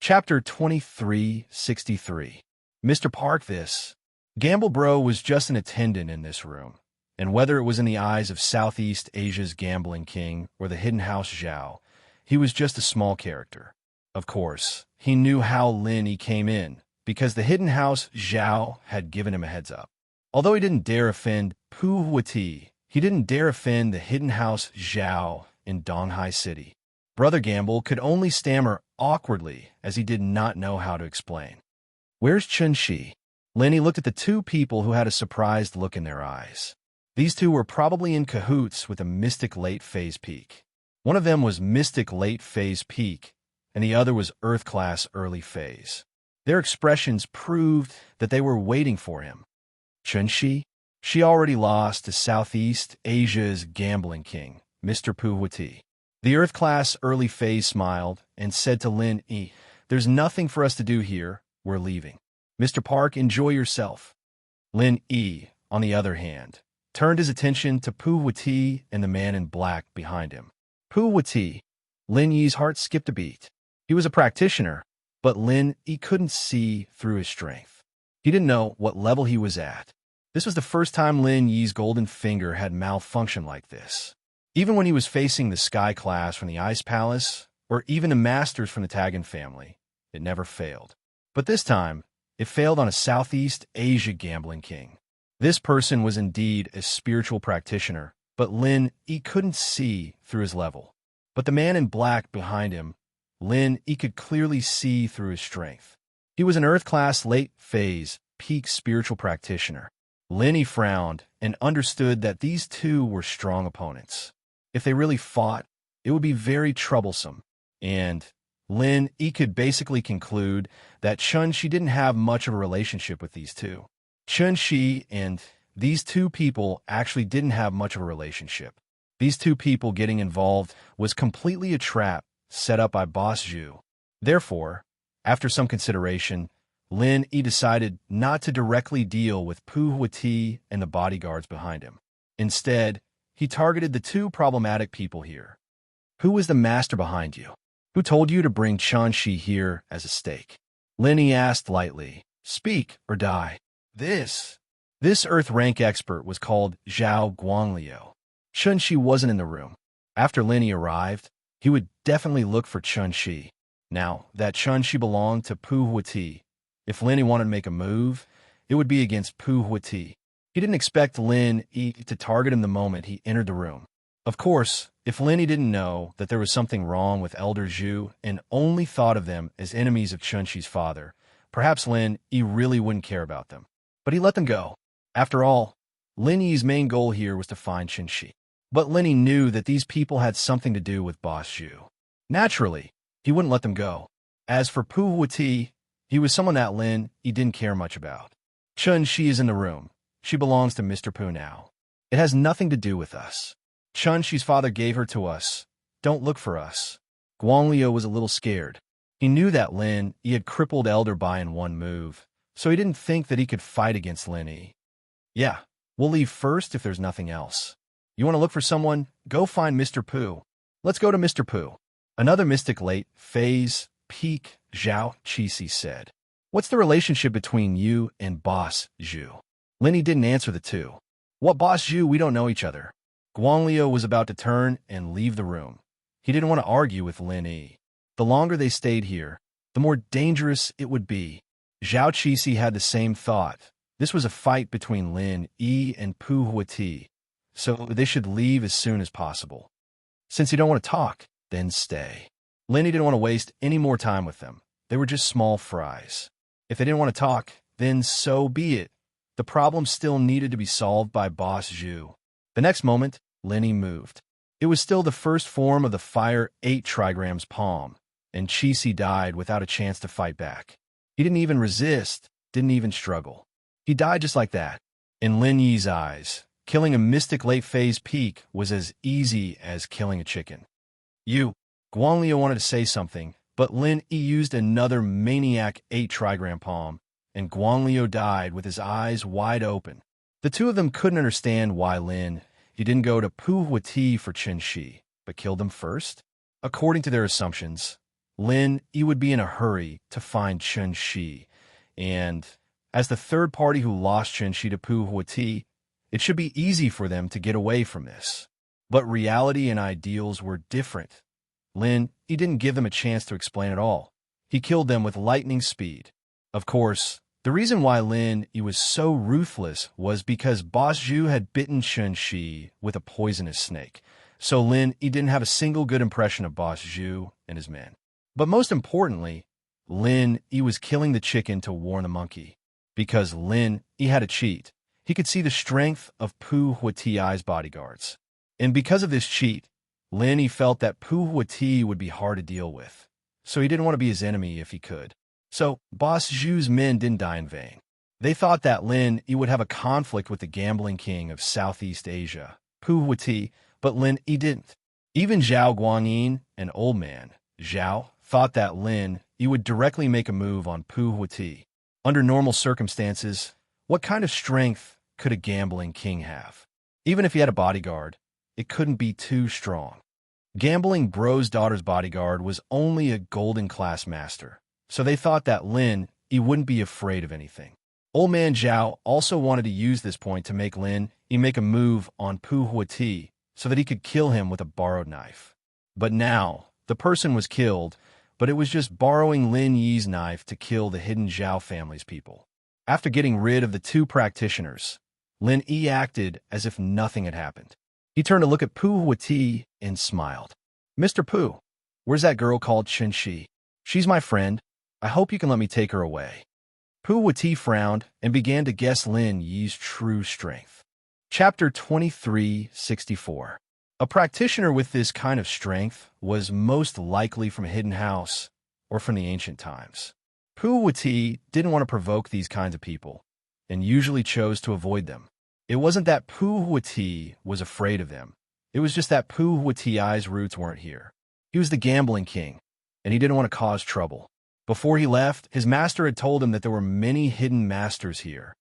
Chapter 2363. Mr. Park, this Gamble Bro was just an attendant in this room, and whether it was in the eyes of Southeast Asia's gambling king or the hidden house Zhao, he was just a small character. Of course, he knew how Lin Yi came in, because the hidden house Zhao had given him a heads up. Although he didn't dare offend Pu Huati, he didn't dare offend the hidden house Zhao in Donghai City. Brother Gamble could only stammer awkwardly as he did not know how to explain. "Where's Chun-Shi?" Lin Yi looked at the two people who had a surprised look in their eyes. These two were probably in cahoots with a Mystic Late Phase Peak. One of them was Mystic Late Phase Peak, and the other was Earth Class Early Phase. Their expressions proved that they were waiting for him. Chun-Shi? She already lost to Southeast Asia's gambling king, Mr. Puhuati. The Earth Class Early Phase smiled and said to Lin Yi, "There's nothing for us to do here. We're leaving. Mr. Park, enjoy yourself." Lin Yi, on the other hand, turned his attention to Puhuati and the man in black behind him. Puhuati. Lin Yi's heart skipped a beat. He was a practitioner, but Lin Yi couldn't see through his strength. He didn't know what level he was at. This was the first time Lin Yi's golden finger had malfunctioned like this. Even when he was facing the Sky Class from the Ice Palace, or even the Masters from the Tagan family, it never failed. But this time, it failed on a Southeast Asia gambling king. This person was indeed a spiritual practitioner, but Lin Yi couldn't see through his level. But the man in black behind him, Lin Yi could clearly see through his strength. He was an Earth Class Late Phase Peak spiritual practitioner. Lin Yi frowned and understood that these two were strong opponents. If they really fought, it would be very troublesome, and Lin Yi could basically conclude that Chun-Shi didn't have much of a relationship with these two. Chun-Shi and these two people actually didn't have much of a relationship. These two people getting involved was completely a trap set up by Boss Zhu. Therefore, after some consideration, Lin Yi decided not to directly deal with Pu Huati and the bodyguards behind him. Instead, he targeted the two problematic people here. "Who was the master behind you? Who told you to bring Chun-Shi here as a stake?" Lin Yi asked lightly. "Speak or die." This Earth rank expert was called Zhao Guangliu. Chun-Shi wasn't in the room. After Lin Yi arrived, he would definitely look for Chun-Shi. Now that Chun-Shi belonged to Pu Huati, if Lin Yi wanted to make a move, it would be against Pu Huati. He didn't expect Lin Yi to target him the moment he entered the room. Of course, if Lin Yi didn't know that there was something wrong with Elder Zhu and only thought of them as enemies of Chun-Shi's father, perhaps Lin Yi really wouldn't care about them. But he let them go. After all, Lin Yi's main goal here was to find Chun-Shi. But Lin Yi knew that these people had something to do with Boss Zhu. Naturally, he wouldn't let them go. As for Pu Huati, he was someone that Lin Yi didn't care much about. Chun-Shi is in the room. She belongs to Mr. Pu now. It has nothing to do with us. Chun-Shi's father gave her to us. Don't look for us. Guangliu was a little scared. He knew that Lin Yi had crippled Elder Bai in one move, so he didn't think that he could fight against Lin Yi. "Yeah, we'll leave first if there's nothing else. You want to look for someone? Go find Mr. Pu. Let's go to Mr. Pu." Another Mystic Late Phase Peak Zhao Qixi said. "What's the relationship between you and Boss Zhu?" Lin Yi didn't answer the two. "What Boss Zhu? We don't know each other." Guangliu was about to turn and leave the room. He didn't want to argue with Lin Yi. The longer they stayed here, the more dangerous it would be. Zhao Qixi had the same thought. This was a fight between Lin Yi and Pu Huati, so they should leave as soon as possible. Since you don't want to talk, then stay. Lin Yi didn't want to waste any more time with them. They were just small fries. If they didn't want to talk, then so be it. The problem still needed to be solved by Boss Zhu. The next moment, Lin Yi moved. It was still the first form of the Fire 8 Trigrams palm, and Qixi died without a chance to fight back. He didn't even resist, didn't even struggle. He died just like that. In Lin Yi's eyes, killing a Mystic Late Phase Peak was as easy as killing a chicken. Guangliu wanted to say something, but Lin Yi used another Maniac 8 Trigram palm, and Guangliu died with his eyes wide open. The two of them couldn't understand why Lin Yi didn't go to Pu Huati for Chun-Shi, but killed him first. According to their assumptions, Lin Yi would be in a hurry to find Chen Shi, and as the third party who lost Chen Shi to Pu Huati, it should be easy for them to get away from this. But reality and ideals were different. Lin Yi didn't give them a chance to explain at all. He killed them with lightning speed. Of course, the reason why Lin Yi was so ruthless was because Boss Zhu had bitten Chen Shi with a poisonous snake. So Lin Yi didn't have a single good impression of Boss Zhu and his men. But most importantly, Lin Yi was killing the chicken to warn the monkey. Because Lin Yi had a cheat. He could see the strength of Pu Huati's bodyguards. And because of this cheat, Lin Yi felt that Pu Huati would be hard to deal with. So he didn't want to be his enemy if he could. So Boss Zhu's men didn't die in vain. They thought that Lin Yi would have a conflict with the gambling king of Southeast Asia, Pu Huati, but Lin Yi didn't. Even Zhao Guangyin, an old man, Zhao, thought that Lin Yi would directly make a move on Pu Huati. Under normal circumstances, what kind of strength could a gambling king have? Even if he had a bodyguard, it couldn't be too strong. Gambling Bro's daughter's bodyguard was only a golden class master, so they thought that Lin Yi wouldn't be afraid of anything. Old man Zhao also wanted to use this point to make Lin Yi make a move on Pu Huati so that he could kill him with a borrowed knife. But now, the person was killed, but it was just borrowing Lin Yi's knife to kill the hidden Zhao family's people. After getting rid of the two practitioners, Lin Yi acted as if nothing had happened. He turned to look at Pu Huati and smiled. "Mr. Pu, where's that girl called Chen Shi? She's my friend. I hope you can let me take her away." Pu Huati frowned and began to guess Lin Yi's true strength. Chapter 2364. A practitioner with this kind of strength was most likely from a hidden house or from the ancient times. Pu Huati didn't want to provoke these kinds of people and usually chose to avoid them. It wasn't that Pu Huati was afraid of them. It was just that Pu Huati's roots weren't here. He was the gambling king, and he didn't want to cause trouble. Before he left, his master had told him that there were many hidden masters here,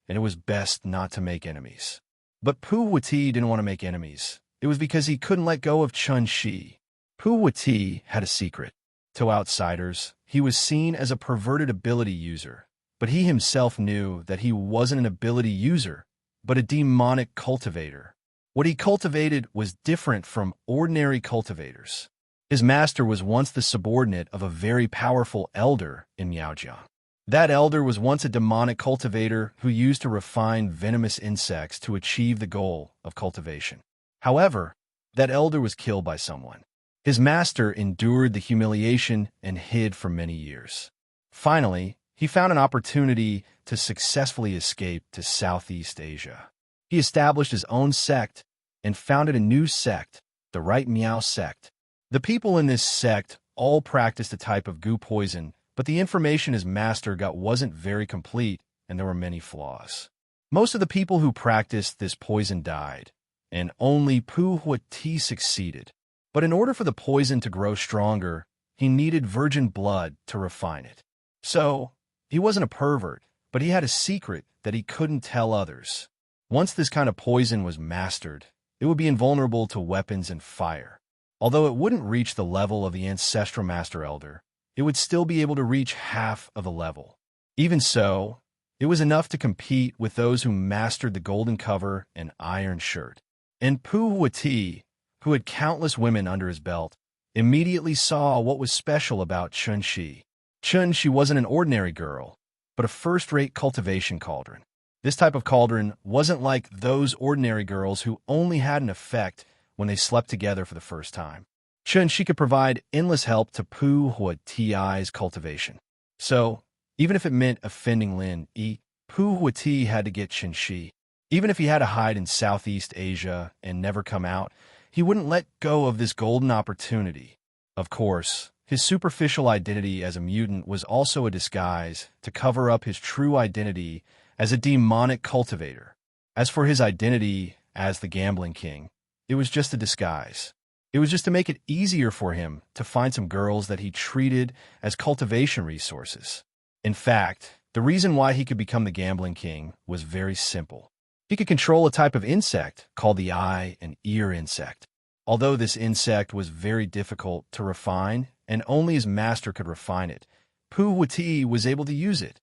and it was best not to make enemies. But Pu Huati didn't want to make enemies. It was because he couldn't let go of Chen Shi. Pu Huati had a secret. To outsiders, he was seen as a perverted ability user, but he himself knew that he wasn't an ability user, but a demonic cultivator. What he cultivated was different from ordinary cultivators. His master was once the subordinate of a very powerful elder in Miaojiang. That elder was once a demonic cultivator who used to refine venomous insects to achieve the goal of cultivation. However, that elder was killed by someone. His master endured the humiliation and hid for many years. Finally, he found an opportunity to successfully escape to Southeast Asia. He established his own sect and founded a new sect, the Right Miao sect. The people in this sect all practiced a type of goo poison, but the information his master got wasn't very complete, and there were many flaws. Most of the people who practiced this poison died, and only Pu Huati succeeded. But in order for the poison to grow stronger, he needed virgin blood to refine it. So, he wasn't a pervert, but he had a secret that he couldn't tell others. Once this kind of poison was mastered, it would be invulnerable to weapons and fire. Although it wouldn't reach the level of the ancestral master elder, it would still be able to reach half of the level. Even so, it was enough to compete with those who mastered the golden cover and iron shirt. And Pu Huati, who had countless women under his belt, immediately saw what was special about Chen Shi. Chen Shi wasn't an ordinary girl, but a first-rate cultivation cauldron. This type of cauldron wasn't like those ordinary girls who only had an effect when they slept together for the first time. Chen Shi could provide endless help to Pu Huati's cultivation. So, even if it meant offending Lin Yi, Pu Huati had to get Chen Shi. Even if he had to hide in Southeast Asia and never come out, he wouldn't let go of this golden opportunity. Of course, his superficial identity as a mutant was also a disguise to cover up his true identity as a demonic cultivator. As for his identity as the gambling king, it was just a disguise. It was just to make it easier for him to find some girls that he treated as cultivation resources. In fact, the reason why he could become the gambling king was very simple. He could control a type of insect called the eye and ear insect. Although this insect was very difficult to refine and only his master could refine it, Pu Huati was able to use it.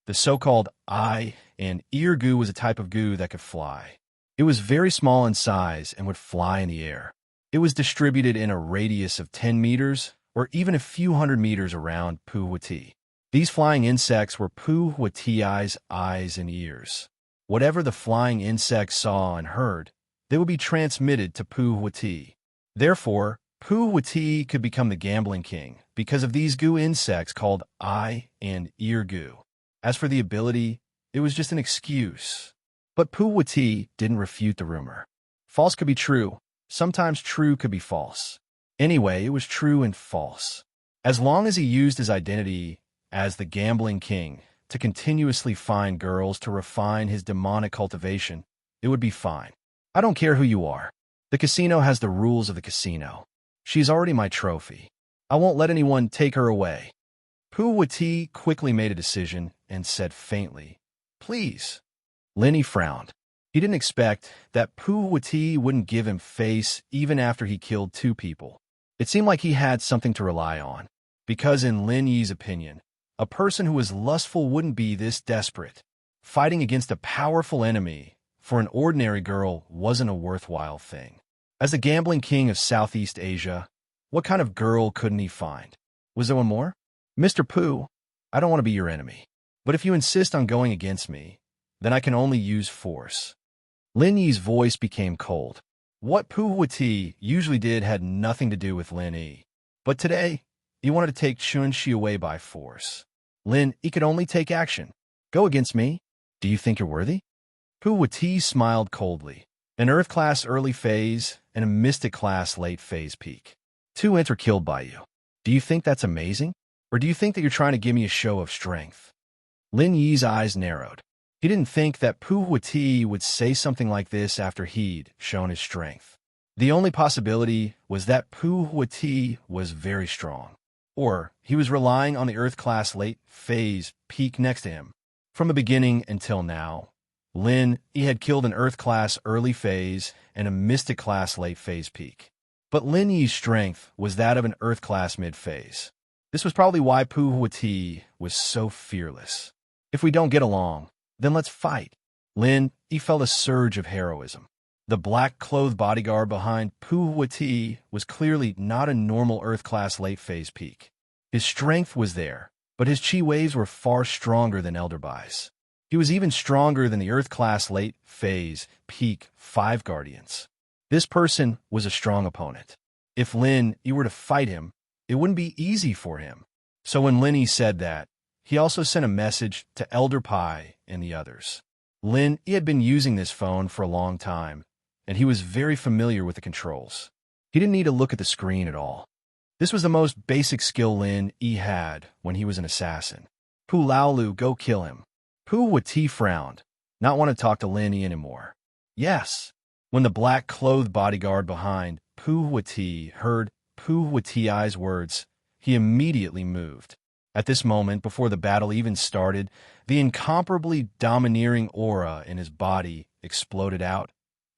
The so-called eye and ear goo was a type of goo that could fly. It was very small in size and would fly in the air. It was distributed in a radius of 10 meters or even a few hundred meters around Pu Huati. These flying insects were Pu Huati's eyes and ears. Whatever the flying insects saw and heard, they would be transmitted to Pu Huati. Therefore, Pu Huati could become the gambling king because of these goo insects called eye and ear goo. As for the ability, it was just an excuse. But Pu Huati didn't refute the rumor. False could be true. Sometimes true could be false. Anyway, it was true and false. As long as he used his identity as the gambling king to continuously find girls to refine his demonic cultivation, it would be fine. I don't care who you are. The casino has the rules of the casino. She's already my trophy. I won't let anyone take her away. Pu Huati quickly made a decision and said faintly, "Please." Lenny frowned. He didn't expect that Pu Huati wouldn't give him face even after he killed 2 people. It seemed like he had something to rely on, because in Lin Yi's opinion, a person who was lustful wouldn't be this desperate. Fighting against a powerful enemy for an ordinary girl wasn't a worthwhile thing. As the gambling king of Southeast Asia, what kind of girl couldn't he find? Was there one more? Mr. Pu, I don't want to be your enemy, but if you insist on going against me, then I can only use force. Lin Yi's voice became cold. What Pu Huati usually did had nothing to do with Lin Yi, but today, he wanted to take Chun Shi away by force. Lin Yi could only take action. Go against me? Do you think you're worthy? Pu Huati smiled coldly. An Earth class early phase and a Mystic class late phase peak. 2 enter killed by you. Do you think that's amazing? Or do you think that you're trying to give me a show of strength? Lin Yi's eyes narrowed. He didn't think that Pu Huati would say something like this after he'd shown his strength. The only possibility was that Pu Huati was very strong, or he was relying on the Earth class late phase peak next to him. From the beginning until now, Lin Yi had killed an Earth class early phase and a Mystic class late phase peak. But Lin Yi's strength was that of an Earth class mid phase. This was probably why Pu Huati was so fearless. If we don't get along, then let's fight. Lin Yi felt a surge of heroism. The black-clothed bodyguard behind Pu Huati was clearly not a normal Earth-class late-phase peak. His strength was there, but his chi waves were far stronger than Elder Bai's. He was even stronger than the Earth-class late-phase peak 5 Guardians. This person was a strong opponent. If Lin Yi were to fight him, it wouldn't be easy for him. So when Lin Yi said that, he also sent a message to Elder Pai and the others. Lin Yi had been using this phone for a long time, and he was very familiar with the controls. He didn't need to look at the screen at all. This was the most basic skill Lin Yi had when he was an assassin. Pu Laolu, go kill him. Pu Huati frowned, not want to talk to Lin Yi anymore. Yes. When the black-clothed bodyguard behind Pu Huati heard Pu Huati's words, he immediately moved. At this moment, before the battle even started, the incomparably domineering aura in his body exploded out,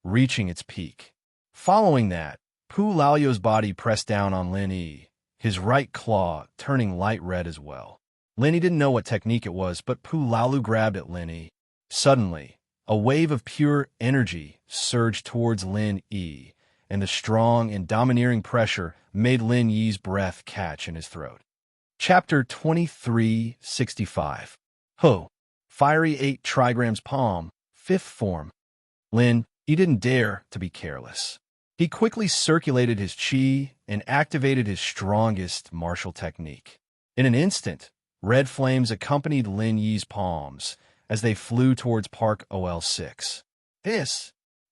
reaching its peak. Following that, Pu Lao's body pressed down on Lin Yi, his right claw turning light red as well. Lin Yi didn't know what technique it was, but Pu Lao grabbed at Lin Yi. Suddenly, a wave of pure energy surged towards Lin Yi, and the strong and domineering pressure made Lin Yi's breath catch in his throat. Chapter 2365. Ho. Fiery 8 trigrams palm, 5th form. Lin Yi didn't dare to be careless. He quickly circulated his chi and activated his strongest martial technique. In an instant, red flames accompanied Lin Yi's palms as they flew towards Park OL6.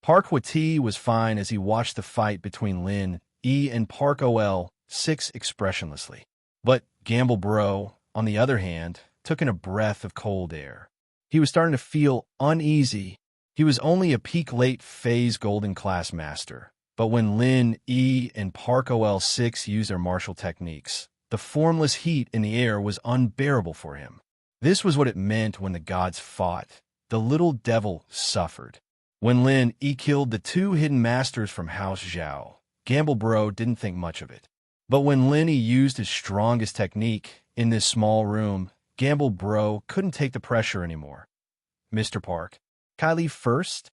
Park Huati was fine as he watched the fight between Lin Yi and Park OL6 expressionlessly. But Gamble Bro, on the other hand, took in a breath of cold air. He was starting to feel uneasy. He was only a peak late phase golden class master. But when Lin Yi and Park OL6 used their martial techniques, the formless heat in the air was unbearable for him. This was what it meant when the gods fought. The little devil suffered. When Lin Yi killed the 2 hidden masters from House Zhao, Gamble Bro didn't think much of it. But when Lin Yi used his strongest technique in this small room, Gamble Bro couldn't take the pressure anymore. Mr. Park, Kylie first?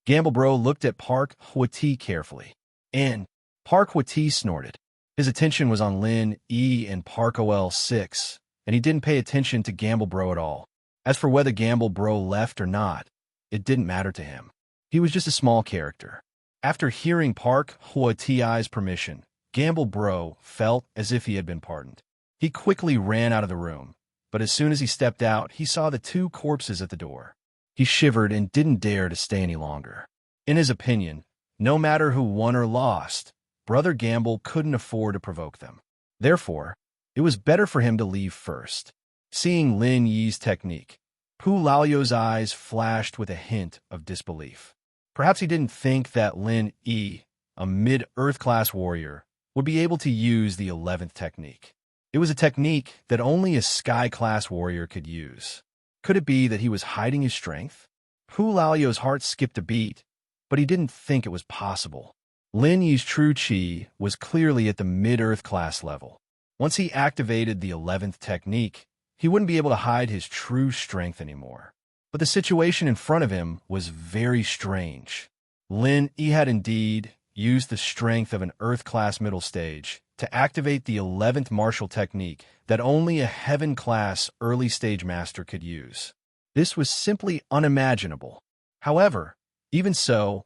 Gamble Bro looked at Park Hwati carefully. And Park Hwati snorted. His attention was on Lin Yi and Park OL6, and he didn't pay attention to Gamble Bro at all. As for whether Gamble Bro left or not, it didn't matter to him. He was just a small character. After hearing Park Hwati's permission, Gamble Bro felt as if he had been pardoned. He quickly ran out of the room, but as soon as he stepped out, he saw the two corpses at the door. He shivered and didn't dare to stay any longer. In his opinion, no matter who won or lost, Brother Gamble couldn't afford to provoke them. Therefore, it was better for him to leave first. Seeing Lin Yi's technique, Pu Laoyo's eyes flashed with a hint of disbelief. Perhaps he didn't think that Lin Yi, a mid-Earth class warrior, would be able to use the 11th technique. It was a technique that only a Sky class warrior could use. Could it be that he was hiding his strength? Pu Laoyo's heart skipped a beat, but he didn't think it was possible. Lin Yi's true chi was clearly at the mid-Earth class level. Once he activated the 11th technique, he wouldn't be able to hide his true strength anymore. But the situation in front of him was very strange. Lin Yi had indeed used the strength of an Earth class middle stage to activate the 11th martial technique that only a Heaven class early stage master could use. This was simply unimaginable. However, even so,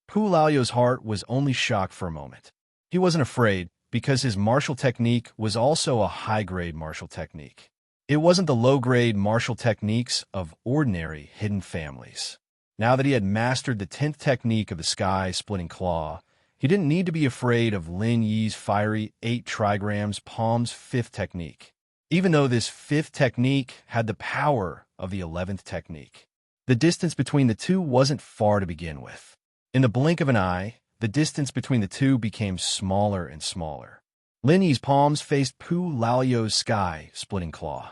Pu Laoyo's heart was only shocked for a moment. He wasn't afraid because his martial technique was also a high-grade martial technique. It wasn't the low-grade martial techniques of ordinary hidden families. Now that he had mastered the 10th technique of the sky-splitting claw, he didn't need to be afraid of Lin Yi's fiery 8 trigrams palm's 5th technique, even though this 5th technique had the power of the 11th technique. The distance between the two wasn't far to begin with. In the blink of an eye, the distance between the two became smaller and smaller. Lin Yi's palms faced Pu Laoyo's sky-splitting claw.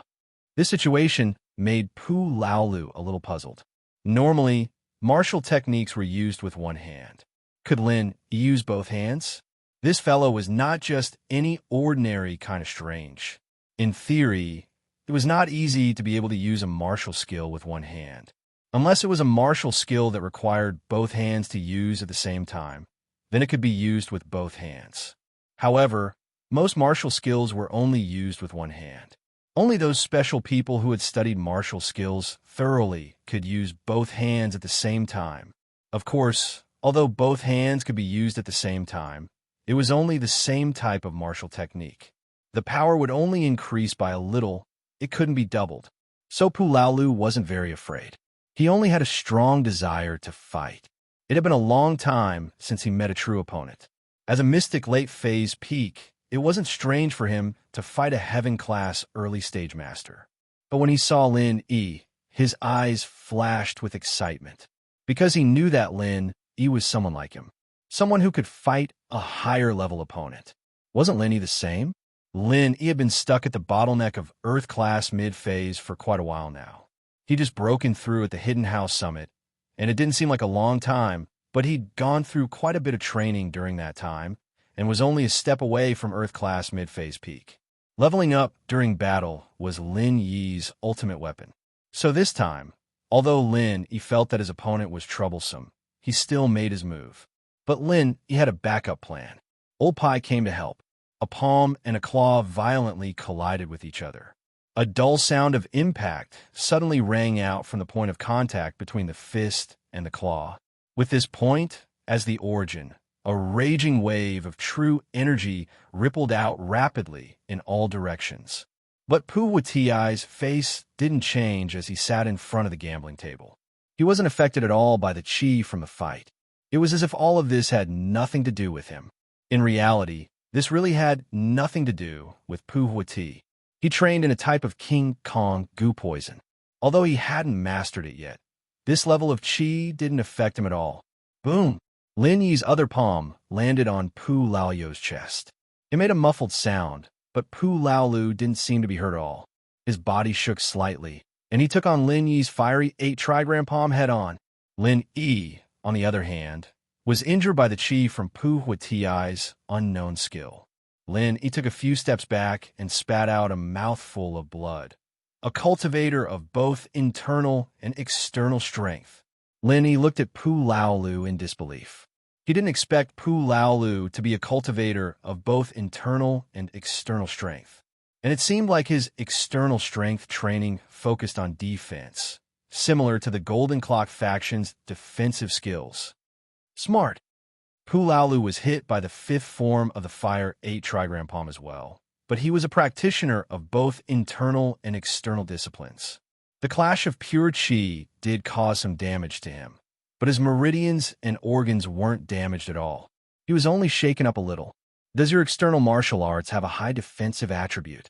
This situation made Pu Laolu a little puzzled. Normally, martial techniques were used with one hand. Could Lin use both hands? This fellow was not just any ordinary kind of strange. In theory, it was not easy to be able to use a martial skill with one hand. Unless it was a martial skill that required both hands to use at the same time, then it could be used with both hands. However, most martial skills were only used with one hand. Only those special people who had studied martial skills thoroughly could use both hands at the same time. Of course, although both hands could be used at the same time, it was only the same type of martial technique. The power would only increase by a little, it couldn't be doubled. So Pu Laolu wasn't very afraid. He only had a strong desire to fight. It had been a long time since he met a true opponent. As a mystic late-phase peak, it wasn't strange for him to fight a Heaven-class early-stage master. But when he saw Lin Yi, his eyes flashed with excitement, because he knew that Lin Yi was someone like him, someone who could fight a higher-level opponent. Wasn't Lin Yi the same? Lin Yi had been stuck at the bottleneck of Earth-class mid-phase for quite a while now. He'd just broken through at the Hidden House Summit, and it didn't seem like a long time, but he'd gone through quite a bit of training during that time, and was only a step away from Earth-class mid-phase peak. Leveling up during battle was Lin Yi's ultimate weapon. So this time, although Lin Yi felt that his opponent was troublesome, he still made his move. But Lin Yi had a backup plan. Old Pai came to help. A palm and a claw violently collided with each other. A dull sound of impact suddenly rang out from the point of contact between the fist and the claw. With this point as the origin, a raging wave of true energy rippled out rapidly in all directions. But Pu Watiai's face didn't change as he sat in front of the gambling table. He wasn't affected at all by the chi from the fight. It was as if all of this had nothing to do with him. In reality, this really had nothing to do with Pu Wati. He trained in a type of King Kong goo poison. Although he hadn't mastered it yet, this level of chi didn't affect him at all. Boom! Lin Yi's other palm landed on Pu Laoyo's chest. It made a muffled sound, but Pu Laolu didn't seem to be hurt at all. His body shook slightly, and he took on Lin Yi's fiery 8 trigram palm head-on. Lin Yi, on the other hand, was injured by the chi from Pu Watiai's unknown skill. Lin Yi took a few steps back and spat out a mouthful of blood. A cultivator of both internal and external strength. Lin Yi looked at Pu Laolu in disbelief. He didn't expect Pu Laolu to be a cultivator of both internal and external strength. And it seemed like his external strength training focused on defense, similar to the Golden Clock faction's defensive skills. Smart. Pu Laolu was hit by the fifth form of the Fire 8 trigram palm as well, but he was a practitioner of both internal and external disciplines. The clash of pure chi did cause some damage to him, but his meridians and organs weren't damaged at all. He was only shaken up a little. Does your external martial arts have a high defensive attribute?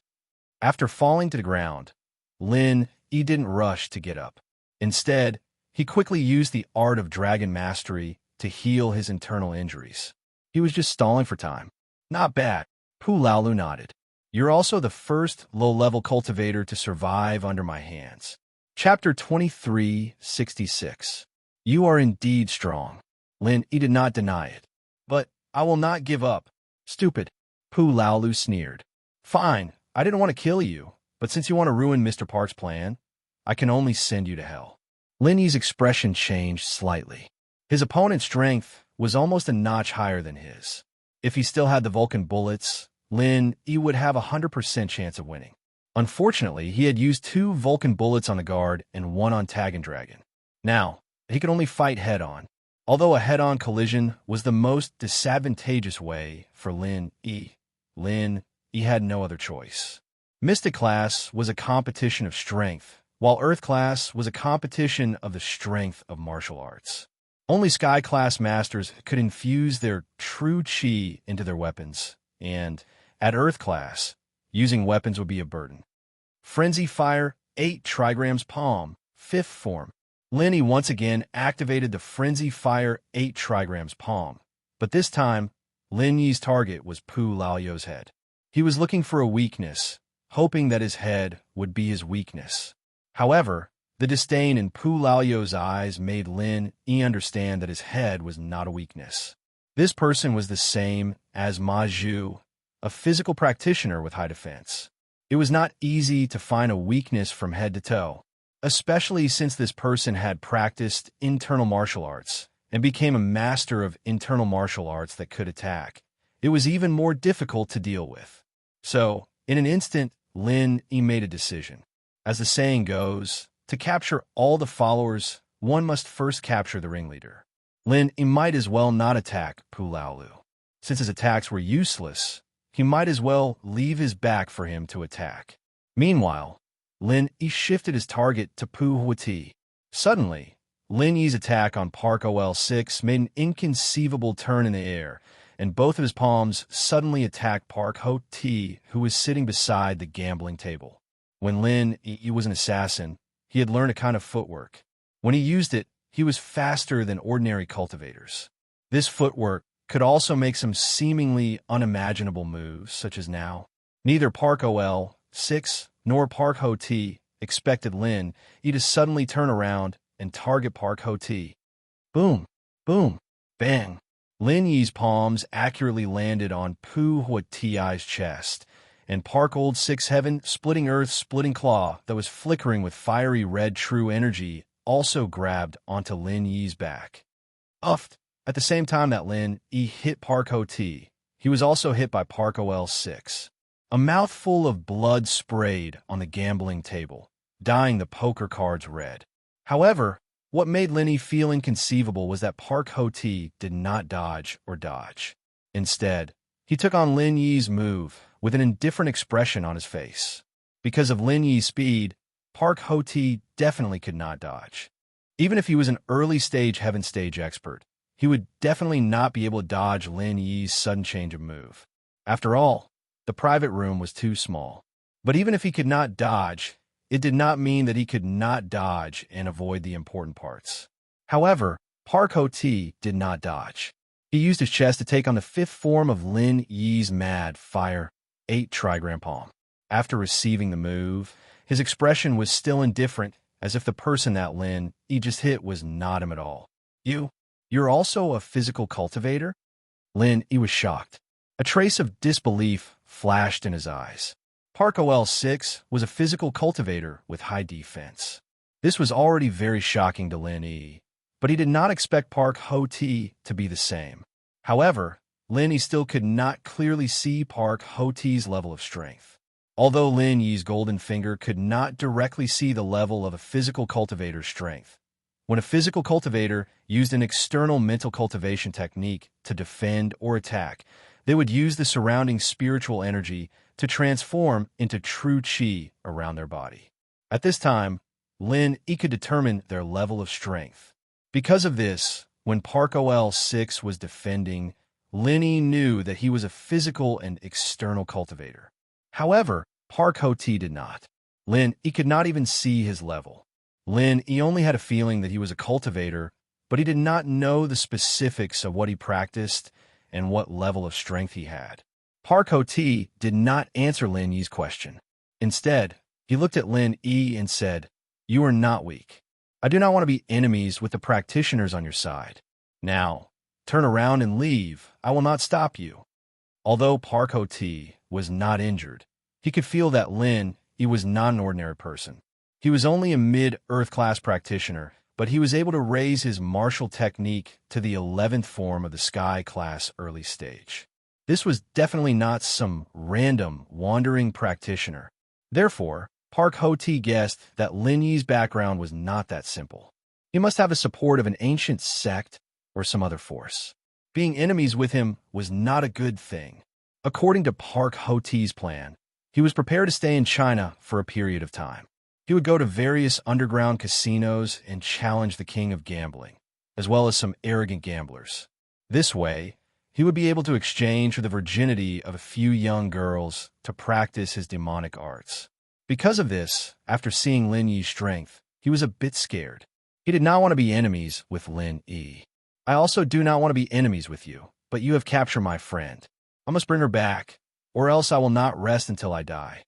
After falling to the ground, Lin Yi didn't rush to get up. Instead, he quickly used the art of dragon mastery to heal his internal injuries. He was just stalling for time. Not bad. Pu Laolu nodded. You're also the first low-level cultivator to survive under my hands. Chapter 2366. You are indeed strong. Lin Yi did not deny it. But I will not give up. Stupid. Pu Laolu sneered. Fine, I didn't want to kill you, but since you want to ruin Mr. Park's plan, I can only send you to hell. Lin Yi's expression changed slightly. His opponent's strength was almost a notch higher than his. If he still had the Vulcan bullets, Lin Yi would have a 100% chance of winning. Unfortunately, he had used 2 Vulcan bullets on the guard and 1 on Tag Dragon. Now, he could only fight head-on, although a head-on collision was the most disadvantageous way for Lin Yi. Lin Yi had no other choice. Mystic class was a competition of strength, while Earth class was a competition of the strength of martial arts. Only Sky class masters could infuse their true chi into their weapons, and, at Earth class, using weapons would be a burden. Frenzy Fire 8 trigrams palm, 5th form. Lin Yi once again activated the Frenzy Fire 8 trigrams palm, but this time, Lin Yi's target was Pu Laolu's head. He was looking for a weakness, hoping that his head would be his weakness. However, the disdain in Pu Laolu's eyes made Lin Yi understand that his head was not a weakness. This person was the same as Ma Zhu, a physical practitioner with high defense. It was not easy to find a weakness from head to toe, especially since this person had practiced internal martial arts and became a master of internal martial arts that could attack. It was even more difficult to deal with. So, in an instant, Lin Yi made a decision. As the saying goes, to capture all the followers, one must first capture the ringleader. Lin Yi might as well not attack Pu Laolu. Since his attacks were useless, he might as well leave his back for him to attack. Meanwhile, Lin Yi shifted his target to Pu Huati. Suddenly, Lin Yi's attack on Park OL6 made an inconceivable turn in the air, and both of his palms suddenly attacked Park Ho-Ti, who was sitting beside the gambling table. When Lin Yi was an assassin, he had learned a kind of footwork. When he used it, he was faster than ordinary cultivators. This footwork could also make some seemingly unimaginable moves, such as now. Neither Park OL6 nor Park Ho-Ti expected Lin Yi to suddenly turn around and target Park Ho-Ti. Boom, boom, bang. Lin Yi's palms accurately landed on Pu Huati's chest, and Park Old Six Heaven Splitting Earth Splitting Claw that was flickering with fiery red true energy also grabbed onto Lin Yi's back. Uffed. At the same time that Lin Yi hit Park Ho-Ti, he was also hit by Park OL6. A mouthful of blood sprayed on the gambling table, dyeing the poker cards red. However, what made Lin Yi feel inconceivable was that Park Ho-Ti did not dodge or dodge. Instead, he took on Lin Yi's move with an indifferent expression on his face. Because of Lin Yi's speed, Park Ho-Ti definitely could not dodge. Even if he was an early-stage Heaven Stage expert, he would definitely not be able to dodge Lin Yi's sudden change of move. After all, the private room was too small. But even if he could not dodge, it did not mean that he could not dodge and avoid the important parts. However, Park Ho-Ti did not dodge. He used his chest to take on the 5th form of Lin Yi's Mad Fire 8 trigram palm. After receiving the move, his expression was still indifferent, as if the person that Lin Yi just hit was not him at all. You're also a physical cultivator? Lin Yi was shocked. A trace of disbelief flashed in his eyes. Park OL6 was a physical cultivator with high defense. This was already very shocking to Lin Yi, but he did not expect Park Ho-Ti to be the same. However, Lin Yi still could not clearly see Park Ho-Ti's level of strength. Although Lin Yi's golden finger could not directly see the level of a physical cultivator's strength, when a physical cultivator used an external mental cultivation technique to defend or attack, they would use the surrounding spiritual energy to transform into true qi around their body. At this time, Lin Yi could determine their level of strength. Because of this, when Park OL6 was defending, Lin Yi knew that he was a physical and external cultivator. However, Park Ho-Ti did not. Lin Yi could not even see his level. Lin Yi only had a feeling that he was a cultivator, but he did not know the specifics of what he practiced and what level of strength he had. Park Ho-Ti did not answer Lin Yi's question. Instead, he looked at Lin Yi and said, "You are not weak. I do not want to be enemies with the practitioners on your side. Now, turn around and leave. I will not stop you." Although Park Ho-Ti was not injured, he could feel that Lin Yi was not an ordinary person. He was only a mid-Earth class practitioner, but he was able to raise his martial technique to the 11th form of the Sky class early stage. This was definitely not some random, wandering practitioner. Therefore, Park Ho-Ti guessed that Lin Yi's background was not that simple. He must have the support of an ancient sect or some other force. Being enemies with him was not a good thing. According to Park Ho-Ti's plan, he was prepared to stay in China for a period of time. He would go to various underground casinos and challenge the king of gambling, as well as some arrogant gamblers. This way, he would be able to exchange for the virginity of a few young girls to practice his demonic arts. Because of this, after seeing Lin Yi's strength, he was a bit scared. He did not want to be enemies with Lin Yi. "I also do not want to be enemies with you, but you have captured my friend. I must bring her back, or else I will not rest until I die."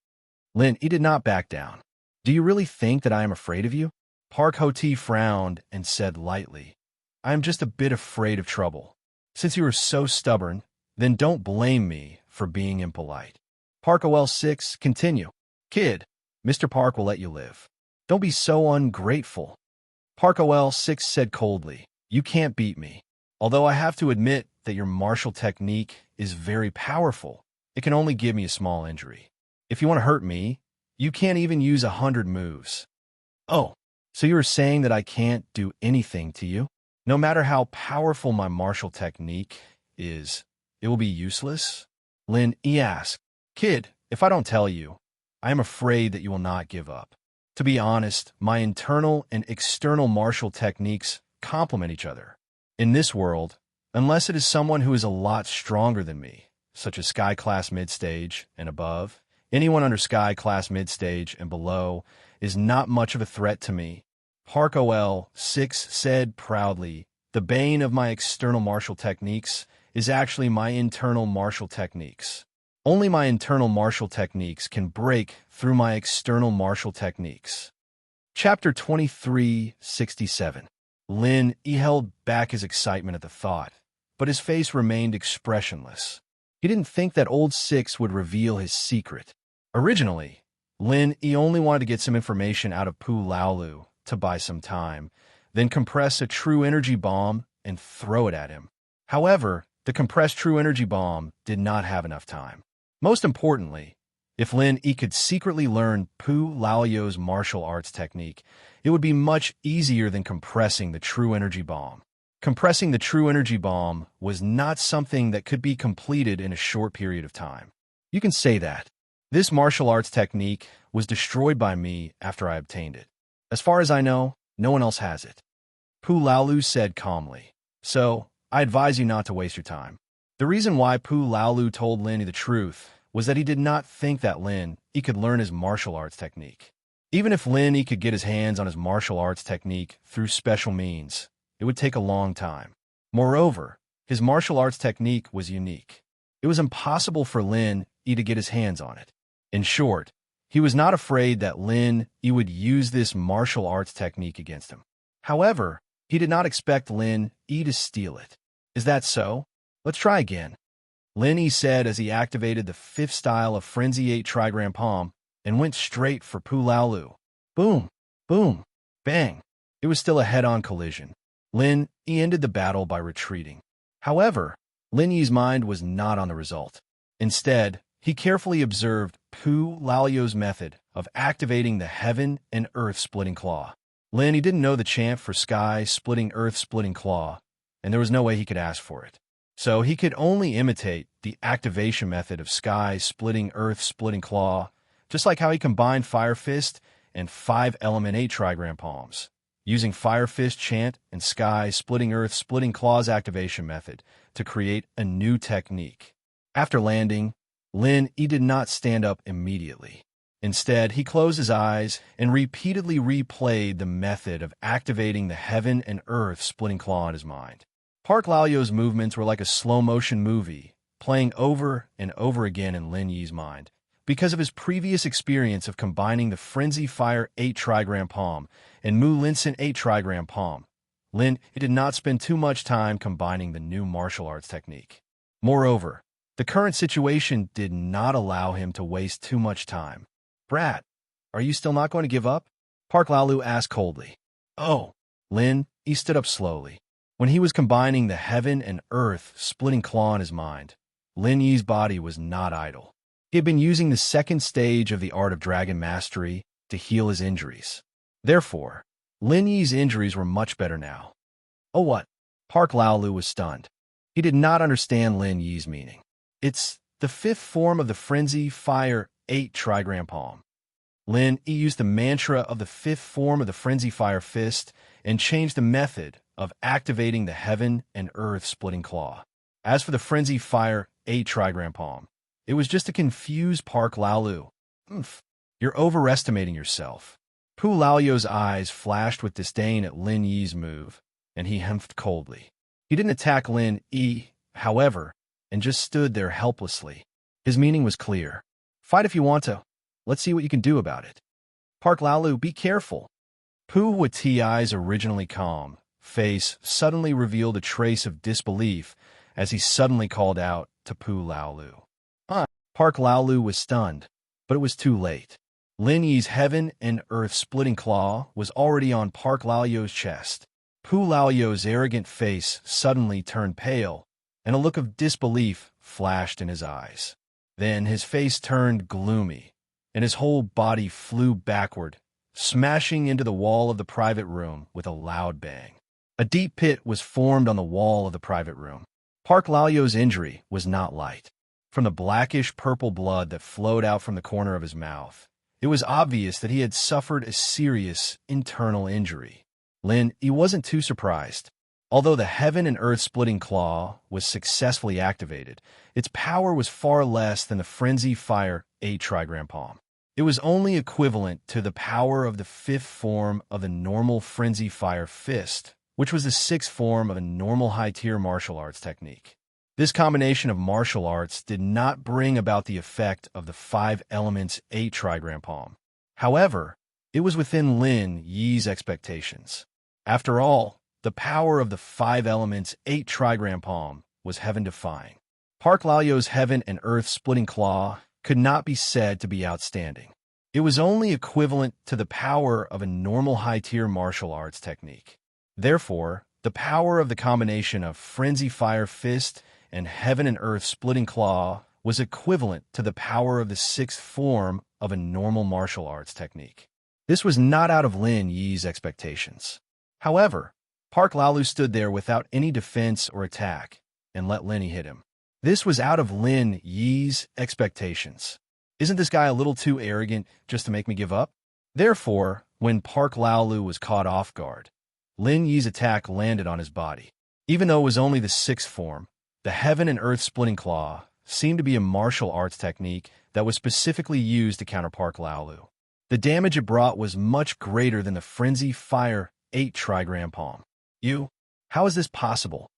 Lin Yi did not back down. "Do you really think that I am afraid of you?" Park Ho-Ti frowned and said lightly, "I am just a bit afraid of trouble. Since you are so stubborn, then don't blame me for being impolite." Park OL6, continue. "Kid, Mr. Park will let you live. Don't be so ungrateful." Park OL6 said coldly, "You can't beat me. Although I have to admit that your martial technique is very powerful, it can only give me a small injury. If you want to hurt me, you can't even use 100 moves." "Oh, so you are saying that I can't do anything to you? No matter how powerful my martial technique is, it will be useless?" Lin Yi asked. "Kid, if I don't tell you, I am afraid that you will not give up. To be honest, my internal and external martial techniques complement each other. In this world, unless it is someone who is a lot stronger than me, such as Sky Class Mid-Stage and above, anyone under Sky Class Mid-Stage and below is not much of a threat to me." Park OL6 said proudly, "The bane of my external martial techniques is actually my internal martial techniques. Only my internal martial techniques can break through my external martial techniques." Chapter 2367. Lin Yi held back his excitement at the thought, but his face remained expressionless. He didn't think that old Six would reveal his secret. Originally, Lin Yi only wanted to get some information out of Pu Laolu to buy some time, then compress a true energy bomb and throw it at him. However, the compressed true energy bomb did not have enough time. Most importantly, if Lin Yi could secretly learn Pu Laoyo's martial arts technique, it would be much easier than compressing the true energy bomb. Compressing the true energy bomb was not something that could be completed in a short period of time. You can say that. This martial arts technique was destroyed by me after I obtained it. As far as I know, no one else has it. Pu Laolu said calmly. "So, I advise you not to waste your time." The reason why Pu Laolu told Lin Yi the truth was that he did not think that Lin Yi could learn his martial arts technique. Even if Lin Yi could get his hands on his martial arts technique through special means, it would take a long time. Moreover, his martial arts technique was unique. It was impossible for Lin Yi to get his hands on it. In short, he was not afraid that Lin Yi would use this martial arts technique against him. However, he did not expect Lin Yi to steal it. "Is that so? Let's try again." Lin Yi said as he activated the fifth style of Frenzy 8 Trigram Palm and went straight for Pu Laolu. Boom, boom, bang. It was still a head-on collision. Lin Yi ended the battle by retreating. However, Lin Yi's mind was not on the result. Instead, he carefully observed Pu Laolu's method of activating the Heaven and Earth Splitting Claw. Lin Yi didn't know the chant for Sky Splitting Earth Splitting Claw, and there was no way he could ask for it. So he could only imitate the activation method of Sky Splitting Earth Splitting Claw, just like how he combined Fire Fist and 5-element 8 Trigram Palms, using Fire Fist chant and Sky Splitting Earth Splitting Claws activation method to create a new technique. After landing, Lin Yi did not stand up immediately. Instead, he closed his eyes and repeatedly replayed the method of activating the Heaven and Earth Splitting Claw in his mind. Park Lao's movements were like a slow-motion movie, playing over and over again in Lin Yi's mind. Because of his previous experience of combining the Frenzy Fire 8 Trigram Palm and Mu Linsen 8 Trigram Palm, Lin Yi did not spend too much time combining the new martial arts technique. Moreover, the current situation did not allow him to waste too much time. "Brat, are you still not going to give up?" Park Laolu asked coldly. "Oh." Lin Yi stood up slowly. When he was combining the Heaven and Earth Splitting Claw in his mind, Lin Yi's body was not idle. He had been using the second stage of the Art of Dragon Mastery to heal his injuries. Therefore, Lin Yi's injuries were much better now. "Oh, what?" Park Laolu was stunned. He did not understand Lin Yi's meaning. "It's the fifth form of the Frenzy Fire 8 Trigram Palm." Lin Yi used the mantra of the fifth form of the Frenzy Fire Fist and changed the method of activating the Heaven and Earth Splitting Claw. As for the Frenzy Fire 8 Trigram Palm, it was just to confuse Park Laolu. You're overestimating yourself." Pu Lao's eyes flashed with disdain at Lin Yi's move, and he hemphed coldly. He didn't attack Lin Yi, however, and just stood there helplessly. His meaning was clear. "Fight if you want to. Let's see what you can do about it." "Park Laolu, be careful." Pu Ti's originally calm face suddenly revealed a trace of disbelief as he suddenly called out to Pu Laolu. Park Laolu was stunned, but it was too late. Lin Yi's Heaven and Earth Splitting Claw was already on Park Lao's chest. Pu Lao's arrogant face suddenly turned pale, and a look of disbelief flashed in his eyes. Then his face turned gloomy, and his whole body flew backward, smashing into the wall of the private room with a loud bang. A deep pit was formed on the wall of the private room. Park Lao's injury was not light. From the blackish-purple blood that flowed out from the corner of his mouth, it was obvious that he had suffered a serious internal injury. Lin Yi wasn't too surprised. Although the Heaven and Earth Splitting Claw was successfully activated, its power was far less than the Frenzy Fire 8 Trigram Palm. It was only equivalent to the power of the fifth form of the normal Frenzy Fire Fist, which was the sixth form of a normal high-tier martial arts technique. This combination of martial arts did not bring about the effect of the 5 elements 8 Trigram Palm. However, it was within Lin Yi's expectations. After all, the power of the 5 elements 8 Trigram Palm was heaven-defying. Park Lao's Heaven and Earth Splitting Claw could not be said to be outstanding. It was only equivalent to the power of a normal high-tier martial arts technique. Therefore, the power of the combination of Frenzy Fire Fist and Heaven and Earth Splitting Claw was equivalent to the power of the sixth form of a normal martial arts technique. This was not out of Lin Yi's expectations. However, Park Laolu stood there without any defense or attack and let Lin Yi hit him. This was out of Lin Yi's expectations. Isn't this guy a little too arrogant just to make me give up? Therefore, when Park Laolu was caught off guard, Lin Yi's attack landed on his body. Even though it was only the sixth form, the Heaven and Earth Splitting Claw seemed to be a martial arts technique that was specifically used to counter Park Laolu. The damage it brought was much greater than the Frenzy Fire 8 Trigram Palm. How is this possible?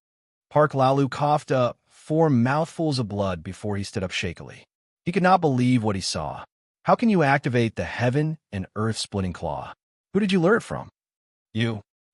Park Laolu coughed up 4 mouthfuls of blood before he stood up shakily. He could not believe what he saw. How can you activate the Heaven and Earth Splitting Claw? Who did you learn it from?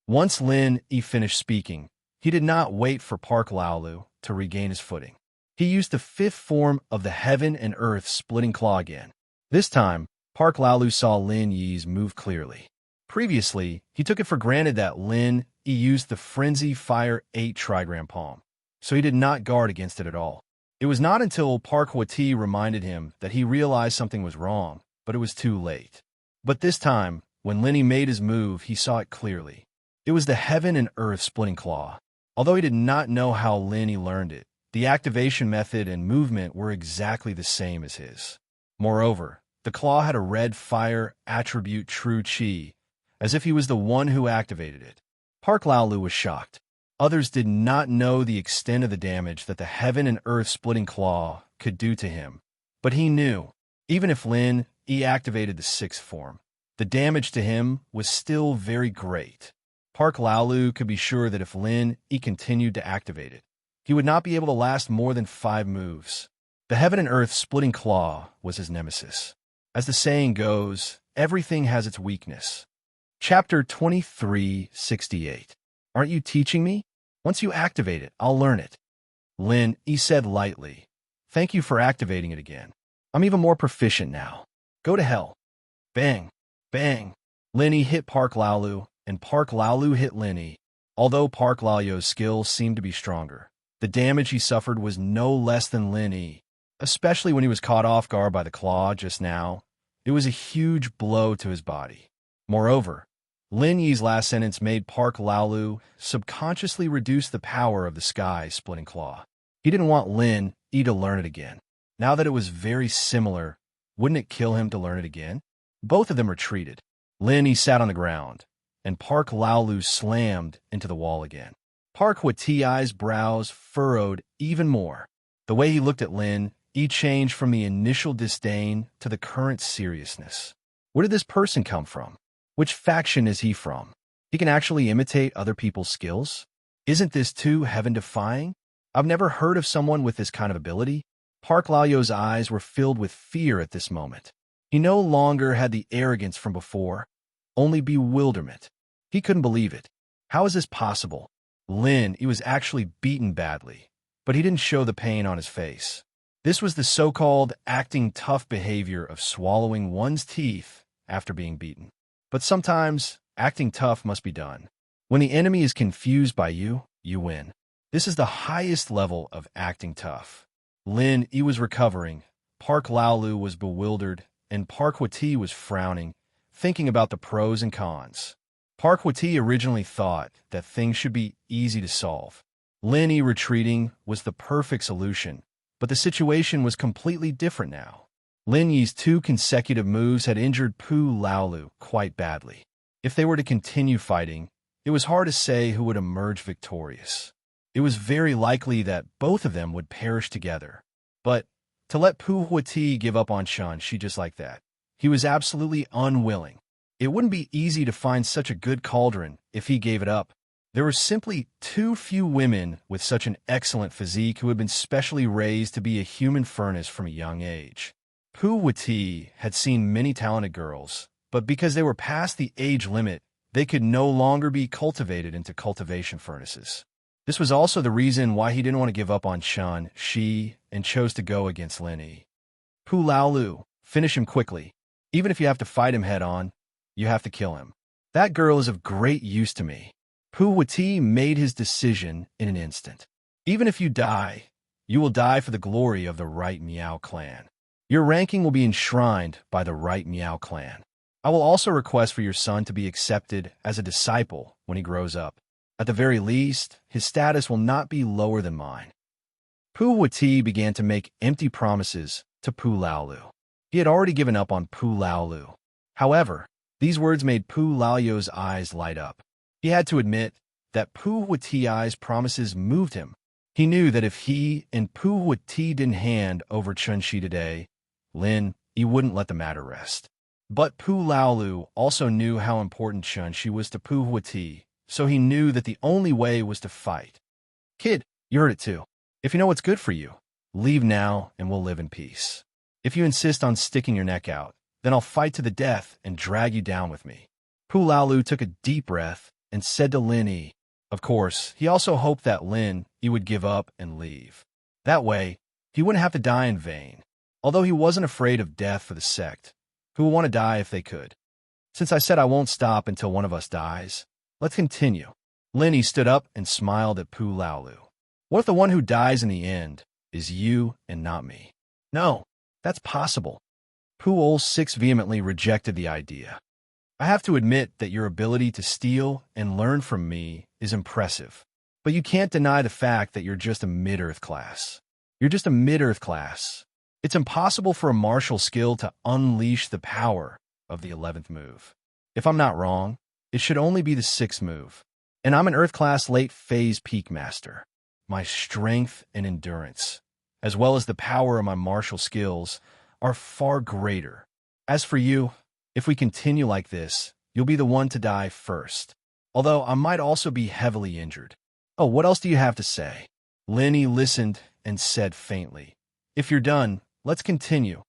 Once Lin Yi finished speaking, he did not wait for Park Laolu to regain his footing. He used the fifth form of the heaven and earth splitting claw again. This time, Park Laolu saw Lin Yi's move clearly. Previously, he took it for granted that Lin Yi used the Frenzy Fire 8 trigram palm, so he did not guard against it at all. It was not until Park Hwa-Ti reminded him that he realized something was wrong, but it was too late. But this time, when Lin Yi made his move, he saw it clearly. It was the heaven and earth splitting claw. Although he did not know how Lin Yi learned it, the activation method and movement were exactly the same as his. Moreover, the claw had a red fire attribute true chi, as if he was the one who activated it. Park Laolu was shocked. Others did not know the extent of the damage that the heaven and earth splitting claw could do to him. But he knew, even if Lin Yi activated the sixth form, the damage to him was still very great. Park Laolu could be sure that if Lin Yi continued to activate it, he would not be able to last more than 5 moves. The heaven and earth splitting claw was his nemesis. As the saying goes, everything has its weakness. Chapter 2368. Aren't you teaching me? Once you activate it, I'll learn it. Lin Yi said lightly. Thank you for activating it again. I'm even more proficient now. Go to hell. Bang. Bang. Lin Yi hit Park Laolu, and Park Laolu hit Lin Yi. Although Park Laolu's skills seemed to be stronger, the damage he suffered was no less than Lin Yi. Especially when he was caught off guard by the claw just now, it was a huge blow to his body. Moreover, Lin Yi's last sentence made Park Laolu subconsciously reduce the power of the sky splitting claw. He didn't want Lin Yi to learn it again. Now that it was very similar, wouldn't it kill him to learn it again? Both of them retreated. Lin Yi sat on the ground, and Park Laolu slammed into the wall again. Park Hwa-Ti's brows furrowed even more. The way he looked at Lin Yi changed from the initial disdain to the current seriousness. Where did this person come from? Which faction is he from? He can actually imitate other people's skills? Isn't this too heaven-defying? I've never heard of someone with this kind of ability. Park Laolu's eyes were filled with fear at this moment. He no longer had the arrogance from before, only bewilderment. He couldn't believe it. How is this possible? Lin Yi was actually beaten badly, but he didn't show the pain on his face. This was the so-called acting tough behavior of swallowing one's teeth after being beaten. But sometimes, acting tough must be done. When the enemy is confused by you, you win. This is the highest level of acting tough. Lin Yi was recovering, Park Laolu was bewildered, and Park Hwa-Ti was frowning, thinking about the pros and cons. Park Hwa-Ti originally thought that things should be easy to solve. Lin Yi retreating was the perfect solution, but the situation was completely different now. Lin Yi's 2 consecutive moves had injured Pu Laolu quite badly. If they were to continue fighting, it was hard to say who would emerge victorious. It was very likely that both of them would perish together. But to let Pu Hwa-Ti give up on Shi just like that, he was absolutely unwilling. It wouldn't be easy to find such a good cauldron if he gave it up. There were simply too few women with such an excellent physique who had been specially raised to be a human furnace from a young age. Pu Hwa-Ti had seen many talented girls, but because they were past the age limit, they could no longer be cultivated into cultivation furnaces. This was also the reason why he didn't want to give up on Shi and chose to go against Lin Yi. Pu Laolu, finish him quickly. Even if you have to fight him head-on, you have to kill him. That girl is of great use to me. Pu Hwa-Ti made his decision in an instant. Even if you die, you will die for the glory of the Right Miao clan. Your ranking will be enshrined by the Right Miao clan. I will also request for your son to be accepted as a disciple when he grows up. At the very least, his status will not be lower than mine. Pu Hwa-Ti began to make empty promises to Pu Laolu. He had already given up on Pu Laolu. However, these words made Pu Laolu's eyes light up. He had to admit that Pu Hwa-Ti's promises moved him. He knew that if he and Pu Hwa-Ti didn't hand over Shi today, Lin Yi wouldn't let the matter rest. But Pu Laolu also knew how important Shi was to Pu Hwa-Ti, so he knew that the only way was to fight. Kid, you heard it too. If you know what's good for you, leave now and we'll live in peace. If you insist on sticking your neck out, then I'll fight to the death and drag you down with me. Pu Laolu took a deep breath and said to Lin Yi. Of course, he also hoped that Lin Yi would give up and leave. That way, he wouldn't have to die in vain. Although he wasn't afraid of death for the sect, who would want to die if they could. Since I said I won't stop until one of us dies, let's continue. Lenny stood up and smiled at Pu Laolu. What if the one who dies in the end is you and not me? No, that's possible. Pu Ol 6 vehemently rejected the idea. I have to admit that your ability to steal and learn from me is impressive. But you can't deny the fact that you're just a mid-Earth class. You're just a mid-Earth class. It's impossible for a martial skill to unleash the power of the 11th move. If I'm not wrong, it should only be the 6th move. And I'm an Earth class late phase peak master. My strength and endurance, as well as the power of my martial skills, are far greater. As for you, if we continue like this, you'll be the one to die first. Although I might also be heavily injured. Oh, what else do you have to say? Lenny listened and said faintly, If you're done, let's continue.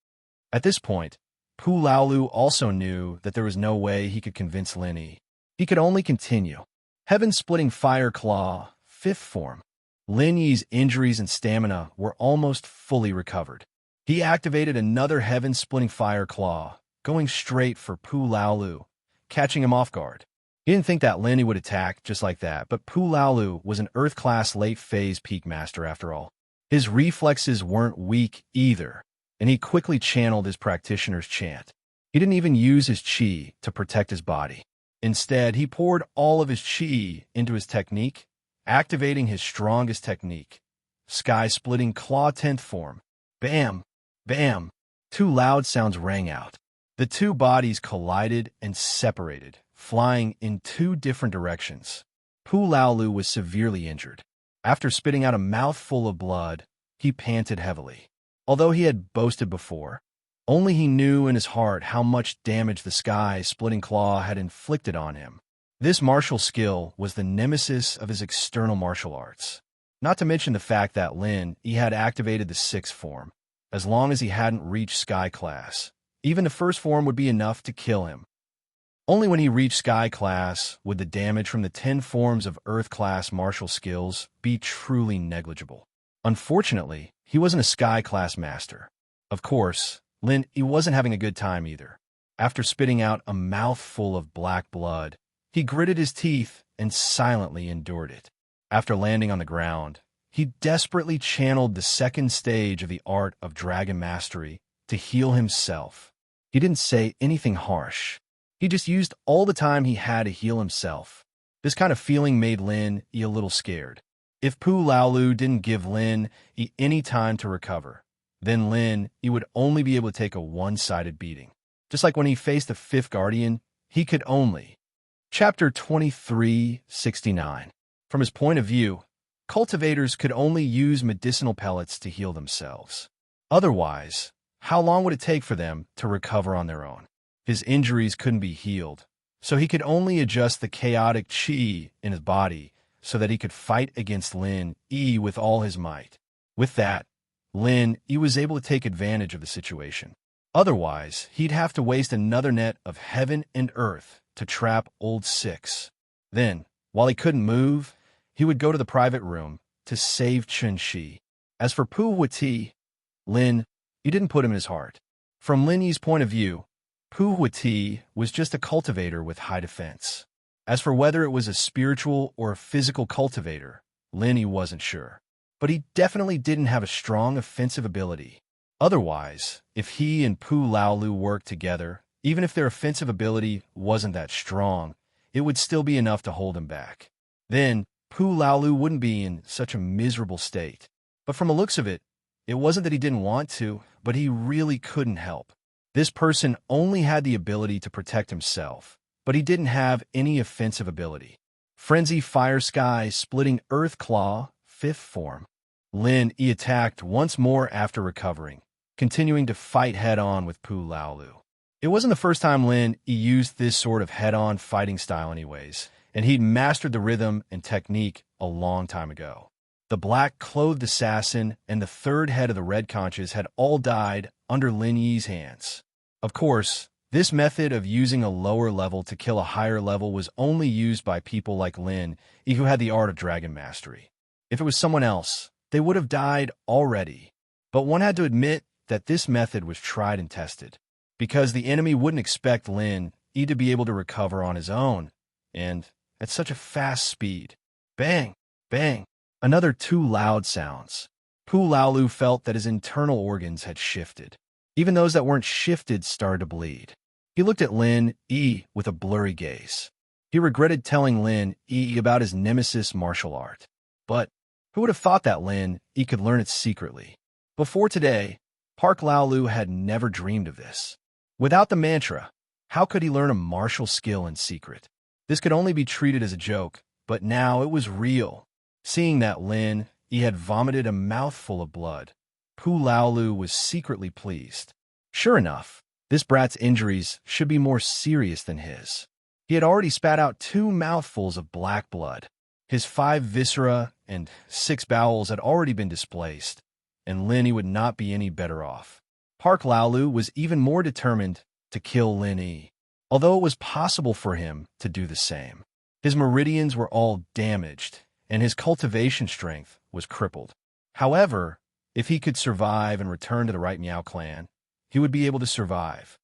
At this point, Pu Laolu also knew that there was no way he could convince Lenny. He could only continue. Heaven-splitting fire claw, 5th form. Lenny's injuries and stamina were almost fully recovered. He activated another heaven-splitting fire claw, going straight for Pu Laolu, catching him off guard. He didn't think that Lenny would attack just like that, but Pu Laolu was an Earth-class late-phase peak master after all. His reflexes weren't weak either, and he quickly channeled his practitioner's chant. He didn't even use his chi to protect his body. Instead, he poured all of his chi into his technique, activating his strongest technique, sky-splitting claw 10th form. Bam! Bam! 2 loud sounds rang out. The 2 bodies collided and separated, flying in 2 different directions. Pu Laolu was severely injured. After spitting out a mouthful of blood, he panted heavily. Although he had boasted before, only he knew in his heart how much damage the sky-splitting claw had inflicted on him. This martial skill was the nemesis of his external martial arts. Not to mention the fact that he had activated the 6th form. As long as he hadn't reached Sky Class, even the 1st form would be enough to kill him. Only when he reached Sky Class would the damage from the 10 forms of Earth Class martial skills be truly negligible. Unfortunately, he wasn't a Sky Class master. Of course, he wasn't having a good time either. After spitting out a mouthful of black blood, he gritted his teeth and silently endured it. After landing on the ground, he desperately channeled the 2nd stage of the art of dragon mastery to heal himself. He didn't say anything harsh. He just used all the time he had to heal himself. This kind of feeling made Lin a little scared. If Pu Laolu didn't give Lin any time to recover, then Lin would only be able to take a one-sided beating. Just like when he faced the 5th Guardian, he could only. Chapter 2369. From his point of view, cultivators could only use medicinal pellets to heal themselves. Otherwise, how long would it take for them to recover on their own? His injuries couldn't be healed, so he could only adjust the chaotic chi in his body so that he could fight against Lin with all his might. With that, Lin was able to take advantage of the situation. Otherwise, he'd have to waste another net of heaven and earth to trap Old 6. Then, while he couldn't move, he would go to the private room to save Chun-Shi. As for Pu Huati, Lin didn't put him in his heart. From Lin Yi's point of view, Pu Huati was just a cultivator with high defense. As for whether it was a spiritual or a physical cultivator, Lin wasn't sure. But he definitely didn't have a strong offensive ability. Otherwise, if he and Pu Laolu worked together, even if their offensive ability wasn't that strong, it would still be enough to hold him back. Then, Pu Laolu wouldn't be in such a miserable state. But from the looks of it, it wasn't that he didn't want to, but he really couldn't help. This person only had the ability to protect himself, but he didn't have any offensive ability. Frenzy Fire Sky Splitting Earth Claw, 5th form. Lin attacked once more after recovering, continuing to fight head-on with Pu Laolu. It wasn't the first time Lin used this sort of head-on fighting style anyways, and he'd mastered the rhythm and technique a long time ago. The black-clothed assassin and the 3rd head of the Red Conches had all died under Lin Yi's hands. Of course, this method of using a lower level to kill a higher level was only used by people like Lin who had the art of dragon mastery. If it was someone else, they would have died already. But one had to admit that this method was tried and tested, because the enemy wouldn't expect Lin Yi to be able to recover on his own, and at such a fast speed. Bang! Bang! Another two loud sounds. Pu Laolu felt that his internal organs had shifted. Even those that weren't shifted started to bleed. He looked at Lin Yi with a blurry gaze. He regretted telling Lin Yi about his nemesis martial art. But who would have thought that Lin Yi could learn it secretly? Before today, Park Laolu had never dreamed of this. Without the mantra, how could he learn a martial skill in secret? This could only be treated as a joke, but now it was real. Seeing that Lin Yi had vomited a mouthful of blood, Pu Laolu was secretly pleased. Sure enough, this brat's injuries should be more serious than his. He had already spat out 2 mouthfuls of black blood. His 5 viscera and 6 bowels had already been displaced, and Lin Yi would not be any better off. Park Laolu was even more determined to kill Lin Yi, although it was possible for him to do the same. His meridians were all damaged, and his cultivation strength was crippled. However, if he could survive and return to the Right Meow clan, he would be able to survive.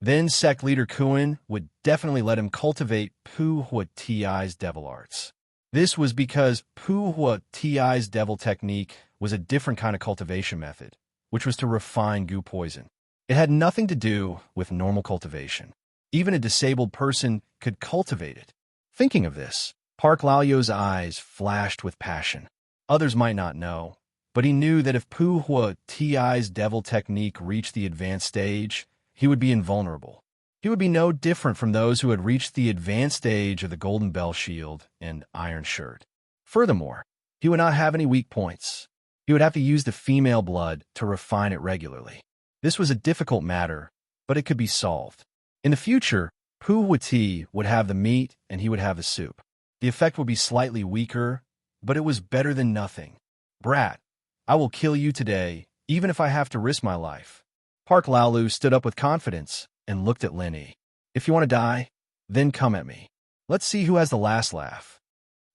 Then sect leader Kuan would definitely let him cultivate Pu Hua Ti's devil arts. This was because Pu Hua Ti's devil technique was a different kind of cultivation method, which was to refine goo poison. It had nothing to do with normal cultivation. Even a disabled person could cultivate it. Thinking of this, Park Lao's eyes flashed with passion. Others might not know, but he knew that if Pu Hua Ti's devil technique reached the advanced stage, he would be invulnerable. He would be no different from those who had reached the advanced stage of the Golden Bell Shield and Iron Shirt. Furthermore, he would not have any weak points. He would have to use the female blood to refine it regularly. This was a difficult matter, but it could be solved. In the future, Pu Hua Ti would have the meat and he would have the soup. The effect would be slightly weaker, but it was better than nothing. Brat, I will kill you today, even if I have to risk my life. Park Laolu stood up with confidence and looked at Lin Yi. If you want to die, then come at me. Let's see who has the last laugh.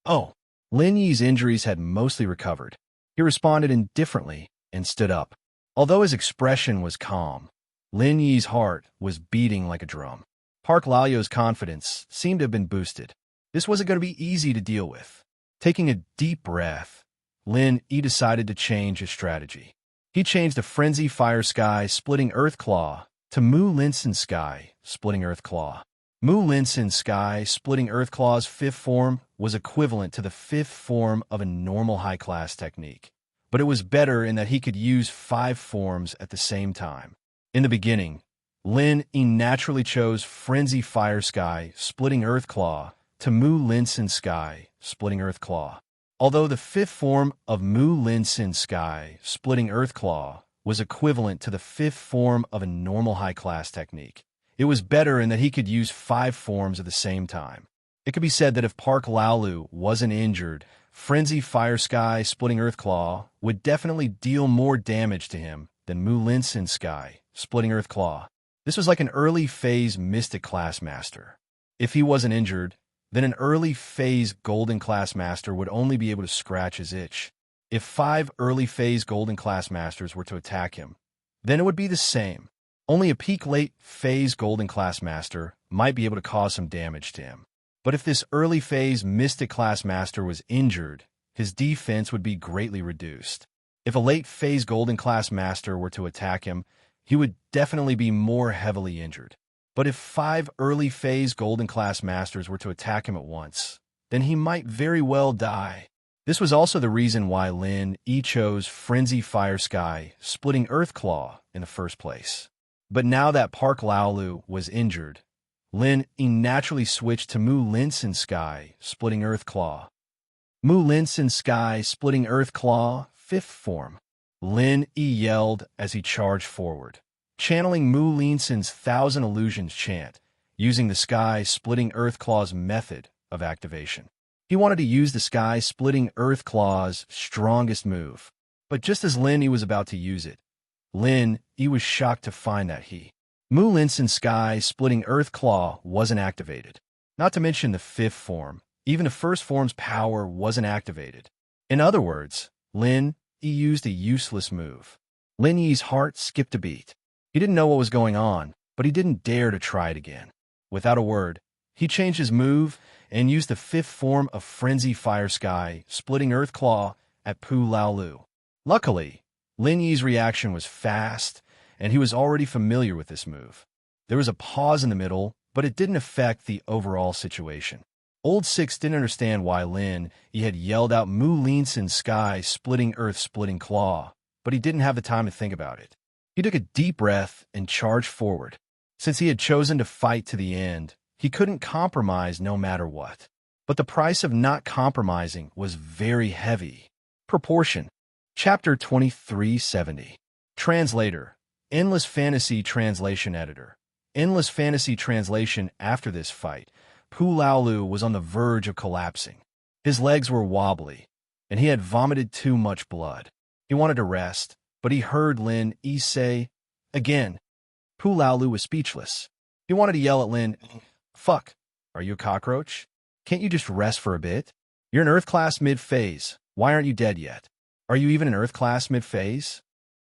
Oh, Lin Yi's injuries had mostly recovered. He responded indifferently and stood up. Although his expression was calm, Lin Yi's heart was beating like a drum. Park Lao's confidence seemed to have been boosted. This wasn't going to be easy to deal with. Taking a deep breath, Lin Yi decided to change his strategy. He changed the Frenzy Fire Sky Splitting Earth Claw to Mu Linsen Sky Splitting Earth Claw. Mu Linsen Sky Splitting Earth Claw's 5th form was equivalent to the 5th form of a normal high-class technique, but it was better in that he could use 5 forms at the same time. In the beginning, Lin Yi naturally chose Frenzy Fire Sky Splitting Earth Claw to Mu Linsen Sky Splitting Earth Claw. Although the 5th form of Mu Linsen Sky Splitting Earth Claw was equivalent to the 5th form of a normal high-class technique, it was better in that he could use 5 forms at the same time. It could be said that if Park Laolu wasn't injured, Frenzy Fire Sky Splitting Earth Claw would definitely deal more damage to him than Mu Linsen Sky Splitting Earth Claw. This was like an early phase Mystic Class Master. If he wasn't injured, then an early phase Golden Class Master would only be able to scratch his itch. If 5 early phase Golden Class Masters were to attack him, then it would be the same. Only a peak late phase Golden Class Master might be able to cause some damage to him. But if this early phase Mystic Class Master was injured, his defense would be greatly reduced. If a late phase Golden Class Master were to attack him, he would definitely be more heavily injured. But if 5 early phase Golden Class Masters were to attack him at once, then he might very well die. This was also the reason why Lin Yi chose Frenzy Fire Sky Splitting Earth Claw in the first place. But now that Park Laolu was injured, Lin Yi naturally switched to Mu Linsen Sky Splitting Earth Claw. Mu Linsen Sky Splitting Earth Claw, 5th form. Lin Yi yelled as he charged forward, channeling Mu Linsen's 1,000 Illusions chant, using the Sky Splitting Earth Claw's method of activation. He wanted to use the Sky Splitting Earth Claw's strongest move, but just as Lin Yi was about to use it, Lin Yi was shocked to find that Mu Linsen Sky Splitting Earth Claw wasn't activated. Not to mention the 5th form, even the 1st form's power wasn't activated. In other words, Lin Yi used a useless move. Lin Yi's heart skipped a beat. He didn't know what was going on, but he didn't dare to try it again. Without a word, he changed his move and used the fifth form of Frenzy Fire Sky, splitting Earth Claw at Pu Laolu. Luckily, Lin Yi's reaction was fast, and he was already familiar with this move. There was a pause in the middle, but it didn't affect the overall situation. Old Six didn't understand why Lin Yi had yelled out Mu Linsin Sky, splitting Earth, splitting Claw, but he didn't have the time to think about it. He took a deep breath and charged forward. Since he had chosen to fight to the end, he couldn't compromise no matter what. But the price of not compromising was very heavy. Proportion. Chapter 2370. Translator. Endless Fantasy Translation Editor. Endless Fantasy Translation. After this fight, Pu Laolu was on the verge of collapsing. His legs were wobbly, and he had vomited too much blood. He wanted to rest, but he heard Lin Yi say, again. Pu Laolu was speechless. He wanted to yell at Lin, "Fuck, are you a cockroach? Can't you just rest for a bit? You're an Earth class mid-phase. Why aren't you dead yet? Are you even an Earth class mid-phase?"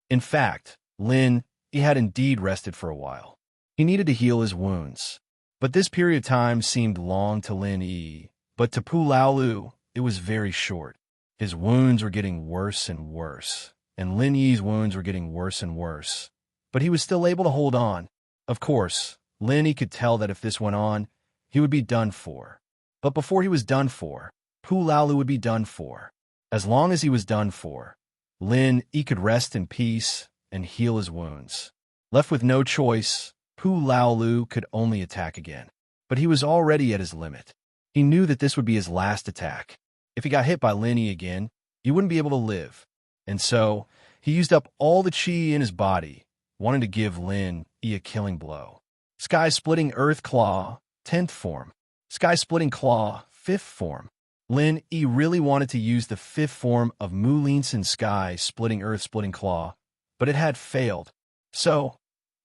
In fact, Lin Yi had indeed rested for a while. He needed to heal his wounds. But this period of time seemed long to Lin Yi, but to Pu Laolu, it was very short. His wounds were getting worse and worse, and Lin Yi's wounds were getting worse and worse. But he was still able to hold on. Of course, Lin Yi could tell that if this went on, he would be done for. But before he was done for, Pu Laolu would be done for. As long as he was done for, Lin Yi could rest in peace and heal his wounds. Left with no choice, Pu Laolu could only attack again. But he was already at his limit. He knew that this would be his last attack. If he got hit by Lin Yi again, he wouldn't be able to live. And so, he used up all the chi in his body, wanting to give Lin Yi a killing blow. Sky-splitting Earth Claw, 10th form. Sky-splitting Claw, 5th form. Lin Yi really wanted to use the 5th form of Mu Linsin Sky, splitting Earth, splitting Claw, but it had failed. So,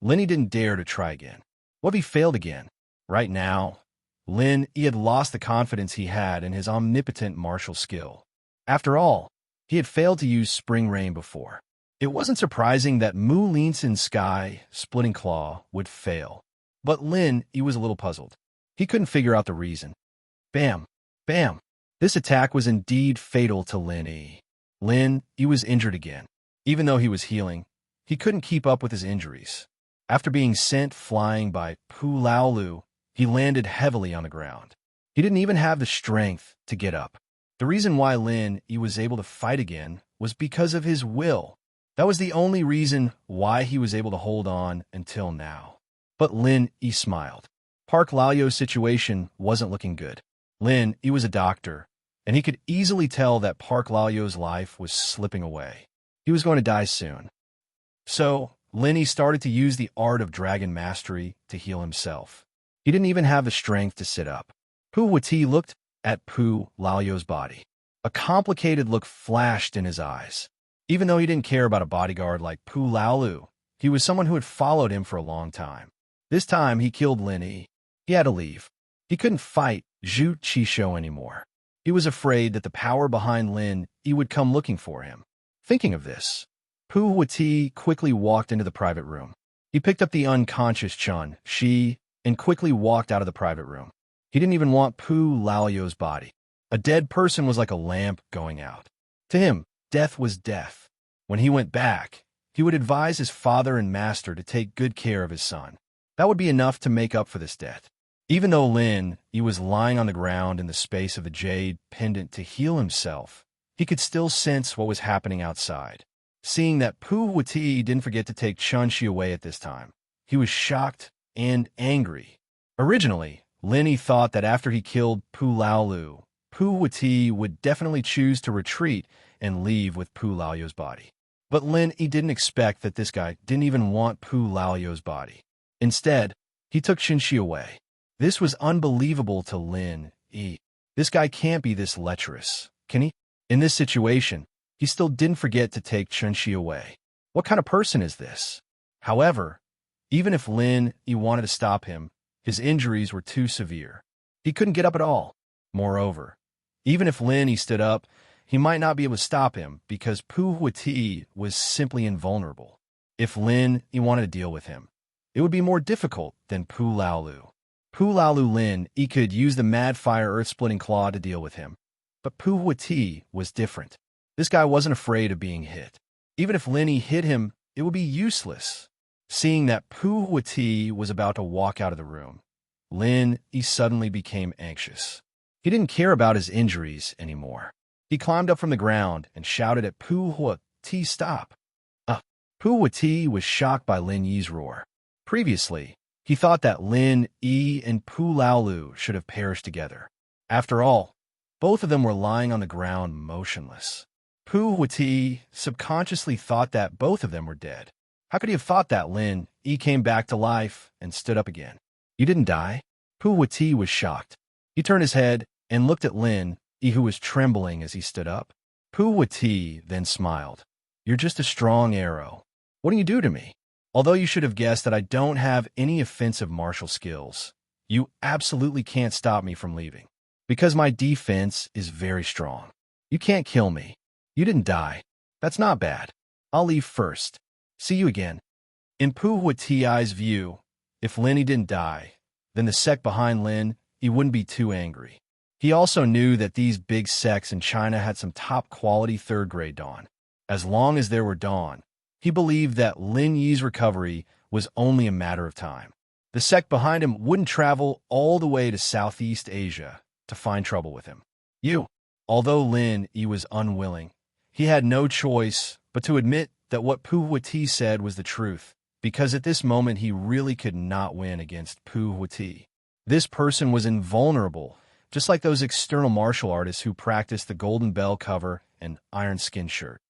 Lin Yi didn't dare to try again. What if he failed again? Right now, Lin Yi had lost the confidence he had in his omnipotent martial skill. After all, he had failed to use Spring Rain before. It wasn't surprising that Mu Linsin Sky, splitting Claw, would fail. But Lin Yi was a little puzzled. He couldn't figure out the reason. Bam! Bam! This attack was indeed fatal to Lin Yi. Lin Yi was injured again. Even though he was healing, he couldn't keep up with his injuries. After being sent flying by Pu Laolu, he landed heavily on the ground. He didn't even have the strength to get up. The reason why Lin Yi was able to fight again was because of his will. That was the only reason why he was able to hold on until now. But Lin Yi smiled. Park Lao's situation wasn't looking good. Lin Yi was a doctor, and he could easily tell that Park Lao's life was slipping away. He was going to die soon. So, Lin Yi started to use the art of dragon mastery to heal himself. He didn't even have the strength to sit up. Pu Wati looked at Pu Lao's body. A complicated look flashed in his eyes. Even though he didn't care about a bodyguard like Pu Laolu, he was someone who had followed him for a long time. This time, he killed Lin Yi. He had to leave. He couldn't fight Zhu Qishou anymore. He was afraid that the power behind Lin Yi would come looking for him. Thinking of this, Pu Wati quickly walked into the private room. He picked up the unconscious Chun Shi and quickly walked out of the private room. He didn't even want Pu Lao's body. A dead person was like a lamp going out. To him, death was death. When he went back, he would advise his father and master to take good care of his son. That would be enough to make up for this debt. Even though Lin Yi was lying on the ground in the space of the jade pendant to heal himself, he could still sense what was happening outside. Seeing that Pu Wati didn't forget to take Chun-Shi away at this time, he was shocked and angry. Originally, Lin Yi thought that after he killed Pu Laolu, Pu Wati would definitely choose to retreat and leave with Pu Lao's body. But Lin Yi didn't expect that this guy didn't even want Pu Lao's body. Instead, he took Chun-Shi away. This was unbelievable to Lin Yi. This guy can't be this lecherous, can he? In this situation, he still didn't forget to take Chun-Shi away. What kind of person is this? However, even if Lin Yi wanted to stop him, his injuries were too severe. He couldn't get up at all. Moreover, even if Lin Yi stood up, he might not be able to stop him because Pu Huati was simply invulnerable. If Lin Yi wanted to deal with him, it would be more difficult than Pu Laolu. Pu Laolu Lin Yi could use the Mad Fire Earth-Splitting Claw to deal with him, but Pu Huati was different. This guy wasn't afraid of being hit. Even if Lin Yi hit him, it would be useless. Seeing that Pu Huati was about to walk out of the room, Lin Yi suddenly became anxious. He didn't care about his injuries anymore. He climbed up from the ground and shouted at Pu Huati, "Stop!" Pu Huati was shocked by Lin Yi's roar. Previously, he thought that Lin Yi and Pu Laolu should have perished together. After all, both of them were lying on the ground motionless. Pu Huati subconsciously thought that both of them were dead. How could he have thought that Lin Yi came back to life and stood up again? "You didn't die?" Pu Huati was shocked. He turned his head and looked at Lin Yi, who was trembling as he stood up. Pu Huati then smiled. "You're just a strong arrow. What do you do to me? Although you should have guessed that I don't have any offensive martial skills, you absolutely can't stop me from leaving. Because my defense is very strong. You can't kill me. You didn't die. That's not bad. I'll leave first. See you again." In Pu Huati's view, if Lin Yi didn't die, then the sect behind Lin Yi wouldn't be too angry. He also knew that these big sects in China had some top-quality third-grade Dawn. As long as there were Dawn, he believed that Lin Yi's recovery was only a matter of time. The sect behind him wouldn't travel all the way to Southeast Asia to find trouble with him. Although Lin Yi was unwilling, he had no choice but to admit that what Pu Huati said was the truth, because at this moment he really could not win against Pu Huati. This person was invulnerable, just like those external martial artists who practiced the golden bell cover and iron skin shirt.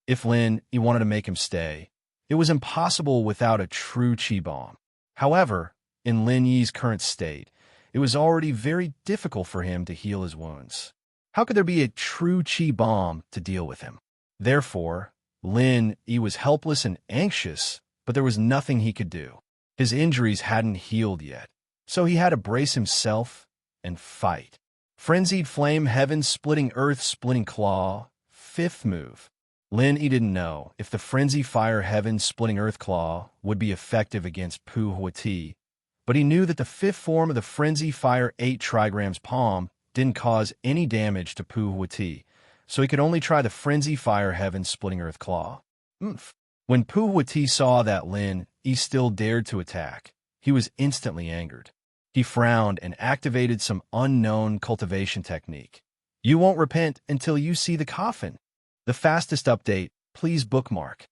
If Lin Yi wanted to make him stay, it was impossible without a true Qi bomb. However, in Lin Yi's current state, it was already very difficult for him to heal his wounds. How could there be a true Qi bomb to deal with him? Therefore, Lin Yi was helpless and anxious, but there was nothing he could do. His injuries hadn't healed yet, so he had to brace himself and fight. Frenzied Flame, Heaven Splitting Earth Splitting Claw, 5th move. Lin Yi didn't know if the Frenzy Fire Heaven Splitting Earth Claw would be effective against Pu Huati, but he knew that the 5th form of the Frenzy Fire 8 trigrams palm didn't cause any damage to Pu Huati, so he could only try the Frenzy Fire Heaven Splitting Earth Claw. When Pu Huati saw that Lin Yi still dared to attack, he was instantly angered. He frowned and activated some unknown cultivation technique. "You won't repent until you see the coffin." The fastest update, please bookmark.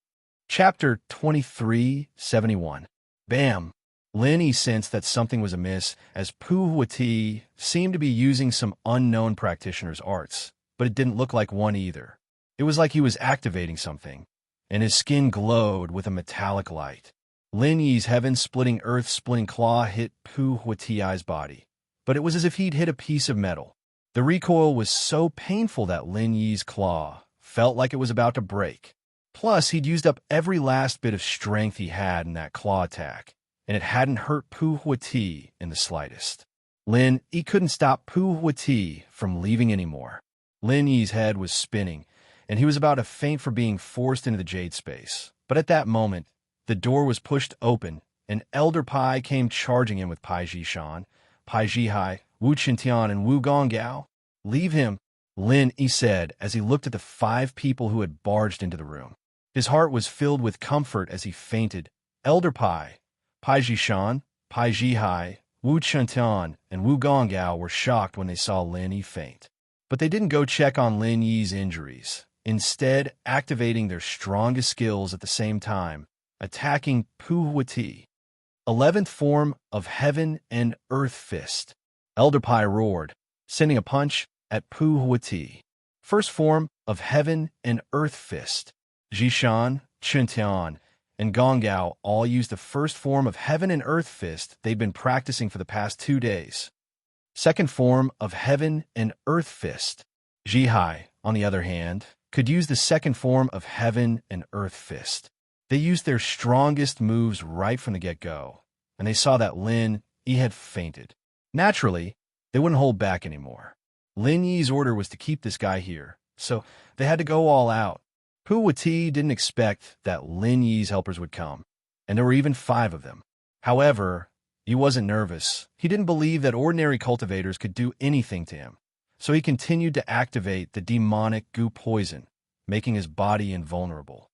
Chapter 2371. Bam! Lin Yi sensed that something was amiss as Pu Huati seemed to be using some unknown practitioner's arts, but it didn't look like one either. It was like he was activating something, and his skin glowed with a metallic light. Lin Yi's heaven-splitting, earth-splitting claw hit Pu Huati's body, but it was as if he'd hit a piece of metal. The recoil was so painful that Lin Yi's claw felt like it was about to break. Plus, he'd used up every last bit of strength he had in that claw attack, and it hadn't hurt Pu Huati in the slightest. Lin Yi couldn't stop Pu Huati from leaving anymore. Lin Yi's head was spinning, and he was about to faint for being forced into the jade space. But at that moment, the door was pushed open, and Elder Pai came charging in with Pai Jishan, Pai Jihai, Wu Qintian, and Wu Gonggao. "Leave him," Lin Yi said as he looked at the 5 people who had barged into the room. His heart was filled with comfort as he fainted. Elder Pai, Pai Jishan, Pai Jihai, Wu Qintian, and Wu Gonggao were shocked when they saw Lin Yi faint. But they didn't go check on Lin Yi's injuries, instead activating their strongest skills at the same time, attacking Pu Huati. 11th form of Heaven and Earth Fist. Elder Pai roared, sending a punch at Pu Huati. 1st form of Heaven and Earth Fist. Jishan, Qintian, and Gonggao all used the 1st form of Heaven and Earth Fist they'd been practicing for the past 2 days. 2nd form of Heaven and Earth Fist. Jihai, on the other hand, could use the 2nd form of Heaven and Earth Fist. They used their strongest moves right from the get-go, and they saw that Lin Yi had fainted. Naturally, they wouldn't hold back anymore. Lin Yi's order was to keep this guy here, So they had to go all out. Pu Wati didn't expect that Lin Yi's helpers would come, and there were even 5 of them. However, he wasn't nervous. He didn't believe that ordinary cultivators could do anything to him. So he continued to activate the demonic goo poison, making his body invulnerable.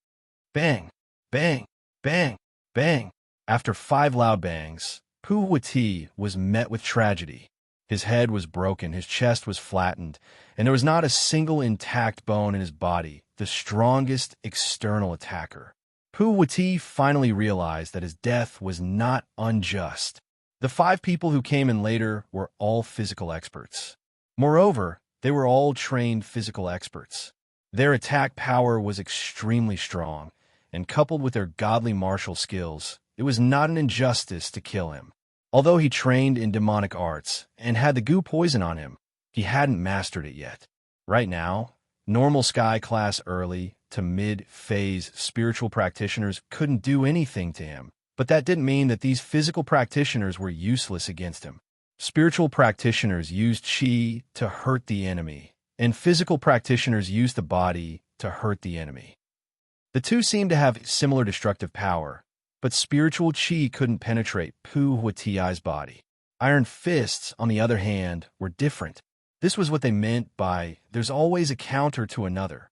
Bang, bang, bang, bang. After 5 loud bangs, Pu Wati was met with tragedy. His head was broken, his chest was flattened, and there was not a single intact bone in his body, the strongest external attacker. Pu Wati finally realized that his death was not unjust. The 5 people who came in later were all physical experts. Moreover, they were all trained physical experts. Their attack power was extremely strong, and coupled with their godly martial skills, it was not an injustice to kill him. Although he trained in demonic arts and had the goo poison on him, he hadn't mastered it yet. Right now, normal sky class early to mid-phase spiritual practitioners couldn't do anything to him, but that didn't mean that these physical practitioners were useless against him. Spiritual practitioners used chi to hurt the enemy, and physical practitioners used the body to hurt the enemy. The two seemed to have similar destructive power, but spiritual chi couldn't penetrate Pu Wati's body. Iron fists, on the other hand, were different. This was what they meant by, there's always a counter to another.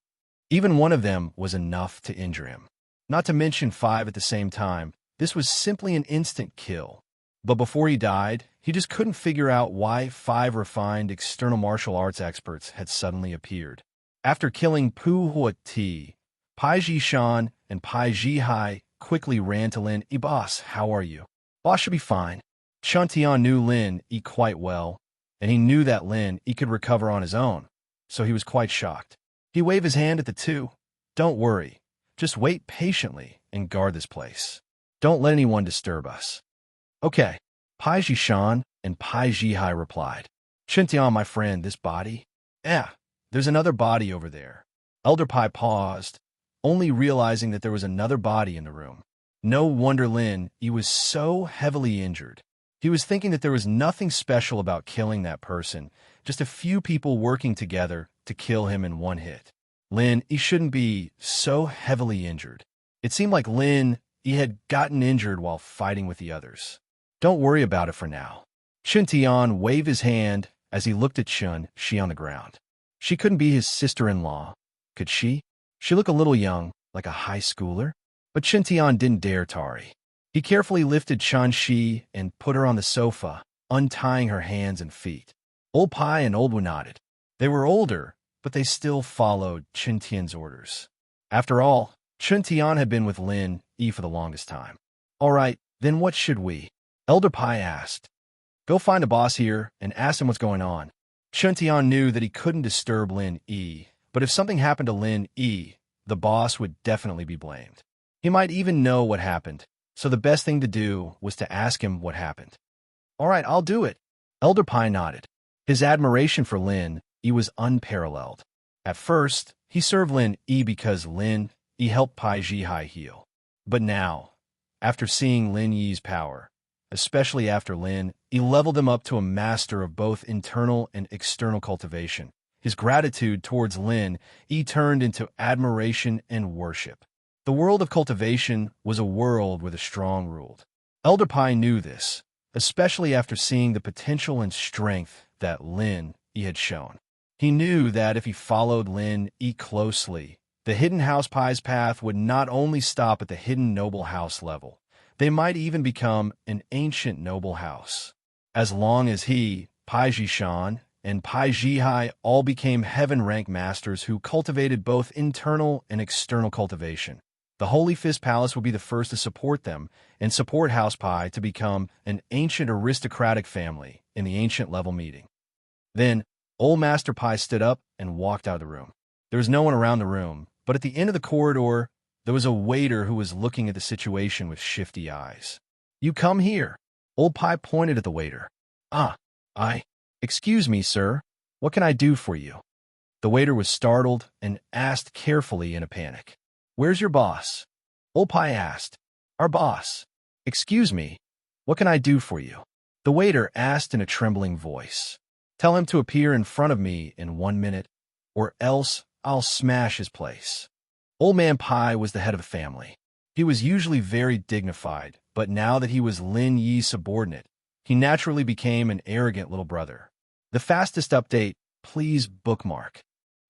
Even one of them was enough to injure him. Not to mention 5 at the same time, this was simply an instant kill. But before he died, he just couldn't figure out why 5 refined external martial arts experts had suddenly appeared. After killing Pu Wati, Pai Jishan and Pai Jihai quickly ran to Lin. Boss, how are you? Boss should be fine. Chun Tian knew Lin quite well, and he knew that Lin could recover on his own, so he was quite shocked. He waved his hand at the two. Don't worry. Just wait patiently and guard this place. Don't let anyone disturb us. Okay. Pai Jishan and Pai Jihai replied. Chun Tian, my friend, this body? Yeah, there's another body over there. Elder Pai paused, only realizing that there was another body in the room. No wonder Lin, he was so heavily injured. He was thinking that there was nothing special about killing that person, just a few people working together to kill him in one hit. Lin, he shouldn't be so heavily injured. It seemed like Lin, he had gotten injured while fighting with the others. Don't worry about it for now. Chun Tian waved his hand as he looked at Chun Shi on the ground. She couldn't be his sister-in-law, could she? She looked a little young, like a high schooler. But Chun Tian didn't dare tarry. He carefully lifted Chun Shi and put her on the sofa, untying her hands and feet. Old Pai and Old Wu nodded. They were older, but they still followed Chun Tian's orders. After all, Chun Tian had been with Lin Yi for the longest time. All right, then what should we? Elder Pai asked. Go find a boss here and ask him what's going on. Chun Tian knew that he couldn't disturb Lin Yi, but if something happened to Lin Yi, the boss would definitely be blamed. He might even know what happened, so the best thing to do was to ask him what happened. All right, I'll do it. Elder Pai nodded. His admiration for Lin Yi was unparalleled. At first, he served Lin Yi because Lin Yi helped Pai Jihai heal. But now, after seeing Lin Yi's power, especially after Lin, he leveled him up to a master of both internal and external cultivation. His gratitude towards Lin Yi turned into admiration and worship. The world of cultivation was a world where the strong ruled. Elder Pai knew this, especially after seeing the potential and strength that Lin Yi had shown. He knew that if he followed Lin Yi closely, the Hidden House Pai's path would not only stop at the Hidden Noble House level, they might even become an ancient noble house. As long as he, Pai Jishan, and Pai Jihai all became heaven-rank masters who cultivated both internal and external cultivation, the Holy Fist Palace would be the first to support them and support House Pai to become an ancient aristocratic family in the ancient level meeting. Then, old Master Pai stood up and walked out of the room. There was no one around the room, but at the end of the corridor, there was a waiter who was looking at the situation with shifty eyes. You come here. Old Pai pointed at the waiter. Excuse me, sir. What can I do for you? The waiter was startled and asked carefully in a panic. Where's your boss? Old Pai asked. Our boss. Excuse me. What can I do for you? The waiter asked in a trembling voice. Tell him to appear in front of me in 1 minute, or else I'll smash his place. Old Man Pai was the head of the family. He was usually very dignified, but now that he was Lin Yi's subordinate, he naturally became an arrogant little brother. The fastest update, please bookmark.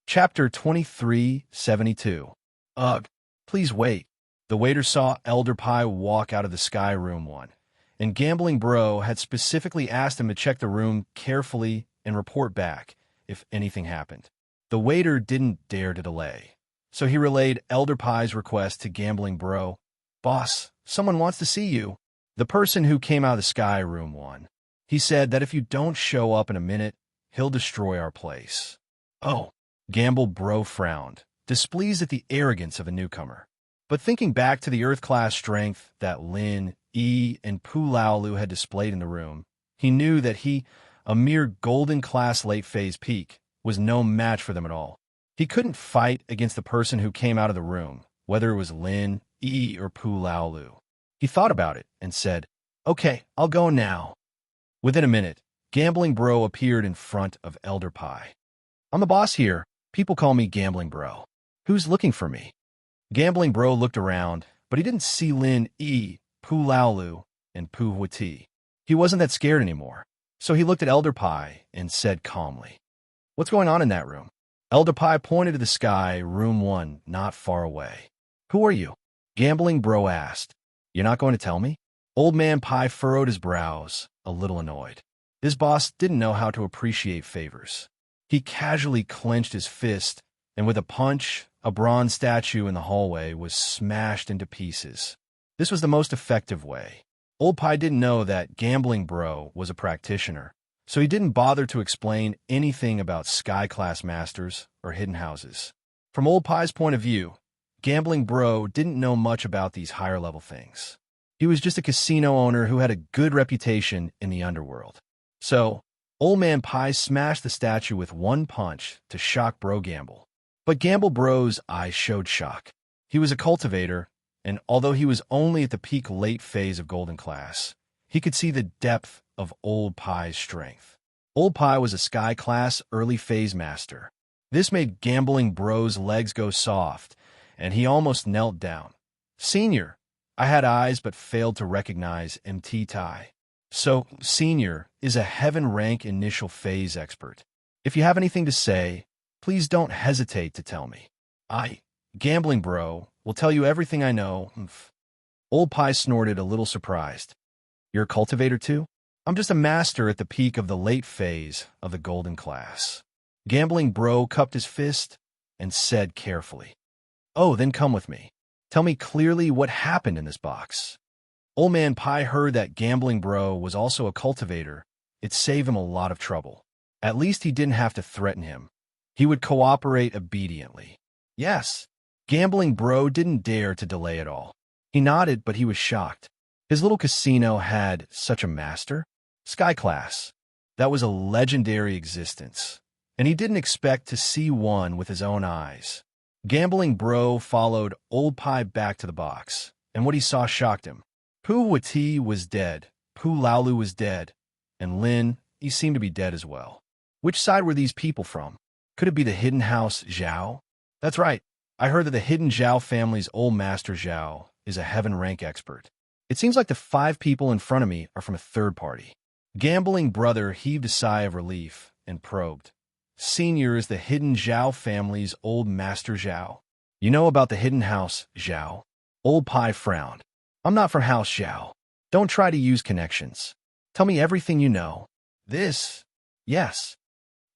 Chapter 2372. Ugh, please wait. The waiter saw Elder Pai walk out of the Sky Room 1, and Gambling Bro had specifically asked him to check the room carefully and report back if anything happened. The waiter didn't dare to delay, so he relayed Elder Pai's request to Gambling Bro. Boss, someone wants to see you. The person who came out of the Sky Room 1. He said that if you don't show up in a minute, he'll destroy our place. Oh, Gamble Bro frowned, displeased at the arrogance of a newcomer. But thinking back to the Earth-class strength that Lin, Yi, and Pu Laolu had displayed in the room, he knew that he, a mere golden-class late-phase peak, was no match for them at all. He couldn't fight against the person who came out of the room, whether it was Lin, Yi, or Pu Laolu. He thought about it and said, "Okay, I'll go now." Within a minute, Gambling Bro appeared in front of Elder Pai. "I'm the boss here. People call me Gambling Bro. Who's looking for me?" Gambling Bro looked around, but he didn't see Lin Yi, Pu Laolu, and Pu Huati. He wasn't that scared anymore, so he looked at Elder Pai and said calmly, "What's going on in that room?" Elder Pai pointed to the sky, room 1, not far away. "Who are you?" Gambling Bro asked. "You're not going to tell me?" Old Man Pai furrowed his brows, a little annoyed. His boss didn't know how to appreciate favors. He casually clenched his fist, and with a punch, a bronze statue in the hallway was smashed into pieces. This was the most effective way. Old Pai didn't know that Gambling Bro was a practitioner, so he didn't bother to explain anything about Sky-class masters or hidden houses. From Old Pai's point of view, Gambling Bro didn't know much about these higher-level things. He was just a casino owner who had a good reputation in the underworld. So, Old Man Pai smashed the statue with one punch to shock Bro Gamble. But Gamble Bro's eyes showed shock. He was a cultivator, and although he was only at the peak late phase of Golden Class, he could see the depth of Old Pai's strength. Old Pai was a Sky-class early phase master. This made Gambling Bro's legs go soft, and he almost knelt down. "Senior, I had eyes but failed to recognize MT Tai. So, Senior is a heaven rank initial phase expert. If you have anything to say, please don't hesitate to tell me. Gambling Bro, will tell you everything I know." Old Pai snorted, a little surprised. "You're a cultivator too?" "I'm just a master at the peak of the late phase of the Golden Class." Gambling Bro cupped his fist and said carefully, "Oh, then come with me. Tell me clearly what happened in this box." Old Man Pai heard that Gambling Bro was also a cultivator. It saved him a lot of trouble. At least he didn't have to threaten him. He would cooperate obediently. Yes. Gambling Bro didn't dare to delay at all. He nodded, but he was shocked. His little casino had such a master? Sky Class. That was a legendary existence, and he didn't expect to see one with his own eyes. Gambling Bro followed Old Pai back to the box, and what he saw shocked him. Pu Huati was dead, Pu Laolu was dead, and Lin, he seemed to be dead as well. Which side were these people from? Could it be the Hidden House Zhao? That's right. I heard that the Hidden Zhao family's old master Zhao is a heaven rank expert. It seems like the 5 people in front of me are from a third party. Gambling Brother heaved a sigh of relief and probed. Senior is the Hidden Zhao family's old master Zhao. You know about the Hidden House Zhao? Old Pai frowned. I'm not from House Zhao. Don't try to use connections. Tell me everything you know. This? Yes.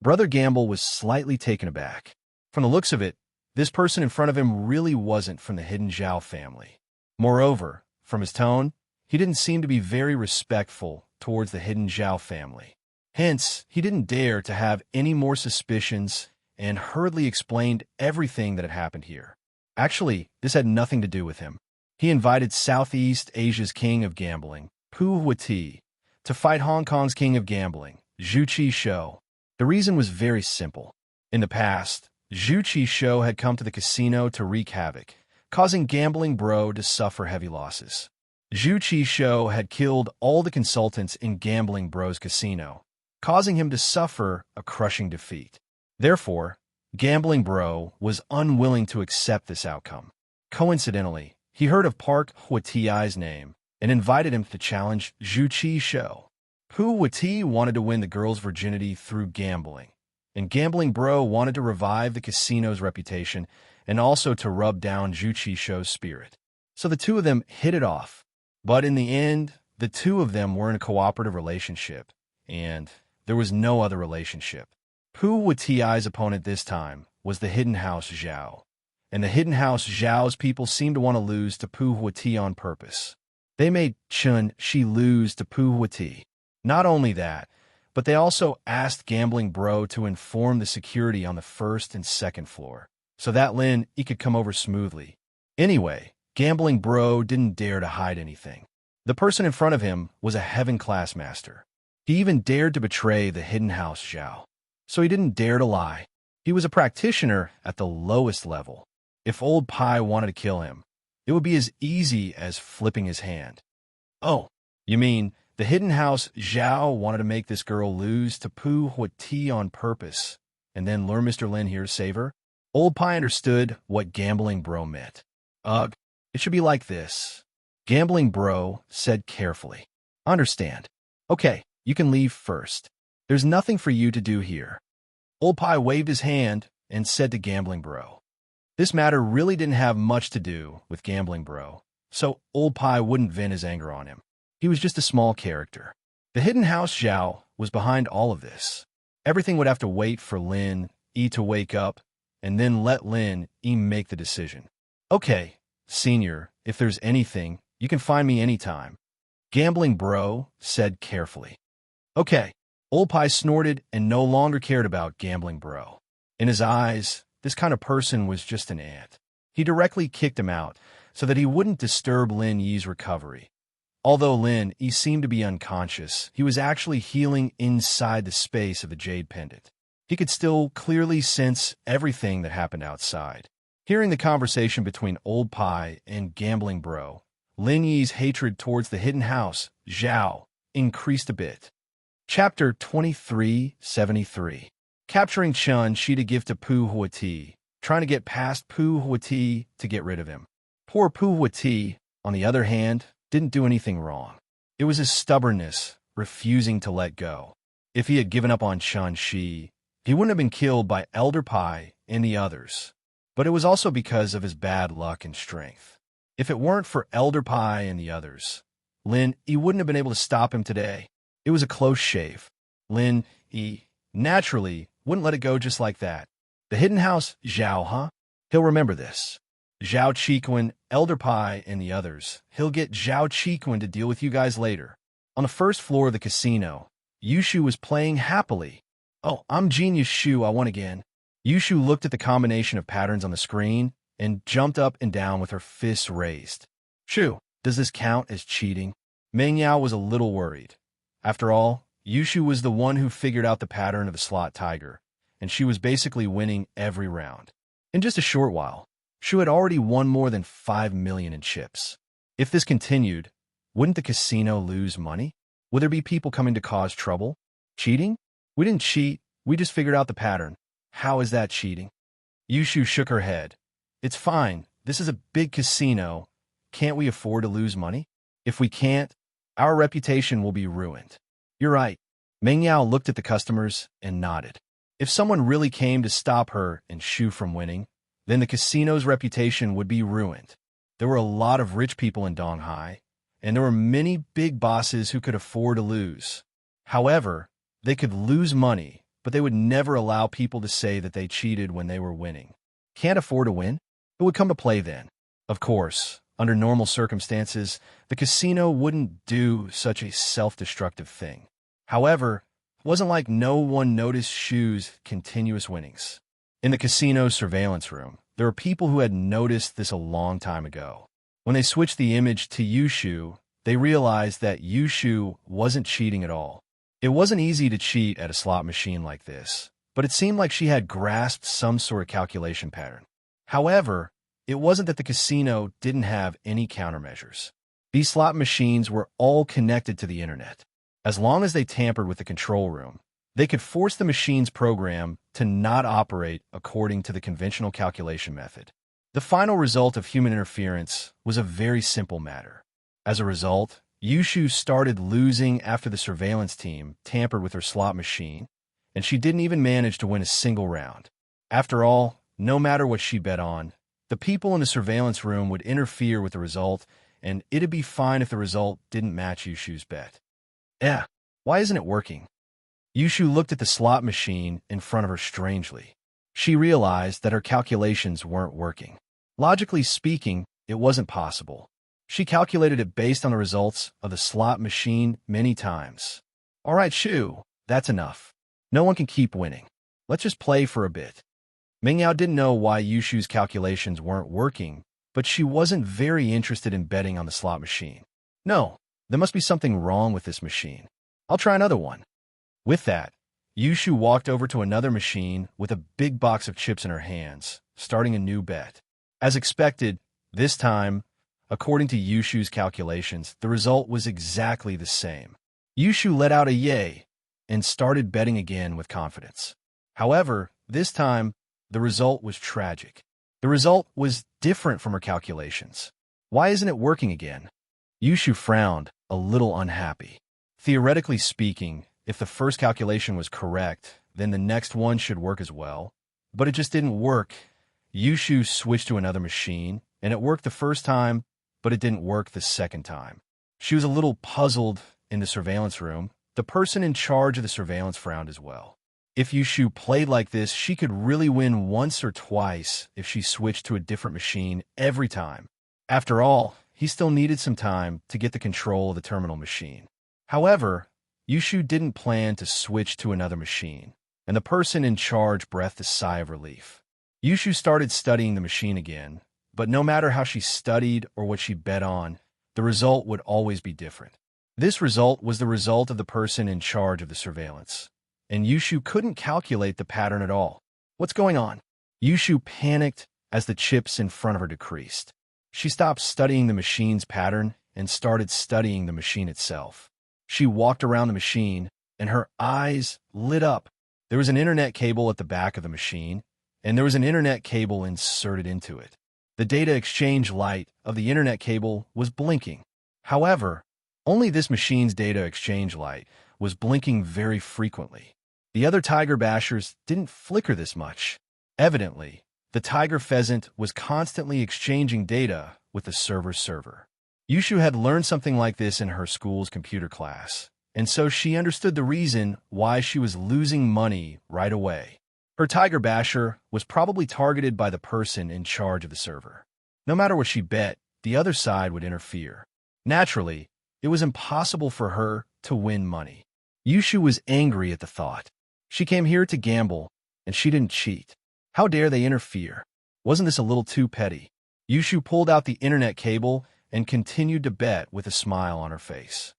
Brother Gamble was slightly taken aback. From the looks of it, this person in front of him really wasn't from the Hidden Zhao family. Moreover, from his tone, he didn't seem to be very respectful towards the Hidden Zhao family. Hence, he didn't dare to have any more suspicions and hurriedly explained everything that had happened here. Actually, this had nothing to do with him. He invited Southeast Asia's king of gambling, Pu Huati, to fight Hong Kong's king of gambling, Zhu Qi. The reason was very simple. In the past, Zhu Qi had come to the casino to wreak havoc, causing Gambling Bro to suffer heavy losses. Zhu Qi had killed all the consultants in Gambling Bro's casino, causing him to suffer a crushing defeat. Therefore, Gambling Bro was unwilling to accept this outcome. Coincidentally, he heard of Park Hwa-Ti's name and invited him to challenge Zhu Qi's show. Hwa-Ti wanted to win the girl's virginity through gambling, and Gambling Bro wanted to revive the casino's reputation and also to rub down Zhu Qi's show's spirit. So the two of them hit it off. But in the end, the two of them were in a cooperative relationship, and there was no other relationship. Hwa-Ti's opponent this time was the Hidden House Zhao, and the Hidden House Zhao's people seemed to want to lose to Hwa-Ti on purpose. They made Chun-Shi lose to Hwa-Ti. Not only that, but they also asked Gambling Bro to inform the security on the first and second floor, so that Lin he could come over smoothly. Anyway, Gambling Bro didn't dare to hide anything. The person in front of him was a heaven-class master. He even dared to betray the Hidden House Zhao. So he didn't dare to lie. He was a practitioner at the lowest level. If Old Pai wanted to kill him, it would be as easy as flipping his hand. Oh, you mean the Hidden House Zhao wanted to make this girl lose to Hwa-Ti on purpose, and then lure Mr. Lin here to save her? Old Pai understood what Gambling Bro meant. Ugh, it should be like this. Gambling Bro said carefully. Understand. Okay, you can leave first. There's nothing for you to do here. Old Pai waved his hand and said to Gambling Bro. This matter really didn't have much to do with Gambling Bro, so Old Pai wouldn't vent his anger on him. He was just a small character. The Hidden House Zhao was behind all of this. Everything would have to wait for Lin E to wake up, and then let Lin E make the decision. Okay, Senior, if there's anything, you can find me anytime. Gambling Bro said carefully. Okay. Old Pai snorted and no longer cared about Gambling Bro. In his eyes, this kind of person was just an ant. He directly kicked him out so that he wouldn't disturb Lin Yi's recovery. Although Lin Yi seemed to be unconscious, he was actually healing inside the space of the jade pendant. He could still clearly sense everything that happened outside. Hearing the conversation between Old Pai and Gambling Bro, Lin Yi's hatred towards the Hidden House Zhao increased a bit. Chapter 2373. Capturing Chun-Shi to give to Hwa-Ti, trying to get past Hwa-Ti to get rid of him. Poor Hwa-Ti, on the other hand, didn't do anything wrong. It was his stubbornness, refusing to let go. If he had given up on Chun-Shi, he wouldn't have been killed by Elder Pai and the others. But it was also because of his bad luck and strength. If it weren't for Elder Pai and the others, Lin E wouldn't have been able to stop him today. It was a close shave. Lin E naturally wouldn't let it go just like that. The Hidden House Zhao, huh? He'll remember this. Zhao Qiquan, Elder Pai, and the others. He'll get Zhao Qiquan to deal with you guys later. On the first floor of the casino, Yushu was playing happily. Oh, I'm Genius Shu, I won again. Yushu looked at the combination of patterns on the screen and jumped up and down with her fists raised. Shu, does this count as cheating? Meng Yao was a little worried. After all, Yushu was the one who figured out the pattern of the slot tiger, and she was basically winning every round. In just a short while, Shu had already won more than 5 million in chips. If this continued, wouldn't the casino lose money? Would there be people coming to cause trouble? Cheating? We didn't cheat, we just figured out the pattern. How is that cheating? Yushu shook her head. It's fine, this is a big casino. Can't we afford to lose money? If we can't, our reputation will be ruined. You're right. Meng Yao looked at the customers and nodded. If someone really came to stop her and Shu from winning, then the casino's reputation would be ruined. There were a lot of rich people in Donghai, and there were many big bosses who could afford to lose. However, they could lose money, but they would never allow people to say that they cheated when they were winning. Can't afford to win? It would come to play then. Of course, under normal circumstances, the casino wouldn't do such a self-destructive thing. However, it wasn't like no one noticed Shu's continuous winnings. In the casino's surveillance room, there were people who had noticed this a long time ago. When they switched the image to Yushu, they realized that Yushu wasn't cheating at all. It wasn't easy to cheat at a slot machine like this, but it seemed like she had grasped some sort of calculation pattern. However, it wasn't that the casino didn't have any countermeasures. These slot machines were all connected to the internet. As long as they tampered with the control room, They could force the machine's program to not operate according to the conventional calculation method. The final result of human interference was a very simple matter. As a result, Yushu started losing after the surveillance team tampered with her slot machine, and she didn't even manage to win a single round. After all, no matter what she bet on, the people in the surveillance room would interfere with the result, and it'd be fine if the result didn't match Yushu's bet. Why isn't it working? Yushu looked at the slot machine in front of her strangely. She realized that her calculations weren't working. Logically speaking, it wasn't possible. She calculated it based on the results of the slot machine many times. All right, Shu, that's enough. No one can keep winning. Let's just play for a bit. Mingyao didn't know why Yushu's calculations weren't working, but she wasn't very interested in betting on the slot machine. No, there must be something wrong with this machine. I'll try another one. With that, Yushu walked over to another machine with a big box of chips in her hands, starting a new bet. As expected, this time, according to Yushu's calculations, the result was exactly the same. Yushu let out a yay and started betting again with confidence. However, this time, the result was tragic. The result was different from her calculations. Why isn't it working again? Yushu frowned, a little unhappy. Theoretically speaking, if the first calculation was correct, then the next one should work as well. But it just didn't work. Yushu switched to another machine, and it worked the first time, but it didn't work the second time. She was a little puzzled in the surveillance room. The person in charge of the surveillance frowned as well. If Yushu played like this, she could really win once or twice if she switched to a different machine every time. After all, he still needed some time to get the control of the terminal machine. However, Yushu didn't plan to switch to another machine, and the person in charge breathed a sigh of relief. Yushu started studying the machine again, but no matter how she studied or what she bet on, the result would always be different. This result was the result of the person in charge of the surveillance, and Yushu couldn't calculate the pattern at all. What's going on? Yushu panicked as the chips in front of her decreased. She stopped studying the machine's pattern and started studying the machine itself. She walked around the machine, and her eyes lit up. There was an internet cable at the back of the machine, and there was an internet cable inserted into it. The data exchange light of the internet cable was blinking. However, only this machine's data exchange light was blinking very frequently. The other tiger bashers didn't flicker this much. Evidently, the tiger pheasant was constantly exchanging data with the server's server. Yushu had learned something like this in her school's computer class, and so she understood the reason why she was losing money right away. Her tiger basher was probably targeted by the person in charge of the server. No matter what she bet, the other side would interfere. Naturally, it was impossible for her to win money. Yushu was angry at the thought. She came here to gamble, and she didn't cheat. How dare they interfere? Wasn't this a little too petty? Yushu pulled out the internet cable and continued to bet with a smile on her face.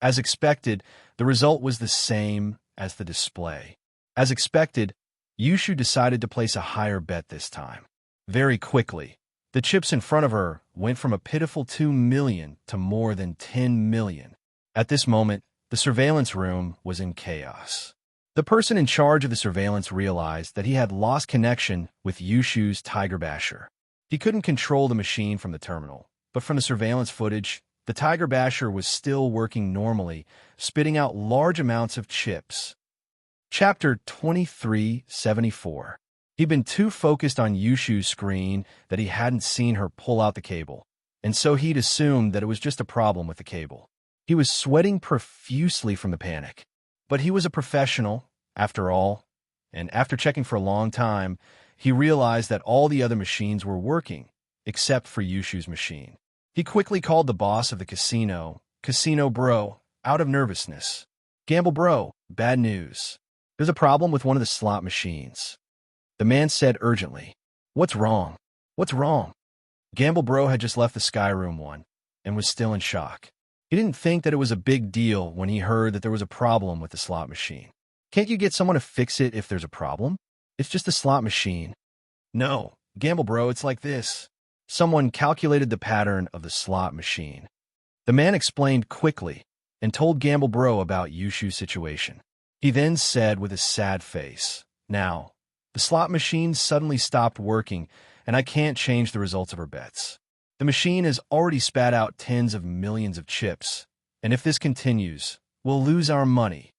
As expected, the result was the same as the display. As expected, Yushu decided to place a higher bet this time. Very quickly, the chips in front of her went from a pitiful 2 million to more than 10 million. At this moment, the surveillance room was in chaos. The person in charge of the surveillance realized that he had lost connection with Yushu's tiger basher. He couldn't control the machine from the terminal, but from the surveillance footage, the tiger basher was still working normally, spitting out large amounts of chips. Chapter 2374. He'd been too focused on Yushu's screen that he hadn't seen her pull out the cable, and so he'd assumed that it was just a problem with the cable. He was sweating profusely from the panic. But he was a professional, after all, and after checking for a long time, he realized that all the other machines were working, except for Yushu's machine. He quickly called the boss of the casino, "Casino bro," out of nervousness. "Gamble bro, bad news. There's a problem with one of the slot machines." The man said urgently. "What's wrong? What's wrong?" Gamble bro had just left the Skyroom one and was still in shock. He didn't think that it was a big deal when he heard that there was a problem with the slot machine. "Can't you get someone to fix it if there's a problem? It's just a slot machine." "No, Gamble bro, it's like this." Someone calculated the pattern of the slot machine. The man explained quickly and told Gamble bro about Yushu's situation. He then said with a sad face, "Now, the slot machine suddenly stopped working, and I can't change the results of her bets. The machine has already spat out tens of millions of chips, and if this continues, we'll lose our money."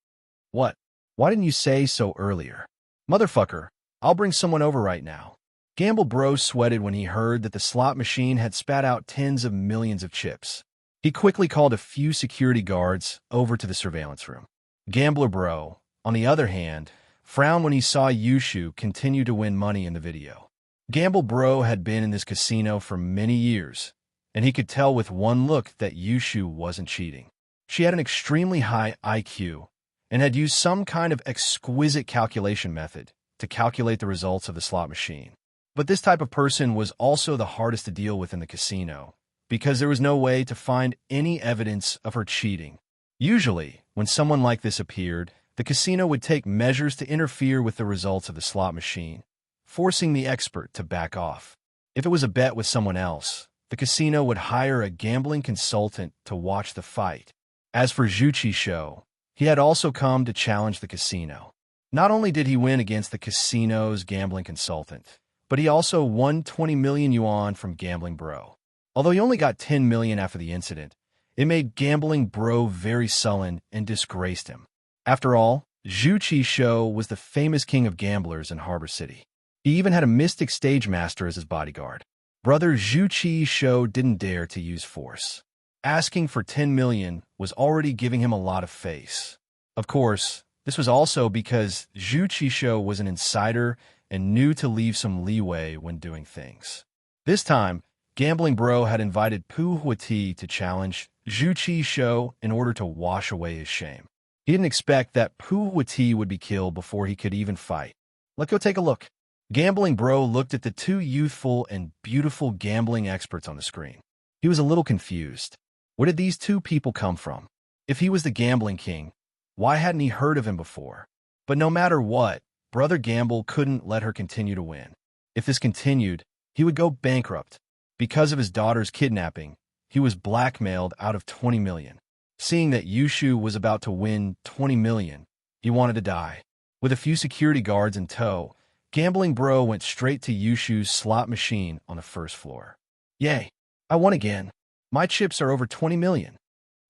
"What? Why didn't you say so earlier?" "Motherfucker, I'll bring someone over right now." Gamble Bro sweated when he heard that the slot machine had spat out tens of millions of chips. He quickly called a few security guards over to the surveillance room. Gambler Bro, on the other hand, frowned when he saw Yushu continue to win money in the video. Gamble Bro had been in this casino for many years, and he could tell with one look that Yushu wasn't cheating. She had an extremely high IQ and had used some kind of exquisite calculation method to calculate the results of the slot machine. But this type of person was also the hardest to deal with in the casino, because there was no way to find any evidence of her cheating. Usually, when someone like this appeared, the casino would take measures to interfere with the results of the slot machine, forcing the expert to back off. If it was a bet with someone else, the casino would hire a gambling consultant to watch the fight. As for Zhu Qisho, he had also come to challenge the casino. Not only did he win against the casino's gambling consultant, but he also won 20 million yuan from Gambling Bro. Although he only got 10 million after the incident, it made Gambling Bro very sullen and disgraced him. After all, Zhu Qisho was the famous king of gamblers in Harbor City. He even had a mystic stage master as his bodyguard. Brother Zhu Qisho didn't dare to use force. Asking for 10 million was already giving him a lot of face. Of course, this was also because Zhu Qisho was an insider and knew to leave some leeway when doing things. This time, Gambling Bro had invited Pu Huati to challenge Zhu Qisho in order to wash away his shame. He didn't expect that Pu Huati would be killed before he could even fight. "Let's go take a look." Gambling Bro looked at the two youthful and beautiful gambling experts on the screen. He was a little confused. Where did these two people come from? If he was the gambling king, why hadn't he heard of him before? But no matter what, Brother Gamble couldn't let her continue to win. If this continued, he would go bankrupt. Because of his daughter's kidnapping, he was blackmailed out of 20 million. Seeing that Yushu was about to win 20 million, he wanted to die. With a few security guards in tow, Gambling Bro went straight to Yushu's slot machine on the first floor. "Yay! I won again. My chips are over 20 million.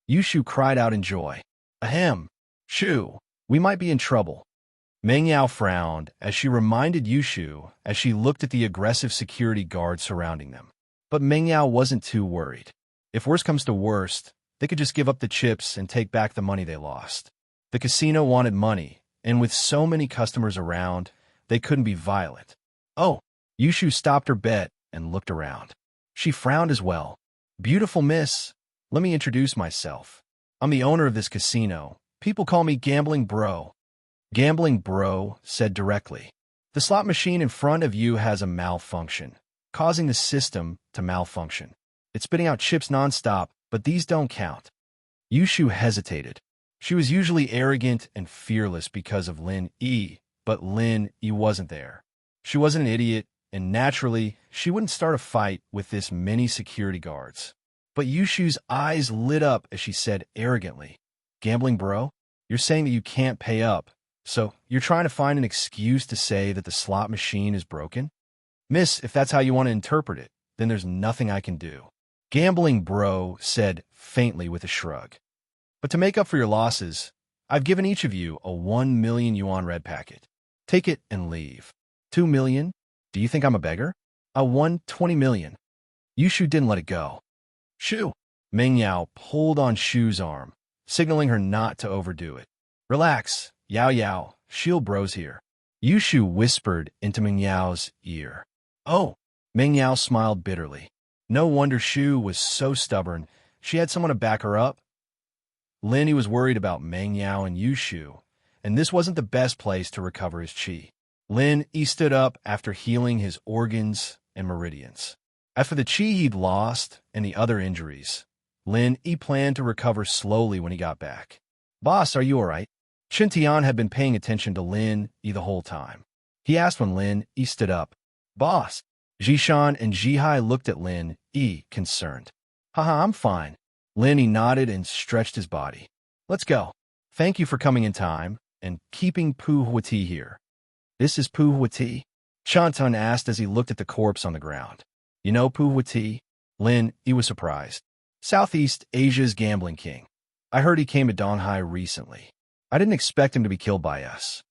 Yushu cried out in joy. "Ahem! Shu, we might be in trouble." Meng Yao frowned as she reminded Yushu as she looked at the aggressive security guards surrounding them. But Meng Yao wasn't too worried. If worst comes to worst, they could just give up the chips and take back the money they lost. The casino wanted money, and with so many customers around, they couldn't be violent. "Oh!" Yushu stopped her bet and looked around. She frowned as well. "Beautiful miss, let me introduce myself. I'm the owner of this casino. People call me Gambling Bro." Gambling Bro said directly, "The slot machine in front of you has a malfunction, causing the system to malfunction. It's spitting out chips nonstop, but these don't count." Yushu hesitated. She was usually arrogant and fearless because of Lin Yi, but Lin Yi wasn't there. She wasn't an idiot, and naturally, she wouldn't start a fight with this many security guards. But Yushu's eyes lit up as she said arrogantly, "Gambling Bro, you're saying that you can't pay up. So, you're trying to find an excuse to say that the slot machine is broken? Miss, if that's how you want to interpret it, then there's nothing I can do." Gambling Bro said faintly with a shrug. "But to make up for your losses, I've given each of you a 1 million yuan red packet. Take it and leave." 2 million? Do you think I'm a beggar? I won 20 million. Yushu didn't let it go. "Shu!" Meng Yao pulled on Shu's arm, signaling her not to overdo it. "Relax. Yao Yao, Shield Bro's here." Yushu whispered into Meng Yao's ear. "Oh!" Meng Yao smiled bitterly. No wonder Shu was so stubborn. She had someone to back her up. Lin Yi was worried about Meng Yao and Yushu, and this wasn't the best place to recover his chi. Lin Yi stood up after healing his organs and meridians. As for the chi he'd lost and the other injuries, Lin Yi planned to recover slowly when he got back. "Boss, are you all right?" Chen Tian had been paying attention to Lin Yi the whole time. He asked when Lin Yi stood up. "Boss." Jishan and Jihai looked at Lin Yi, concerned. "Haha, I'm fine." Lin Yi nodded and stretched his body. "Let's go. Thank you for coming in time. and keeping Pu Huati here. This is Pu Huati? Shantan asked as he looked at the corpse on the ground. You know Pu Huati? Lin, he was surprised. Southeast Asia's gambling king. I heard he came to Donghai recently. I didn't expect him to be killed by us.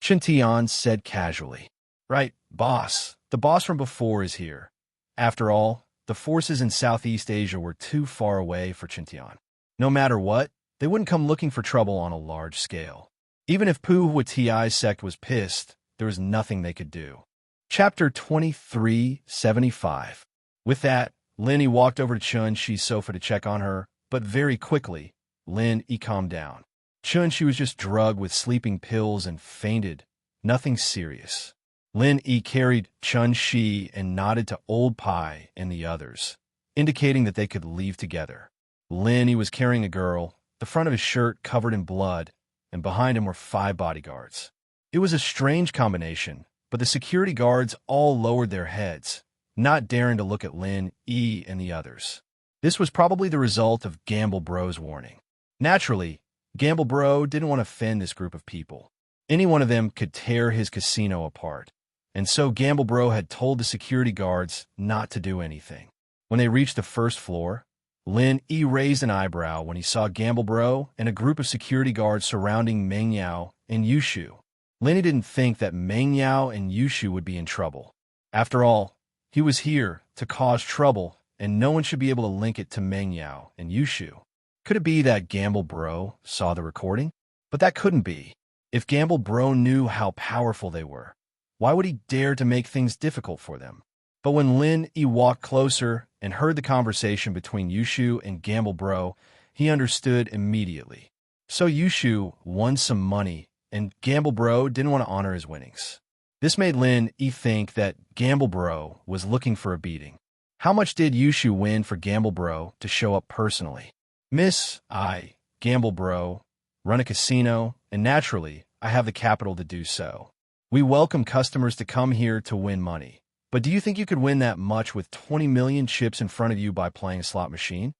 Chen Tian said casually. Right, boss. The boss from before is here. After all, the forces in Southeast Asia were too far away for Chen Tian. No matter what, they wouldn't come looking for trouble on a large scale. Even if Pu Huati's sect was pissed, there was nothing they could do. Chapter 2375. With that, Lin walked over to Chun Shi's sofa to check on her, but very quickly, Lin calmed down. Chun Shi was just drugged with sleeping pills and fainted. Nothing serious. Lin carried Chun Shi and nodded to Old Pai and the others, indicating that they could leave together. Lin was carrying a girl, the front of his shirt covered in blood, and behind him were 5 bodyguards. It was a strange combination, but the security guards all lowered their heads, not daring to look at Lin, and the others. This was probably the result of Gamble Bro's warning. Naturally, Gamble Bro didn't want to offend this group of people. Any one of them could tear his casino apart, and so Gamble Bro had told the security guards not to do anything. When they reached the first floor, Lin raised an eyebrow when he saw Gamble Bro and a group of security guards surrounding Meng Yao and Yushu. Lin didn't think that Meng Yao and Yushu would be in trouble. After all, he was here to cause trouble, and no one should be able to link it to Meng Yao and Yushu. Could it be that Gamble Bro saw the recording? But that couldn't be. If Gamble Bro knew how powerful they were, why would he dare to make things difficult for them? But when Lin walked closer and heard the conversation between Yushu and Gamble Bro, he understood immediately. So Yushu won some money, and Gamble Bro didn't want to honor his winnings. This made Lin think that Gamble Bro was looking for a beating. How much did Yushu win for Gamble Bro to show up personally? Miss, I, Gamble Bro, run a casino, and naturally, I have the capital to do so. We welcome customers to come here to win money. But do you think you could win that much with 20 million chips in front of you by playing a slot machine?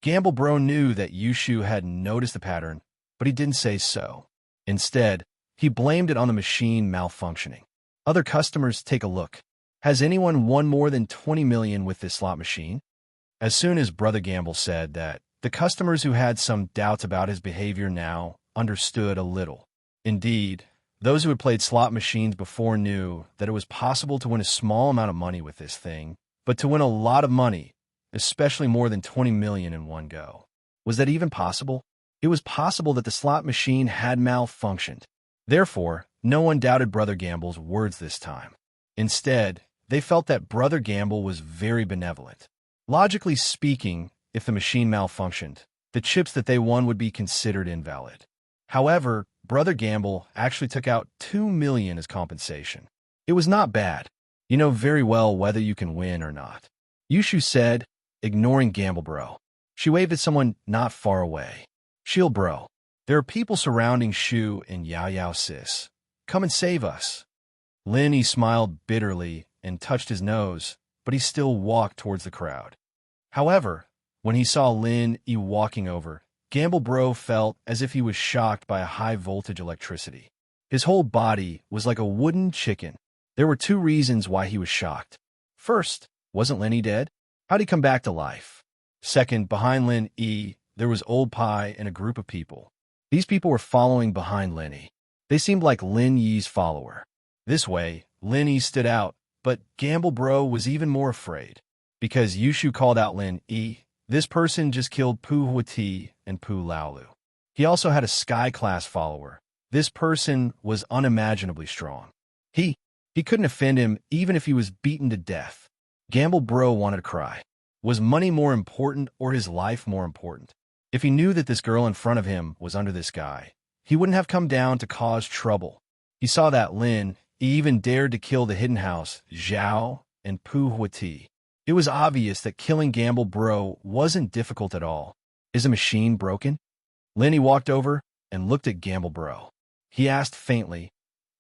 Gamble Bro knew that Yushu had noticed the pattern, but he didn't say so. Instead, he blamed it on the machine malfunctioning. Other customers, take a look. Has anyone won more than 20 million with this slot machine? As soon as Brother Gamble said that, the customers who had some doubts about his behavior now understood a little. Indeed, those who had played slot machines before knew that it was possible to win a small amount of money with this thing, but to win a lot of money, especially more than 20 million in one go. Was that even possible? It was possible that the slot machine had malfunctioned. Therefore, no one doubted Brother Gamble's words this time. Instead, they felt that Brother Gamble was very benevolent. Logically speaking, if the machine malfunctioned, the chips that they won would be considered invalid. However, Brother Gamble actually took out 2 million as compensation. It was not bad. You know very well whether you can win or not. Yushu said, ignoring Gamble Bro. She waved at someone not far away. Shield Bro. There are people surrounding Shu and Yao Yao Sis. Come and save us. Lin smiled bitterly and touched his nose, but he still walked towards the crowd. However, when he saw Lin walking over, Gamble Bro felt as if he was shocked by a high-voltage electricity. His whole body was like a wooden chicken. There were 2 reasons why he was shocked. First, wasn't Lenny dead? How'd he come back to life? Second, behind Lin there was Old Pai and a group of people. These people were following behind Lenny. They seemed like Lin Yi's follower. This way, Lin Yi stood out, but Gamble Bro was even more afraid. Because Yushu called out Lin Yi, this person just killed Pu Huati and Pu Laolu. He also had a Sky-class follower. This person was unimaginably strong. He couldn't offend him even if he was beaten to death. Gamble Bro wanted to cry. Was money more important or his life more important? If he knew that this girl in front of him was under this guy, he wouldn't have come down to cause trouble. He saw that Lin even dared to kill the hidden house, Zhao, and Pu Huati. It was obvious that killing Gamble Bro wasn't difficult at all. Is the machine broken? Lin walked over and looked at Gamble Bro. He asked faintly,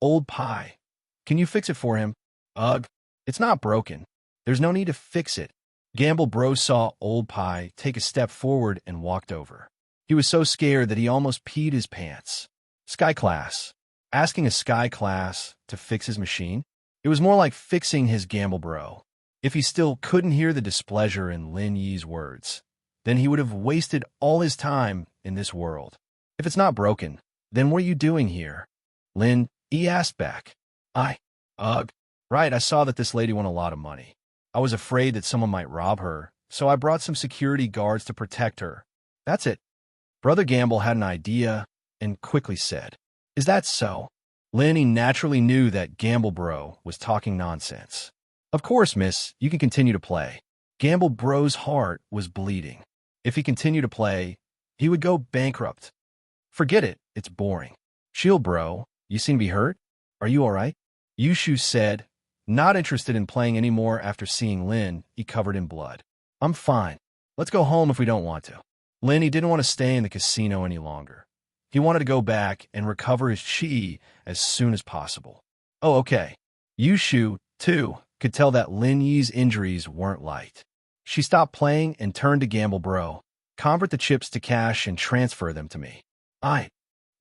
Old Pai, can you fix it for him? Ugh, it's not broken. There's no need to fix it. Gamble Bro saw Old Pai take a step forward and walked over. He was so scared that he almost peed his pants. Sky Class. Asking a Sky Class to fix his machine? It was more like fixing his gamble bro. If he still couldn't hear the displeasure in Lin Yi's words, then he would have wasted all his time in this world. If it's not broken, then what are you doing here? Lin Yi asked back. Ugh. Right, I saw that this lady won a lot of money. I was afraid that someone might rob her, so I brought some security guards to protect her. That's it. Brother Gamble had an idea and quickly said, Is that so? Lin Yi naturally knew that Gamble Bro was talking nonsense. Of course, miss, you can continue to play. Gamble Bro's heart was bleeding. If he continued to play, he would go bankrupt. Forget it, it's boring. Chill, bro. You seem to be hurt? Are you all right? Yushu said, not interested in playing anymore after seeing Lin Yi covered in blood. I'm fine. Let's go home if we don't want to. Lin Yi didn't want to stay in the casino any longer. He wanted to go back and recover his chi as soon as possible. Oh, okay. Yushu, too, could tell that Lin Yi's injuries weren't light. She stopped playing and turned to Gamble Bro. Convert the chips to cash and transfer them to me.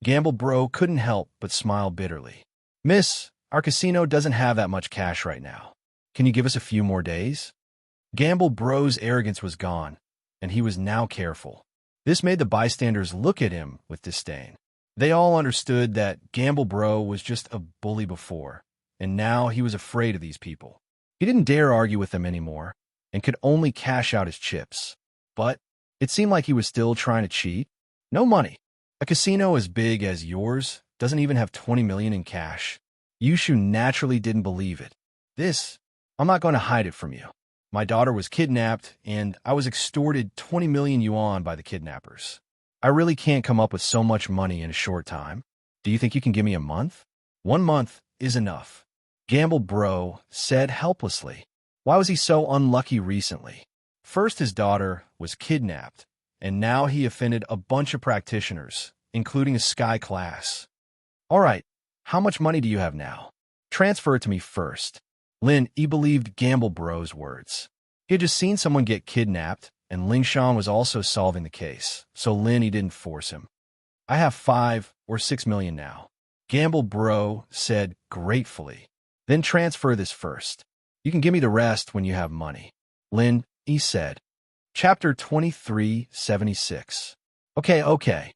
Gamble Bro couldn't help but smile bitterly. Miss, our casino doesn't have that much cash right now. Can you give us a few more days? Gamble Bro's arrogance was gone, and he was now careful. This made the bystanders look at him with disdain. They all understood that Gamble Bro was just a bully before, and now he was afraid of these people. He didn't dare argue with them anymore, and could only cash out his chips. But it seemed like he was still trying to cheat. No money. A casino as big as yours doesn't even have 20 million in cash. Yushu naturally didn't believe it. I'm not going to hide it from you. My daughter was kidnapped, and I was extorted 20 million yuan by the kidnappers. I really can't come up with so much money in a short time. Do you think you can give me a month? 1 month is enough. Gamble Bro said helplessly. Why was he so unlucky recently? First, his daughter was kidnapped, and now he offended a bunch of practitioners, including a Sky Class. All right, how much money do you have now? Transfer it to me first. Lin Yi believed Gamble Bro's words. He had just seen someone get kidnapped, and Ling Shan was also solving the case, so Lin Yi didn't force him. I have 5 or 6 million now. Gamble Bro said gratefully. Then transfer this first. You can give me the rest when you have money. Lin Yi said. Chapter 2376. Okay.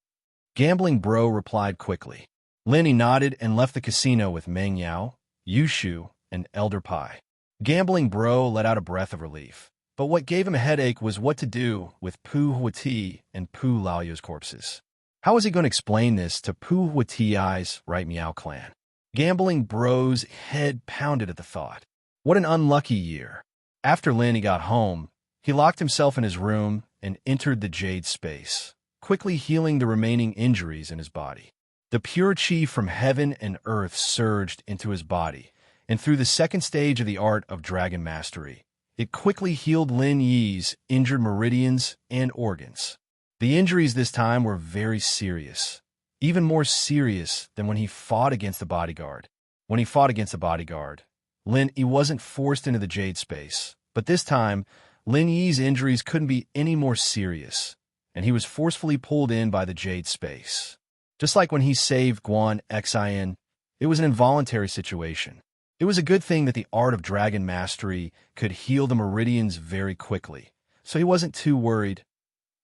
Gambling Bro replied quickly. Lin Yi nodded and left the casino with Meng Yao, Yushu, and Elder Pai. Gambling Bro let out a breath of relief. But what gave him a headache was what to do with Pu Huati and Pu Laoyao's corpses. How was he going to explain this to Pu Huati's Right Meow clan? Gambling Bro's head pounded at the thought. What an unlucky year. After Lin Yi got home, he locked himself in his room and entered the Jade Space, quickly healing the remaining injuries in his body. The pure chi from heaven and earth surged into his body, and through the second stage of the art of Dragon Mastery, it quickly healed Lin Yi's injured meridians and organs. The injuries this time were very serious, even more serious than when he fought against the Bodyguard. When he fought against the Bodyguard, Lin Yi wasn't forced into the Jade Space, but this time, Lin Yi's injuries couldn't be any more serious, and he was forcefully pulled in by the Jade Space. Just like when he saved Guan Xin, it was an involuntary situation. It was a good thing that the art of Dragon Mastery could heal the meridians very quickly, so he wasn't too worried.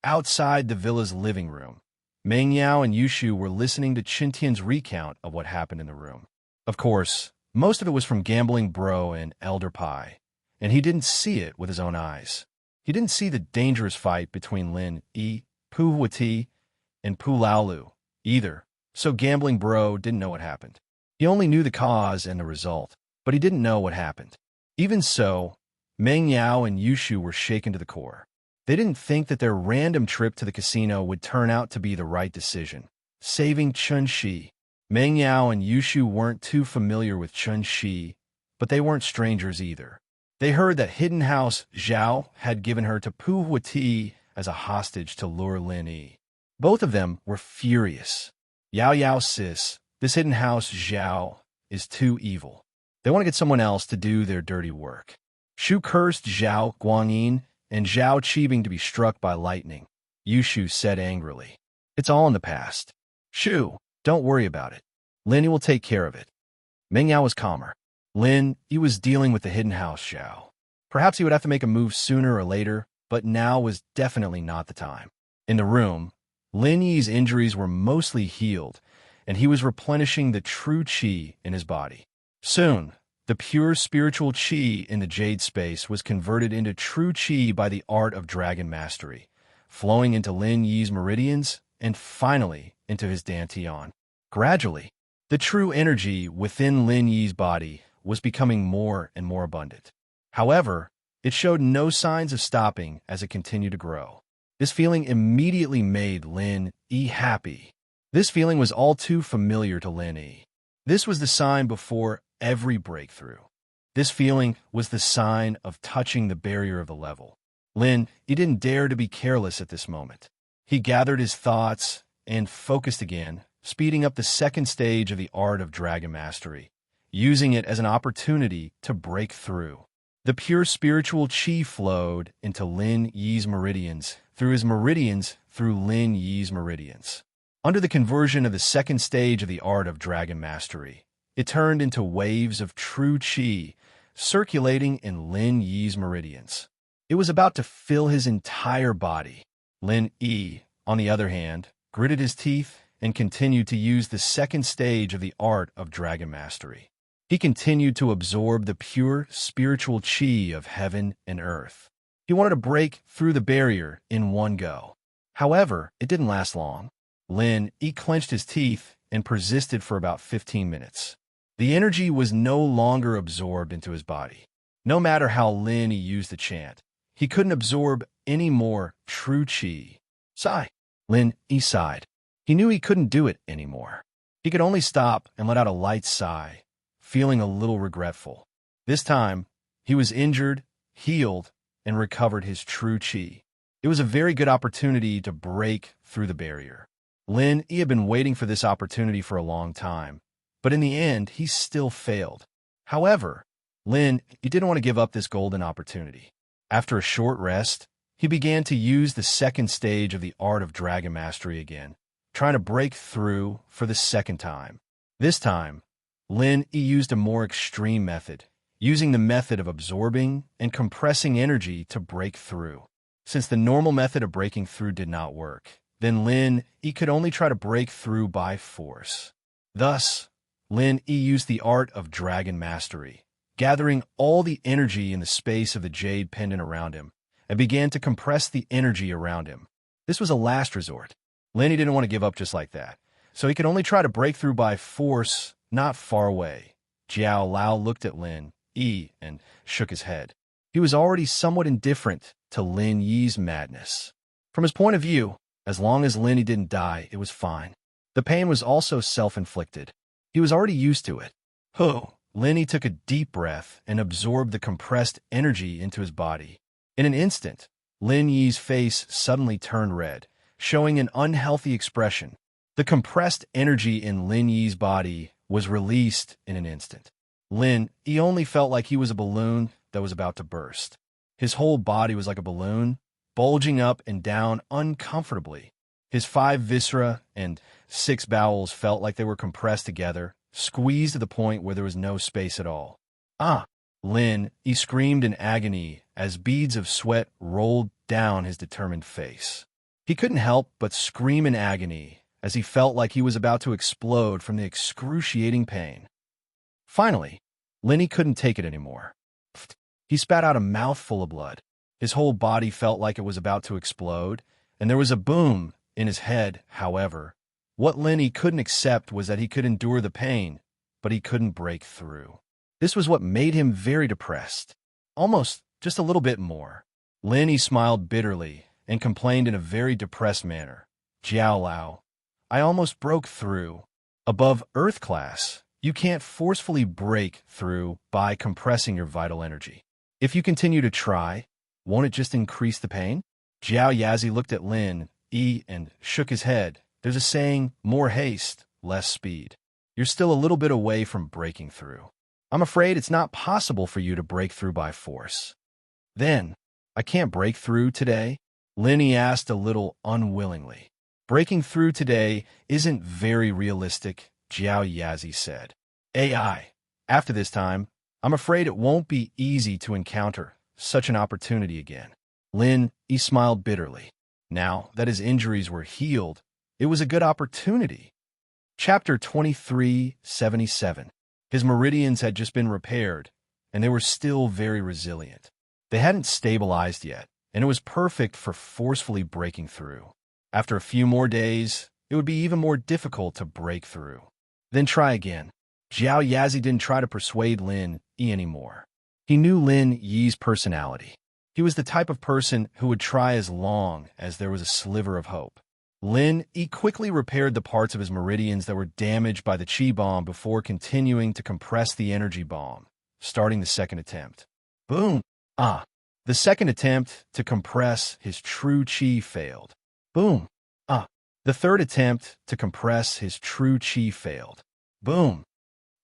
Outside the villa's living room, Meng Yao and Yushu were listening to Qintian's recount of what happened in the room. Of course, most of it was from Gambling Bro and Elder Pai, and he didn't see it with his own eyes. He didn't see the dangerous fight between Lin Yi, Pu Huati, and Pu Laolu either, so Gambling Bro didn't know what happened. He only knew the cause and the result, but he didn't know what happened. Even so, Meng Yao and Yushu were shaken to the core. They didn't think that their random trip to the casino would turn out to be the right decision. Saving Chun Shi. Meng Yao and Yushu weren't too familiar with Chun Shi, but they weren't strangers either. They heard that Hidden House Zhao had given her to Pu Huati as a hostage to lure Lin Yi. Both of them were furious. Yao sis, this Hidden House Zhao is too evil. They want to get someone else to do their dirty work. Shu cursed Zhao Guangyin and Zhao Qibing to be struck by lightning. Yushu said angrily. It's all in the past. Shu, Don't worry about it. Lin Yi will take care of it. Meng Yao was calmer. Lin Yi was dealing with the hidden house Xiao. Perhaps he would have to make a move sooner or later, but now was definitely not the time. In the room, Lin Yi's injuries were mostly healed, and he was replenishing the true qi in his body. Soon, the pure spiritual qi in the jade space was converted into true qi by the art of dragon mastery, flowing into Lin Yi's meridians and finally into his dantian. Gradually, the true energy within Lin Yi's body was becoming more and more abundant. However, it showed no signs of stopping as it continued to grow. This feeling immediately made Lin Yi happy. This feeling was all too familiar to Lin Yi. This was the sign before every breakthrough. This feeling was the sign of touching the barrier of the level. Lin Yi didn't dare to be careless at this moment. He gathered his thoughts and focused again, speeding up the second stage of the art of dragon mastery, using it as an opportunity to break through. The pure spiritual qi flowed into Lin Yi's meridians, through his meridians, through Lin Yi's meridians. Under the conversion of the second stage of the art of dragon mastery, it turned into waves of true qi circulating in Lin Yi's meridians. It was about to fill his entire body. Lin Yi, on the other hand, gritted his teeth and continued to use the second stage of the art of dragon mastery. He continued to absorb the pure spiritual qi of heaven and earth. He wanted to break through the barrier in one go. However, it didn't last long. Lin Yi clenched his teeth and persisted for about 15 minutes. The energy was no longer absorbed into his body. No matter how Lin Yi used the chant, he couldn't absorb any more true qi. Sigh. Lin Yi sighed. He knew he couldn't do it anymore. He could only stop and let out a light sigh, feeling a little regretful. This time, he was injured, healed, and recovered his true qi. It was a very good opportunity to break through the barrier. Lin Yi had been waiting for this opportunity for a long time, but in the end, he still failed. However, Lin Yi didn't want to give up this golden opportunity. After a short rest, he began to use the second stage of the art of dragon mastery again, trying to break through for the second time. This time, Lin Yi used a more extreme method, using the method of absorbing and compressing energy to break through. Since the normal method of breaking through did not work, then Lin Yi could only try to break through by force. Thus, Lin Yi used the art of dragon mastery, gathering all the energy in the space of the jade pendant around him, and began to compress the energy around him. This was a last resort. Lin Yi didn't want to give up just like that, so he could only try to break through by force, not far away. Jiao Lao looked at Lin Yi and shook his head. He was already somewhat indifferent to Lin Yi's madness. From his point of view, as long as Lin Yi didn't die, it was fine. The pain was also self-inflicted. He was already used to it. Lin Yi took a deep breath and absorbed the compressed energy into his body. In an instant, Lin Yi's face suddenly turned red, showing an unhealthy expression. The compressed energy in Lin Yi's body was released in an instant. Lin Yi only felt like he was a balloon that was about to burst. His whole body was like a balloon, bulging up and down uncomfortably. His 5 viscera and 6 bowels felt like they were compressed together, squeezed to the point where there was no space at all. Ah! Lin Yi screamed in agony as beads of sweat rolled down his determined face. He couldn't help but scream in agony as he felt like he was about to explode from the excruciating pain. Finally, Lin Yi couldn't take it anymore. He spat out a mouthful of blood. His whole body felt like it was about to explode, and there was a boom in his head. However, what Lin Yi couldn't accept was that he could endure the pain, but he couldn't break through. This was what made him very depressed. Almost just a little bit more. Lin Yi smiled bitterly and complained in a very depressed manner. Jiao Lao, I almost broke through. Above Earth class, you can't forcefully break through by compressing your vital energy. If you continue to try, won't it just increase the pain? Jiao Yazi looked at Lin Yi and shook his head. There's a saying, more haste, less speed. You're still a little bit away from breaking through. I'm afraid it's not possible for you to break through by force. Then, I can't break through today? Lin Yi asked a little unwillingly. Breaking through today isn't very realistic, Jiao Yazi said. AI. After this time, I'm afraid it won't be easy to encounter such an opportunity again. Lin Yi smiled bitterly. Now that his injuries were healed, it was a good opportunity. Chapter 2377. His meridians had just been repaired, and they were still very resilient. They hadn't stabilized yet, and it was perfect for forcefully breaking through. After a few more days, it would be even more difficult to break through. Then try again. Jiao Yazi didn't try to persuade Lin Yi anymore. He knew Lin Yi's personality. He was the type of person who would try as long as there was a sliver of hope. Lin Yi quickly repaired the parts of his meridians that were damaged by the Qi bomb before continuing to compress the energy bomb, starting the second attempt. Boom! The second attempt to compress his true Qi failed. Boom! The third attempt to compress his true Qi failed. Boom!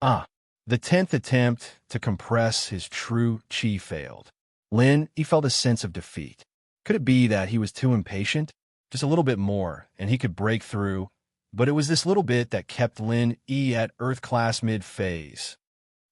The 10th attempt to compress his true Qi failed. Lin Yi felt a sense of defeat. Could it be that he was too impatient? Just a little bit more, and he could break through, but it was this little bit that kept Lin Yi at Earth class mid-phase.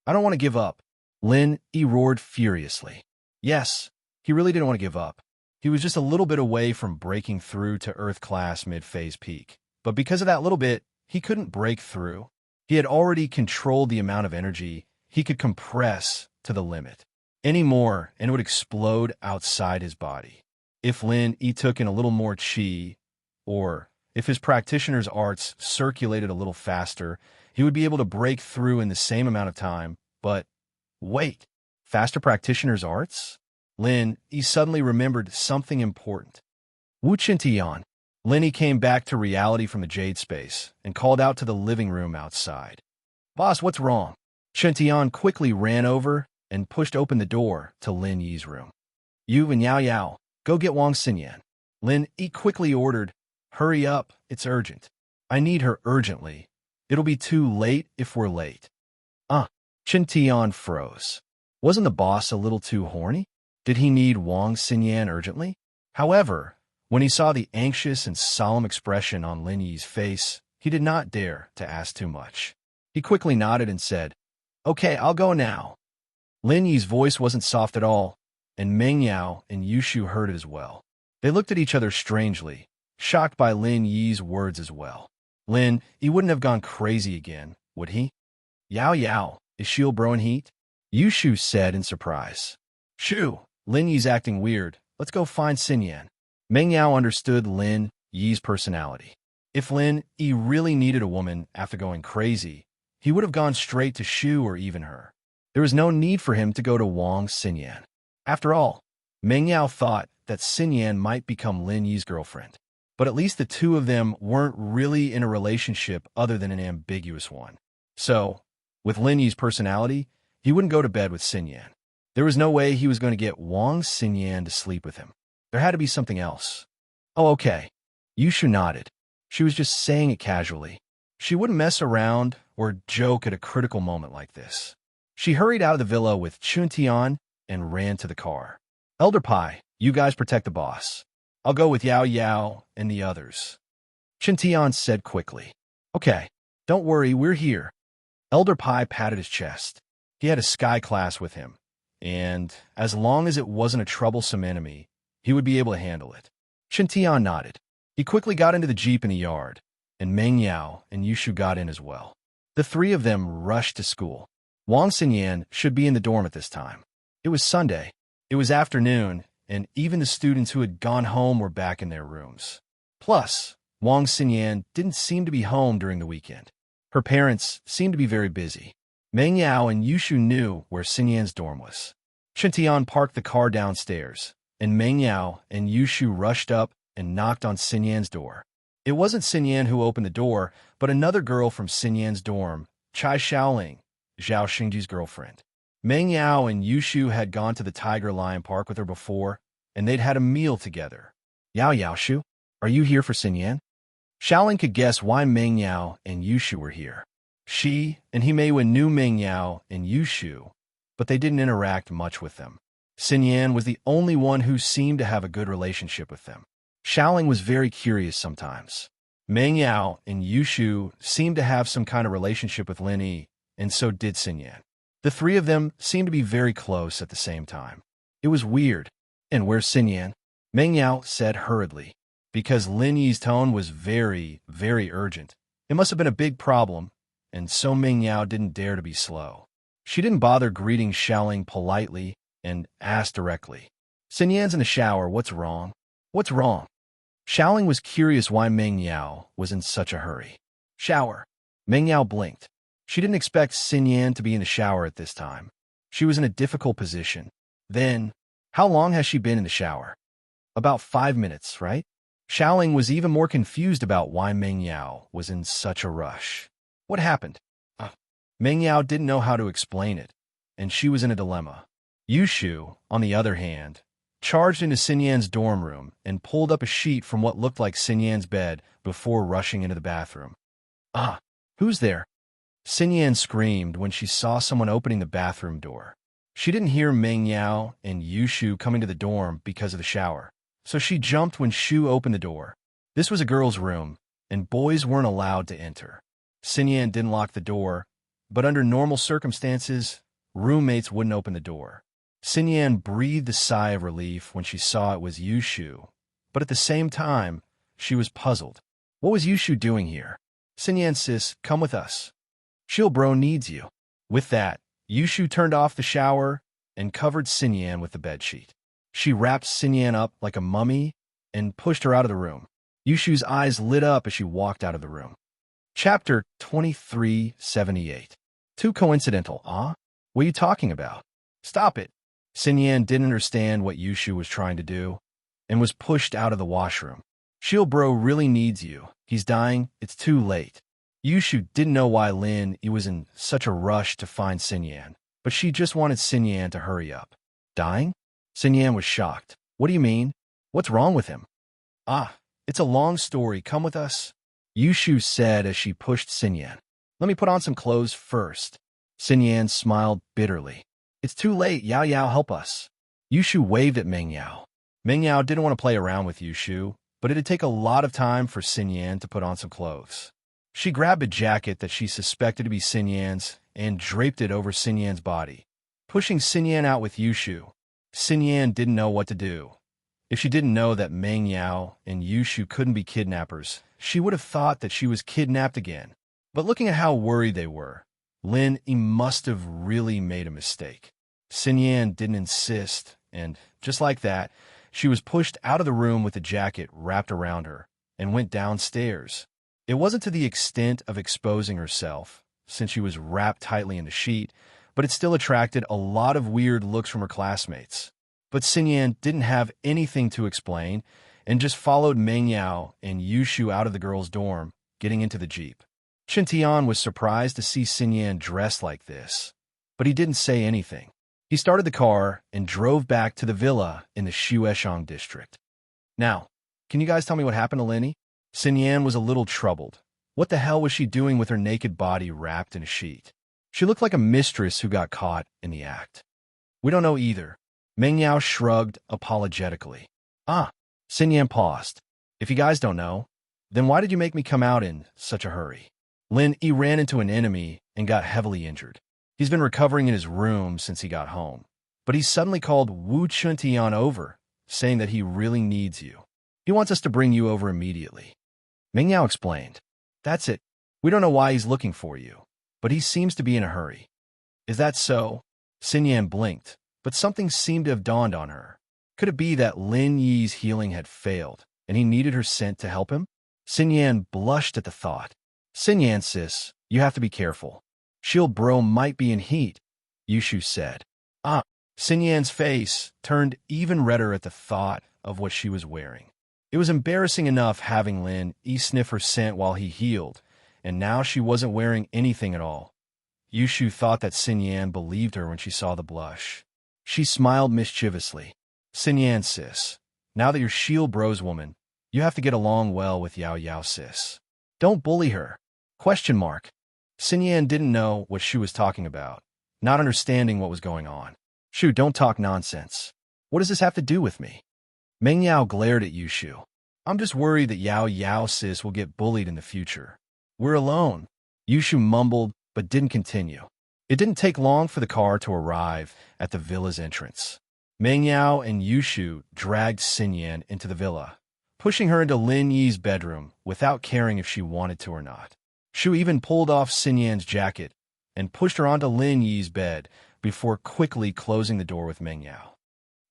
I don't want to give up. Lin Yi roared furiously. Yes, he really didn't want to give up. He was just a little bit away from breaking through to Earth class mid-phase peak. But because of that little bit, he couldn't break through. He had already controlled the amount of energy he could compress to the limit. Any more, and it would explode outside his body. If Lin Yi took in a little more Qi, or if his practitioner's arts circulated a little faster, he would be able to break through in the same amount of time. But wait, faster practitioner's arts? Lin Yi suddenly remembered something important. Wu Qintian. Lin Yi came back to reality from the Jade Space and called out to the living room outside. Boss, what's wrong? Qintian quickly ran over and pushed open the door to Lin Yi's room. You and Yao Yao, go get Wang Xinyan. Lin Yi quickly ordered, hurry up, it's urgent. I need her urgently. It'll be too late if we're late. Qintian froze. Wasn't the boss a little too horny? Did he need Wang Xinyan urgently? However, when he saw the anxious and solemn expression on Lin Yi's face, he did not dare to ask too much. He quickly nodded and said, Okay, I'll go now. Lin Yi's voice wasn't soft at all, and Meng Yao and Yushu heard it as well. They looked at each other strangely, shocked by Lin Yi's words as well. Lin Yi wouldn't have gone crazy again, would he? Yao Yao, is Shield bro in heat? Yushu said in surprise. Shoo, Lin Yi's acting weird. Let's go find Xinyan. Meng Yao understood Lin Yi's personality. If Lin Yi really needed a woman after going crazy, he would have gone straight to Shu or even her. There was no need for him to go to Wang Xinyan. After all, Meng Yao thought that Xinyan might become Lin Yi's girlfriend. But at least the two of them weren't really in a relationship other than an ambiguous one. So, with Lin Yi's personality, he wouldn't go to bed with Xinyan. There was no way he was going to get Wang Xinyan to sleep with him. There had to be something else. Oh, okay. Yushu nodded. She was just saying it casually. She wouldn't mess around or joke at a critical moment like this. She hurried out of the villa with Chuntian and ran to the car. Elder Pai, you guys protect the boss. I'll go with Yao Yao and the others. Chuntian said quickly. Okay, don't worry, we're here. Elder Pai patted his chest. He had a sky class with him, and as long as it wasn't a troublesome enemy, he would be able to handle it. Chuntian nodded. He quickly got into the jeep in the yard, and Meng Yao and Yushu got in as well. The three of them rushed to school. Wang Xinyan should be in the dorm at this time. It was Sunday. It was afternoon, and even the students who had gone home were back in their rooms. Plus, Wang Xinyan didn't seem to be home during the weekend. Her parents seemed to be very busy. Meng Yao and Yushu knew where Xinyan's dorm was. Chuntian parked the car downstairs, and Meng Yao and Yushu rushed up and knocked on Xinyan's door. It wasn't Xinyan who opened the door, but another girl from Xinyan's dorm, Chai Xiaoling, Zhao Xingji's girlfriend. Meng Yao and Yushu had gone to the Tiger Lion Park with her before, and they'd had a meal together. Yao Yaoshu, are you here for Xinyan? Xiaoling could guess why Meng Yao and Yushu were here. She and Himeiwen knew Meng Yao and Yushu, but they didn't interact much with them. Xinyan was the only one who seemed to have a good relationship with them. Xiaoling was very curious sometimes. Meng Yao and Yushu seemed to have some kind of relationship with Lin Yi, and so did Xin Yan. The three of them seemed to be very close at the same time. It was weird. And where's Xin Yan? Meng Yao said hurriedly, because Lin Yi's tone was very, very urgent. It must have been a big problem, and so Meng Yao didn't dare to be slow. She didn't bother greeting Xiaoling politely and asked directly, Xin Yan's in the shower, what's wrong? What's wrong? Xiaoling was curious why Meng Yao was in such a hurry. Shower. Meng Yao blinked. She didn't expect Xin Yan to be in the shower at this time. She was in a difficult position. Then, how long has she been in the shower? About 5 minutes, right? Xiaoling was even more confused about why Meng Yao was in such a rush. What happened? Meng Yao didn't know how to explain it, and she was in a dilemma. Yushu, on the other hand, charged into Xin Yan's dorm room and pulled up a sheet from what looked like Xin Yan's bed before rushing into the bathroom. Who's there? Xin Yan screamed when she saw someone opening the bathroom door. She didn't hear Meng Yao and Yushu coming to the dorm because of the shower, so she jumped when Shu opened the door. This was a girl's room, and boys weren't allowed to enter. Xin Yan didn't lock the door, but under normal circumstances, roommates wouldn't open the door. Xin Yan breathed a sigh of relief when she saw it was Yushu, but at the same time, she was puzzled. What was Yushu doing here? Xin Yan sis, come with us. Shield bro needs you. With that, Yushu turned off the shower and covered Xin Yan with the bedsheet. She wrapped Xin Yan up like a mummy and pushed her out of the room. Yushu's eyes lit up as she walked out of the room. Chapter 2378. Too coincidental, What are you talking about? Stop it. Xin Yan didn't understand what Yushu was trying to do and was pushed out of the washroom. Shield bro really needs you. He's dying. It's too late. Yushu didn't know why Lin Yi was in such a rush to find Xin Yan, but she just wanted Xin Yan to hurry up. Dying? Xin Yan was shocked. What do you mean? What's wrong with him? It's a long story. Come with us. Yushu said as she pushed Xin Yan. Let me put on some clothes first. Xin Yan smiled bitterly. It's too late. Yao Yao, help us. Yushu waved at Meng Yao. Meng Yao didn't want to play around with Yushu, but it'd take a lot of time for Xin Yan to put on some clothes. She grabbed a jacket that she suspected to be Xin Yan's and draped it over Xin Yan's body. Pushing Xin Yan out with Yushu, Xin Yan didn't know what to do. If she didn't know that Meng Yao and Yushu couldn't be kidnappers, she would have thought that she was kidnapped again. But looking at how worried they were, Lin Yi must have really made a mistake. Xin Yan didn't insist, and just like that, she was pushed out of the room with the jacket wrapped around her and went downstairs. It wasn't to the extent of exposing herself, since she was wrapped tightly in the sheet, but it still attracted a lot of weird looks from her classmates. But Xin Yan didn't have anything to explain and just followed Meng Yao and Yushu out of the girls' dorm, getting into the jeep. Chen Tian was surprised to see Xin Yan dressed like this, but he didn't say anything. He started the car and drove back to the villa in the Shueshang district. Now, can you guys tell me what happened to Lin Yi? Xin Yan was a little troubled. What the hell was she doing with her naked body wrapped in a sheet? She looked like a mistress who got caught in the act. We don't know either. Meng Yao shrugged apologetically. Xin Yan paused. If you guys don't know, then why did you make me come out in such a hurry? Lin Yi ran into an enemy and got heavily injured. He's been recovering in his room since he got home, but he suddenly called Wu Chuntian over, saying that he really needs you. He wants us to bring you over immediately. Meng Yao explained. That's it. We don't know why he's looking for you, but he seems to be in a hurry. Is that so? Xin Yan blinked, but something seemed to have dawned on her. Could it be that Lin Yi's healing had failed, and he needed her sent to help him? Xin Yan blushed at the thought. Xin Yan sis, you have to be careful. Shield bro might be in heat, Yushu said. Xin Yan's face turned even redder at the thought of what she was wearing. It was embarrassing enough having Lin Yi sniff her scent while he healed, and now she wasn't wearing anything at all. Yushu thought that Xin Yan believed her when she saw the blush. She smiled mischievously. Xin Yan sis, now that you're Shield bro's woman, you have to get along well with Yao Yao sis. Don't bully her. ? Xin Yan didn't know what Shu was talking about, not understanding what was going on. Shu, don't talk nonsense. What does this have to do with me? Meng Yao glared at Yushu. I'm just worried that Yao Yao sis will get bullied in the future. We're alone. Yushu mumbled, but didn't continue. It didn't take long for the car to arrive at the villa's entrance. Meng Yao and Yushu dragged Xinyan into the villa, pushing her into Lin Yi's bedroom without caring if she wanted to or not. Shu even pulled off Xinyan's jacket and pushed her onto Lin Yi's bed before quickly closing the door with Meng Yao.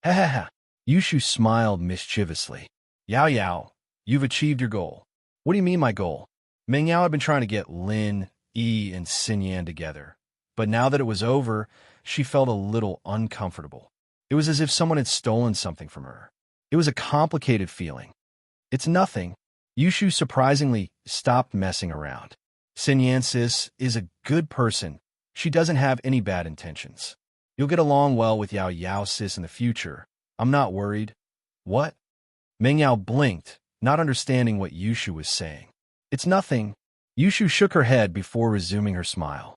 Ha ha ha! Yushu smiled mischievously. Yao Yao, you've achieved your goal. What do you mean my goal? Meng Yao had been trying to get Lin, Yi, and Xinyan together, but now that it was over, she felt a little uncomfortable. It was as if someone had stolen something from her. It was a complicated feeling. It's nothing. Yushu surprisingly stopped messing around. Xinyan sis is a good person. She doesn't have any bad intentions. You'll get along well with Yao Yao sis in the future. I'm not worried. What? Meng Yao blinked, not understanding what Yushu was saying. It's nothing. Yushu shook her head before resuming her smile.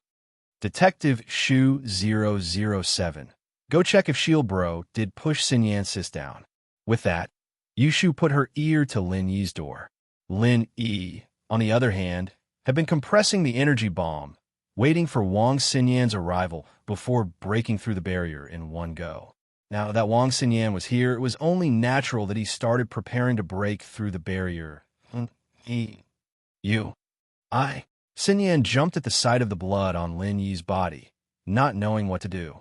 Detective Shu 007. Go check if Shield Bro did push Xinyan sis down. With that, Yushu put her ear to Lin Yi's door. Lin Yi, on the other hand, had been compressing the energy bomb, waiting for Wang Xinyan's arrival before breaking through the barrier in one go. Now that Wang Xinyan was here, it was only natural that he started preparing to break through the barrier. Xinyan jumped at the sight of the blood on Lin Yi's body, not knowing what to do.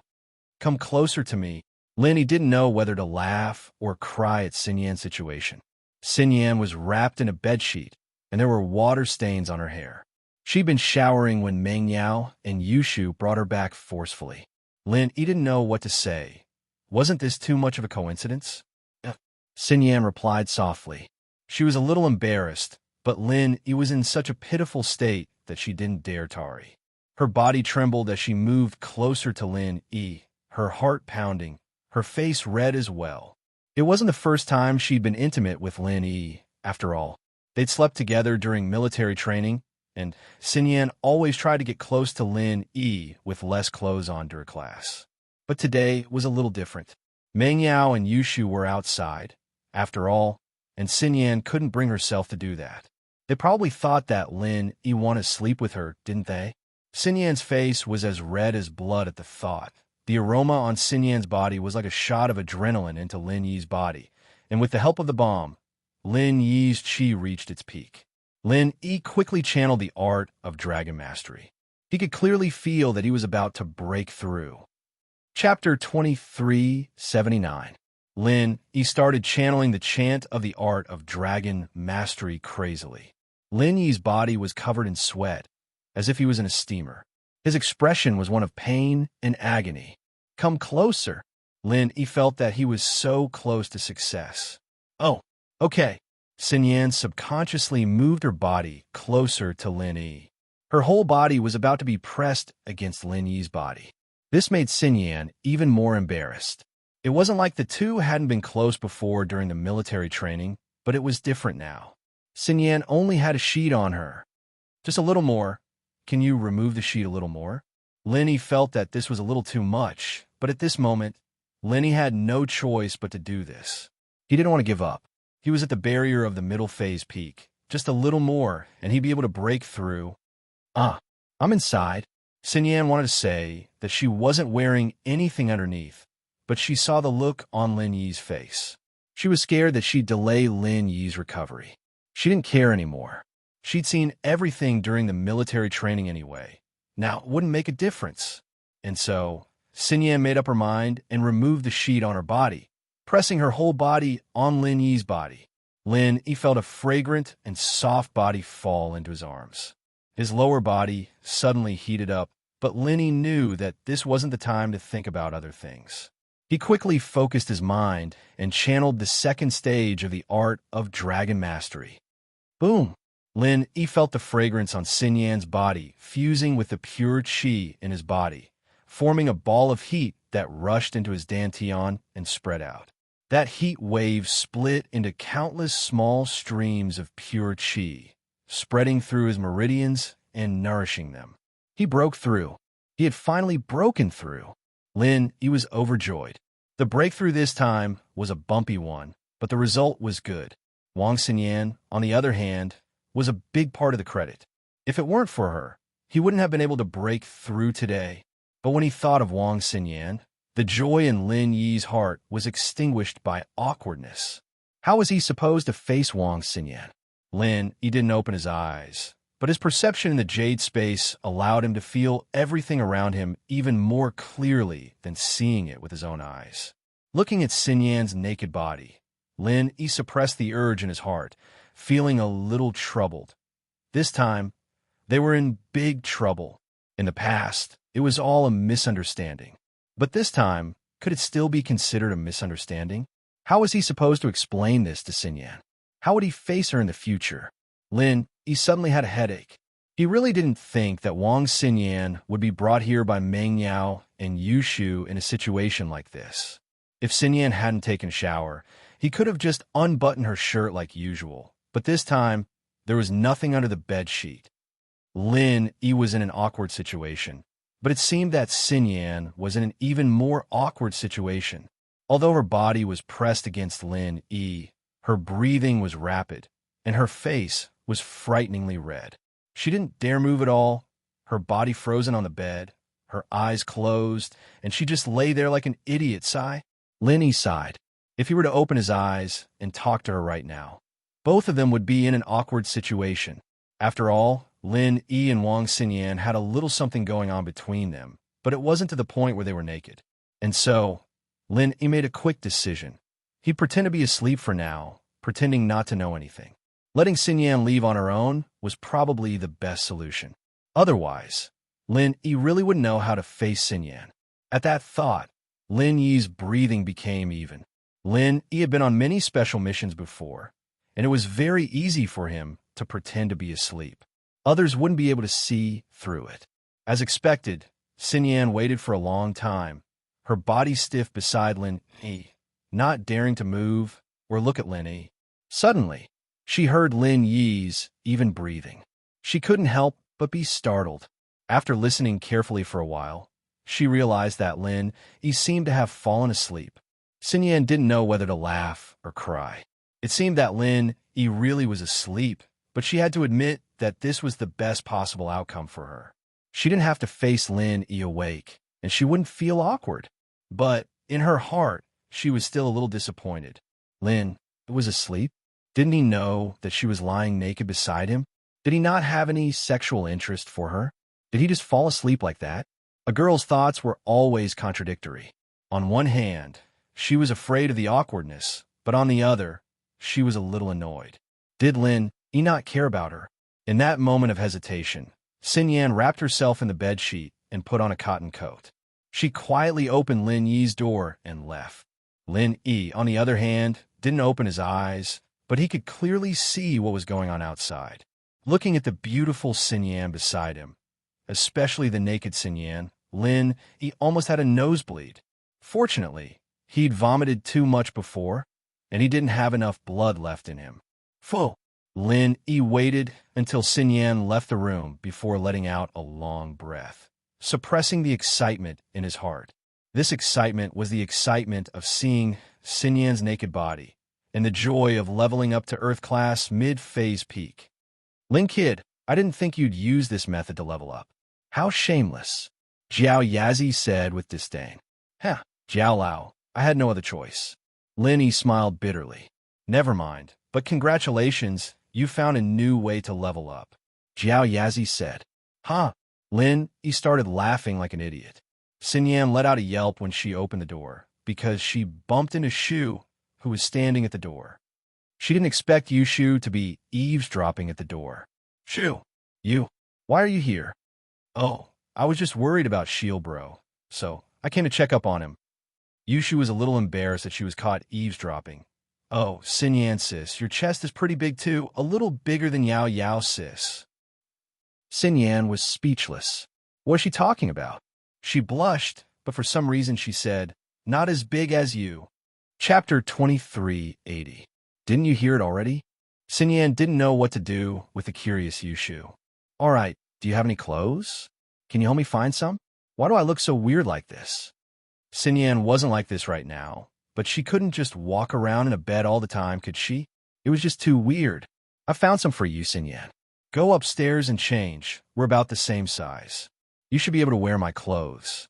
Come closer to me. Lin Yi didn't know whether to laugh or cry at Xinyan's situation. Xinyan was wrapped in a bedsheet, and there were water stains on her hair. She'd been showering when Meng Yao and Yushu brought her back forcefully. Lin Yi didn't know what to say. Wasn't this too much of a coincidence? Xinyan replied softly. She was a little embarrassed, but Lin Yi was in such a pitiful state that she didn't dare tarry. Her body trembled as she moved closer to Lin Yi, her heart pounding, her face red as well. It wasn't the first time she'd been intimate with Lin Yi, after all. They'd slept together during military training, and Xinyan always tried to get close to Lin Yi with less clothes on during class. But today was a little different. Meng Yao and Yushu were outside, after all, and Xinyan couldn't bring herself to do that. They probably thought that Lin Yi wanted to sleep with her, didn't they? Xinyan's face was as red as blood at the thought. The aroma on Xinyan's body was like a shot of adrenaline into Lin Yi's body, and with the help of the bomb, Lin Yi's chi reached its peak. Lin Yi quickly channeled the art of dragon mastery. He could clearly feel that he was about to break through. Chapter 2379. Lin Yi started channeling the chant of the art of dragon mastery crazily. Lin Yi's body was covered in sweat, as if he was in a steamer. His expression was one of pain and agony. Come closer. Lin Yi felt that he was so close to success. Oh, okay. Xinyan subconsciously moved her body closer to Lin Yi. Her whole body was about to be pressed against Lin Yi's body. This made Xinyan even more embarrassed. It wasn't like the two hadn't been close before during the military training, but it was different now. Xinyan only had a sheet on her. Just a little more. Can you remove the sheet a little more? Lin Yi felt that this was a little too much, but at this moment, Lin Yi had no choice but to do this. He didn't want to give up. He was at the barrier of the middle phase peak. Just a little more, and he'd be able to break through. I'm inside. Xinyan wanted to say that she wasn't wearing anything underneath, but she saw the look on Lin Yi's face. She was scared that she'd delay Lin Yi's recovery. She didn't care anymore. She'd seen everything during the military training anyway. Now it wouldn't make a difference. And so, Xinyan made up her mind and removed the sheet on her body, pressing her whole body on Lin Yi's body. Lin Yi felt a fragrant and soft body fall into his arms. His lower body suddenly heated up, but Lin Yi knew that this wasn't the time to think about other things. He quickly focused his mind and channeled the second stage of the art of dragon mastery. Boom! Lin Yi felt the fragrance on Xinyan's body fusing with the pure qi in his body, forming a ball of heat that rushed into his dantian and spread out. That heat wave split into countless small streams of pure qi, spreading through his meridians and nourishing them. He broke through. He had finally broken through. Lin Yi was overjoyed. The breakthrough this time was a bumpy one, but the result was good. Wang Xinyan, on the other hand, was a big part of the credit. If it weren't for her, he wouldn't have been able to break through today. But when he thought of Wang Xinyan, the joy in Lin Yi's heart was extinguished by awkwardness. How was he supposed to face Wang Xinyan? Lin Yi didn't open his eyes, but his perception in the jade space allowed him to feel everything around him even more clearly than seeing it with his own eyes. Looking at Xinyan's naked body, Lin Yi suppressed the urge in his heart, feeling a little troubled. This time, they were in big trouble. In the past, it was all a misunderstanding. But this time, could it still be considered a misunderstanding? How was he supposed to explain this to Xinyan? How would he face her in the future? Lin Yi suddenly had a headache. He really didn't think that Wang Xinyan would be brought here by Meng Yao and Yu Shu in a situation like this. If Xinyan hadn't taken a shower, he could have just unbuttoned her shirt like usual. But this time, there was nothing under the bedsheet. Lin Yi was in an awkward situation, but it seemed that Xinyan was in an even more awkward situation. Although her body was pressed against Lin Yi, her breathing was rapid, and her face was frighteningly red. She didn't dare move at all, her body frozen on the bed, her eyes closed, and she just lay there like an idiot. Lin Yi sighed. If he were to open his eyes and talk to her right now, both of them would be in an awkward situation. After all, Lin Yi and Wang Xinyan had a little something going on between them, but it wasn't to the point where they were naked. And so, Lin Yi made a quick decision. He'd pretend to be asleep for now, pretending not to know anything. Letting Xinyan leave on her own was probably the best solution. Otherwise, Lin Yi really wouldn't know how to face Xinyan. At that thought, Lin Yi's breathing became even. Lin Yi had been on many special missions before, and it was very easy for him to pretend to be asleep. Others wouldn't be able to see through it. As expected, Xinyan waited for a long time, her body stiff beside Lin Yi, not daring to move or look at Lin Yi. Suddenly, she heard Lin Yi's even breathing. She couldn't help but be startled. After listening carefully for a while, she realized that Lin Yi seemed to have fallen asleep. Xinyan didn't know whether to laugh or cry. It seemed that Lin Yi really was asleep, but she had to admit that this was the best possible outcome for her. She didn't have to face Lin Yi awake, and she wouldn't feel awkward. But in her heart, she was still a little disappointed. Lin was asleep? Didn't he know that she was lying naked beside him? Did he not have any sexual interest for her? Did he just fall asleep like that? A girl's thoughts were always contradictory. On one hand, she was afraid of the awkwardness, but on the other, she was a little annoyed. Did Lin Yi not care about her? In that moment of hesitation, Xinyan wrapped herself in the bedsheet and put on a cotton coat. She quietly opened Lin Yi's door and left. Lin Yi, on the other hand, didn't open his eyes, but he could clearly see what was going on outside. Looking at the beautiful Xinyan beside him, especially the naked Xinyan, Lin Yi almost had a nosebleed. Fortunately, he'd vomited too much before, and he didn't have enough blood left in him. Phew! Lin Yi waited until Xinyan left the room before letting out a long breath, suppressing the excitement in his heart. This excitement was the excitement of seeing Xinyan's naked body and the joy of leveling up to Earth Class mid-phase peak. Lin Kid, I didn't think you'd use this method to level up. How shameless, Jiao Yazi said with disdain. Jiao Lao, I had no other choice. Lin Yi smiled bitterly. Never mind, but congratulations, you found a new way to level up, Jiao Yazi said. Lin Yi started laughing like an idiot. Xinyan let out a yelp when she opened the door, because she bumped into Shu, who was standing at the door. She didn't expect Yu Shu to be eavesdropping at the door. Shu, why are you here? Oh, I was just worried about Shield Bro, so I came to check up on him. Yu Shu was a little embarrassed that she was caught eavesdropping. Oh, Xinyan sis, your chest is pretty big too, a little bigger than Yao Yao sis. Xinyan was speechless. What was she talking about? She blushed, but for some reason she said, not as big as you. Chapter 2380. Didn't you hear it already? Xinyan didn't know what to do with the curious Yu Shu. All right, do you have any clothes? Can you help me find some? Why do I look so weird like this? Xinyan wasn't like this right now, but she couldn't just walk around in a bed all the time, could she? It was just too weird. I found some for you, Xinyan. Go upstairs and change. We're about the same size. You should be able to wear my clothes.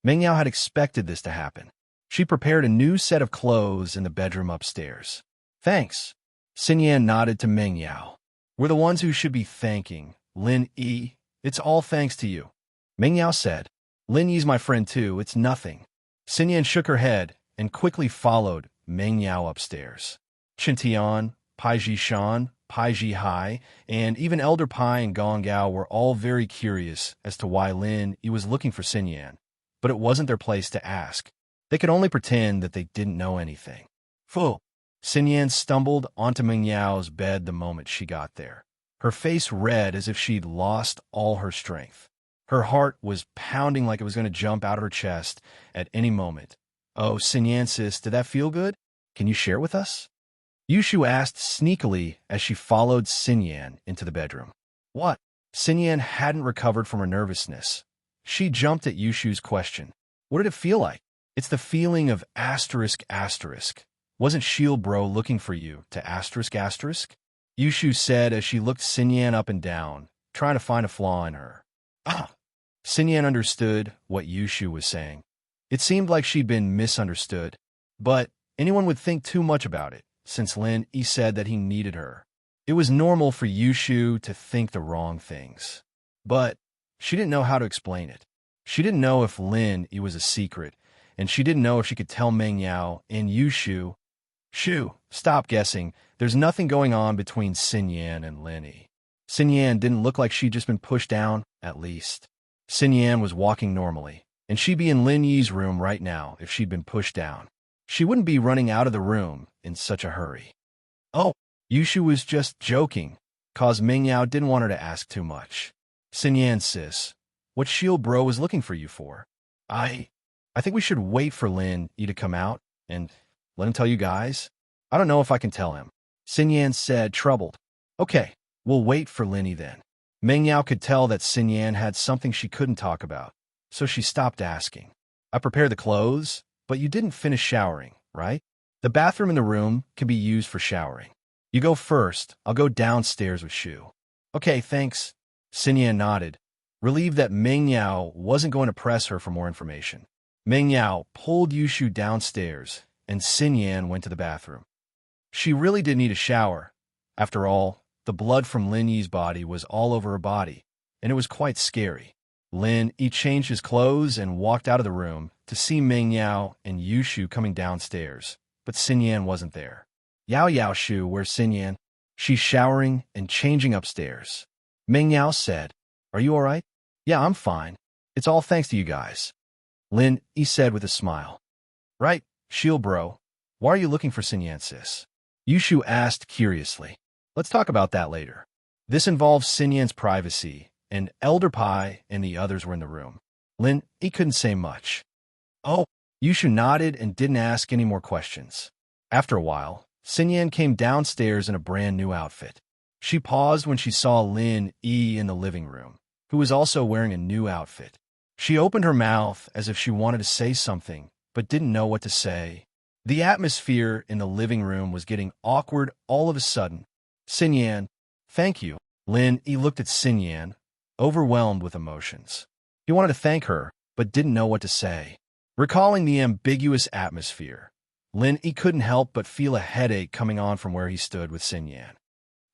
Meng Yao had expected this to happen. She prepared a new set of clothes in the bedroom upstairs. Thanks. Xinyan nodded to Meng Yao. We're the ones who should be thanking Lin Yi. It's all thanks to you. Meng Yao said. Lin Yi's my friend too, it's nothing. Xinyan shook her head and quickly followed Meng Yao upstairs. Chen Tian, Pai Ji Shan, Pai Ji Hai, and even Elder Pai and Gong Gao were all very curious as to why Lin Yi was looking for Xinyan, but it wasn't their place to ask. They could only pretend that they didn't know anything. Fu! Xinyan stumbled onto Meng Yao's bed the moment she got there, her face red as if she'd lost all her strength. Her heart was pounding like it was going to jump out of her chest at any moment. Oh, Xinyan sis, did that feel good? Can you share with us? Yushu asked sneakily as she followed Xinyan into the bedroom. What? Xinyan hadn't recovered from her nervousness. She jumped at Yushu's question. What did it feel like? It's the feeling of asterisk asterisk. Wasn't Shield Bro looking for you to asterisk asterisk? Yushu said as she looked Xinyan up and down, trying to find a flaw in her. Ah! Xinyan understood what Yushu was saying. It seemed like she'd been misunderstood, but anyone would think too much about it, since Lin Yi said that he needed her. It was normal for Yushu to think the wrong things. But she didn't know how to explain it. She didn't know if Lin Yi was a secret, and she didn't know if she could tell Meng Yao and Yushu. Shoo, stop guessing. There's nothing going on between Xinyan and Lin Yi. Xinyan didn't look like she'd just been pushed down, at least. Xinyan was walking normally, and she'd be in Lin Yi's room right now if she'd been pushed down. She wouldn't be running out of the room in such a hurry. Oh, Yushu was just joking, cause Meng Yao didn't want her to ask too much. Xinyan sis, what Shield Bro was looking for you for? I think we should wait for Lin Yi to come out and let him tell you guys. I don't know if I can tell him. Xinyan said, troubled. Okay, we'll wait for Lin Yi then. Meng Yao could tell that Xinyan had something she couldn't talk about, so she stopped asking. I prepared the clothes, but you didn't finish showering, right? The bathroom in the room can be used for showering. You go first. I'll go downstairs with Shu. Okay, thanks. Xinyan nodded, relieved that Meng Yao wasn't going to press her for more information. Meng Yao pulled Yushu downstairs, and Xinyan went to the bathroom. She really did need a shower. After all, the blood from Lin Yi's body was all over her body, and it was quite scary. Lin Yi changed his clothes and walked out of the room to see Meng Yao and Yushu coming downstairs, but Xinyan wasn't there. Yao Shu, where's Xinyan? She's showering and changing upstairs. Meng Yao said, Are you all right? Yeah, I'm fine. It's all thanks to you guys. Lin Yi said with a smile. Right, Shield Bro. Why are you looking for Xinyan sis? Yushu asked curiously. Let's talk about that later. This involves Xinyan's privacy, and Elder Pai and the others were in the room. Lin Yi couldn't say much. Oh, Yushu nodded and didn't ask any more questions. After a while, Xinyan came downstairs in a brand new outfit. She paused when she saw Lin Yi in the living room, who was also wearing a new outfit. She opened her mouth as if she wanted to say something, but didn't know what to say. The atmosphere in the living room was getting awkward all of a sudden. Xinyan, thank you. Lin Yi looked at Xinyan, overwhelmed with emotions. He wanted to thank her, but didn't know what to say. Recalling the ambiguous atmosphere, Lin Yi couldn't help but feel a headache coming on from where he stood with Xinyan.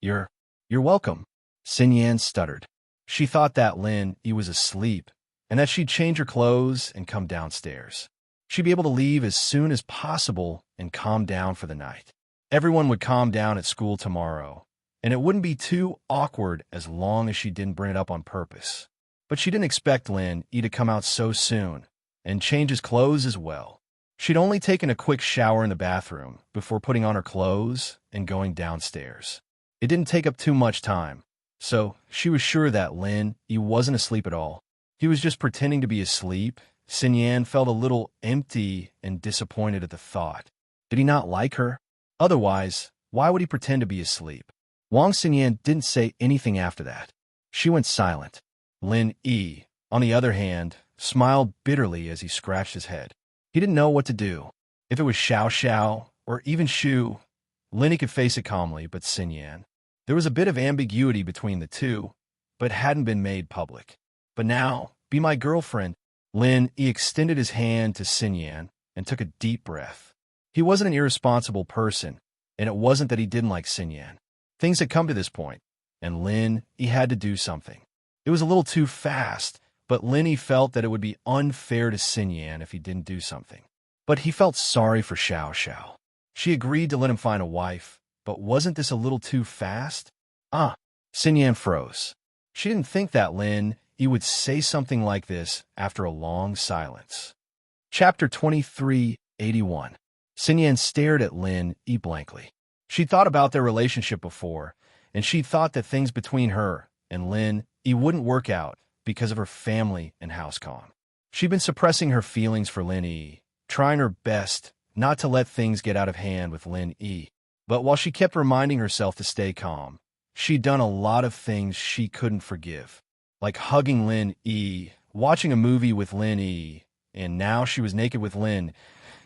You're welcome, Xinyan stuttered. She thought that Lin Yi was asleep, and that she'd change her clothes and come downstairs. She'd be able to leave as soon as possible and calm down for the night. Everyone would calm down at school tomorrow, and it wouldn't be too awkward as long as she didn't bring it up on purpose. But she didn't expect Lin Yi to come out so soon, and change his clothes as well. She'd only taken a quick shower in the bathroom before putting on her clothes and going downstairs. It didn't take up too much time, so she was sure that Lin Yi wasn't asleep at all. He was just pretending to be asleep. Xinyan felt a little empty and disappointed at the thought. Did he not like her? Otherwise, why would he pretend to be asleep? Wang Xinyan didn't say anything after that. She went silent. Lin Yi, on the other hand, smiled bitterly as he scratched his head. He didn't know what to do. If it was Xiao Xiao or even Shu, Lenny could face it calmly, but Xinyan. There was a bit of ambiguity between the two, but hadn't been made public. But now, be my girlfriend. He extended his hand to Xinyan and took a deep breath. He wasn't an irresponsible person, and it wasn't that he didn't like Xinyan. Things had come to this point, and he had to do something. It was a little too fast, but he felt that it would be unfair to Xinyan if he didn't do something. But he felt sorry for Xiao Xiao. She agreed to let him find a wife, but wasn't this a little too fast? Xinyan froze. She didn't think that he would say something like this after a long silence. Chapter 2381. Xinyan stared at Yi blankly. She'd thought about their relationship before, and she'd thought that things between her and Yi wouldn't work out because of her family and house calm. She'd been suppressing her feelings for Yi, trying her best not to let things get out of hand with Yi. But while she kept reminding herself to stay calm, she'd done a lot of things she couldn't forgive, like hugging Yi, watching a movie with Yi, and now she was naked with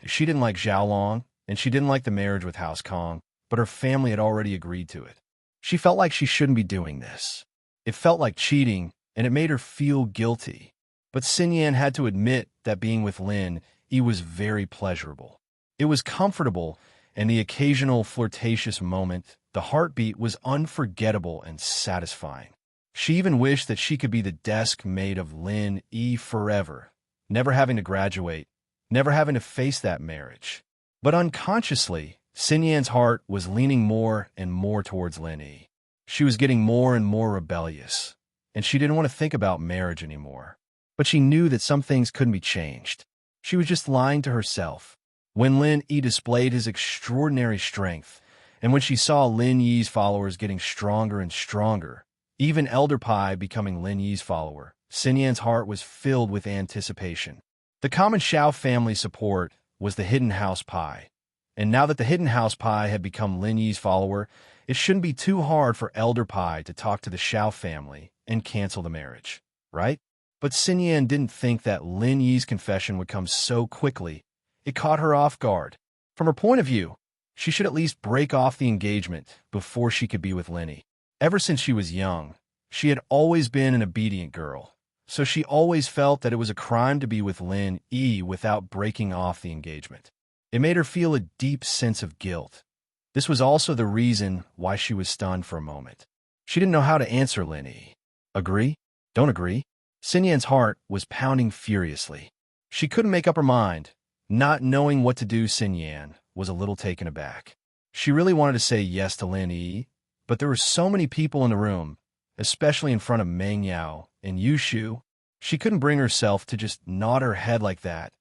She didn't like Xiaolong, and she didn't like the marriage with House Kong, but her family had already agreed to it. She felt like she shouldn't be doing this. It felt like cheating, and it made her feel guilty. But Xinyan had to admit that being with Yi was very pleasurable. It was comfortable, and the occasional flirtatious moment, the heartbeat, was unforgettable and satisfying. She even wished that she could be the desk mate of Yi forever, never having to graduate, never having to face that marriage. But unconsciously, Xinyan's heart was leaning more and more towards Yi. She was getting more and more rebellious, and she didn't want to think about marriage anymore. But she knew that some things couldn't be changed. She was just lying to herself. When Yi displayed his extraordinary strength, and when she saw Yi's followers getting stronger and stronger, even Elder Pai becoming Yi's follower, Xinyan's heart was filled with anticipation. The common Xiao family support was the Hidden House Pai, and now that the Hidden House Pai had become Yi's follower, it shouldn't be too hard for Elder Pai to talk to the Xiao family and cancel the marriage, right? But Xinyan didn't think that Yi's confession would come so quickly. It caught her off guard. From her point of view, she should at least break off the engagement before she could be with Yi. Ever since she was young, she had always been an obedient girl, so she always felt that it was a crime to be with Yi without breaking off the engagement. It made her feel a deep sense of guilt. This was also the reason why she was stunned for a moment. She didn't know how to answer Yi. Agree? Don't agree? Xinyan's heart was pounding furiously. She couldn't make up her mind. Not knowing what to do, Xinyan was a little taken aback. She really wanted to say yes to Yi, but there were so many people in the room, especially in front of Meng Yao and Yushu. She couldn't bring herself to just nod her head like that.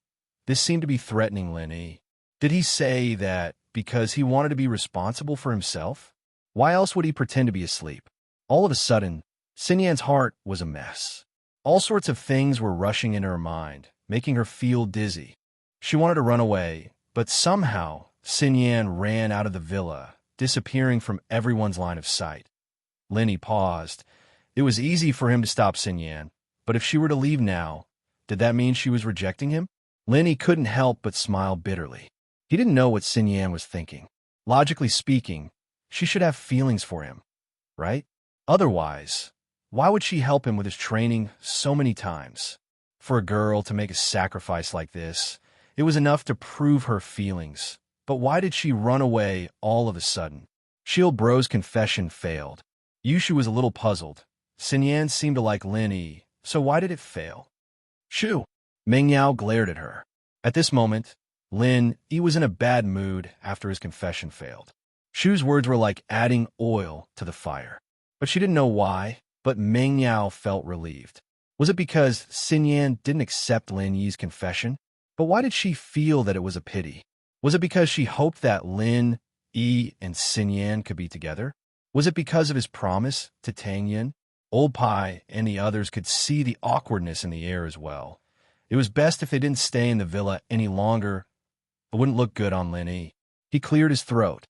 This seemed to be threatening Yi. Did he say that because he wanted to be responsible for himself? Why else would he pretend to be asleep? All of a sudden, Xinyan's heart was a mess. All sorts of things were rushing into her mind, making her feel dizzy. She wanted to run away, but somehow Xinyan ran out of the villa, disappearing from everyone's line of sight. Yi paused. It was easy for him to stop Xinyan, but if she were to leave now, did that mean she was rejecting him? Yi couldn't help but smile bitterly. He didn't know what Xinyan was thinking. Logically speaking, she should have feelings for him, right? Otherwise, why would she help him with his training so many times? For a girl to make a sacrifice like this, it was enough to prove her feelings. But why did she run away all of a sudden? Shield Bro's confession failed. Yushu was a little puzzled. Xinyan seemed to like Yi, so why did it fail? Shu! Meng Yao glared at her. At this moment, Yi was in a bad mood after his confession failed. Shu's words were like adding oil to the fire. But she didn't know why, but Meng Yao felt relieved. Was it because Xinyan didn't accept Yi's confession? But why did she feel that it was a pity? Was it because she hoped that Yi and Xinyan could be together? Was it because of his promise to Tang Yin? Old Pai and the others could see the awkwardness in the air as well. It was best if they didn't stay in the villa any longer. It wouldn't look good on Yi. He cleared his throat.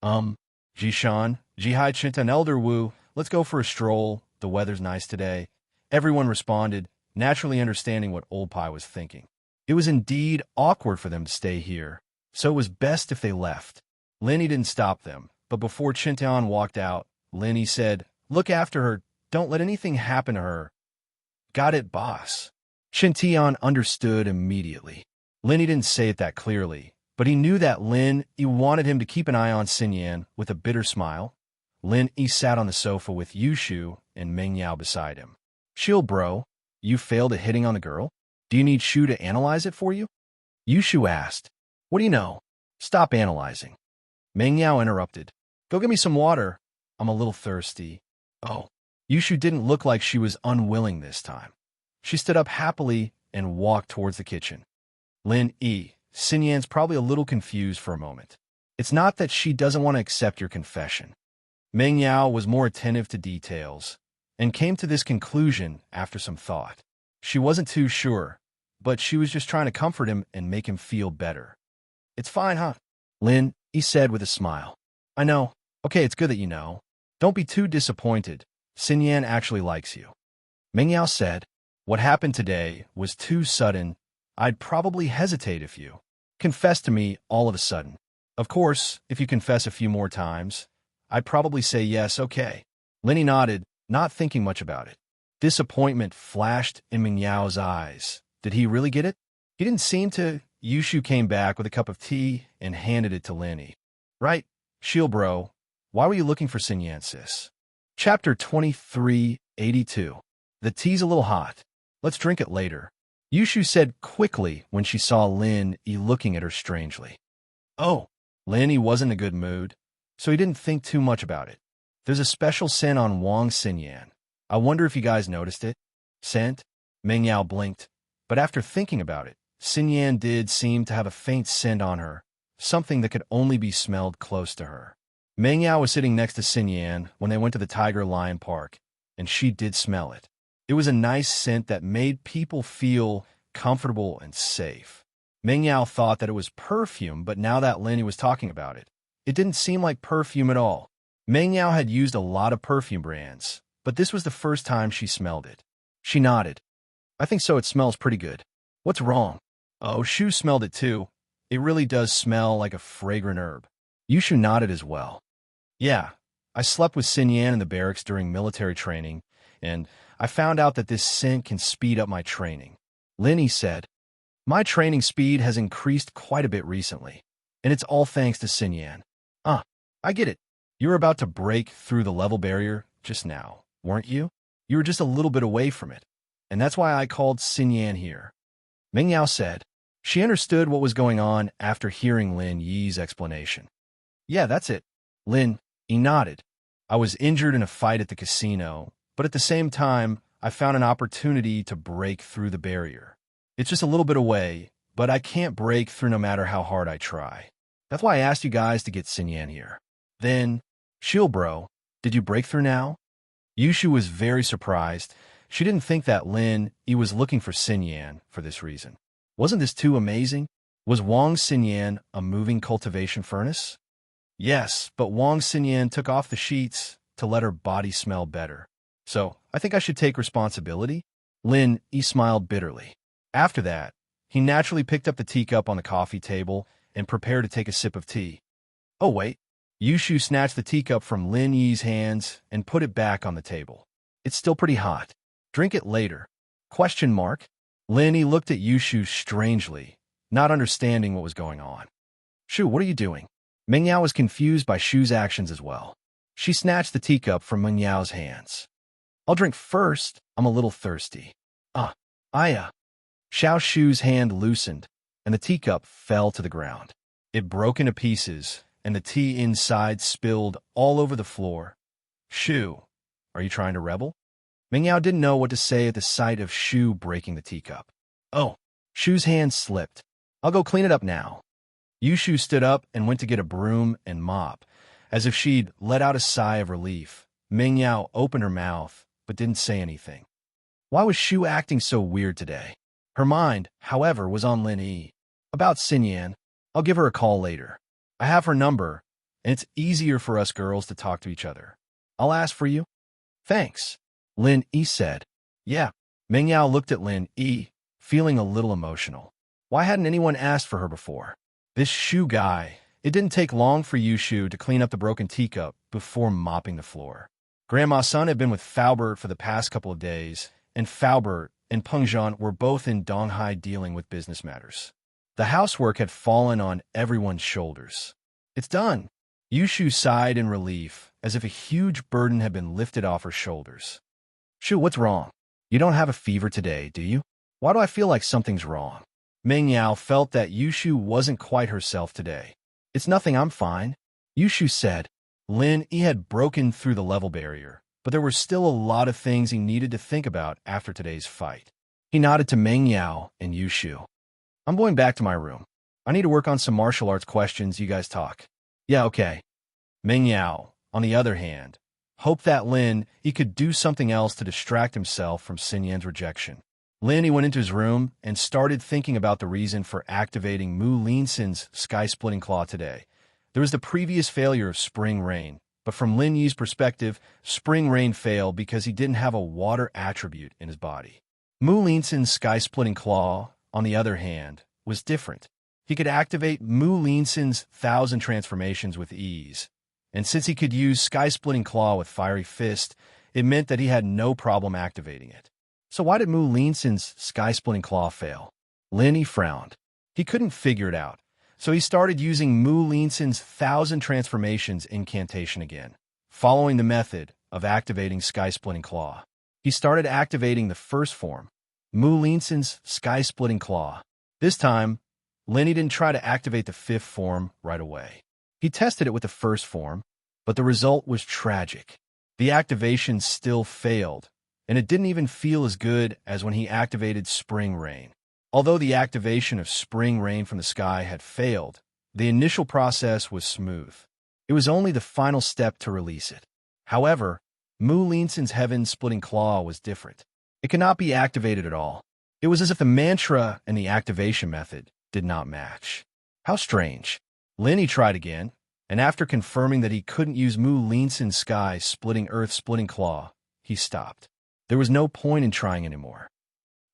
Jishan, Jihai Chint and Elder Wu, let's go for a stroll. The weather's nice today. Everyone responded, naturally understanding what Old Pai was thinking. It was indeed awkward for them to stay here, so it was best if they left. Lin Yi didn't stop them, but before Chintian walked out, Lin Yi said, "Look after her. Don't let anything happen to her." "Got it, boss." Chintian understood immediately. Lin Yi didn't say it that clearly, but he knew that Lin Yi wanted him to keep an eye on Xinyan. With a bitter smile, Lin Yi sat on the sofa with Yushu and Meng Yao beside him. "Chill, bro. You failed at hitting on the girl? Do you need Shu to analyze it for you?" Yushu asked. "What do you know? Stop analyzing." Meng Yao interrupted. "Go get me some water. I'm a little thirsty." Oh. Yushu didn't look like she was unwilling this time. She stood up happily and walked towards the kitchen. "Lin Yi, Xinyan's probably a little confused for a moment. It's not that she doesn't want to accept your confession." Meng Yao was more attentive to details and came to this conclusion after some thought. She wasn't too sure, but she was just trying to comfort him and make him feel better. "It's fine, huh?" Lin Yi said with a smile. "I know. Okay, it's good that you know. Don't be too disappointed. Xinyan actually likes you." Meng Yao said, "What happened today was too sudden. I'd probably hesitate if you confessed to me all of a sudden. Of course, if you confess a few more times, I'd probably say yes, okay." Lin Yi nodded, not thinking much about it. Disappointment flashed in Meng Yao's eyes. Did he really get it? He didn't seem to. Yushu came back with a cup of tea and handed it to Lin Yi. "Right, Shield bro. Why were you looking for Xinyan, sis?" Chapter 2382. "The tea's a little hot. Let's drink it later," Yushu said quickly when she saw Lin Yi looking at her strangely. Oh, Lin Yi wasn't in a good mood, so he didn't think too much about it. "There's a special scent on Wang Xinyan. I wonder if you guys noticed it." "Scent?" Meng Yao blinked, but after thinking about it, Xinyan did seem to have a faint scent on her, something that could only be smelled close to her. Meng Yao was sitting next to Xinyan when they went to the Tiger Lion Park, and she did smell it. It was a nice scent that made people feel comfortable and safe. Meng Yao thought that it was perfume, but now that Lin Yi was talking about it, it didn't seem like perfume at all. Meng Yao had used a lot of perfume brands, but this was the first time she smelled it. She nodded. "I think so, it smells pretty good." "What's wrong?" "Oh, Shu smelled it too. It really does smell like a fragrant herb." Yushu nodded as well. "Yeah, I slept with Xinyan in the barracks during military training, and I found out that this scent can speed up my training." Lin Yi said, "My training speed has increased quite a bit recently, and it's all thanks to Xinyan." "Ah, I get it. You were about to break through the level barrier just now, weren't you? You were just a little bit away from it, and that's why I called Xinyan here." Meng Yao said. She understood what was going on after hearing Lin Yi's explanation. "Yeah, that's it." Lin Yi nodded. "I was injured in a fight at the casino, but at the same time, I found an opportunity to break through the barrier. It's just a little bit away, but I can't break through no matter how hard I try. That's why I asked you guys to get Xinyan here." Then, "Shield bro, did you break through now?" Yushu was very surprised. She didn't think that Lin Yi was looking for Xinyan for this reason. Wasn't this too amazing? Was Wang Xinyan a moving cultivation furnace? Yes, but Wang Xinyan took off the sheets to let her body smell better. So, I think I should take responsibility? Lin Yi smiled bitterly. After that, he naturally picked up the teacup on the coffee table and prepared to take a sip of tea. Oh wait, Yushu snatched the teacup from Lin Yi's hands and put it back on the table. "It's still pretty hot. Drink it later." Question mark? Lin Yi looked at Yushu strangely, not understanding what was going on. "Shu, what are you doing?" Meng Yao was confused by Shu's actions as well. She snatched the teacup from Meng Yao's hands. "I'll drink first. I'm a little thirsty." Aya. Xiao Shu's hand loosened, and the teacup fell to the ground. It broke into pieces, and the tea inside spilled all over the floor. "Shu, are you trying to rebel?" Meng Yao didn't know what to say at the sight of Shu breaking the teacup. "Oh." Shu's hand slipped. "I'll go clean it up now." Yushu stood up and went to get a broom and mop. As if she'd let out a sigh of relief, Meng Yao opened her mouth, but didn't say anything. Why was Shu acting so weird today? Her mind, however, was on Lin Yi. "About Xinyan, I'll give her a call later. I have her number, and it's easier for us girls to talk to each other. I'll ask for you." "Thanks," Lin Yi said. "Yeah." Meng Yao looked at Lin Yi, feeling a little emotional. Why hadn't anyone asked for her before? This Shu guy It didn't take long for Yushu to clean up the broken teacup before mopping the floor. Grandma's son had been with Faubert for the past couple of days, and Faubert and Pengzhan were both in Donghai dealing with business matters. The housework had fallen on everyone's shoulders. It's done. Yushu sighed in relief, as if a huge burden had been lifted off her shoulders. Shu, what's wrong? You don't have a fever today, do you? Why do I feel like something's wrong? Meng Yao felt that Yushu wasn't quite herself today. It's nothing, I'm fine, Yushu said. Lin Yi had broken through the level barrier, but there were still a lot of things he needed to think about after today's fight. He nodded to Meng Yao and Yushu. I'm going back to my room. I need to work on some martial arts questions. You guys talk. Yeah, okay. Meng Yao, on the other hand, hoped that Lin Yi could do something else to distract himself from Xin Yan's rejection. Lin Yi went into his room and started thinking about the reason for activating Mu Linsin's sky-splitting claw today. There was the previous failure of Spring Rain, but from Lin Yi's perspective, Spring Rain failed because he didn't have a water attribute in his body. Mu Linsin's sky-splitting claw, on the other hand, was different. He could activate Mu Linsin's 1,000 transformations with ease, and since he could use sky-splitting claw with Fiery Fist, it meant that he had no problem activating it. So why did Mu Linsin's sky-splitting claw fail? Lin Yi frowned. He couldn't figure it out. So he started using Mu Linsin's 1,000 transformations incantation again, following the method of activating Sky-Splitting Claw. He started activating the first form, Mu Linsin's Sky-Splitting Claw. This time, Lin Yi didn't try to activate the fifth form right away. He tested it with the first form, but the result was tragic. The activation still failed, and it didn't even feel as good as when he activated Spring Rain. Although the activation of Spring Rain from the sky had failed, the initial process was smooth. It was only the final step to release it. However, Mu Linsin's Heaven-Splitting Claw was different. It could not be activated at all. It was as if the mantra and the activation method did not match. How strange. Lin Yi tried again, and after confirming that he couldn't use Mu Linsin's Sky-Splitting Earth-Splitting Claw, he stopped. There was no point in trying anymore.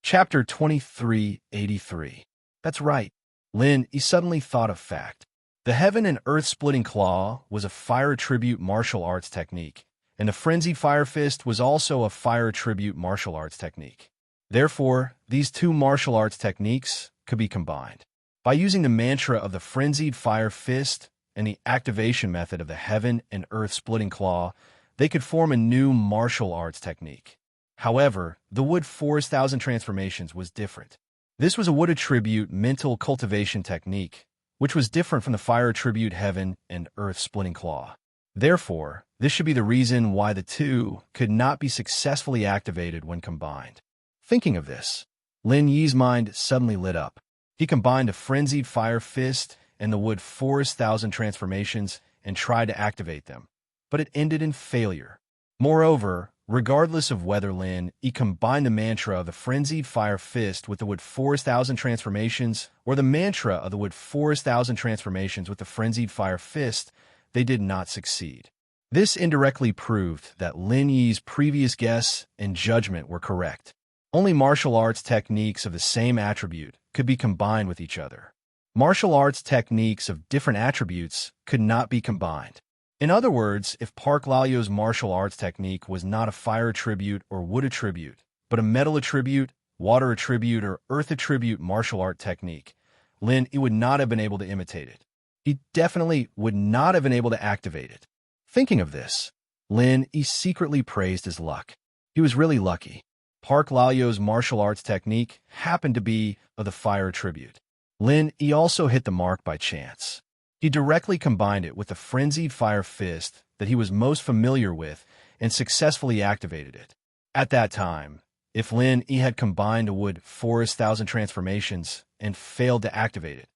Chapter 2383. That's right. Lin Yi suddenly thought of fact. The Heaven and Earth-Splitting Claw was a fire attribute martial arts technique, and the Frenzied Fire Fist was also a fire attribute martial arts technique. Therefore, these two martial arts techniques could be combined. By using the mantra of the Frenzied Fire Fist and the activation method of the Heaven and Earth-Splitting Claw, they could form a new martial arts technique. However, the Wood Forest 1,000 transformations was different. This was a wood attribute mental cultivation technique, which was different from the fire attribute Heaven and Earth Splitting Claw. Therefore, this should be the reason why the two could not be successfully activated when combined. Thinking of this, Lin Yi's mind suddenly lit up. He combined a Frenzied Fire Fist and the Wood Forest 1,000 transformations and tried to activate them, but it ended in failure. Moreover, regardless of whether Lin Yi combined the mantra of the Frenzied Fire Fist with the Wood Forest 1,000 transformations or the mantra of the Wood Forest 1,000 transformations with the Frenzied Fire Fist, they did not succeed. This indirectly proved that Lin Yi's previous guess and judgment were correct. Only martial arts techniques of the same attribute could be combined with each other. Martial arts techniques of different attributes could not be combined. In other words, if Park Lalio's martial arts technique was not a fire attribute or wood attribute, but a metal attribute, water attribute, or earth attribute martial art technique, Lin Yi would not have been able to imitate it. He definitely would not have been able to activate it. Thinking of this, Lin Yi secretly praised his luck. He was really lucky. Park Lalio's martial arts technique happened to be of the fire attribute. Lin Yi also hit the mark by chance. He directly combined it with the Frenzied Fire Fist that he was most familiar with and successfully activated it. At that time, if Lin Yi had combined a Wood Forest 1,000 transformations and failed to activate it,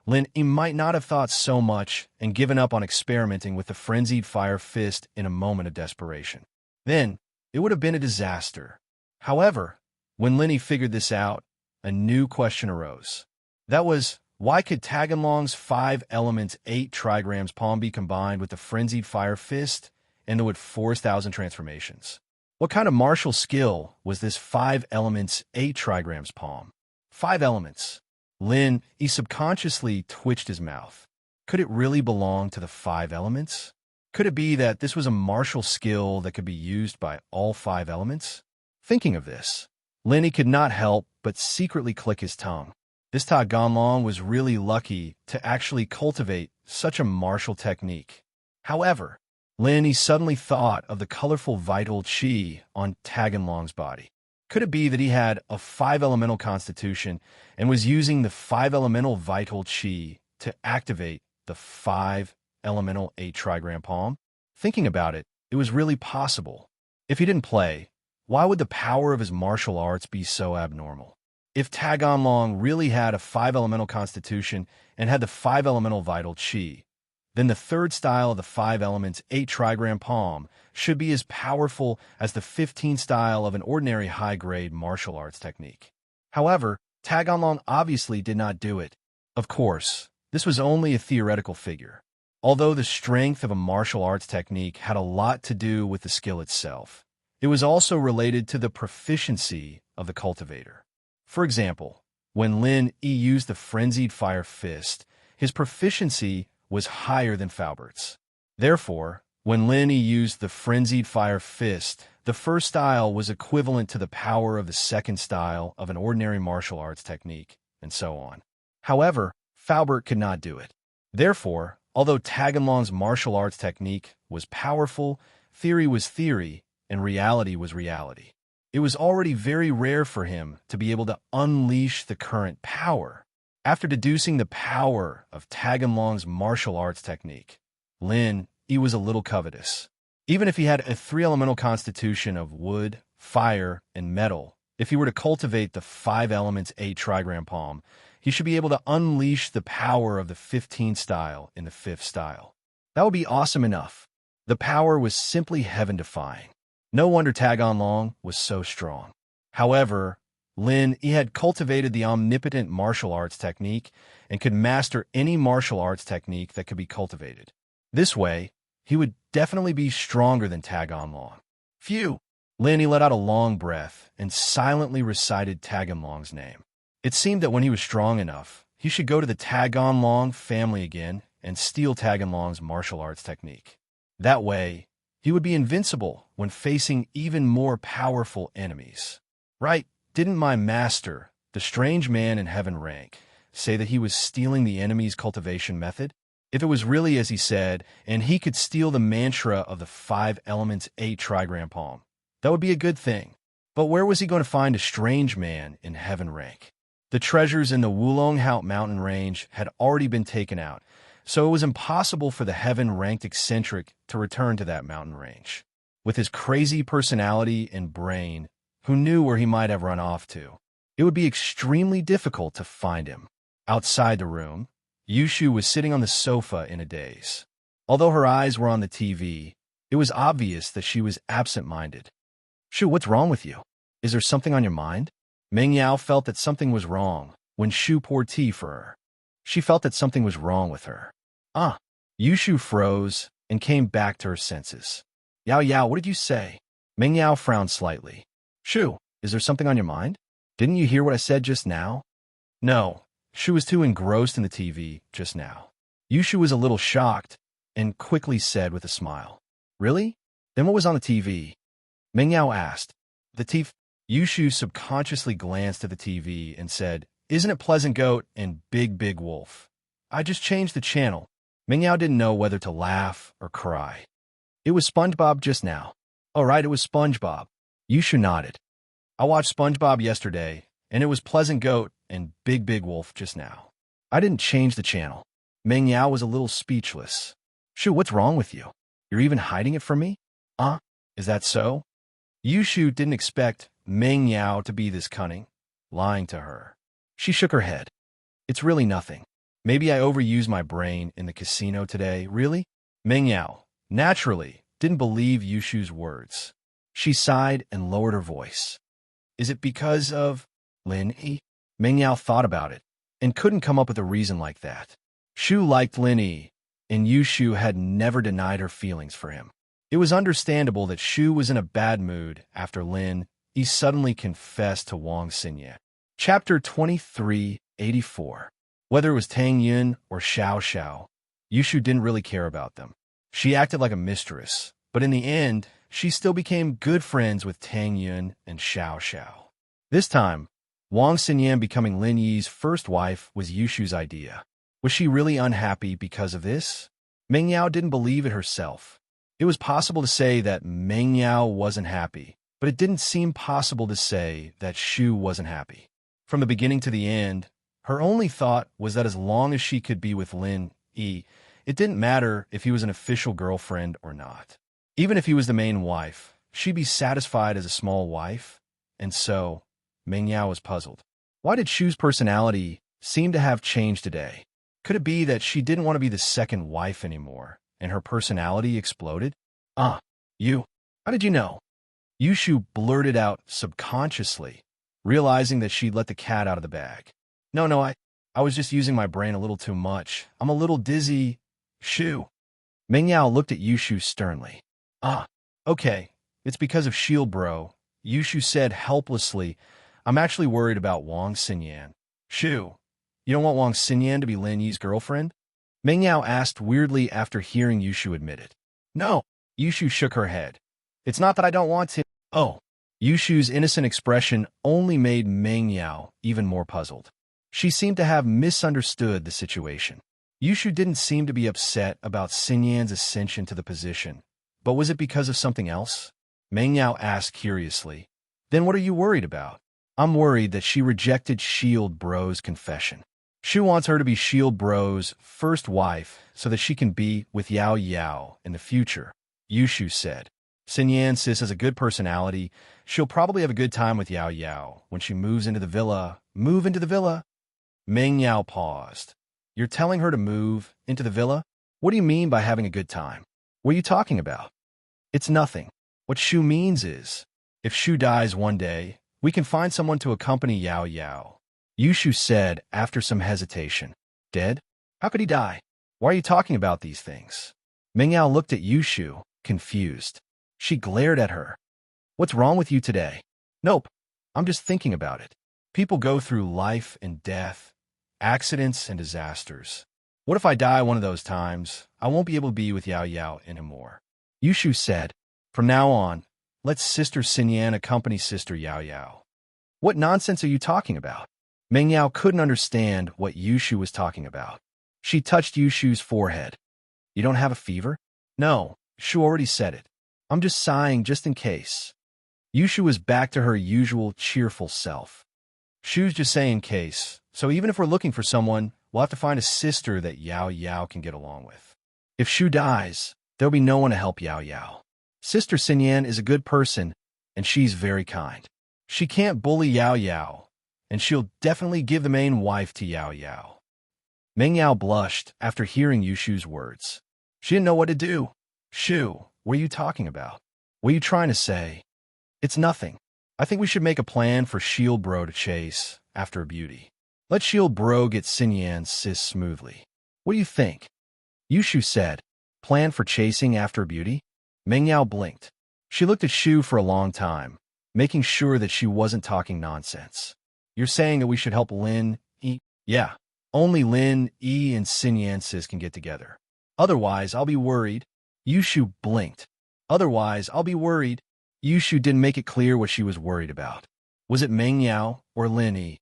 Lin Yi might not have thought so much and given up on experimenting with the Frenzied Fire Fist in a moment of desperation. Then, it would have been a disaster. However, when Lin Yi figured this out, a new question arose. That was, why could Taganlong's 5 elements 8 trigrams palm be combined with the Frenzied Fire Fist and the Wood Forest 1,000 transformations? What kind of martial skill was this 5 elements 8 trigrams palm? 5 elements. Lin Yi subconsciously twitched his mouth. Could it really belong to the five elements? Could it be that this was a martial skill that could be used by all five elements? Thinking of this, Lenny could not help but secretly click his tongue. This Ta Ganlong was really lucky to actually cultivate such a martial technique. However, Lenny suddenly thought of the colorful vital chi on Ta Ganlong's body. Could it be that he had a five-elemental constitution and was using the five-elemental vital chi to activate the five-elemental 8-trigram palm? Thinking about it, it was really possible. If he didn't play, why would the power of his martial arts be so abnormal? If Ta Ganlong really had a five-elemental constitution and had the five-elemental vital chi, then the third style of the five elements 8-trigram palm should be as powerful as the 15 style of an ordinary high-grade martial arts technique. However, Ta Ganlong obviously did not do it. Of course, this was only a theoretical figure. Although the strength of a martial arts technique had a lot to do with the skill itself, it was also related to the proficiency of the cultivator. For example, when Lin Yi used the Frenzied Fire Fist, his proficiency was higher than Faubert's. Therefore, when Lin Yi used the Frenzied Fire Fist, the first style was equivalent to the power of the second style of an ordinary martial arts technique, and so on. However, Faubert could not do it. Therefore, although Ta Ganlong's martial arts technique was powerful, theory was theory, and reality was reality. It was already very rare for him to be able to unleash the current power. After deducing the power of Ta Ganlong's martial arts technique, Lin Yi was a little covetous. Even if he had a three-elemental constitution of wood, fire, and metal, if he were to cultivate the five elements 8-trigram palm, he should be able to unleash the power of the 15 style in the fifth style. That would be awesome enough. The power was simply heaven-defying. No wonder Ta Ganlong was so strong. However, Lin Yi had cultivated the omnipotent martial arts technique and could master any martial arts technique that could be cultivated. This way, he would definitely be stronger than Ta Ganlong. Phew! Lin Yi let out a long breath and silently recited Ta Ganlong's name. It seemed that when he was strong enough, he should go to the Ta Ganlong family again and steal Ta Ganlong's martial arts technique. That way, he would be invincible when facing even more powerful enemies. Right? Didn't my master, the strange man in heaven rank, say that he was stealing the enemy's cultivation method? If it was really as he said, and he could steal the mantra of the five elements 8-trigram palm, that would be a good thing. But where was he going to find a strange man in heaven rank? The treasures in the Wulonghout mountain range had already been taken out, so it was impossible for the heaven-ranked eccentric to return to that mountain range. With his crazy personality and brain, who knew where he might have run off to? It would be extremely difficult to find him. Outside the room, Yushu was sitting on the sofa in a daze. Although her eyes were on the TV, it was obvious that she was absent-minded. Shu, what's wrong with you? Is there something on your mind? Meng Yao felt that something was wrong when Shu poured tea for her. She felt that something was wrong with her. Yushu froze and came back to her senses. Yao Yao, what did you say? Meng Yao frowned slightly. Shu, is there something on your mind? Didn't you hear what I said just now? No, Shu was too engrossed in the TV just now. Yushu was a little shocked and quickly said with a smile. Really? Then what was on the TV? Meng Yao asked. The TV. Yushu subconsciously glanced at the TV and said, Isn't it Pleasant Goat and Big Big Wolf? I just changed the channel. Meng Yao didn't know whether to laugh or cry. It was SpongeBob just now. Oh, right, it was SpongeBob. Yushu nodded. I watched SpongeBob yesterday, and it was Pleasant Goat and Big Big Wolf just now. I didn't change the channel. Meng Yao was a little speechless. Shu, what's wrong with you? You're even hiding it from me? Is that so? Yushu didn't expect Meng Yao to be this cunning, lying to her. She shook her head. It's really nothing. Maybe I overused my brain in the casino today, really? Meng Yao, naturally, didn't believe Yushu's words. She sighed and lowered her voice. Is it because of Lin Yi? Meng Yao thought about it and couldn't come up with a reason like that. Shu liked Lin Yi, and Yushu had never denied her feelings for him. It was understandable that Shu was in a bad mood after Lin Yi suddenly confessed to Wang Xinye. Chapter 2384. Whether it was Tang Yun or Xiao Xiao, Yushu didn't really care about them. She acted like a mistress, but in the end, she still became good friends with Tang Yun and Xiao Xiao. This time, Wang Xinyan becoming Lin Yi's first wife was Yushu's idea. Was she really unhappy because of this? Meng Yao didn't believe it herself. It was possible to say that Meng Yao wasn't happy, but it didn't seem possible to say that Shu wasn't happy. From the beginning to the end, her only thought was that as long as she could be with Lin Yi, it didn't matter if he was an official girlfriend or not. Even if he was the main wife, she'd be satisfied as a small wife, and so Meng Yao was puzzled. Why did Shu's personality seem to have changed today? Could it be that she didn't want to be the second wife anymore, and her personality exploded? You. How did you know? Yushu blurted out subconsciously, realizing that she'd let the cat out of the bag. No, I was just using my brain a little too much. I'm a little dizzy. Shu. Meng Yao looked at Yushu sternly. Okay, it's because of Shield Bro, Yushu said helplessly. I'm actually worried about Wang Xinyan. Shu, you don't want Wang Xinyan to be Lin Yi's girlfriend? Meng Yao asked weirdly after hearing Yushu admit it. No, Yushu shook her head. It's not that I don't want to. Oh. Yushu's innocent expression only made Meng Yao even more puzzled. She seemed to have misunderstood the situation. Yushu didn't seem to be upset about Xinyan's ascension to the position, but was it because of something else? Meng Yao asked curiously. Then what are you worried about? I'm worried that she rejected Shield Bro's confession. Shu wants her to be Shield Bro's first wife so that she can be with Yao Yao in the future, Yushu said. Xinyan sis has a good personality. She'll probably have a good time with Yao Yao when she moves into the villa. Move into the villa? Meng Yao paused. You're telling her to move into the villa? What do you mean by having a good time? What are you talking about? It's nothing. What Shu means is, if Shu dies one day, we can find someone to accompany Yao Yao. Yushu said after some hesitation. Dead? How could he die? Why are you talking about these things? Meng Yao looked at Yushu, confused. She glared at her. What's wrong with you today? Nope. I'm just thinking about it. People go through life and death, accidents and disasters. What if I die one of those times? I won't be able to be with Yao Yao anymore. Yushu said, from now on, let Sister Xinyan accompany Sister Yao Yao. What nonsense are you talking about? Meng Yao couldn't understand what Yushu was talking about. She touched Yushu's forehead. You don't have a fever? No, Shu already said it. I'm just sighing just in case. Yushu was back to her usual cheerful self. Shu's just saying case, so even if we're looking for someone, we'll have to find a sister that Yao Yao can get along with. If Shu dies, there'll be no one to help Yao Yao. Sister Xinyan is a good person, and she's very kind. She can't bully Yao Yao, and she'll definitely give the main wife to Yao Yao. Meng Yao blushed after hearing Yushu's words. She didn't know what to do. Shu, what are you talking about? What are you trying to say? It's nothing. I think we should make a plan for Shield Bro to chase after a beauty. Let Shield Bro get Xinyan sis smoothly. What do you think? Yushu said, plan for chasing after a beauty? Meng Yao blinked. She looked at Shu for a long time, making sure that she wasn't talking nonsense. You're saying that we should help Lin Yi? Yeah, only Lin Yi and Xinyan sis can get together. Otherwise, I'll be worried. Yushu blinked. Otherwise, I'll be worried. Yushu didn't make it clear what she was worried about. Was it Meng Yao or Lin Yi?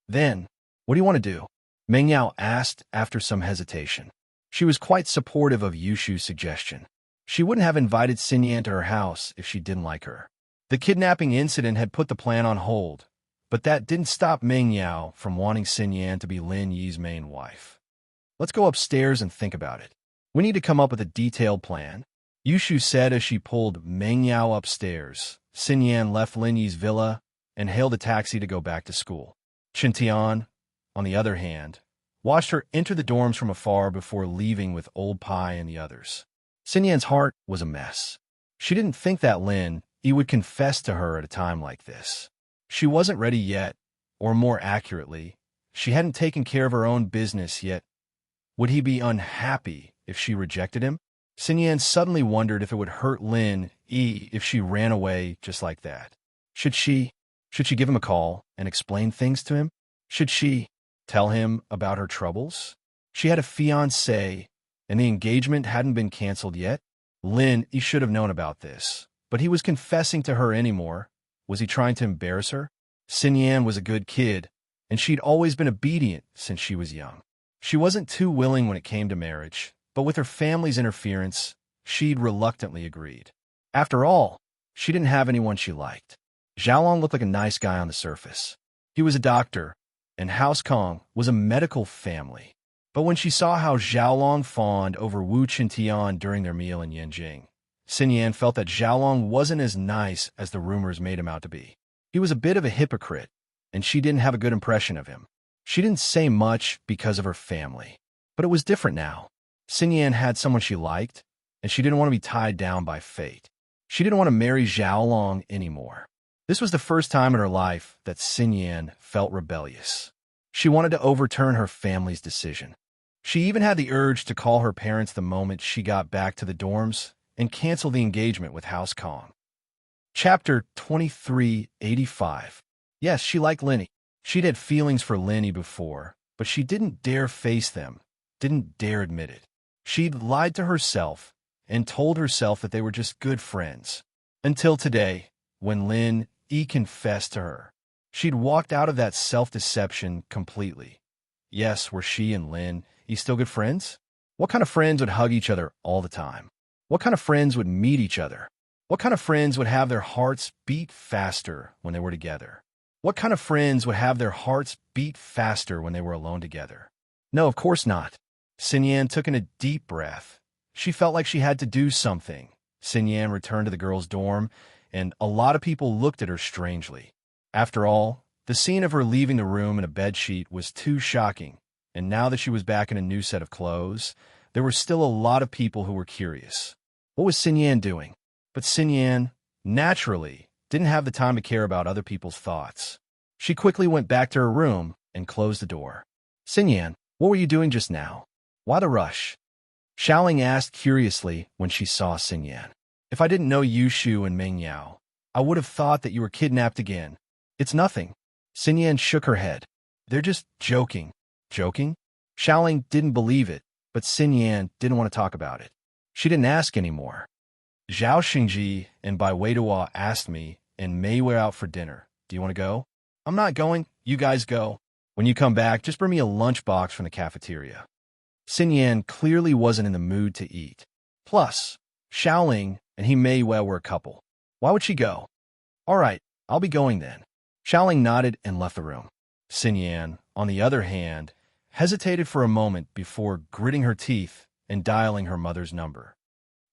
Then, what do you want to do? Meng Yao asked after some hesitation. She was quite supportive of Yushu's suggestion. She wouldn't have invited Xinyan to her house if she didn't like her. The kidnapping incident had put the plan on hold, but that didn't stop Meng Yao from wanting Xinyan to be Lin Yi's main wife. Let's go upstairs and think about it. We need to come up with a detailed plan. Yushu said as she pulled Meng Yao upstairs. Xinyan left Lin Yi's villa and hailed a taxi to go back to school. Qintian, on the other hand, watched her enter the dorms from afar before leaving with Old Pai and the others. Xinyan's heart was a mess. She didn't think that Lin Yi would confess to her at a time like this. She wasn't ready yet, or more accurately, she hadn't taken care of her own business yet. Would he be unhappy if she rejected him? Xinyan suddenly wondered if it would hurt Lin Yi if she ran away just like that. Should she give him a call and explain things to him? Should she tell him about her troubles? She had a fiancé, and the engagement hadn't been canceled yet? Lin, he should have known about this. But he was confessing to her anymore. Was he trying to embarrass her? Xin Yan was a good kid, and she'd always been obedient since she was young. She wasn't too willing when it came to marriage, but with her family's interference, she'd reluctantly agreed. After all, she didn't have anyone she liked. Xiaolong looked like a nice guy on the surface. He was a doctor, and House Kong was a medical family. But when she saw how Xiaolong fawned over Wu Qintian during their meal in Yanjing, Xin Yan felt that Xiaolong wasn't as nice as the rumors made him out to be. He was a bit of a hypocrite, and she didn't have a good impression of him. She didn't say much because of her family. But it was different now. Xin Yan had someone she liked, and she didn't want to be tied down by fate. She didn't want to marry Xiaolong anymore. This was the first time in her life that Xin Yan felt rebellious. She wanted to overturn her family's decision. She even had the urge to call her parents the moment she got back to the dorms and cancel the engagement with House Kong. Chapter 2385. Yes, she liked Linny. She'd had feelings for Linny before, but she didn't dare face them, didn't dare admit it. She'd lied to herself and told herself that they were just good friends. Until today, when Lin confessed to her. She'd walked out of that self-deception completely. Yes, were she and Lin still good friends? What kind of friends would hug each other all the time? What kind of friends would meet each other? What kind of friends would have their hearts beat faster when they were together? What kind of friends would have their hearts beat faster when they were alone together? No, of course not. Xin Yan took in a deep breath. She felt like she had to do something. Xin Yan returned to the girls' dorm, and a lot of people looked at her strangely. After all, the scene of her leaving the room in a bedsheet was too shocking, and now that she was back in a new set of clothes, there were still a lot of people who were curious. What was Xin Yan doing? But Xin Yan, naturally, didn't have the time to care about other people's thoughts. She quickly went back to her room and closed the door. Xin Yan, what were you doing just now? Why the rush? Xiaoling asked curiously when she saw Xin Yan. If I didn't know Yushu and Meng Yao, I would have thought that you were kidnapped again. It's nothing. Xin Yan shook her head. They're just joking. Joking? Xiaoling didn't believe it, but Xin Yan didn't want to talk about it. She didn't ask anymore. Zhao Xingji and Bai Weidua asked me, and Mei were out for dinner. Do you want to go? I'm not going. You guys go. When you come back, just bring me a lunchbox from the cafeteria. Xin Yan clearly wasn't in the mood to eat. Plus, Xiaoling and Mei were a couple. Why would she go? All right, I'll be going then. Xiaoling nodded and left the room. Xin Yan, on the other hand, hesitated for a moment before gritting her teeth and dialing her mother's number.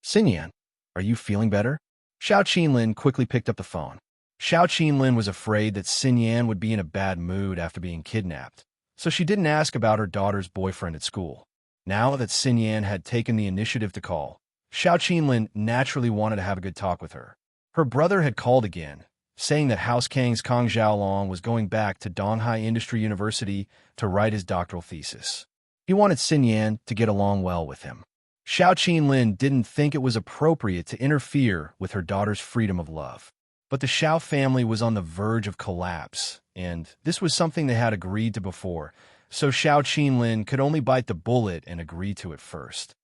Xin Yan, are you feeling better? Xiao Qinlin quickly picked up the phone. Xiao Qinlin was afraid that Xin Yan would be in a bad mood after being kidnapped, so she didn't ask about her daughter's boyfriend at school. Now that Xin Yan had taken the initiative to call, Xiao Qinlin naturally wanted to have a good talk with her. Her brother had called again, saying that House Kang's Kong Xiaolong was going back to Donghai Industry University to write his doctoral thesis. He wanted Xin Yan to get along well with him. Xiao Qinlin didn't think it was appropriate to interfere with her daughter's freedom of love. But the Xiao family was on the verge of collapse, and this was something they had agreed to before, so Xiao Qinlin could only bite the bullet and agree to it first.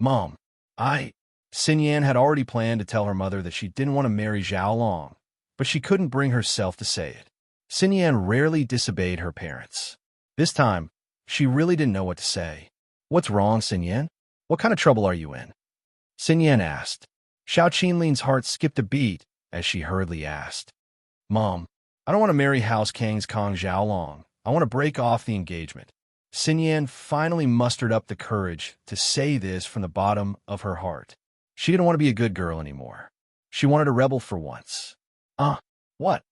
Mom, Xin Yan had already planned to tell her mother that she didn't want to marry Xiaolong, but she couldn't bring herself to say it. Xin Yan rarely disobeyed her parents. This time, she really didn't know what to say. What's wrong, Xin Yan? What kind of trouble are you in? Xin Yan asked. Xiao Qinlin's heart skipped a beat as she hurriedly asked. Mom, I don't want to marry House Kang's Kong Xiaolong. I want to break off the engagement. Xin Yan finally mustered up the courage to say this from the bottom of her heart. She didn't want to be a good girl anymore. She wanted to rebel for once. What?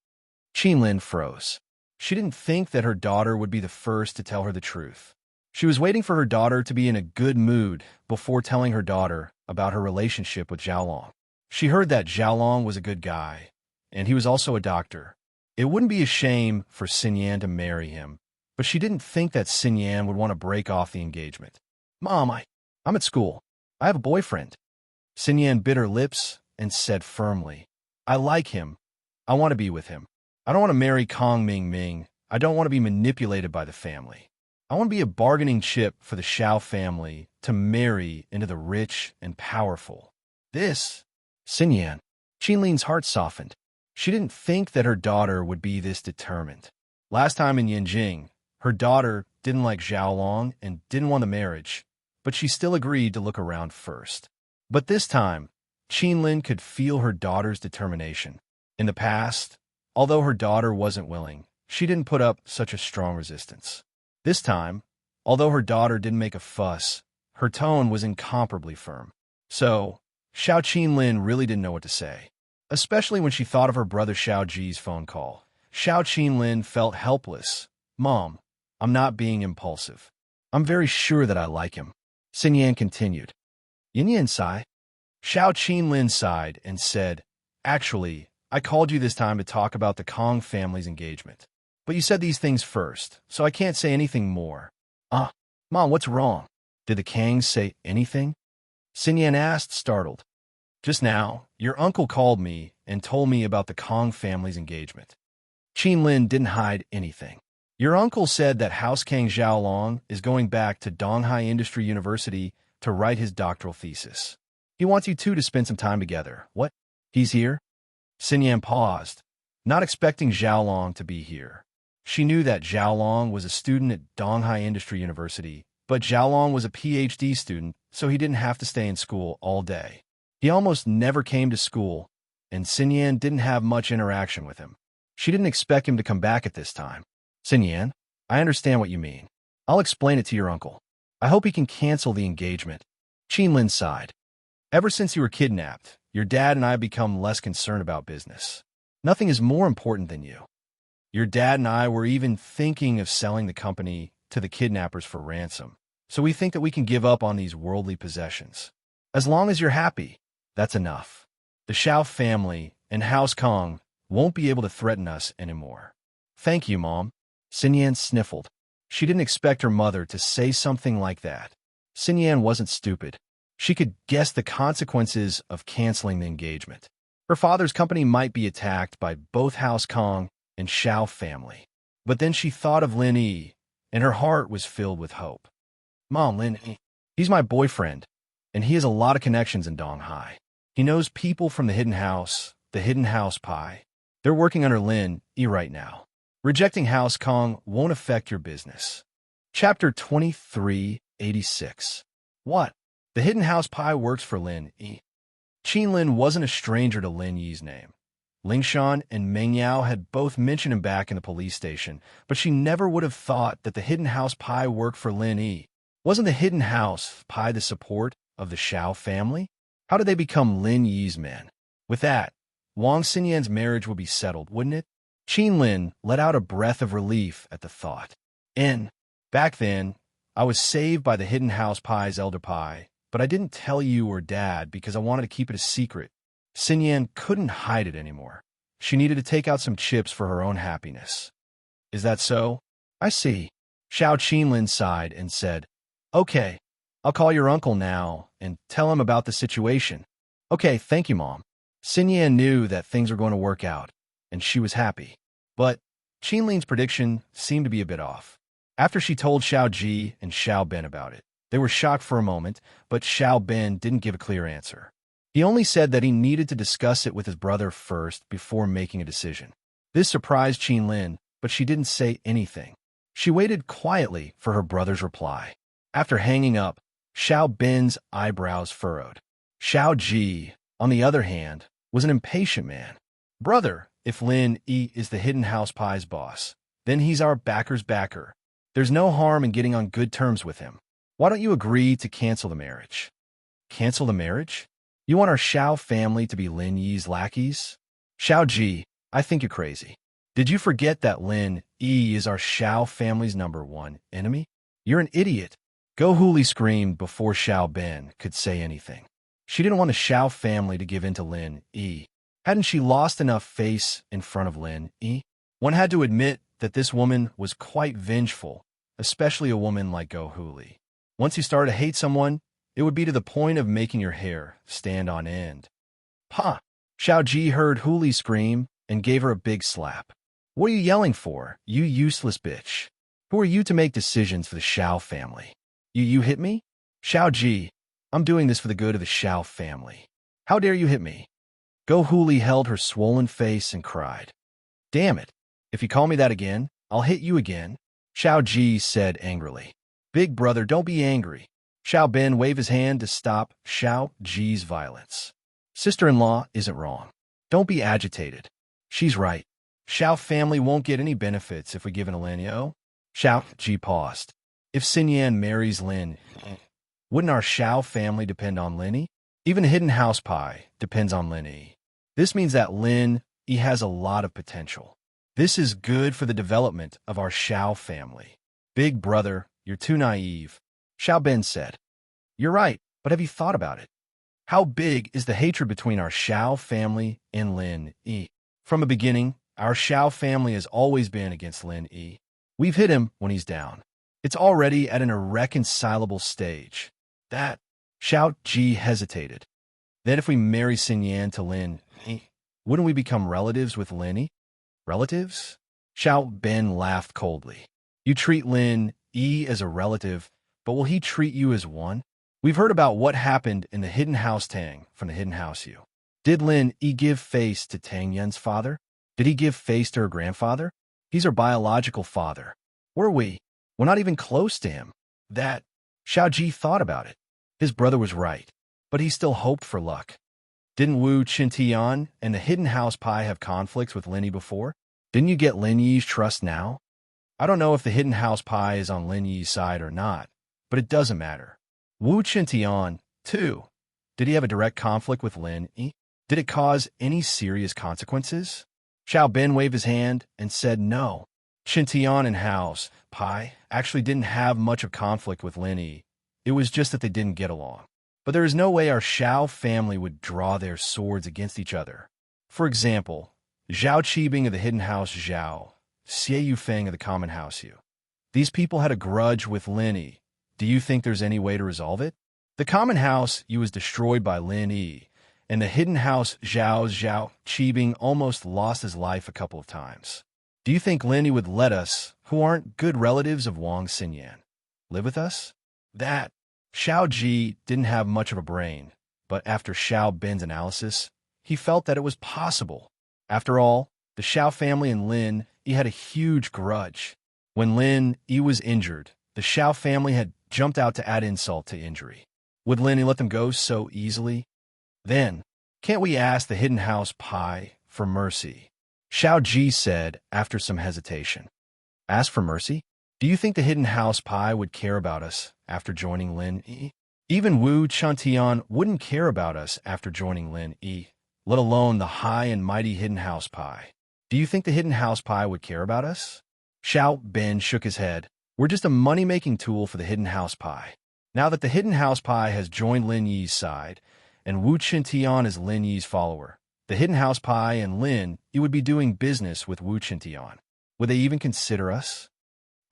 Qinlin froze. She didn't think that her daughter would be the first to tell her the truth. She was waiting for her daughter to be in a good mood before telling her daughter about her relationship with Xiaolong. She heard that Xiaolong was a good guy, and he was also a doctor. It wouldn't be a shame for Xin Yan to marry him, but she didn't think that Xin Yan would want to break off the engagement. Mom, I'm at school. I have a boyfriend. Xin Yan bit her lips and said firmly, I like him. I want to be with him. I don't want to marry Kong Ming. I don't want to be manipulated by the family. I want to be a bargaining chip for the Xiao family to marry into the rich and powerful. This, Xinyan. Qinlin's heart softened. She didn't think that her daughter would be this determined. Last time in Yinjing, her daughter didn't like Xiaolong and didn't want the marriage, but she still agreed to look around first. But this time, Qinlin could feel her daughter's determination. In the past, although her daughter wasn't willing, she didn't put up such a strong resistance. This time, although her daughter didn't make a fuss, her tone was incomparably firm. So, Xiao Qinlin really didn't know what to say. Especially when she thought of her brother Xiao Ji's phone call. Xiao Qinlin felt helpless. Mom, I'm not being impulsive. I'm very sure that I like him. Xinyan continued. Yin sighed. Xiao Qinlin sighed and said, Actually, I called you this time to talk about the Kong family's engagement. But you said these things first, so I can't say anything more. Mom, what's wrong? Did the Kangs say anything? Xinyan asked, startled. Just now, your uncle called me and told me about the Kong family's engagement. Qinlin didn't hide anything. Your uncle said that House Kang Xiaolong is going back to Donghai Industry University to write his doctoral thesis. He wants you two to spend some time together. What? He's here? Xinyan paused, not expecting Xiaolong to be here. She knew that Xiaolong was a student at Donghai Industry University, but Xiaolong was a PhD student, so he didn't have to stay in school all day. He almost never came to school, and Xinyan didn't have much interaction with him. She didn't expect him to come back at this time. Xinyan, I understand what you mean. I'll explain it to your uncle. I hope he can cancel the engagement. Qinlin sighed. Ever since you were kidnapped, your dad and I have become less concerned about business. Nothing is more important than you. Your dad and I were even thinking of selling the company to the kidnappers for ransom, so we think that we can give up on these worldly possessions. As long as you're happy, that's enough. The Xiao family and House Kong won't be able to threaten us anymore. Thank you, Mom. Xinyan sniffled. She didn't expect her mother to say something like that. Xinyan wasn't stupid. She could guess the consequences of canceling the engagement. Her father's company might be attacked by both House Kong and Xiao family. But then she thought of Lin Yi, and her heart was filled with hope. Mom, Lin Yi, he's my boyfriend, and he has a lot of connections in Donghai. He knows people from the Hidden House Pi. They're working under Lin Yi right now. Rejecting House Kong won't affect your business. Chapter 2386. What? The Hidden House Pi works for Lin Yi. Qinlin wasn't a stranger to Lin Yi's name. Lingshan and Meng Yao had both mentioned him back in the police station, but she never would have thought that the Hidden House Pi worked for Lin Yi. Wasn't the Hidden House Pi the support of the Xiao family? How did they become Lin Yi's men? With that, Wang Xinyan's marriage would be settled, wouldn't it? Qinlin let out a breath of relief at the thought. Back then, I was saved by the Hidden House Pi's elder Pi, but I didn't tell you or Dad because I wanted to keep it a secret. Xinyan couldn't hide it anymore. She needed to take out some chips for her own happiness. Is that so? I see. Xiao Qinlin sighed and said, Okay, I'll call your uncle now and tell him about the situation. Okay, thank you, Mom. Xinyan knew that things were going to work out, and she was happy. But Qinlin's prediction seemed to be a bit off. After she told Xiao Ji and Xiao Ben about it, they were shocked for a moment, but Xiao Ben didn't give a clear answer. He only said that he needed to discuss it with his brother first before making a decision. This surprised Qinlin, but she didn't say anything. She waited quietly for her brother's reply. After hanging up, Xiao Ben's eyebrows furrowed. Xiao Ji, on the other hand, was an impatient man. Brother, if Lin Yi is the Hidden House Pi's boss, then he's our backer's backer. There's no harm in getting on good terms with him. Why don't you agree to cancel the marriage? Cancel the marriage? You want our Xiao family to be Lin Yi's lackeys? Xiao Ji, I think you're crazy. Did you forget that Lin Yi is our Xiao family's #1 enemy? You're an idiot. Go Huli screamed before Xiao Ben could say anything. She didn't want the Xiao family to give in to Lin Yi. Hadn't she lost enough face in front of Lin Yi? One had to admit that this woman was quite vengeful, especially a woman like Go Huli. Once you started to hate someone, it would be to the point of making your hair stand on end. Pa! Xiao Ji heard Huli scream and gave her a big slap. What are you yelling for, you useless bitch? Who are you to make decisions for the Xiao family? You hit me? Xiao Ji, I'm doing this for the good of the Xiao family. How dare you hit me? Go Huli held her swollen face and cried. Damn it. If you call me that again, I'll hit you again, Xiao Ji said angrily. Big brother, don't be angry. Xiao Ben waved his hand to stop Xiao Ji's violence. Sister-in-law isn't wrong. Don't be agitated. She's right. Xiao family won't get any benefits if we give in to Lin Yo. Xiao Ji paused. If Xin Yan marries Lin, wouldn't our Xiao family depend on Lin Yi? Even Hidden House Pie depends on Lin Yi. This means that Lin Yi has a lot of potential. This is good for the development of our Xiao family. Big brother, you're too naive, Xiao Ben said. You're right, but have you thought about it? How big is the hatred between our Xiao family and Lin Yi? From the beginning, our Xiao family has always been against Lin Yi. We've hit him when he's down. It's already at an irreconcilable stage. That, Xiao Ji hesitated. Then if we marry Xin Yan to Lin Yi, wouldn't we become relatives with Lin Yi? Relatives? Xiao Ben laughed coldly. You treat Lin Yi as a relative, but will he treat you as one? We've heard about what happened in the Hidden House Tang from the Hidden House Yu. Did Lin Yi give face to Tang Yun's father? Did he give face to her grandfather? He's her biological father. Were we? We're not even close to him. That, Xiao Ji thought about it. His brother was right, but he still hoped for luck. Didn't Wu Qintian and the Hidden House Pie have conflicts with Lin Yi before? Didn't you get Lin Yi's trust now? I don't know if the Hidden House Pie is on Lin Yi's side or not, but it doesn't matter. Wu Qintian, too. Did he have a direct conflict with Lin Yi? Did it cause any serious consequences? Xiao Ben waved his hand and said no. Qintian and House Pie actually didn't have much of conflict with Lin Yi. It was just that they didn't get along. But there is no way our Xiao family would draw their swords against each other. For example, Zhao Qibing of the Hidden House Zhao, Xie Yufeng of the Common House Yu. These people had a grudge with Lin Yi. Do you think there's any way to resolve it? The Common House Yu was destroyed by Lin Yi, and the Hidden House Zhao Qibing almost lost his life a couple of times. Do you think Lin Yi would let us, who aren't good relatives of Wang Xinyan, live with us? That, Xiao Ji didn't have much of a brain, but after Xiao Ben's analysis, he felt that it was possible. After all, the Xiao family and Lin Yi had a huge grudge. When Lin Yi was injured, the Xiao family had jumped out to add insult to injury. Would Lin Yi let them go so easily? Then, can't we ask the Hidden House Pie for mercy? Xiao Ji said after some hesitation. Ask for mercy? Do you think the Hidden House Pie would care about us after joining Lin Yi? Even Wu Qintian wouldn't care about us after joining Lin Yi, let alone the high and mighty Hidden House Pie. Do you think the Hidden House Pie would care about us? Xiao Ben shook his head. We're just a money-making tool for the Hidden House Pie. Now that the Hidden House Pie has joined Lin Yi's side, and Wu Qintian is Lin Yi's follower, the Hidden House Pie and Lin Yi would be doing business with Wu Qintian. Would they even consider us?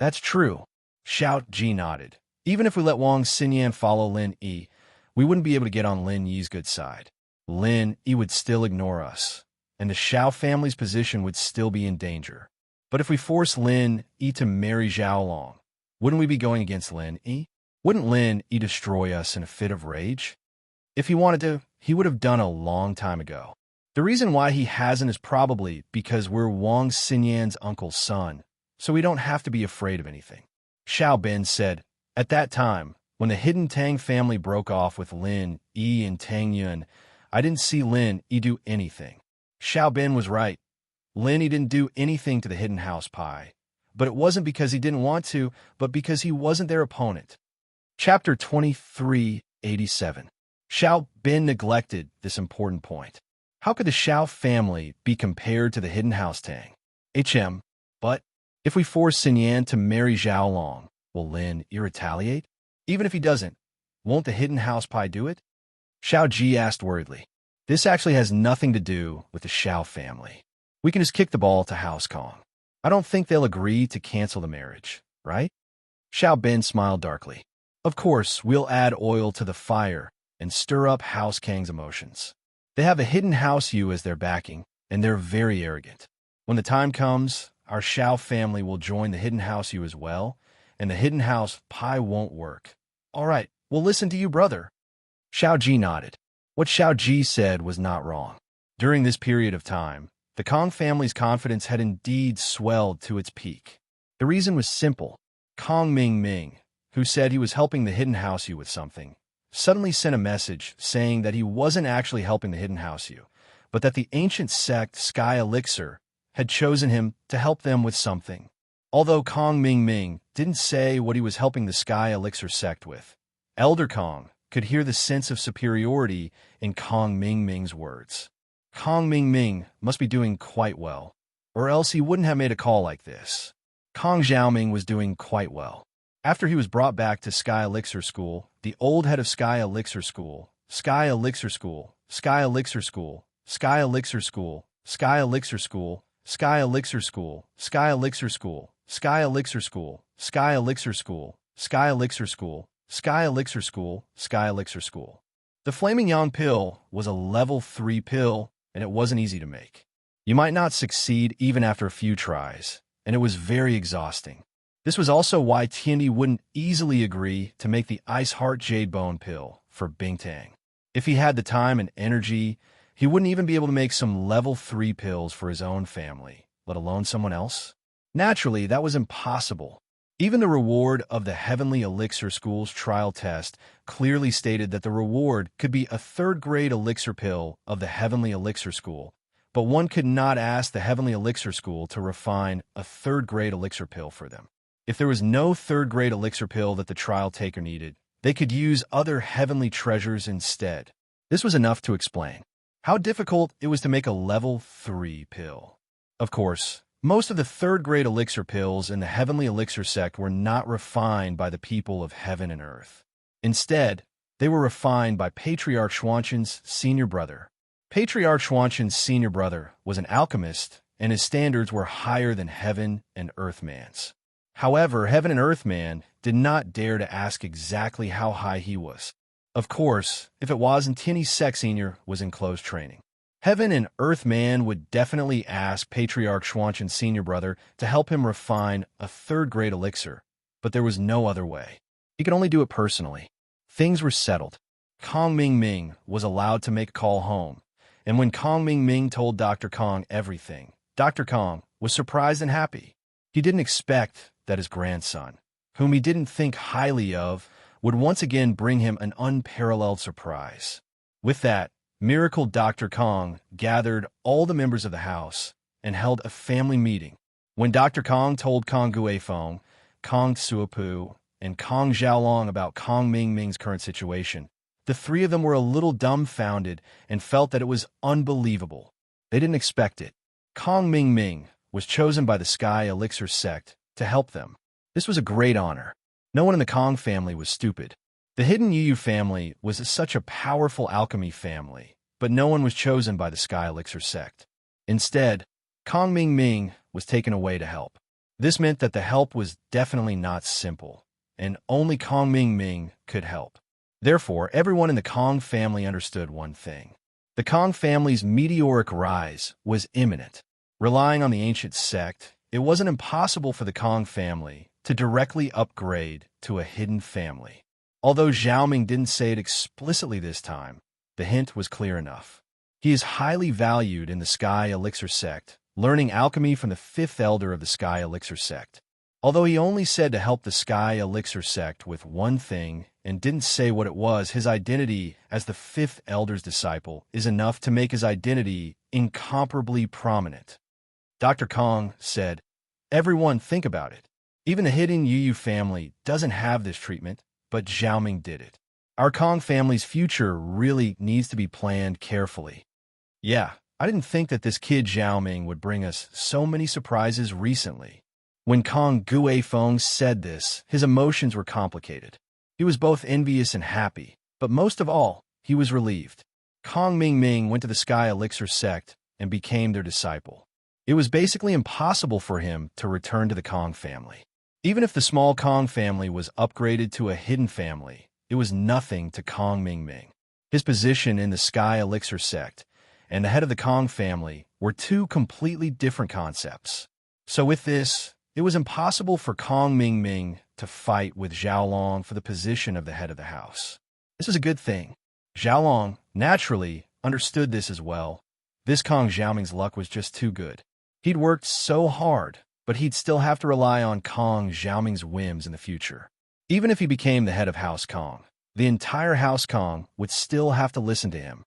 That's true. Xiao Ji nodded. Even if we let Wang Xinyan follow Lin Yi, we wouldn't be able to get on Lin Yi's good side. Lin Yi would still ignore us, and the Xiao family's position would still be in danger. But if we force Lin Yi to marry Zhao Long, wouldn't we be going against Lin Yi? Wouldn't Lin Yi destroy us in a fit of rage? If he wanted to, he would have done a long time ago. The reason why he hasn't is probably because we're Wang Xinyan's uncle's son, so we don't have to be afraid of anything. Xiao Ben said, at that time, when the Hidden Tang family broke off with Lin Yi and Tang Yun, I didn't see Lin Yi do anything. Xiao Ben was right. Lin Yi didn't do anything to the Hidden House Pie, but it wasn't because he didn't want to, but because he wasn't their opponent. Chapter 2387. Xiao Ben neglected this important point. How could the Xiao family be compared to the Hidden House Tang? But if we force Xinyan to marry Zhao Long, will Lin Yi retaliate? Even if he doesn't, won't the Hidden House Pie do it? Xiao Ji asked worriedly. This actually has nothing to do with the Xiao family. We can just kick the ball to House Kong. I don't think they'll agree to cancel the marriage, right? Xiao Ben smiled darkly. Of course, we'll add oil to the fire and stir up House Kang's emotions. They have a Hidden House Yu as their backing, and they're very arrogant. When the time comes, our Xiao family will join the Hidden House Yu as well, and the Hidden House Pie won't work. All right, We'll listen to you, brother. Xiao Ji nodded. What Xiao Ji said was not wrong. During this period of time, the Kong family's confidence had indeed swelled to its peak. The reason was simple. Kong Ming Ming, who said he was helping the Hidden House You with something, suddenly sent a message saying that he wasn't actually helping the Hidden House You, but that the ancient sect Sky Elixir had chosen him to help them with something. Although Kong Ming Ming didn't say what he was helping the Sky Elixir sect with, Elder Kong could hear the sense of superiority in Kong Ming Ming's words. Kong Ming Ming must be doing quite well, or else he wouldn't have made a call like this. Kong Xiaoming was doing quite well. After he was brought back to Sky Elixir School, the old head of Sky Elixir School, Sky Elixir School, Sky Elixir School, Sky Elixir School, Sky Elixir School, Sky Elixir School, Sky Elixir School, Sky Elixir School, Sky Elixir School, Sky Elixir School, Sky Elixir School, Sky Elixir School. The Flaming Yang pill was a level 3 pill, and it wasn't easy to make. You might not succeed even after a few tries, and it was very exhausting. This was also why Tianyi wouldn't easily agree to make the Ice Heart Jade Bone pill for Bingtang. If he had the time and energy, he wouldn't even be able to make some level 3 pills for his own family, let alone someone else. Naturally, that was impossible. Even the reward of the Heavenly Elixir School's trial test clearly stated that the reward could be a 3rd-grade elixir pill of the Heavenly Elixir School, but one could not ask the Heavenly Elixir School to refine a 3rd-grade elixir pill for them. If there was no 3rd-grade elixir pill that the trial taker needed, they could use other heavenly treasures instead. This was enough to explain how difficult it was to make a level 3 pill. Of course, most of the 3rd-grade elixir pills in the Heavenly Elixir sect were not refined by the people of heaven and earth. Instead, they were refined by Patriarch Xuanqin's senior brother. Patriarch Xuanqin's senior brother was an alchemist, and his standards were higher than Heaven and Earth Man's. However, Heaven and Earth Man did not dare to ask exactly how high he was. Of course, if it wasn't, Tianyi's sect senior was in close training. Heaven and Earth Man would definitely ask Patriarch Xuanqin's senior brother to help him refine a 3rd-grade elixir, but there was no other way. He could only do it personally. Things were settled. Kong Ming Ming was allowed to make a call home, and when Kong Ming Ming told Dr. Kong everything, Dr. Kong was surprised and happy. He didn't expect that his grandson, whom he didn't think highly of, would once again bring him an unparalleled surprise. With that, Miracle Dr. Kong gathered all the members of the house and held a family meeting. When Dr. Kong told Kong Guifeng, Kong Suopu, and Kong Xiaolong about Kong Ming Ming's current situation, the 3 of them were a little dumbfounded and felt that it was unbelievable. They didn't expect it. Kong Ming Ming was chosen by the Sky Elixir sect to help them. This was a great honor. No one in the Kong family was stupid. The Hidden Yu family was such a powerful alchemy family, but no one was chosen by the Sky Elixir sect. Instead, Kong Ming Ming was taken away to help. This meant that the help was definitely not simple, and only Kong Ming Ming could help. Therefore, everyone in the Kong family understood one thing. The Kong family's meteoric rise was imminent. Relying on the ancient sect, it wasn't impossible for the Kong family to directly upgrade to a hidden family. Although Xiaoming didn't say it explicitly this time, the hint was clear enough. He is highly valued in the Sky Elixir sect, learning alchemy from the 5th elder of the Sky Elixir sect. Although he only said to help the Sky Elixir sect with one thing and didn't say what it was, his identity as the 5th elder's disciple is enough to make his identity incomparably prominent. Dr. Kong said, "Everyone think about it. Even the Hidden Yu family doesn't have this treatment, but Xiaoming did it. Our Kong family's future really needs to be planned carefully." Yeah, I didn't think that this kid Xiaoming would bring us so many surprises recently. When Kong Guifeng said this, his emotions were complicated. He was both envious and happy, but most of all, he was relieved. Kong Ming Ming went to the Sky Elixir sect and became their disciple. It was basically impossible for him to return to the Kong family. Even if the small Kong family was upgraded to a hidden family, it was nothing to Kong Ming Ming. His position in the Sky Elixir sect and the head of the Kong family were 2 completely different concepts. So with this, It was impossible for Kong Ming Ming to fight with Zhao Long for the position of the head of the house. This was a good thing. Zhao Long, naturally, understood this as well. This Kong Xiaoming's luck was just too good. He'd worked so hard, but he'd still have to rely on Kong Xiaoming's whims in the future. Even if he became the head of House Kong, the entire House Kong would still have to listen to him.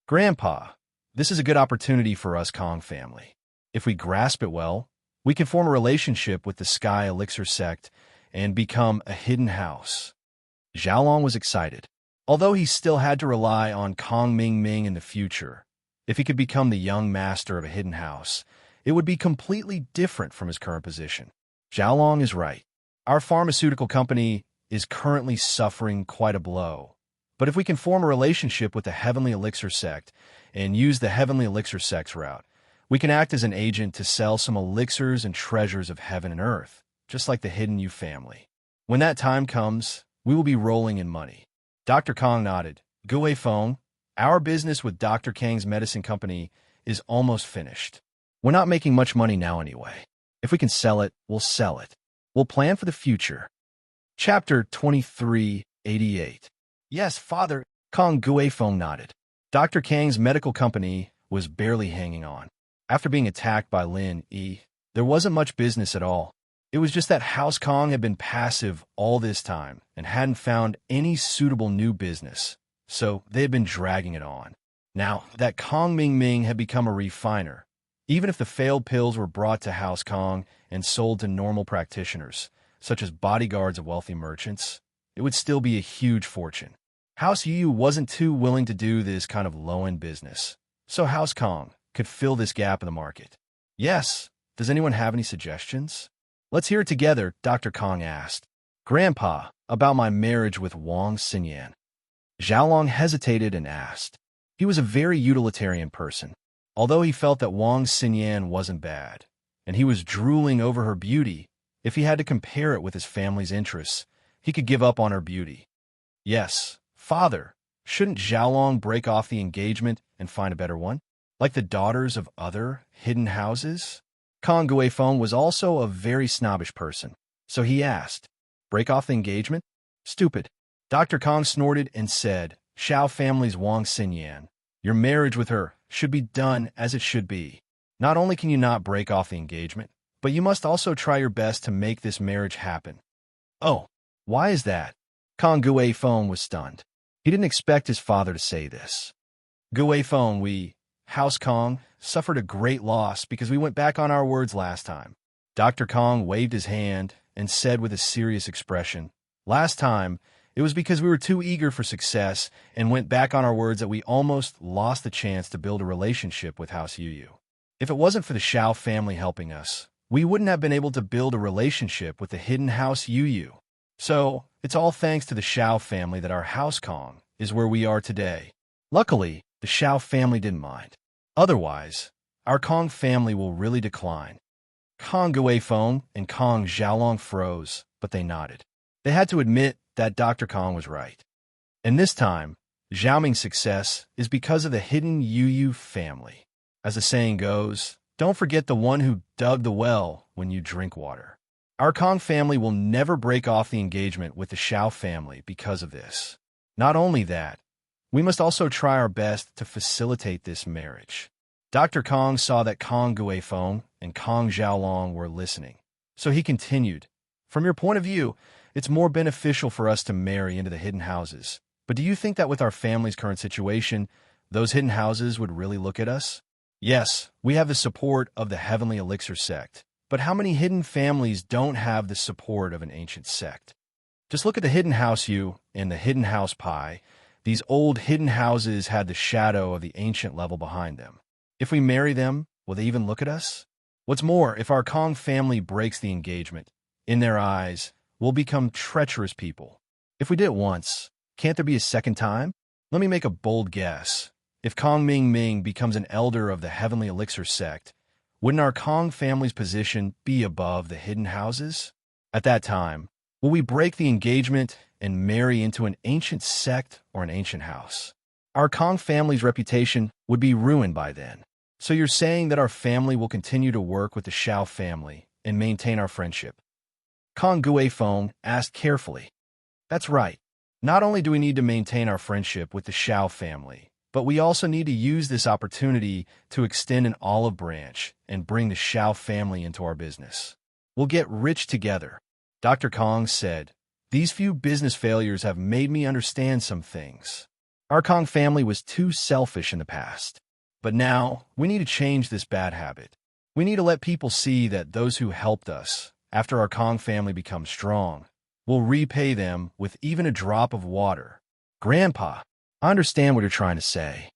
Grandpa, this is a good opportunity for us Kong family. If we grasp it well, we can form a relationship with the Sky Elixir sect and become a hidden house. Zhao Long was excited. Although he still had to rely on Kong Ming Ming in the future, if he could become the young master of a hidden house, it would be completely different from his current position. Zhao Long is right. Our pharmaceutical company is currently suffering quite a blow. But if we can form a relationship with the Heavenly Elixir sect and use the Heavenly Elixir sect's route, we can act as an agent to sell some elixirs and treasures of heaven and earth, just like the Hidden You family. When that time comes, we will be rolling in money. Dr. Kong nodded. Gue Feng, our business with Dr. Kang's medicine company is almost finished. We're not making much money now anyway. If we can sell it, we'll sell it. We'll plan for the future. Chapter 2388. Yes, Father, Kong Gue Feng nodded. Dr. Kang's medical company was barely hanging on. After being attacked by Lin Yi, there wasn't much business at all. It was just that House Kong had been passive all this time and hadn't found any suitable new business, so they had been dragging it on. Now that Kong Ming Ming had become a refiner, even if the failed pills were brought to House Kong and sold to normal practitioners, such as bodyguards of wealthy merchants, it would still be a huge fortune. House Yu wasn't too willing to do this kind of low-end business, so House Kong could fill this gap in the market. Yes, does anyone have any suggestions? Let's hear it together, Dr. Kong asked. Grandpa, about my marriage with Wang Xinyan. Zhao Long hesitated and asked. He was a very utilitarian person, although he felt that Wang Xinyan wasn't bad, and he was drooling over her beauty. If he had to compare it with his family's interests, he could give up on her beauty. Yes, Father, shouldn't Zhao Long break off the engagement and find a better one? Like the daughters of other hidden houses? Kong Gue Feng was also a very snobbish person, so he asked, break off the engagement? Stupid. Dr. Kong snorted and said, Xiao family's Wang Xinyan, your marriage with her should be done as it should be. Not only can you not break off the engagement, but you must also try your best to make this marriage happen. Oh, why is that? Kong Gue Feng was stunned. He didn't expect his father to say this. Gue Feng, we, House Kong, suffered a great loss because we went back on our words last time. Dr. Kong waved his hand and said with a serious expression, last time, it was because we were too eager for success and went back on our words that we almost lost the chance to build a relationship with House Yu. If it wasn't for the Xiao family helping us, we wouldn't have been able to build a relationship with the hidden House Yu. So, it's all thanks to the Xiao family that our House Kong is where we are today. Luckily, the Xiao family didn't mind. Otherwise, our Kong family will really decline. Kong Gue Feng and Kong Xiaolong froze, but they nodded. They had to admit that Dr. Kong was right. And this time, Xiaoming's success is because of the hidden Yu family. As the saying goes, don't forget the one who dug the well when you drink water. Our Kong family will never break off the engagement with the Xiao family because of this. Not only that, we must also try our best to facilitate this marriage. Dr. Kong saw that Kong Gue Feng and Kong Xiaolong were listening, so he continued, from your point of view, it's more beneficial for us to marry into the hidden houses. But do you think that with our family's current situation, those hidden houses would really look at us? Yes, we have the support of the Heavenly Elixir sect, but how many hidden families don't have the support of an ancient sect? Just look at the Hidden House Yu and the Hidden House Pi. These old hidden houses had the shadow of the ancient level behind them. If we marry them, will they even look at us? What's more, if our Kong family breaks the engagement, in their eyes, we'll become treacherous people. If we did it once, can't there be a second time? Let me make a bold guess. If Kong Ming Ming becomes an elder of the Heavenly Elixir sect, wouldn't our Kong family's position be above the hidden houses? At that time, will we break the engagement and marry into an ancient sect or an ancient house? Our Kong family's reputation would be ruined by then. So you're saying that our family will continue to work with the Xiao family and maintain our friendship? Kong Guifeng asked carefully. That's right. Not only do we need to maintain our friendship with the Xiao family, but we also need to use this opportunity to extend an olive branch and bring the Xiao family into our business. We'll get rich together. Dr. Kong said, these few business failures have made me understand some things. Our Kong family was too selfish in the past. But now, we need to change this bad habit. We need to let people see that those who helped us, after our Kong family becomes strong, will repay them with even a drop of water. Grandpa, I understand what you're trying to say.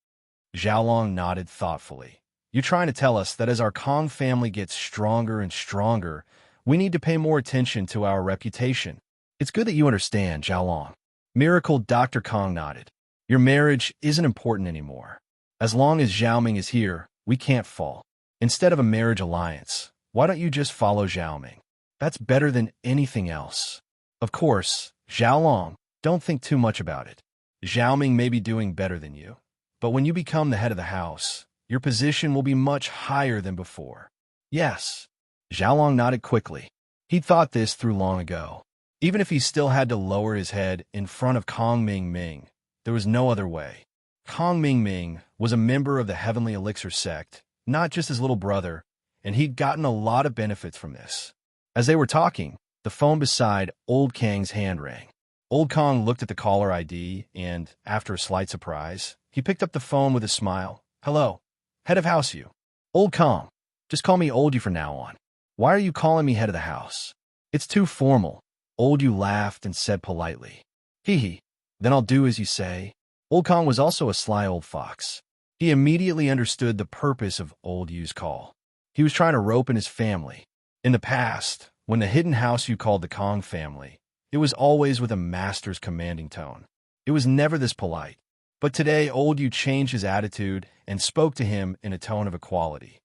Xiaolong nodded thoughtfully. You're trying to tell us that as our Kong family gets stronger and stronger, we need to pay more attention to our reputation. It's good that you understand, Xiaolong. Miracle Dr. Kong nodded. Your marriage isn't important anymore. As long as Xiaoming is here, we can't fall. Instead of a marriage alliance, why don't you just follow Xiaoming? That's better than anything else. Of course, Xiaolong, don't think too much about it. Xiaoming may be doing better than you, but when you become the head of the house, your position will be much higher than before. Yes. Xiaolong nodded quickly. He'd thought this through long ago. Even if he still had to lower his head in front of Kong Ming, there was no other way. Kong Ming was a member of the Heavenly Elixir sect, not just his little brother, and he'd gotten a lot of benefits from this. As they were talking, the phone beside Old Kang's hand rang. Old Kong looked at the caller ID and, after a slight surprise, he picked up the phone with a smile. Hello, head of house you. Old Kong, just call me Old you from now on. Why are you calling me head of the house? It's too formal. Old you laughed and said politely. Hee hee, then I'll do as you say. Old Kong was also a sly old fox. He immediately understood the purpose of Old Yu's call. He was trying to rope in his family. In the past, when the hidden house you called the Kong family, it was always with a master's commanding tone. It was never this polite. But today, Old Yu changed his attitude and spoke to him in a tone of equality.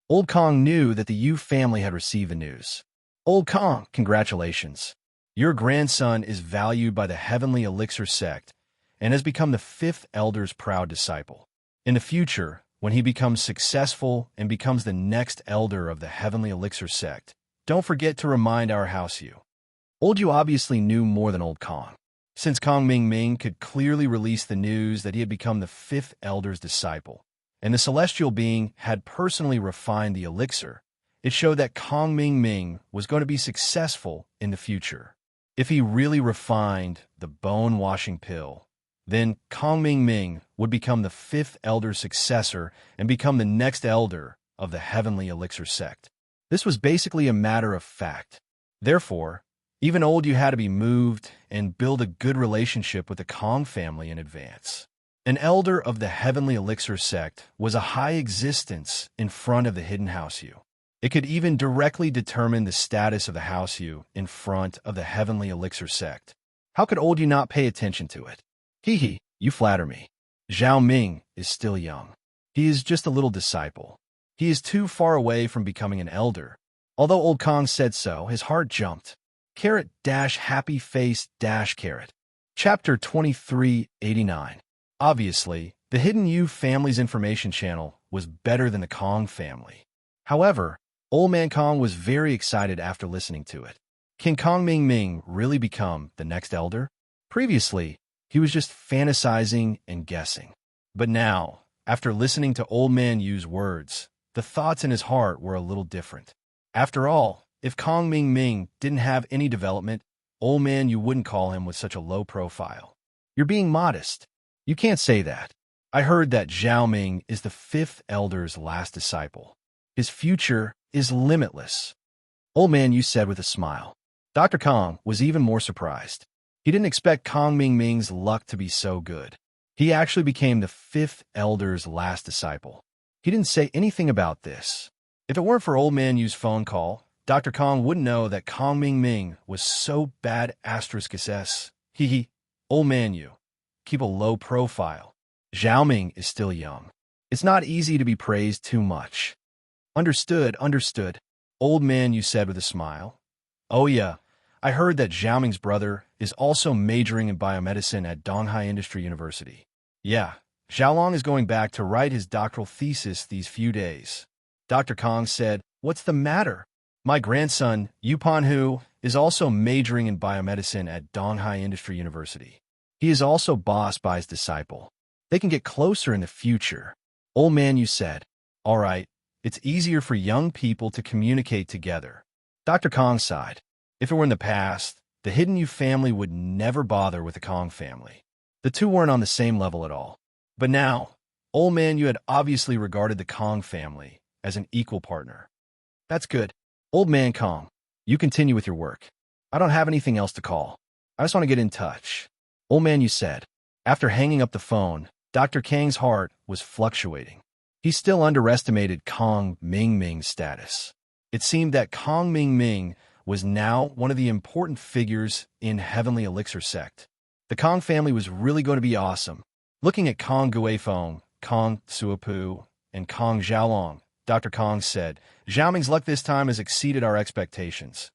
Old Kong knew that the Yu family had received the news. Old Kong, congratulations. Your grandson is valued by the Heavenly Elixir sect and has become the 5th Elder's proud disciple. In the future, when he becomes successful and becomes the next Elder of the Heavenly Elixir sect, don't forget to remind our house Yu. Old Yu obviously knew more than Old Kong. Since Kong Ming could clearly release the news that he had become the 5th Elder's disciple, and the celestial being had personally refined the elixir, it showed that Kong Ming was going to be successful in the future. If he really refined the bone-washing pill, then Kong Ming would become the 5th Elder's successor and become the next Elder of the Heavenly Elixir sect. This was basically a matter of fact. Therefore, even Old Yu had to be moved and build a good relationship with the Kong family in advance. An Elder of the Heavenly Elixir sect was a high existence in front of the hidden house Yu. It could even directly determine the status of the house Yu in front of the Heavenly Elixir sect. How could Old Yu not pay attention to it? Hee hee, you flatter me. Zhao Ming is still young. He is just a little disciple. He is too far away from becoming an elder. Although Old Kong said so, his heart jumped. Happy face carrot. Chapter 2389. Obviously, the Hidden Yu family's information channel was better than the Kong family. However, Old Man Kong was very excited after listening to it. Can Kong Ming really become the next elder? Previously, he was just fantasizing and guessing. But now, after listening to Old Man Yu's words, the thoughts in his heart were a little different. After all, if Kong Ming didn't have any development, Old Man Yu wouldn't call him with such a low profile. You're being modest. You can't say that. I heard that Zhao Ming is the 5th Elder's last disciple. His future is limitless. Old Man Yu said with a smile. Dr. Kong was even more surprised. He didn't expect Kong Ming's luck to be so good. He actually became the 5th Elder's last disciple. He didn't say anything about this. If it weren't for Old Man Yu's phone call, Dr. Kong wouldn't know that Kong Ming was so bad *SS. Hee hee. Old Man Yu. Keep a low profile. Zhao Ming is still young. It's not easy to be praised too much. Understood. Old Man Yu said with a smile. Oh yeah, I heard that Zhao Ming's brother is also majoring in biomedicine at Donghai Industry University. Yeah, Xiaolong is going back to write his doctoral thesis these few days. Dr. Kong said, What's the matter? My grandson, Yupan Hu, is also majoring in biomedicine at Donghai Industry University. He is also bossed by his disciple. They can get closer in the future. Old man, you said. All right, it's easier for young people to communicate together. Dr. Kong sighed. If it were in the past, the Hidden Yu family would never bother with the Kong family. The two weren't on the same level at all. But now, old man, you had obviously regarded the Kong family as an equal partner. That's good. Old man Kong, you continue with your work. I don't have anything else to call. I just want to get in touch. Old man, you said. After hanging up the phone, Dr. Kang's heart was fluctuating. He still underestimated Kong Ming-Ming's status. It seemed that Kong Ming-Ming was now one of the important figures in Heavenly Elixir sect. The Kong family was really going to be awesome. Looking at Kong Guifeng, Kong Suapu, and Kong Xiaolong, Dr. Kong said, Xiaoming's luck this time has exceeded our expectations.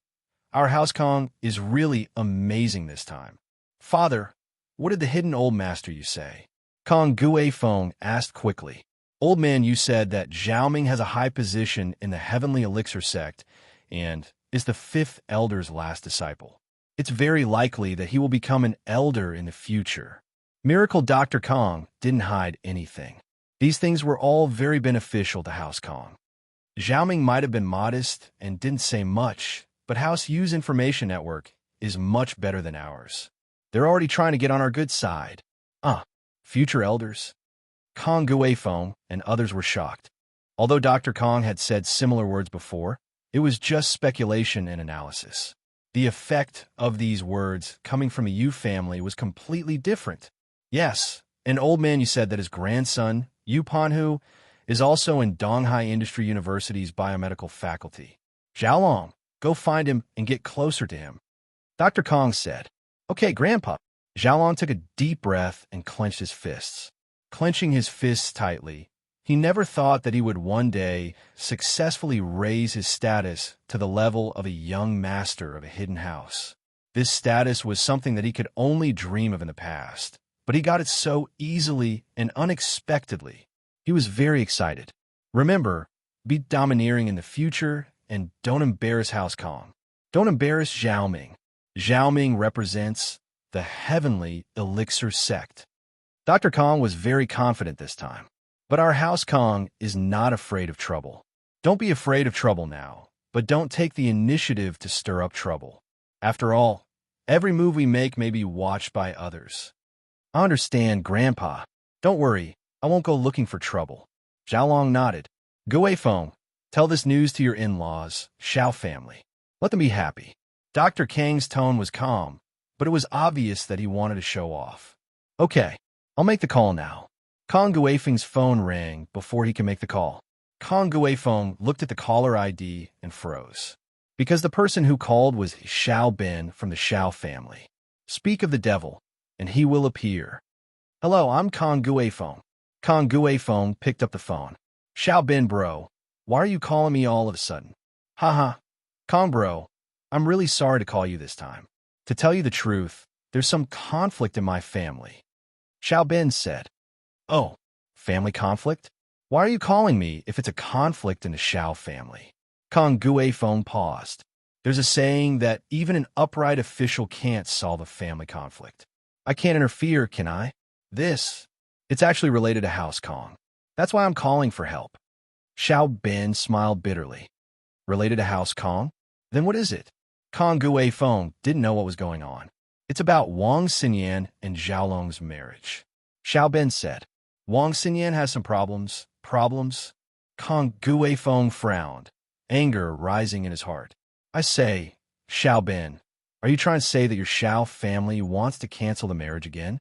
Our house Kong is really amazing this time. Father, what did the hidden old master you say? Kong Guifeng asked quickly. Old man, you said that Xiaoming has a high position in the Heavenly Elixir sect and is the fifth elder's last disciple. It's very likely that he will become an elder in the future. Miracle Dr. Kong didn't hide anything. These things were all very beneficial to House Kong. Xiaoming might have been modest and didn't say much, but House Yu's information network is much better than ours. They're already trying to get on our good side. Future elders? Kong Guifeng and others were shocked. Although Dr. Kong had said similar words before, it was just speculation and analysis. The effect of these words coming from a Yu family was completely different. Yes, an old man, you said that his grandson, Yu Panhu, is also in Donghai Industry University's biomedical faculty. Xiaolong, go find him and get closer to him. Dr. Kong said, Okay, Grandpa. Xiaolong took a deep breath and clenched his fists. Clenching his fists tightly, he never thought that he would one day successfully raise his status to the level of a young master of a hidden house. This status was something that he could only dream of in the past, but he got it so easily and unexpectedly. He was very excited. Remember, be domineering in the future and don't embarrass House Kong. Don't embarrass Xiaoming. Xiaoming represents the Heavenly Elixir sect. Dr. Kong was very confident this time. But our House Kong is not afraid of trouble. Don't be afraid of trouble now, but don't take the initiative to stir up trouble. After all, every move we make may be watched by others. I understand, Grandpa. Don't worry, I won't go looking for trouble. Xiaolong nodded. Guifeng, tell this news to your in-laws, Xiao family. Let them be happy. Dr. Kang's tone was calm, but it was obvious that he wanted to show off. Okay, I'll make the call now. Kong Guifeng's phone rang before he could make the call. Kong Guifeng looked at the caller ID and froze. Because the person who called was Xiao Ben from the Xiao family. Speak of the devil, and he will appear. Hello, I'm Kong Guifeng. Kong Guifeng picked up the phone. Xiao Ben bro, why are you calling me all of a sudden? Haha. Kong bro, I'm really sorry to call you this time. To tell you the truth, there's some conflict in my family. Xiao Ben said. Oh, family conflict? Why are you calling me if it's a conflict in the Xiao family? Kong Guifeng paused. There's a saying that even an upright official can't solve a family conflict. I can't interfere, can I? It's actually related to House Kong. That's why I'm calling for help. Xiao Ben smiled bitterly. Related to House Kong? Then what is it? Kong Guifeng didn't know what was going on. It's about Wang Xinyan and Xiaolong's marriage. Xiao Ben said. Wang Xinyan has some problems. Problems? Kong Guifeng frowned, anger rising in his heart. I say, Xiao Ben, are you trying to say that your Xiao family wants to cancel the marriage again?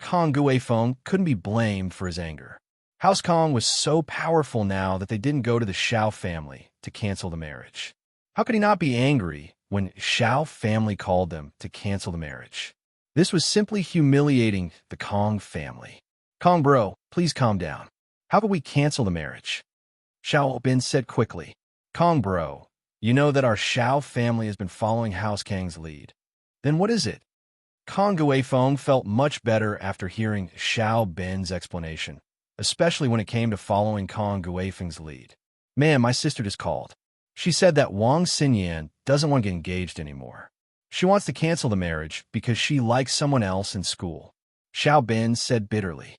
Kong Guifeng couldn't be blamed for his anger. House Kong was so powerful now that they didn't go to the Xiao family to cancel the marriage. How could he not be angry when Xiao family called them to cancel the marriage? This was simply humiliating the Kong family. Kong bro, please calm down. How could we cancel the marriage? Xiao Ben said quickly. Kong bro, you know that our Xiao family has been following House Kang's lead. Then what is it? Kong Guifeng felt much better after hearing Xiao Ben's explanation, especially when it came to following Kong Guifeng's lead. Man, my sister just called. She said that Wang Xinyan doesn't want to get engaged anymore. She wants to cancel the marriage because she likes someone else in school. Xiao Ben said bitterly.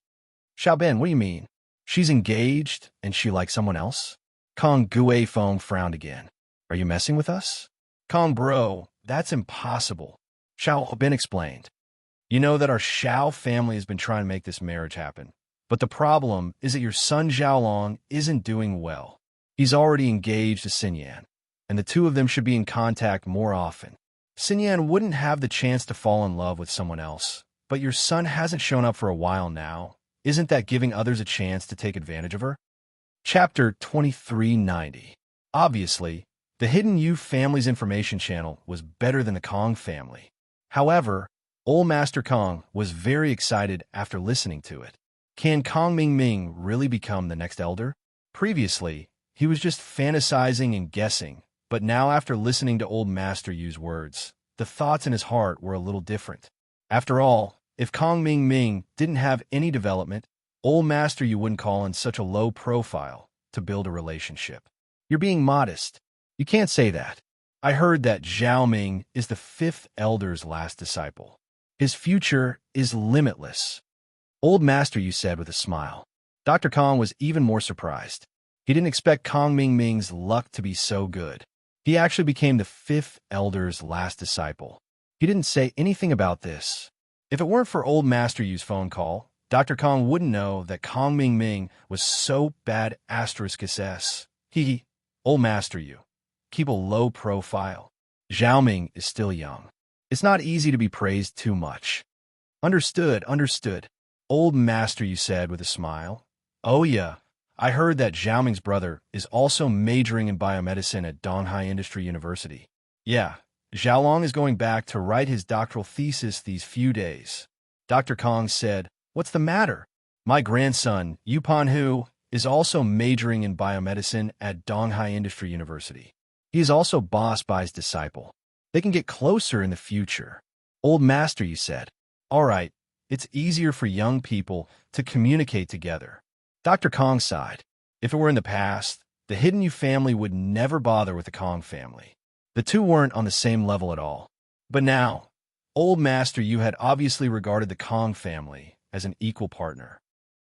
Xiao Ben, what do you mean? She's engaged and she likes someone else? Kong Guifeng frowned again. Are you messing with us? Kong bro, that's impossible. Xiao Ben explained. You know that our Xiao family has been trying to make this marriage happen. But the problem is that your son Xiaolong isn't doing well. He's already engaged to Xinyan, and the two of them should be in contact more often. Xinyan wouldn't have the chance to fall in love with someone else, but your son hasn't shown up for a while now. Isn't that giving others a chance to take advantage of her? Chapter 2390. Obviously, the Hidden You family's information channel was better than the Kong family. However, Old Master Kong was very excited after listening to it. Can Kong Ming really become the next elder? Previously, he was just fantasizing and guessing, but now after listening to Old Master Yu's words, the thoughts in his heart were a little different. After all, if Kong Ming didn't have any development, Old Master Yu wouldn't call in such a low profile to build a relationship. You're being modest. You can't say that. I heard that Zhao Ming is the fifth elder's last disciple. His future is limitless. Old Master Yu said with a smile. Dr. Kong was even more surprised. He didn't expect Kong Ming's luck to be so good. He actually became the fifth elder's last disciple. He didn't say anything about this. If it weren't for Old Master Yu's phone call, Dr. Kong wouldn't know that Kong Ming was so bad *SS. Old Master Yu. Keep a low profile. Zhao Ming is still young. It's not easy to be praised too much. Understood. Old Master Yu said with a smile. Oh yeah, I heard that Zhao Ming's brother is also majoring in biomedicine at Donghai Industry University. Yeah, Xiaolong is going back to write his doctoral thesis these few days. Dr. Kong said, What's the matter? My grandson, Yupan Hu, is also majoring in biomedicine at Donghai Industry University. He is also bossed by his disciple. They can get closer in the future. Old Master Yu said, All right, it's easier for young people to communicate together. Dr. Kong sighed. If it were in the past, the Hidden You family would never bother with the Kong family. The two weren't on the same level at all. But now, Old Master Yu had obviously regarded the Kong family as an equal partner.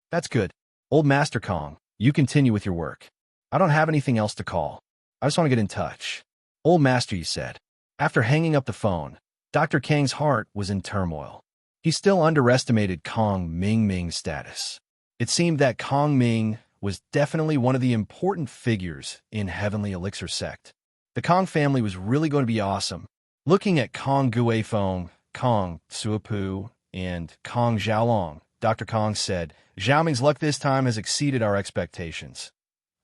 That's good. Old Master Kong, you continue with your work. I don't have anything else to call. I just want to get in touch. Old Master Yu said. After hanging up the phone, Dr. Kang's heart was in turmoil. He still underestimated Kong Ming's status. It seemed that Kong Ming was definitely one of the important figures in Heavenly Elixir sect. The Kong family was really going to be awesome. Looking at Kong Guifeng, Kong Suapu, and Kong Xiaolong, Dr. Kong said, Zhao Ming's luck this time has exceeded our expectations.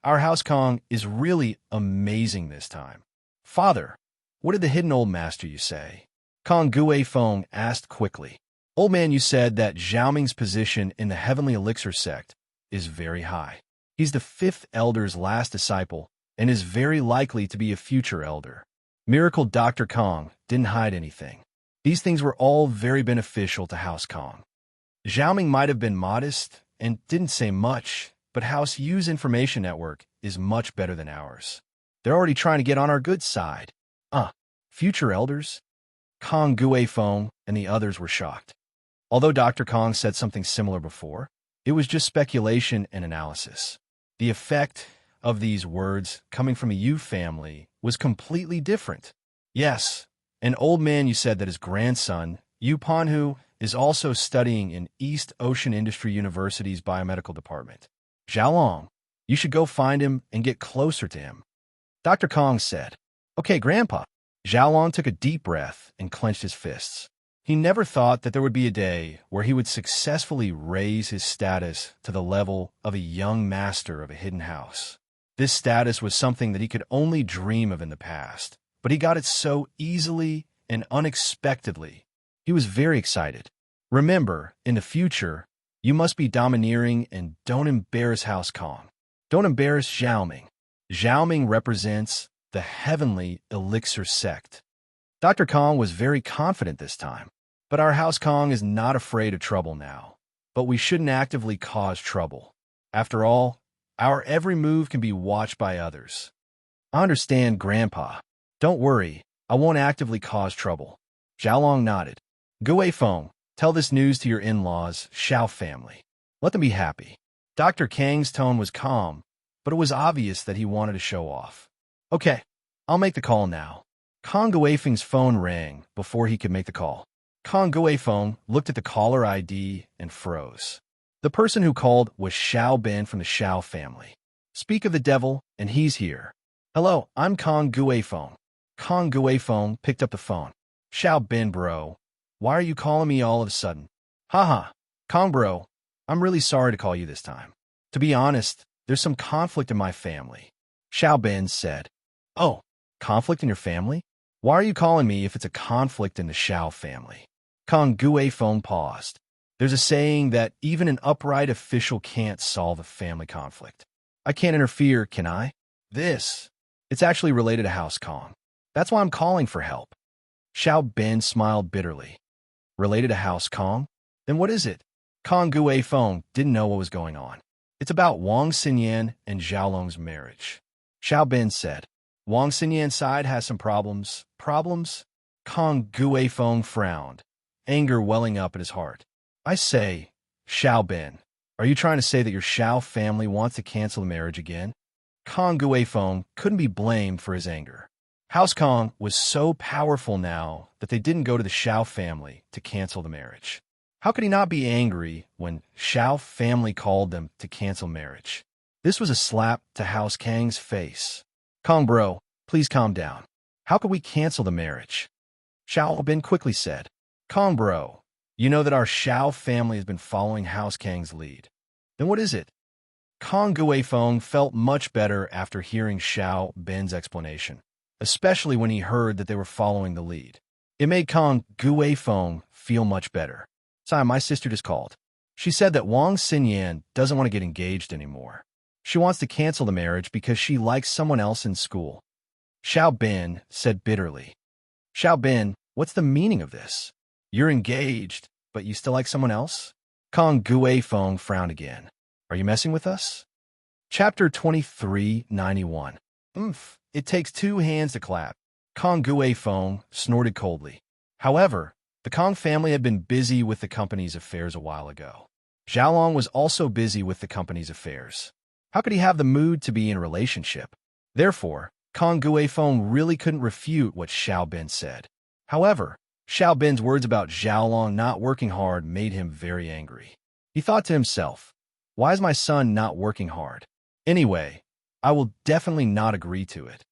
Our house Kong is really amazing this time. Father, what did the hidden Old Master Yu say? Kong Guifeng asked quickly. Old man, you said that Zhao Ming's position in the Heavenly Elixir sect is very high. He's the fifth elder's last disciple and is very likely to be a future elder. Miracle Dr. Kong didn't hide anything. These things were all very beneficial to House Kong. Zhao Ming might have been modest and didn't say much, but House Yu's information network is much better than ours. They're already trying to get on our good side. Future elders? Kong Guifeng and the others were shocked. Although Dr. Kong said something similar before, it was just speculation and analysis. The effect of these words coming from a Yu family was completely different. Yes, an old man you said that his grandson, Yu Panhu, is also studying in East Ocean Industry University's biomedical department. Xiaolong, you should go find him and get closer to him. Dr. Kong said, Okay, Grandpa. Xiaolong took a deep breath and clenched his fists. He never thought that there would be a day where he would successfully raise his status to the level of a young master of a hidden house. This status was something that he could only dream of in the past, but he got it so easily and unexpectedly. He was very excited. Remember, in the future, you must be domineering and don't embarrass House Kong. Don't embarrass Zhao Ming. Zhao Ming represents the Heavenly Elixir sect. Dr. Kong was very confident this time. But our House Kong is not afraid of trouble now. But we shouldn't actively cause trouble. After all, our every move can be watched by others. I understand, Grandpa. Don't worry, I won't actively cause trouble. Xiaolong nodded. Gue Feng, tell this news to your in-laws, Xiao family. Let them be happy. Dr. Kang's tone was calm, but it was obvious that he wanted to show off. Okay, I'll make the call now. Kong Guifeng's phone rang before he could make the call. Kong Guifeng looked at the caller ID and froze. The person who called was Xiao Ben from the Xiao family. Speak of the devil, and he's here. Hello, I'm Kong Guifeng. Kong Guifeng picked up the phone. Xiao Ben, bro. Why are you calling me all of a sudden? Haha, Kong bro, I'm really sorry to call you this time. To be honest, there's some conflict in my family. Xiao Ben said. Oh, conflict in your family? Why are you calling me if it's a conflict in the Xiao family? Kong Guifeng paused. There's a saying that even an upright official can't solve a family conflict. I can't interfere, can I? It's actually related to House Kong. That's why I'm calling for help. Xiao Ben smiled bitterly. Related to House Kong? Then what is it? Kong Guifeng didn't know what was going on. It's about Wang Xinyan and Xiaolong's marriage. Xiao Ben said. Wang Xinyan's side has some problems. Problems? Kong Guifeng frowned, anger welling up in his heart. I say, Xiao Ben, are you trying to say that your Xiao family wants to cancel the marriage again? Kong Guifeng couldn't be blamed for his anger. House Kong was so powerful now that they didn't go to the Xiao family to cancel the marriage. How could he not be angry when Xiao family called them to cancel marriage? This was a slap to House Kang's face. Kong bro, please calm down. How could we cancel the marriage? Xiao Ben quickly said. Kong bro, you know that our Xiao family has been following House Kang's lead. Then what is it? Kong Guifeng felt much better after hearing Xiao Ben's explanation, especially when he heard that they were following the lead. It made Kong Guifeng feel much better. Sorry, my sister just called. She said that Wang Xinyan doesn't want to get engaged anymore. She wants to cancel the marriage because she likes someone else in school. Xiao Ben said bitterly. Xiao Ben, what's the meaning of this? You're engaged, but you still like someone else? Kong Guifeng frowned again. Are you messing with us? Chapter 2391. It takes two hands to clap. Kong Guifeng snorted coldly. However, the Kong family had been busy with the company's affairs a while ago. Xiaolong was also busy with the company's affairs. How could he have the mood to be in a relationship? Therefore, Kong Guifeng really couldn't refute what Xiao Ben said. However, Xiao Ben's words about Xiaolong not working hard made him very angry. He thought to himself, why is my son not working hard? Anyway, I will definitely not agree to it.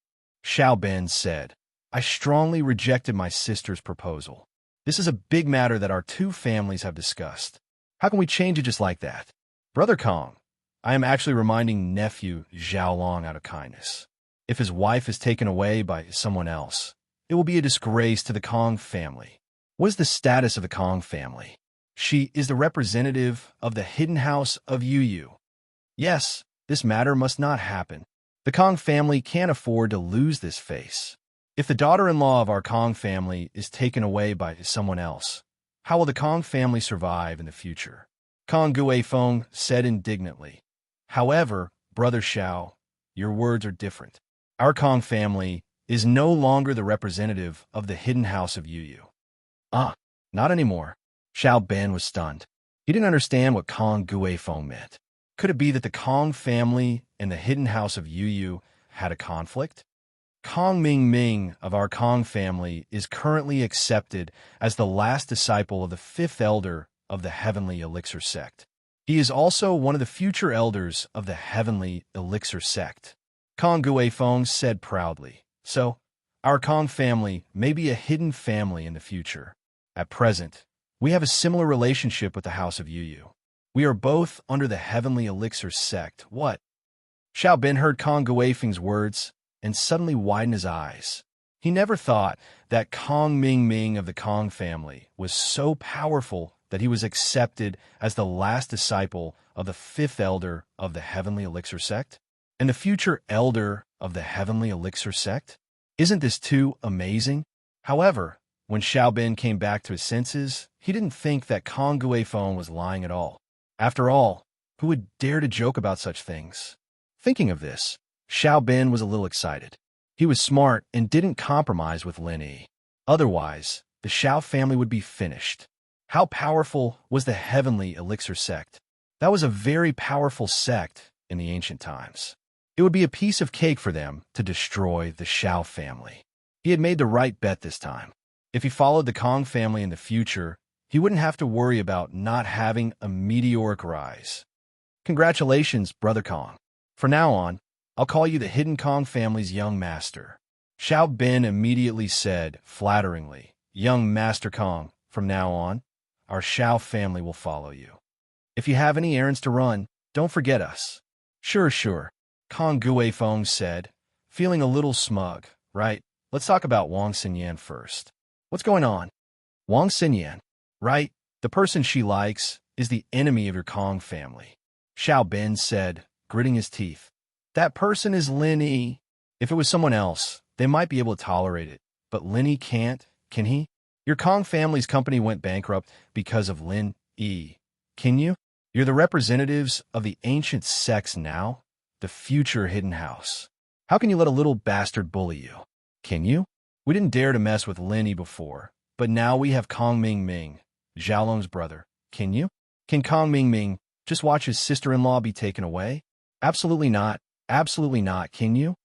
Xiao Ben said, I strongly rejected my sister's proposal. This is a big matter that our two families have discussed. How can we change it just like that? Brother Kong, I am actually reminding nephew Xiaolong out of kindness. If his wife is taken away by someone else, it will be a disgrace to the Kong family. What is the status of the Kong family? She is the representative of the hidden house of Yu. Yes, this matter must not happen. The Kong family can't afford to lose this face. If the daughter-in-law of our Kong family is taken away by someone else, how will the Kong family survive in the future? Kong Guifeng said indignantly. However, Brother Xiao, your words are different. Our Kong family is no longer the representative of the hidden house of Yu. Not anymore. Xiao Ben was stunned. He didn't understand what Kong Guifeng meant. Could it be that the Kong family and the hidden house of Yu had a conflict? Kong Ming of our Kong family is currently accepted as the last disciple of the fifth elder of the Heavenly Elixir sect. He is also one of the future elders of the Heavenly Elixir sect. Kong Guifeng said proudly. So, our Kong family may be a hidden family in the future. At present, we have a similar relationship with the House of Yu. We are both under the Heavenly Elixir sect. What? Xiao Ben heard Kong Guifeng's words and suddenly widened his eyes. He never thought that Kong Ming of the Kong family was so powerful that he was accepted as the last disciple of the fifth elder of the Heavenly Elixir sect, and the future elder of the Heavenly Elixir sect. Isn't this too amazing? However, when Xiao Ben came back to his senses, he didn't think that Kong Guifeng was lying at all. After all, who would dare to joke about such things? Thinking of this, Xiao Ben was a little excited. He was smart and didn't compromise with Lin Yi. Otherwise, the Xiao family would be finished. How powerful was the Heavenly Elixir sect? That was a very powerful sect in the ancient times. It would be a piece of cake for them to destroy the Xiao family. He had made the right bet this time. If he followed the Kong family in the future, he wouldn't have to worry about not having a meteoric rise. Congratulations, Brother Kong. From now on, I'll call you the Hidden Kong family's young master. Xiao Bin immediately said, flatteringly, Young Master Kong, from now on, our Xiao family will follow you. If you have any errands to run, don't forget us. Sure, Kong Guifeng said, feeling a little smug. Right, let's talk about Wang Xinyan first. What's going on? Wang Xinyan, right, the person she likes, is the enemy of your Kong family. Xiao Bin said, gritting his teeth. That person is Lin Yi. If it was someone else, they might be able to tolerate it, but Lin Yi can't, can he? Your Kong family's company went bankrupt because of Lin Yi. Can you? You're the representatives of the ancient sects now, the future hidden house. How can you let a little bastard bully you? Can you? We didn't dare to mess with Lin Yi before, but now we have Kong Ming, Xiaolong's brother. Can you? Can Kong Ming just watch his sister-in-law be taken away? Absolutely not, can you?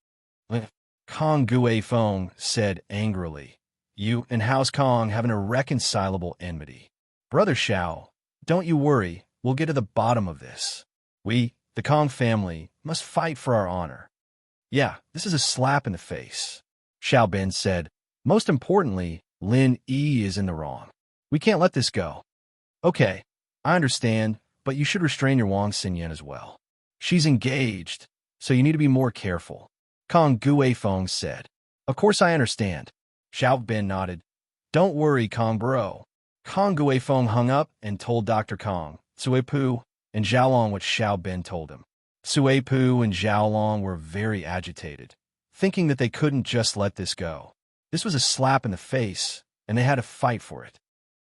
Kong Guifeng said angrily. You and House Kong have an irreconcilable enmity. Brother Xiao, don't you worry, we'll get to the bottom of this. We, the Kong family, must fight for our honor. Yeah, this is a slap in the face. Xiao Bin said, most importantly, Lin Yi is in the wrong. We can't let this go. Okay, I understand, but you should restrain your Wang Xinyan as well. She's engaged, so you need to be more careful. Kong Guifeng said. Of course I understand. Xiao Bin nodded. Don't worry, Kong bro. Kong Guifeng hung up and told Dr. Kong, Sui Pu, and Xiaolong what Xiao Bin told him. Sui Pu and Xiaolong were very agitated, thinking that they couldn't just let this go. This was a slap in the face, and they had to fight for it.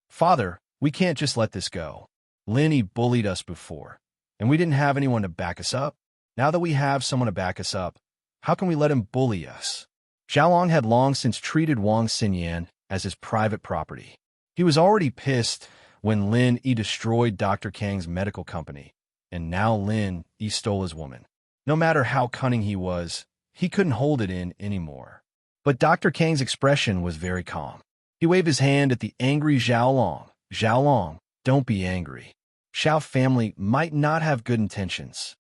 Father, we can't just let this go. Lin Yi bullied us before, and we didn't have anyone to back us up. Now that we have someone to back us up, how can we let him bully us? Xiaolong had long since treated Wang Xinyan as his private property. He was already pissed when Lin Yi destroyed Dr. Kang's medical company, and now Lin Yi stole his woman. No matter how cunning he was, he couldn't hold it in anymore. But Dr. Kang's expression was very calm. He waved his hand at the angry Xiaolong. Xiaolong, don't be angry. Xiao family might not have good intentions.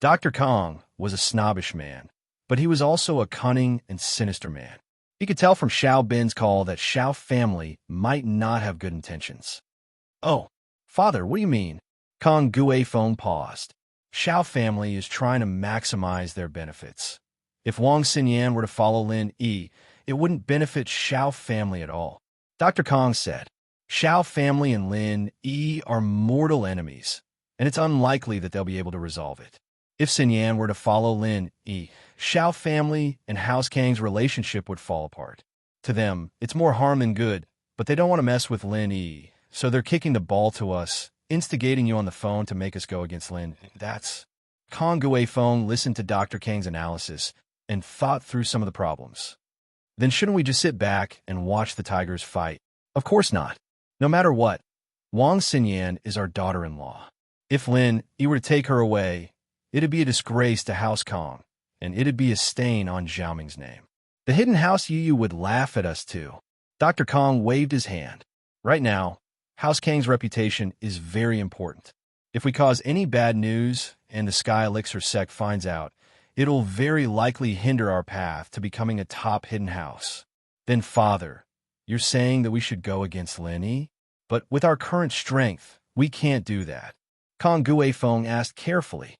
Dr. Kong was a snobbish man, but he was also a cunning and sinister man. He could tell from Xiao Bin's call that Xiao family might not have good intentions. Oh, father, what do you mean? Kong Guifeng paused. Xiao family is trying to maximize their benefits. If Wang Xinyan were to follow Lin Yi, it wouldn't benefit Xiao family at all. Dr. Kong said, Xiao family and Lin Yi are mortal enemies, and it's unlikely that they'll be able to resolve it. If Xinyan were to follow Lin Yi, Xiao family and House Kang's relationship would fall apart. To them, it's more harm than good, but they don't want to mess with Lin Yi, so they're kicking the ball to us, instigating you on the phone to make us go against Lin. That's... Kong Guifeng listened to Dr. Kang's analysis and thought through some of the problems. Then shouldn't we just sit back and watch the tigers fight? Of course not. No matter what, Wang Xinyan is our daughter-in-law. If Lin Yi were to take her away, it'd be a disgrace to House Kong, and it'd be a stain on Xiaoming's name. The hidden house Yu would laugh at us too. Dr. Kong waved his hand. Right now, House Kang's reputation is very important. If we cause any bad news and the Sky Elixir sect finds out, it'll very likely hinder our path to becoming a top hidden house. Then, Father, you're saying that we should go against Lin Yi? But with our current strength, we can't do that. Kong Guifeng asked carefully.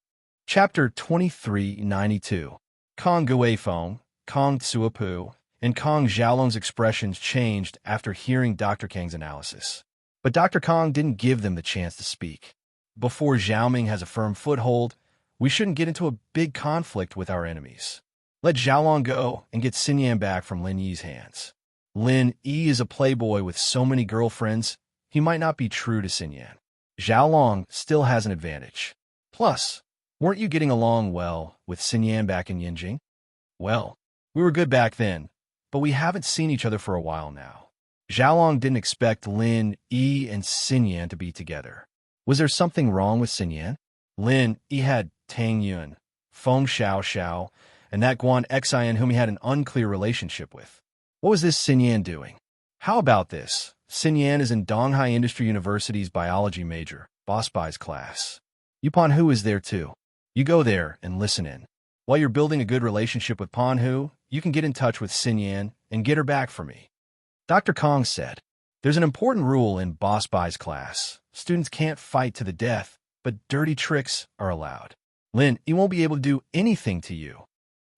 Chapter 2392. Kong Guifeng, Kong Tsuapu, and Kong Xiaolong's expressions changed after hearing Dr. Kang's analysis. But Dr. Kong didn't give them the chance to speak. Before Xiaoming has a firm foothold, we shouldn't get into a big conflict with our enemies. Let Xiaolong go and get Xinyan back from Lin Yi's hands. Lin Yi is a playboy with so many girlfriends, he might not be true to Xinyan. Xiaolong still has an advantage. Plus, weren't you getting along well with Xinyan back in Yinjing? Well, We were good back then, but we haven't seen each other for a while now. Xiaolong didn't expect Lin Yi and Xinyan to be together. Was there something wrong with Xinyan? Lin Yi had Tang Yun, Feng Xiao Xiao, and that Guan Xian whom he had an unclear relationship with. What was this Xinyan doing? How about this? Xinyan is in Donghai Industry University's biology major, Boss Bai's class. Yupan Hu is there too. You go there and listen in. While you're building a good relationship with Pan Hu, you can get in touch with Xinyan and get her back for me. Dr. Kong said, there's an important rule in Boss Bai's class. Students can't fight to the death, but dirty tricks are allowed. Lin, he won't be able to do anything to you.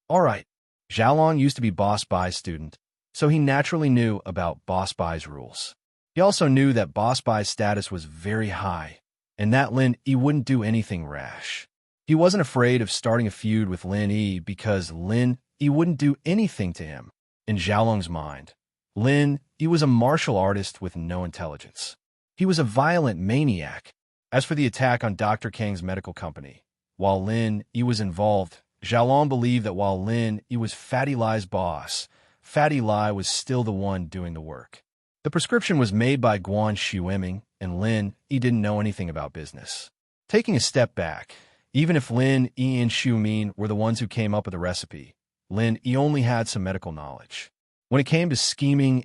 All right. Xiaolong used to be Boss Bai's student, so he naturally knew about Boss Bai's rules. He also knew that Boss Bai's status was very high, and that Lin Yi wouldn't do anything rash. He wasn't afraid of starting a feud with Lin Yi because Lin Yi wouldn't do anything to him. In Xiaolong's mind, Lin Yi was a martial artist with no intelligence. He was a violent maniac. As for the attack on Dr. Kang's medical company, while Lin Yi was involved, Xiaolong believed that while Lin Yi was Fatty Lai's boss, Fatty Lai was still the one doing the work. The prescription was made by Guan Xueming, and Lin Yi didn't know anything about business. Taking a step back, even if Lin Yi and Xueming were the ones who came up with the recipe, Lin Yi only had some medical knowledge. When it came to scheming,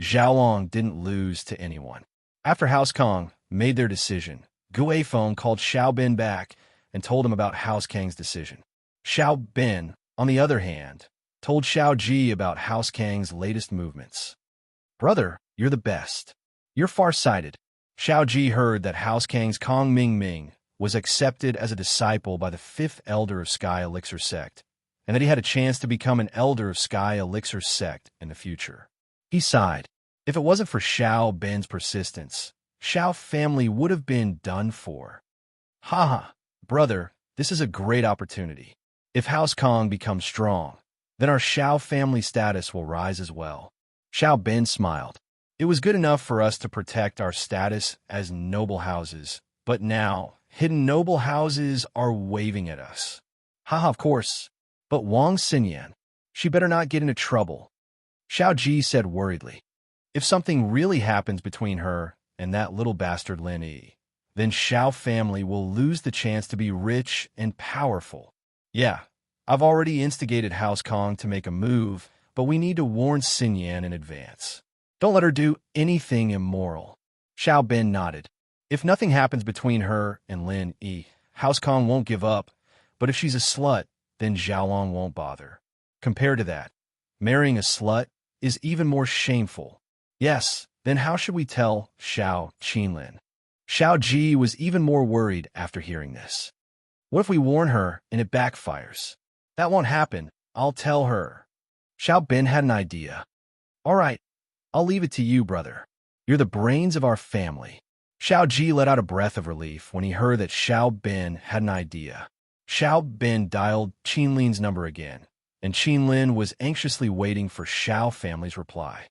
Xiaolong didn't lose to anyone. After House Kong made their decision, Gu Weifeng called Xiao Bin back and told him about House Kang's decision. Xiao Bin, on the other hand, told Xiao Ji about House Kang's latest movements. Brother, you're the best. You're far-sighted. Xiao Ji heard that House Kang's Kong Ming Ming was accepted as a disciple by the 5th elder of Sky Elixir Sect, and that he had a chance to become an elder of Sky Elixir Sect in the future. He sighed. If it wasn't for Xiao Bin's persistence, Xiao family would have been done for. Haha, brother, this is a great opportunity. If House Kong becomes strong, then our Xiao family status will rise as well. Xiao Bin smiled. It was good enough for us to protect our status as noble houses, but now hidden noble houses are waving at us. Haha, of course. But Wang Xinyan, she better not get into trouble. Xiao Ji said worriedly. If something really happens between her and that little bastard Lin Yi, then Xiao family will lose the chance to be rich and powerful. Yeah, I've already instigated House Kong to make a move, but we need to warn Xinyan in advance. Don't let her do anything immoral. Xiao Bin nodded. If nothing happens between her and Lin Yi, House Kong won't give up, but if she's a slut, then Xiaolong won't bother. Compared to that, marrying a slut is even more shameful. Yes, then how should we tell Xiao Qinlin? Xiao Ji was even more worried after hearing this. What if we warn her and it backfires? That won't happen. I'll tell her. Xiao Bin had an idea. All right, I'll leave it to you, brother. You're the brains of our family. Xiao Ji let out a breath of relief when he heard that Xiao Bin had an idea. Xiao Bin dialed Qinlin's number again, and Qinlin was anxiously waiting for Xiao family's reply.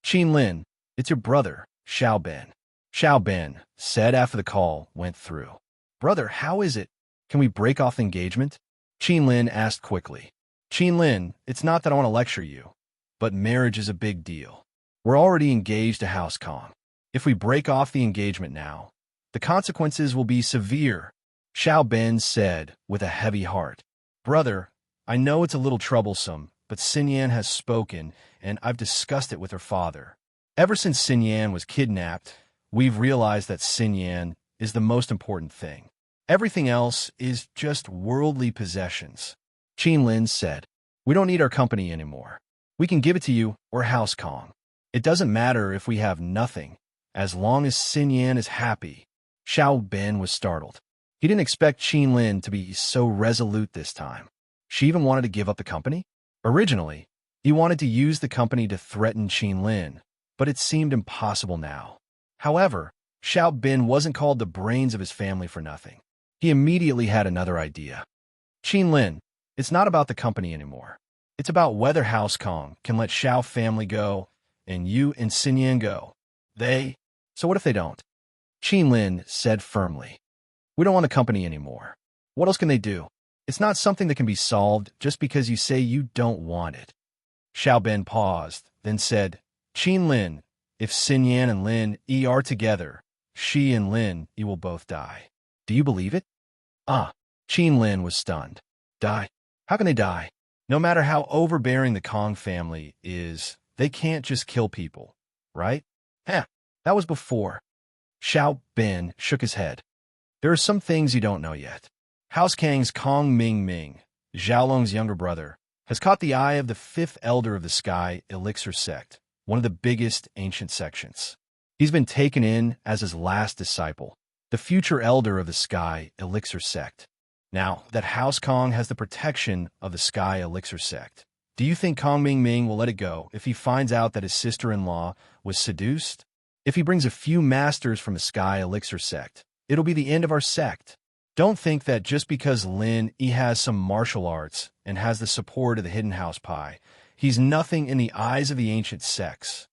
Qinlin, it's your brother, Xiao Bin. Xiao Bin said after the call went through. Brother, how is it? Can we break off the engagement? Qinlin asked quickly. Qinlin, it's not that I want to lecture you, but marriage is a big deal. We're already engaged to House Kong. If we break off the engagement now, the consequences will be severe, Xiao Bin said with a heavy heart. Brother, I know it's a little troublesome, but Xinyan has spoken, and I've discussed it with her father. Ever since Xinyan was kidnapped, we've realized that Xinyan is the most important thing. Everything else is just worldly possessions. Qinlin said, we don't need our company anymore. We can give it to you or House Kong. It doesn't matter if we have nothing, as long as Xinyan is happy. Xiao Bin was startled. He didn't expect Qinlin to be so resolute this time. She even wanted to give up the company? Originally, he wanted to use the company to threaten Qinlin, but it seemed impossible now. However, Xiao Bin wasn't called the brains of his family for nothing. He immediately had another idea. Qinlin, it's not about the company anymore. It's about whether House Kong can let Xiao family go and you and Xinyan go. So what if they don't? Qinlin said firmly. We don't want the company anymore. What else can they do? It's not something that can be solved just because you say you don't want it. Xiao Ben paused, then said, Qin Lin, if Xin Yan and Lin Yi are together, she and Lin Yi will both die. Do you believe it? Ah, Qin Lin was stunned. Die? How can they die? No matter how overbearing the Kong family is, they can't just kill people, right? Heh, that was before. Xiao Ben shook his head. There are some things you don't know yet. House Kang's Kong Ming Ming, Xiaolong's younger brother, has caught the eye of the fifth elder of the Sky Elixir sect, one of the biggest ancient sections. He's been taken in as his last disciple, the future elder of the Sky Elixir sect. Now that House Kong has the protection of the Sky Elixir sect, do you think Kong Ming Ming will let it go if he finds out that his sister-in-law was seduced? If he brings a few masters from the Sky Elixir sect, it'll be the end of our sect. Don't think that just because Lin Yi has some martial arts and has the support of the Hidden House Pi, he's nothing in the eyes of the ancient sects.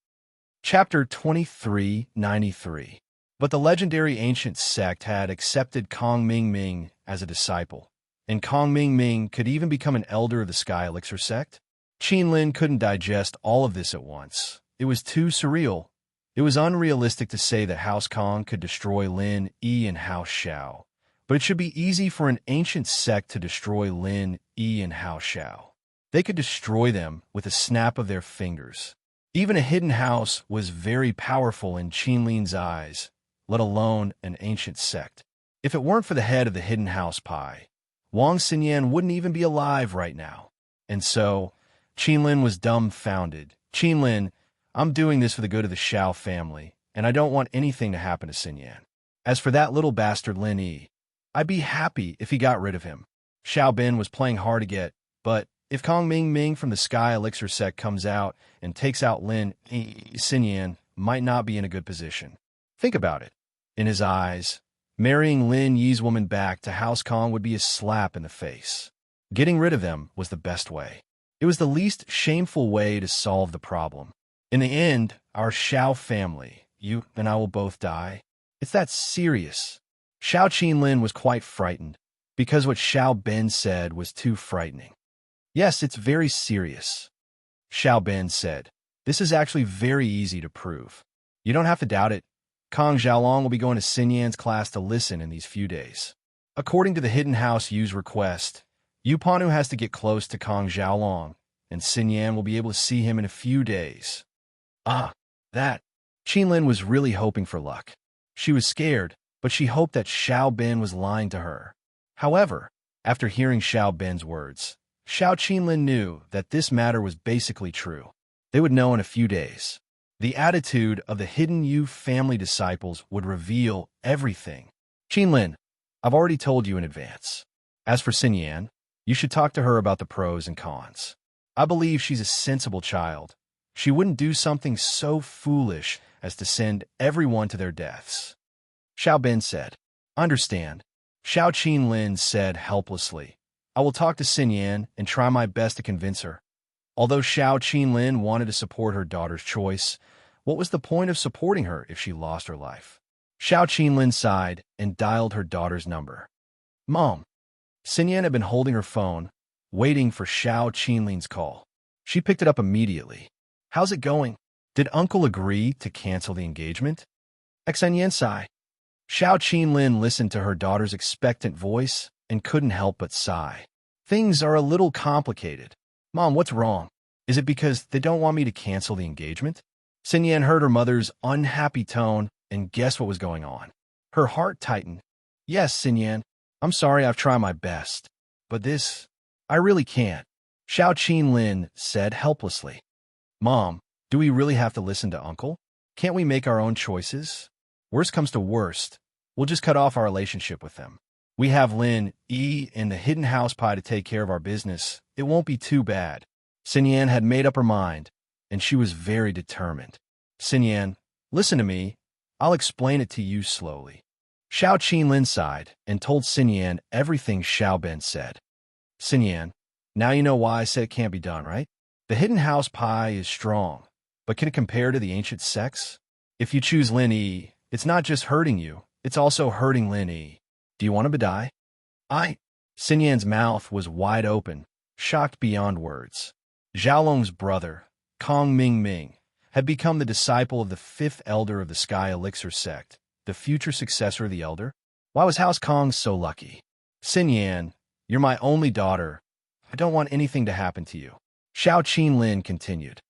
Chapter 2393. But the legendary ancient sect had accepted Kong Ming Ming as a disciple, and Kong Ming Ming could even become an elder of the Sky Elixir sect. Qin Lin couldn't digest all of this at once. It was too surreal. It was unrealistic to say that House Kong could destroy Lin Yi and House Xiao, but it should be easy for an ancient sect to destroy Lin Yi and House Xiao. They could destroy them with a snap of their fingers. Even a hidden house was very powerful in Qin Lin's eyes, let alone an ancient sect. If it weren't for the head of the Hidden House Pi, Wang Xinyan wouldn't even be alive right now. And so, Qin Lin was dumbfounded. Qin Lin, I'm doing this for the good of the Xiao family, and I don't want anything to happen to Xinyan. As for that little bastard Lin Yi, I'd be happy if he got rid of him. Xiao Ben was playing hard to get, but if Kong Ming Ming from the Sky Elixir sect comes out and takes out Lin Yi, Xinyan might not be in a good position. Think about it. In his eyes, marrying Lin Yi's woman back to House Kong would be a slap in the face. Getting rid of them was the best way. It was the least shameful way to solve the problem. In the end, our Xiao family, you and I will both die. It's that serious. Xiao Qin Lin was quite frightened, because what Xiao Ben said was too frightening. Yes, it's very serious. Xiao Ben said, this is actually very easy to prove. You don't have to doubt it. Kong Xiaolong will be going to Xinyan's class to listen in these few days. According to the Hidden House Yu's request, Yu Panu has to get close to Kong Xiaolong, and Xinyan will be able to see him in a few days. Ah, that. Qin Lin was really hoping for luck. She was scared, but she hoped that Xiao Ben was lying to her. However, after hearing Xiao Ben's words, Xiao Qinlin knew that this matter was basically true. They would know in a few days. The attitude of the hidden Yu family disciples would reveal everything. Qinlin, I've already told you in advance. As for Xinyan, you should talk to her about the pros and cons. I believe she's a sensible child. She wouldn't do something so foolish as to send everyone to their deaths. Xiao Ben said, Understand. Xiao Qinlin said helplessly, I will talk to Xinyan and try my best to convince her. Although Xiao Qinlin wanted to support her daughter's choice, what was the point of supporting her if she lost her life? Xiao Qinlin sighed and dialed her daughter's number. Mom. Xinyan had been holding her phone, waiting for Xiao Qinlin's call. She picked it up immediately. How's it going? Did Uncle agree to cancel the engagement? Xinyan sighed. Xiao Qinlin listened to her daughter's expectant voice and couldn't help but sigh. Things are a little complicated. Mom, what's wrong? Is it because they don't want me to cancel the engagement? Xinyan heard her mother's unhappy tone and guessed what was going on. Her heart tightened. Yes, Xinyan, I'm sorry, I've tried my best. But I really can't. Xiao Qinlin said helplessly. Mom, do we really have to listen to Uncle? Can't we make our own choices? Worst comes to worst, we'll just cut off our relationship with them. We have Lin Yi and the Hidden House Pi to take care of our business. It won't be too bad. Xinyan had made up her mind, and she was very determined. Xinyan, listen to me. I'll explain it to you slowly. Xiao Qinlin sighed and told Xinyan everything Xiao Ben said. Xinyan, now you know why I said it can't be done, right? The Hidden House Pi is strong, but can it compare to the ancient sects? If you choose Lin Yi, it's not just hurting you, it's also hurting Lin Yi. Do you want him to die? Xin Yan's mouth was wide open, shocked beyond words. Xiaolong's brother, Kong Ming, had become the disciple of the fifth elder of the Sky Elixir sect, the future successor of the elder. Why was House Kong so lucky? Xin Yan, you're my only daughter. I don't want anything to happen to you. Xiao Qinlin continued.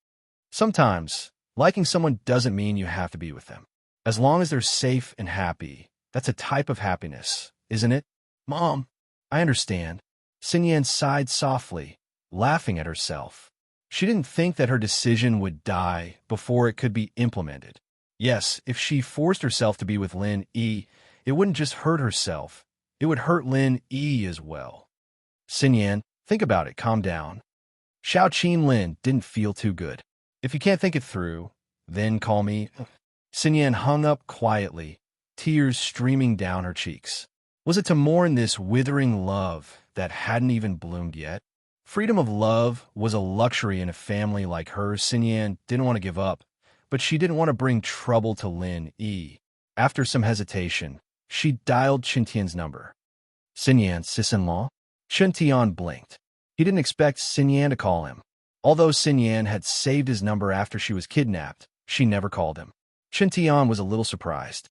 Sometimes, liking someone doesn't mean you have to be with them. As long as they're safe and happy, that's a type of happiness, isn't it? Mom, I understand. Xin Yan sighed softly, laughing at herself. She didn't think that her decision would die before it could be implemented. Yes, if she forced herself to be with Lin Yi, it wouldn't just hurt herself, it would hurt Lin Yi as well. Xin Yan, think about it, calm down. Xiao Qinlin didn't feel too good. If you can't think it through, then call me. Xin Yan hung up quietly, tears streaming down her cheeks. Was it to mourn this withering love that hadn't even bloomed yet? Freedom of love was a luxury in a family like hers. Xin Yan didn't want to give up, but she didn't want to bring trouble to Lin Yi. After some hesitation, she dialed Chen Tian's number. Xin Yan, sis-in-law? Chen Tian blinked. He didn't expect Xin Yan to call him. Although Xin Yan had saved his number after she was kidnapped, she never called him. Chen Tian was a little surprised.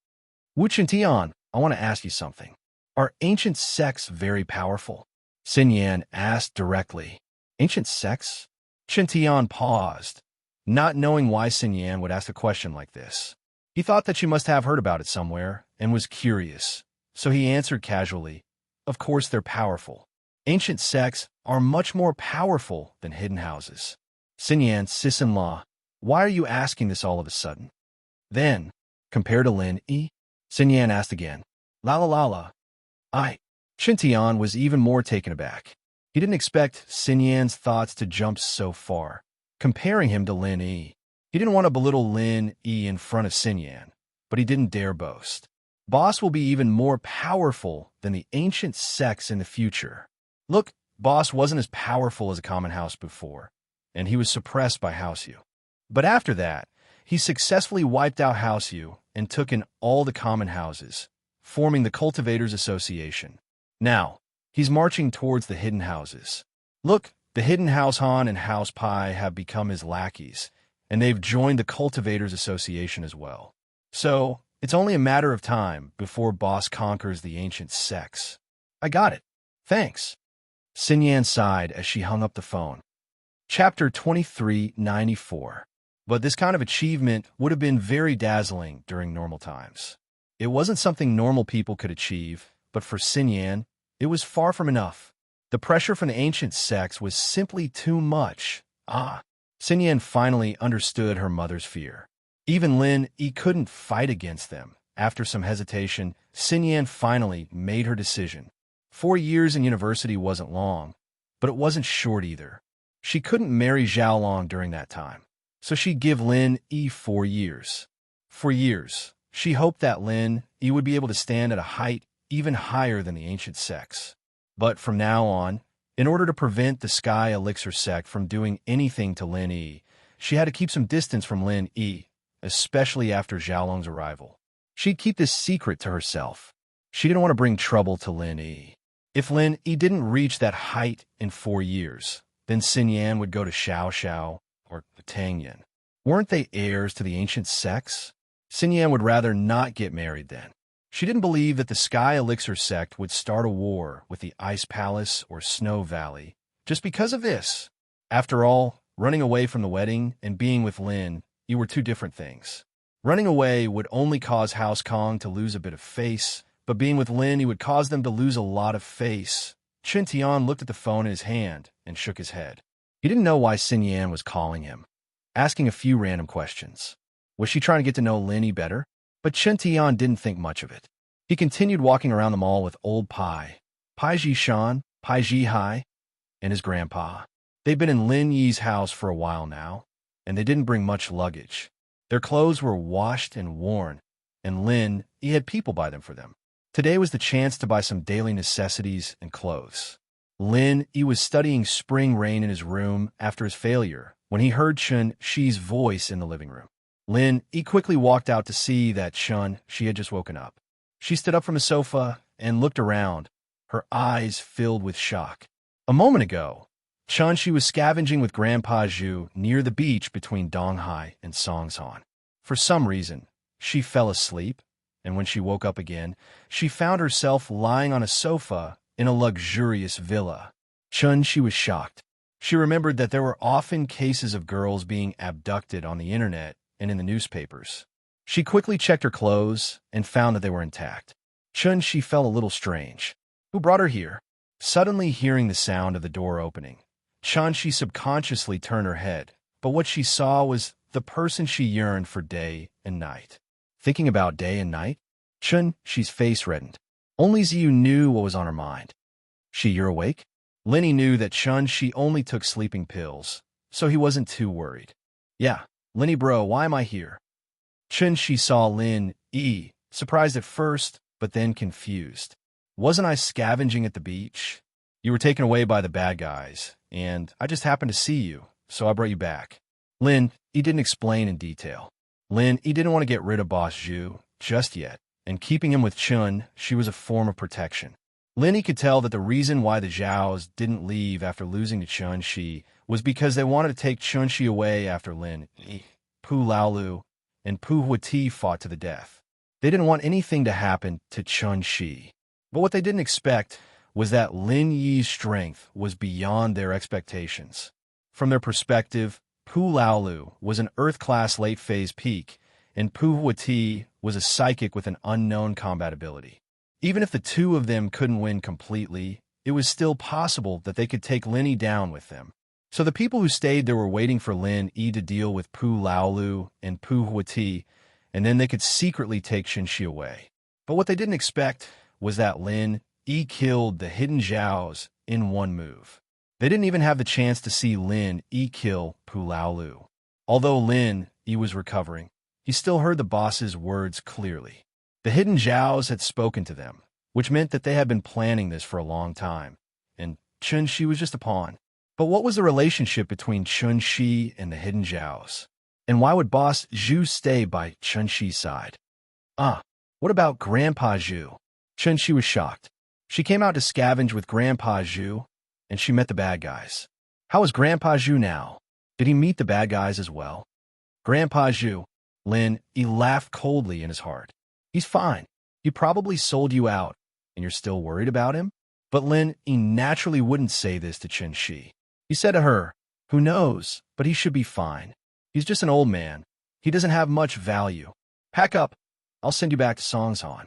Wu Chen Tian, I want to ask you something. Are ancient sects very powerful? Xin Yan asked directly. Ancient sects? Chen Tian paused, not knowing why Xin Yan would ask a question like this. He thought that she must have heard about it somewhere and was curious, so he answered casually, of course they're powerful. Ancient sects are much more powerful than hidden houses. Xin Yan, sis-in-law, why are you asking this all of a sudden? Then, compared to Lin Yi, Xin Yan asked again. La la la la. Chen Tian was even more taken aback. He didn't expect Xin Yan's thoughts to jump so far, comparing him to Lin Yi. He didn't want to belittle Lin Yi in front of Xin Yan, but he didn't dare boast. Boss will be even more powerful than the ancient sects in the future. Look, Boss wasn't as powerful as a common house before, and he was suppressed by House Yu. But after that, he successfully wiped out House Yu and took in all the common houses, forming the Cultivators Association. Now, he's marching towards the hidden houses. Look, the hidden House Han and House Pai have become his lackeys, and they've joined the Cultivators Association as well. So, it's only a matter of time before Boss conquers the ancient sects. I got it. Thanks. Xin Yan sighed as she hung up the phone. Chapter 2394. But this kind of achievement would have been very dazzling during normal times. It wasn't something normal people could achieve, but for Xin Yan, it was far from enough. The pressure from the ancient sects was simply too much. Xin Yan finally understood her mother's fear. Even Lin Yi couldn't fight against them. After some hesitation, Xin Yan finally made her decision. 4 years in university wasn't long, but it wasn't short either. She couldn't marry Xiaolong during that time, so she'd give Lin Yi 4 years. For years, she hoped that Lin Yi would be able to stand at a height even higher than the ancient sects. But from now on, in order to prevent the Sky Elixir sect from doing anything to Lin Yi, she had to keep some distance from Lin Yi, especially after Xiaolong's arrival. She'd keep this secret to herself. She didn't want to bring trouble to Lin Yi. If Lin Yi didn't reach that height in 4 years, then Xin Yan would go to Xiao or Tang Yan. Weren't they heirs to the ancient sects? Xin Yan would rather not get married then. She didn't believe that the Sky Elixir sect would start a war with the Ice Palace or Snow Valley just because of this. After all, running away from the wedding and being with Lin Yi were two different things. Running away would only cause House Kong to lose a bit of face, but being with Lin Yi would cause them to lose a lot of face. Chen Tian looked at the phone in his hand and shook his head. He didn't know why Xin Yan was calling him, asking a few random questions. Was she trying to get to know Lin Yi better? But Chen Tian didn't think much of it. He continued walking around the mall with old Pai Ji Shan, Pai Ji Hai, and his grandpa. They'd been in Lin Yi's house for a while now, and they didn't bring much luggage. Their clothes were washed and worn, and Lin Yi had people buy them for them. Today was the chance to buy some daily necessities and clothes. Lin Yi was studying Spring Rain in his room after his failure when he heard Chen Shi's voice in the living room. Lin Yi quickly walked out to see that Chen Shi had just woken up. She stood up from the sofa and looked around, her eyes filled with shock. A moment ago, Chunshi was scavenging with Grandpa Zhu near the beach between Donghai and Songsan. For some reason, she fell asleep, and when she woke up again, she found herself lying on a sofa in a luxurious villa. Chunshi was shocked. She remembered that there were often cases of girls being abducted on the internet and in the newspapers. She quickly checked her clothes and found that they were intact. Chunshi felt a little strange. Who brought her here? Suddenly hearing the sound of the door opening, Chunshi subconsciously turned her head, but what she saw was the person she yearned for day and night. Thinking about day and night, Chunshi's face reddened. Only Ziyu knew what was on her mind. You're awake? Lenny knew that Chunshi only took sleeping pills, so he wasn't too worried. Yeah, Lenny bro, why am I here? Chunshi saw Lin Yi, surprised at first, but then confused. Wasn't I scavenging at the beach? You were taken away by the bad guys, and I just happened to see you, so I brought you back. Lin Yi didn't explain in detail. Lin Yi didn't want to get rid of Boss Zhu just yet, and keeping him with Chunshi was a form of protection. Lin Yi could tell that the reason why the Zhaos didn't leave after losing to Chunshi was because they wanted to take Chunshi away after Lin Yi, Pu Laolu, and Pu Huati fought to the death. They didn't want anything to happen to Chunshi. But what they didn't expect was that Lin Yi's strength was beyond their expectations. From their perspective, Pu Laolu was an Earth-class late-phase peak, and Pu Huati was a psychic with an unknown combat ability. Even if the two of them couldn't win completely, it was still possible that they could take Lin Yi down with them. So the people who stayed there were waiting for Lin Yi to deal with Pu Laolu and Pu Huati, and then they could secretly take Chunshi away. But what they didn't expect was that Lin Yi killed the hidden Zhaos in one move. They didn't even have the chance to see Lin Yi kill Pu Laolu. Although Lin Yi was recovering, he still heard the boss's words clearly. The hidden Zhaos had spoken to them, which meant that they had been planning this for a long time, and Chunshi was just a pawn. But what was the relationship between Chunshi and the hidden Zhaos? And why would Boss Zhu stay by Chunshi's side? What about Grandpa Zhu? Chunshi was shocked. She came out to scavenge with Grandpa Zhu, and she met the bad guys. How is Grandpa Zhu now? Did he meet the bad guys as well? Grandpa Zhu, Lin Yi laughed coldly in his heart. He's fine. He probably sold you out, and you're still worried about him? But Lin Yi naturally wouldn't say this to Chunshi. He said to her, who knows, but he should be fine. He's just an old man. He doesn't have much value. Pack up. I'll send you back to Songsan.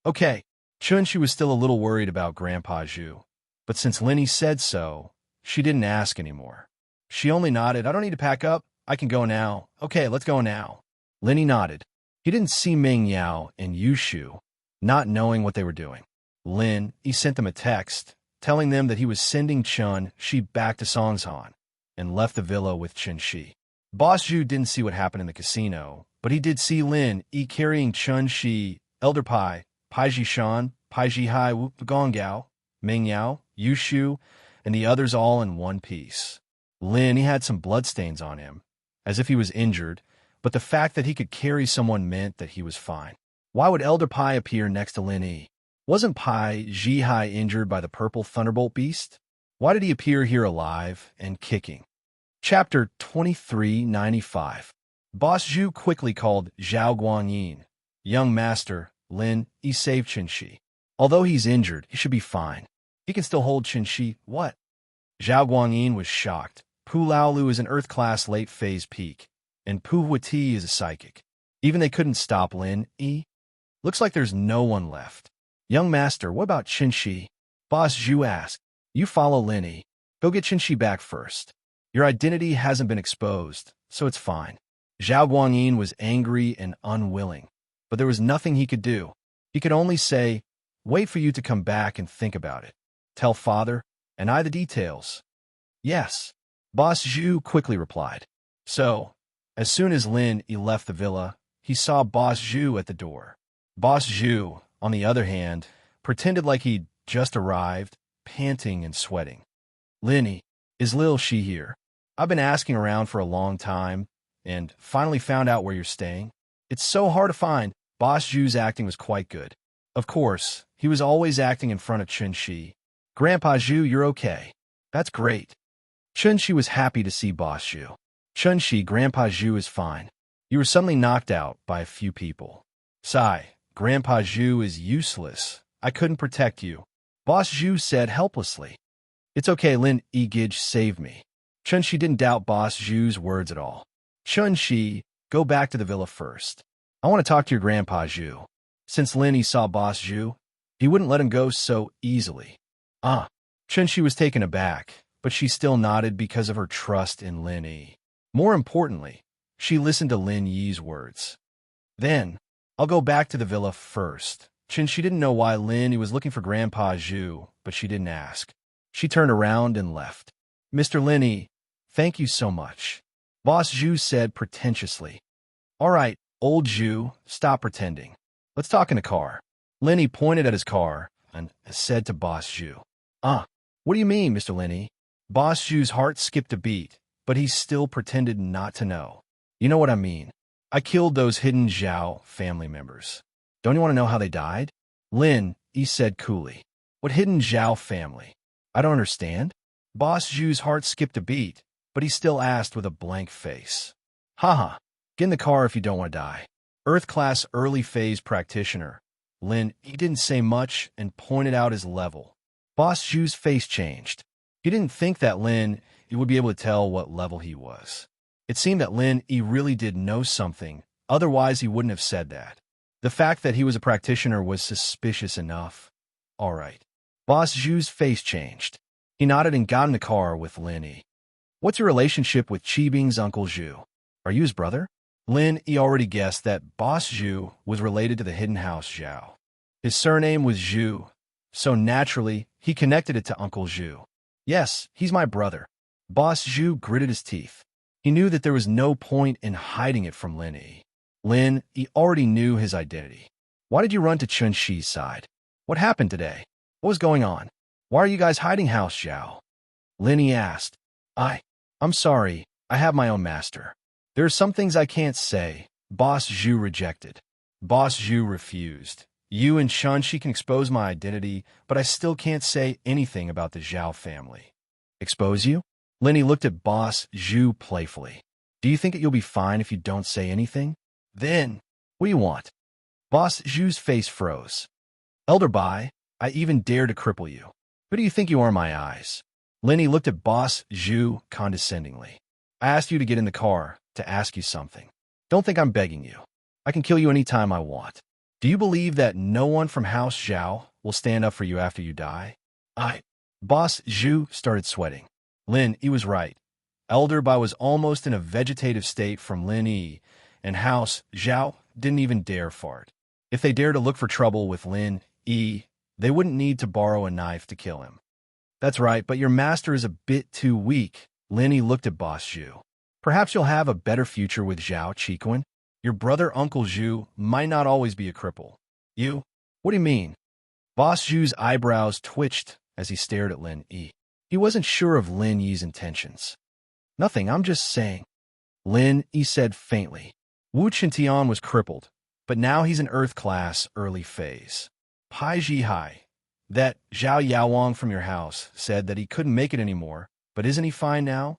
Okay. Chunshi was still a little worried about Grandpa Zhu, but since Lin Yi said so, she didn't ask anymore. She only nodded. I don't need to pack up. I can go now. Okay, let's go now. Lin Yi nodded. He didn't see Ming Yao and Yushu, not knowing what they were doing. Lin Yi sent them a text, telling them that he was sending Chunshi back to Songsan, and left the villa with Chunshi. Boss Zhu didn't see what happened in the casino, but he did see Lin Yi carrying Chunshi, Elder Pai, Pai Jishan, Pai Jihai, Wu Gonggao, Ming Yao, Yushu, and the others all in one piece. Lin Yi had some bloodstains on him, as if he was injured, but the fact that he could carry someone meant that he was fine. Why would Elder Pai appear next to Lin Yi? Wasn't Pai Jihai injured by the purple thunderbolt beast? Why did he appear here alive and kicking? Chapter 2395. Boss Zhu quickly called Zhao Guangyin. Young master, Lin Yi saved Chunshi. Although he's injured, he should be fine. He can still hold Chunshi. What? Zhao Guangyin was shocked. Pu Laolu is an Earth-class late-phase peak, and Pu Huati is a psychic. Even they couldn't stop Lin Yi. Looks like there's no one left. Young master, what about Chunshi? Boss Zhu asked. You follow Lin Yi. Go get Chunshi back first. Your identity hasn't been exposed, so it's fine. Zhao Guangyin was angry and unwilling, but there was nothing he could do. He could only say, wait for you to come back and think about it. Tell father, and I the details. Yes. Boss Zhu quickly replied. So, as soon as Lin Yi left the villa, he saw Boss Zhu at the door. Boss Zhu, on the other hand, pretended like he'd just arrived, panting and sweating. Lin Yi, is Lil Shi here? I've been asking around for a long time, and finally found out where you're staying. It's so hard to find. Boss Zhu's acting was quite good. Of course, He was always acting in front of Chun-Shi. Grandpa Zhu, you're okay. That's great. Chun-Shi was happy to see Boss Zhu. Chun-Shi, Grandpa Zhu is fine. You were suddenly knocked out by a few people. Sigh, Grandpa Zhu is useless. I couldn't protect you. Boss Zhu said helplessly. It's okay, Lin Yigij saved me. Chun-Shi didn't doubt Boss Zhu's words at all. Chun-Shi, go back to the villa first. I want to talk to your Grandpa Zhu. Since Lin Yi saw Boss Zhu, he wouldn't let him go so easily. Chun-Shi was taken aback, but she still nodded because of her trust in Lin Yi. More importantly, she listened to Lin Yi's words. Then, I'll go back to the villa first. Chun-Shi didn't know why Lin Yi was looking for Grandpa Zhu, but she didn't ask. She turned around and left. Mr. Lin Yi, thank you so much. Boss Zhu said pretentiously. All right, old Zhu, stop pretending. Let's talk in the car. Lin Yi pointed at his car and said to Boss Zhu. What do you mean, Mr. Lin Yi? Boss Zhu's heart skipped a beat, but he still pretended not to know. You know what I mean. I killed those hidden Zhao family members. Don't you want to know how they died? Lin Yi said coolly. What hidden Zhao family? I don't understand. Boss Zhu's heart skipped a beat, but he still asked with a blank face. Haha, get in the car if you don't want to die. Earth-class early phase practitioner. Lin Yi didn't say much and pointed out his level. Boss Zhu's face changed. He didn't think that Lin Yi would be able to tell what level he was. It seemed that Lin Yi really did know something, otherwise he wouldn't have said that. The fact that he was a practitioner was suspicious enough. All right. Boss Zhu's face changed. He nodded and got in the car with Lin Yi. What's your relationship with Qibing's Uncle Zhu? Are you his brother? Lin Yi already guessed that Boss Zhu was related to the hidden house Zhao. His surname was Zhu, so naturally, he connected it to Uncle Zhu. Yes, he's my brother. Boss Zhu gritted his teeth. He knew that there was no point in hiding it from Lin Yi. Lin Yi already knew his identity. Why did you run to Chun-Shi's side? What happened today? What was going on? Why are you guys hiding House Zhao? Lin Yi asked. I'm sorry. I have my own master. There are some things I can't say. Boss Zhu rejected. Boss Zhu refused. You and Chun-Shi can expose my identity, but I still can't say anything about the Zhao family. Expose you? Lin Yi looked at Boss Zhu playfully. Do you think that you'll be fine if you don't say anything? Then, what do you want? Boss Zhu's face froze. Elder Bai, I even dare to cripple you. Who do you think you are in my eyes? Lin Yi looked at Boss Zhu condescendingly. I asked you to get in the car to ask you something. Don't think I'm begging you. I can kill you anytime I want. Do you believe that no one from House Zhao will stand up for you after you die? Boss Zhu started sweating. Lin Yi was right. Elder Bai was almost in a vegetative state from Lin Yi, and House Zhao didn't even dare fart. If they dared to look for trouble with Lin Yi, they wouldn't need to borrow a knife to kill him. That's right, but your master is a bit too weak. Lin Yi looked at Boss Zhu. Perhaps you'll have a better future with Zhao Qikuan. Your brother Uncle Zhu might not always be a cripple. You? What do you mean? Boss Zhu's eyebrows twitched as he stared at Lin Yi. He wasn't sure of Lin Yi's intentions. Nothing, I'm just saying. Lin Yi said faintly. Wu Qintian was crippled, but now he's in Earth-class early phase. Pai Zhihai, that Zhao Yaowang from your house, said that he couldn't make it anymore, but isn't he fine now?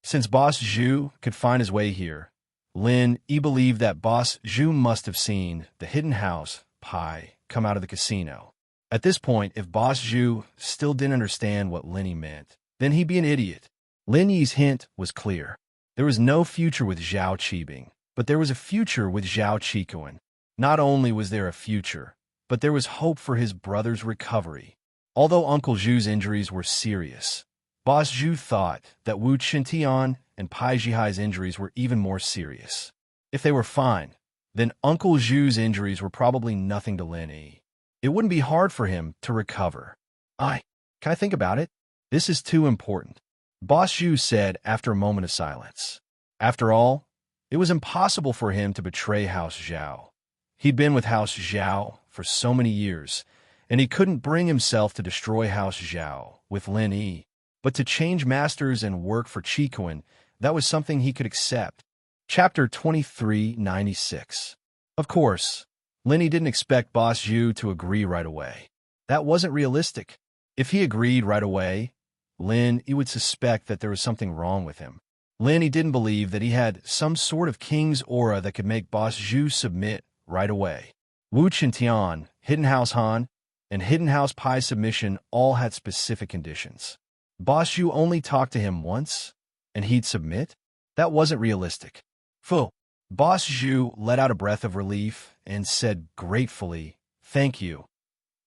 Since Boss Zhu could find his way here, Lin Yi believed that Boss Zhu must have seen the hidden house, Pai, come out of the casino. At this point, if Boss Zhu still didn't understand what Lin Yi meant, then he'd be an idiot. Lin Yi's hint was clear. There was no future with Zhao Qibing, but there was a future with Zhao Qikuan. Not only was there a future, but there was hope for his brother's recovery. Although Uncle Zhu's injuries were serious, Boss Zhu thought that Wu Qintian and Pai Zhihai's injuries were even more serious. If they were fine, then Uncle Zhu's injuries were probably nothing to Lin Yi. It wouldn't be hard for him to recover. Can I think about it? This is too important. Boss Zhu said after a moment of silence. After all, it was impossible for him to betray House Zhao. He'd been with House Zhao for so many years, and he couldn't bring himself to destroy House Zhao with Lin Yi. But to change masters and work for Qikuan, that was something he could accept. Chapter 2396. Of course, Lin Yi didn't expect Boss Zhu to agree right away. That wasn't realistic. If he agreed right away, Lin Yi would suspect that there was something wrong with him. Lin Yi didn't believe that he had some sort of king's aura that could make Boss Zhu submit right away. Wu Qintian, Hidden House Han, and Hidden House Pai submission all had specific conditions. Boss Zhu only talked to him once, and he'd submit? That wasn't realistic. Fu. Boss Zhu let out a breath of relief and said gratefully, "Thank you."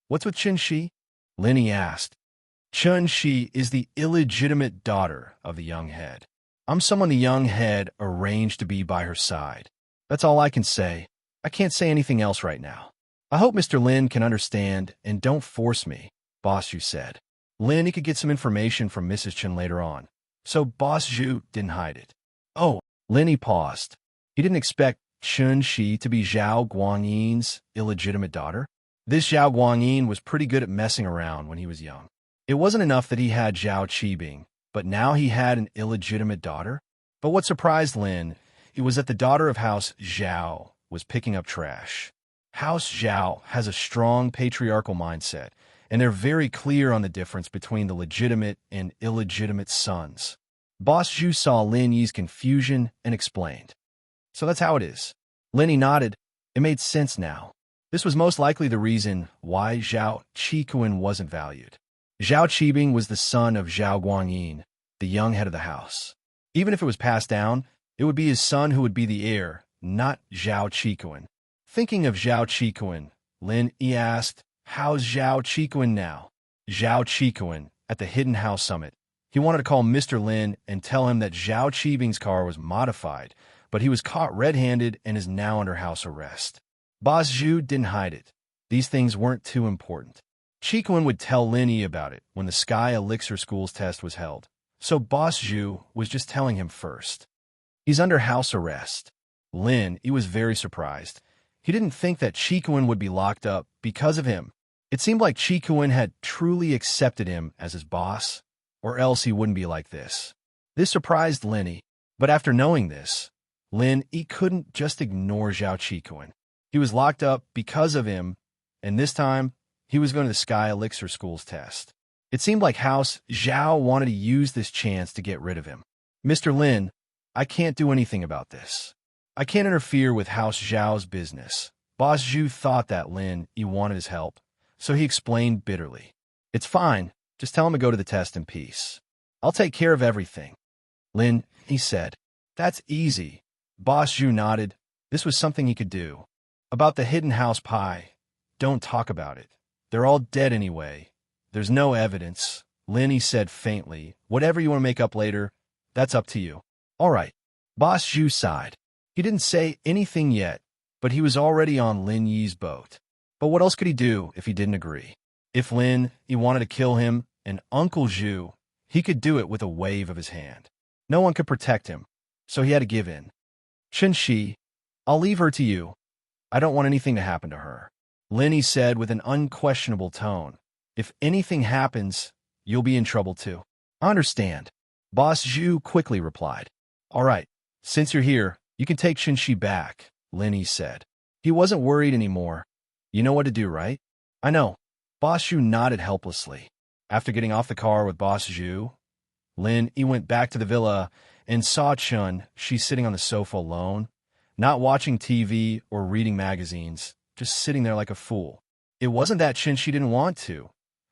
"What's with Chen Shi?" Lin Yi asked. "Chen Shi is the illegitimate daughter of the young head. I'm someone the young head arranged to be by her side. That's all I can say. I can't say anything else right now. I hope Mr. Lin can understand and don't force me," Boss Zhu said. Lin Yi could get some information from Mrs. Chen later on, so Boss Zhu didn't hide it. Oh, Lin Yi paused. He didn't expect Chen Shi to be Zhao Guangyin's illegitimate daughter. This Zhao Guangyin was pretty good at messing around when he was young. It wasn't enough that he had Zhao Qibing, but now he had an illegitimate daughter. But what surprised Lin Yi was that the daughter of House Zhao was picking up trash. House Zhao has a strong patriarchal mindset, and they're very clear on the difference between the legitimate and illegitimate sons. Boss Zhu saw Lin Yi's confusion and explained. "So that's how it is." Lin Yi nodded. It made sense now. This was most likely the reason why Zhao Qikuan wasn't valued. Zhao Qibing was the son of Zhao Guangyin, the young head of the house. Even if it was passed down, it would be his son who would be the heir, not Zhao Qikuan. Thinking of Zhao Qikuan, Lin Yi asked, "How's Zhao Qikuan now?" Zhao Qikuan, at the Hidden House Summit. He wanted to call Mr. Lin and tell him that Zhao Qibing's car was modified, but he was caught red-handed and is now under house arrest. Boss Zhu didn't hide it. These things weren't too important. Qikuan would tell Lin Yi about it when the Sky Elixir School's test was held, so Boss Zhu was just telling him first. He's under house arrest. Lin Yi was very surprised. He didn't think that Qikuan would be locked up because of him. It seemed like Qikuan had truly accepted him as his boss, or else he wouldn't be like this. This surprised Lin Yi, but after knowing this, Lin Yi couldn't just ignore Zhao Qikuan. He was locked up because of him, and this time, he was going to the Sky Elixir School's test. It seemed like House Zhao wanted to use this chance to get rid of him. "Mr. Lin, I can't do anything about this. I can't interfere with House Zhao's business." Boss Zhu thought that Lin Yi wanted his help, so he explained bitterly. "It's fine. Just tell him to go to the test in peace. I'll take care of everything." Lin Yi said. "That's easy." Boss Zhu nodded. This was something he could do. "About the Hidden House Pai, don't talk about it. They're all dead anyway. There's no evidence," Lin Yi said faintly. "Whatever you want to make up later, that's up to you." "All right." Boss Zhu sighed. He didn't say anything yet, but he was already on Lin Yi's boat. But what else could he do if he didn't agree? If Lin Yi wanted to kill him and Uncle Zhu, he could do it with a wave of his hand. No one could protect him, so he had to give in. "Chen Shi, I'll leave her to you. I don't want anything to happen to her," Lin Yi said with an unquestionable tone. "If anything happens, you'll be in trouble too." "I understand," Boss Zhu quickly replied. "All right, since you're here, you can take Chen Shi back," Lin Yi said. He wasn't worried anymore. "You know what to do, right?" "I know." Boss Zhu nodded helplessly. After getting off the car with Boss Zhu, Lin Yi went back to the villa and saw Chen Shi sitting on the sofa alone, not watching TV or reading magazines, just sitting there like a fool. It wasn't that Chen Shi didn't want to,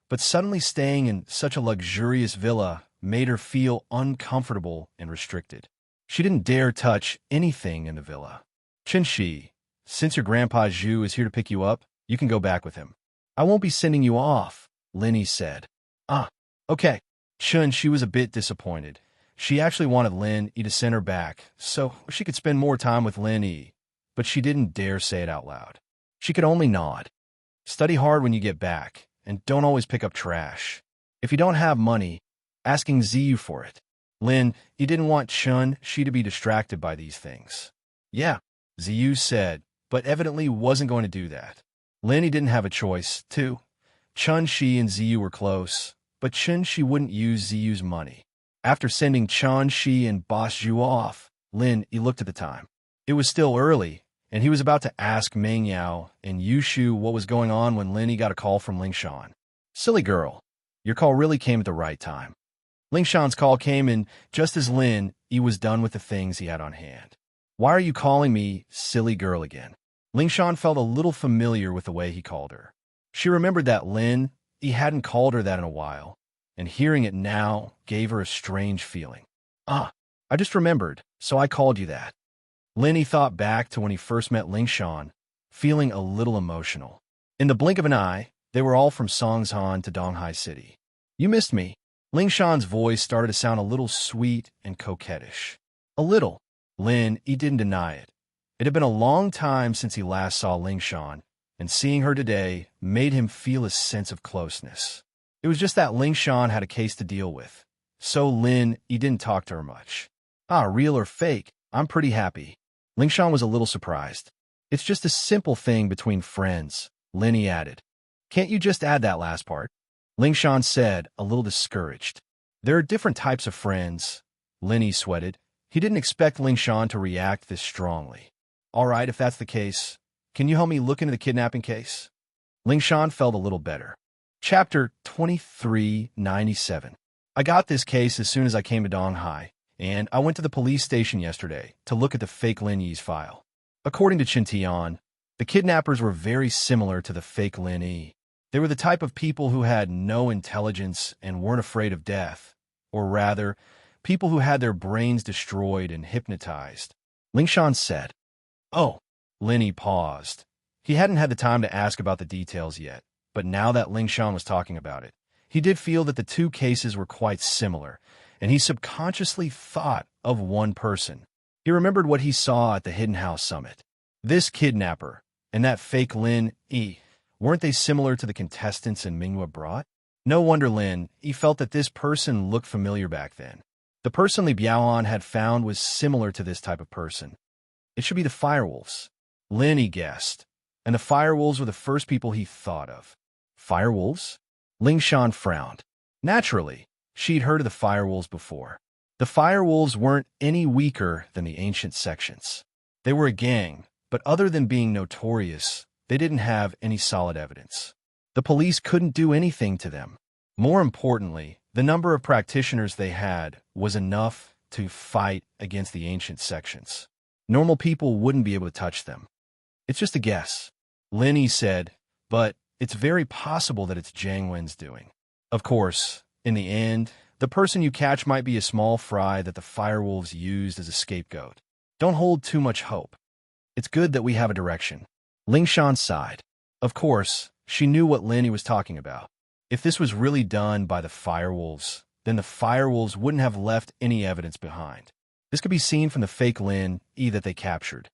but suddenly staying in such a luxurious villa made her feel uncomfortable and restricted. She didn't dare touch anything in the villa. "Chen Shi, since your grandpa Zhu is here to pick you up, you can go back with him." "I won't be sending you off," Lin Yi said. "Ah, okay." Chen Shi was a bit disappointed. She actually wanted Lin Yi to send her back so she could spend more time with Lin Yi, but she didn't dare say it out loud. She could only nod. "Study hard when you get back, and don't always pick up trash. If you don't have money, asking Ziyu for it." Lin Yi didn't want Chen Shi to be distracted by these things. "Yeah," Ziyu said, but evidently wasn't going to do that. Lin Yi didn't have a choice, too. Chen Shi and Ziyu were close, but Chen Shi wouldn't use Ziyu's money. After sending Chen Shi and Boss Zhu off, Lin Yi looked at the time. It was still early, and he was about to ask Meng Yao and Yu Shu what was going on when Lin Yi got a call from Ling Shan. Silly girl. Your call really came at the right time. Ling Shan's call came in just as Lin Yi was done with the things he had on hand. Why are you calling me silly girl again? Ling Shan felt a little familiar with the way he called her. She remembered that Lin Yi hadn't called her that in a while, and hearing it now gave her a strange feeling. Ah, I just remembered, so I called you that. Lin Yi thought back to when he first met Ling Shan, feeling a little emotional. In the blink of an eye, they were all from Songshan to Donghai City. You missed me. Ling Shan's voice started to sound a little sweet and coquettish. A little. Lin Yi didn't deny it. It had been a long time since he last saw Ling Shan, and seeing her today made him feel a sense of closeness. It was just that Ling Shan had a case to deal with, so Lin Yi didn't talk to her much. Ah, real or fake, I'm pretty happy. Ling Shan was a little surprised. It's just a simple thing between friends, Lin Yi added. Can't you just add that last part? Ling Shan said, a little discouraged. There are different types of friends. Lin Yi sweated. He didn't expect Ling Shan to react this strongly. All right, if that's the case, can you help me look into the kidnapping case? Ling Shan felt a little better. Chapter 2397. I got this case as soon as I came to Donghai, and I went to the police station yesterday to look at the fake Lin Yi's file. According to Qintian, the kidnappers were very similar to the fake Lin Yi. They were the type of people who had no intelligence and weren't afraid of death, or rather, people who had their brains destroyed and hypnotized. Ling Shan said. Oh, Lin Yi paused. He hadn't had the time to ask about the details yet, but now that Ling Shan was talking about it, he did feel that the two cases were quite similar, and he subconsciously thought of one person. He remembered what he saw at the Hidden House Summit. This kidnapper and that fake Lin Yi, weren't they similar to the contestants in Minghua brought? No wonder Lin Yi felt that this person looked familiar back then. The person Li Biaoan had found was similar to this type of person. It should be the Firewolves. Lin Yi guessed, and the Firewolves were the first people he thought of. Firewolves? Ling Shan frowned. Naturally, she'd heard of the Firewolves before. The Firewolves weren't any weaker than the ancient sections. They were a gang, but other than being notorious, they didn't have any solid evidence. The police couldn't do anything to them. More importantly, the number of practitioners they had was enough to fight against the ancient sections. Normal people wouldn't be able to touch them. It's just a guess, Lin Yi said, but it's very possible that it's Jiang Wen's doing. Of course, in the end, the person you catch might be a small fry that the Firewolves used as a scapegoat. Don't hold too much hope. It's good that we have a direction. Ling Shan sighed. Of course, she knew what Lin Yi was talking about. If this was really done by the Firewolves, then the Firewolves wouldn't have left any evidence behind. This could be seen from the fake Lin Yi that they captured.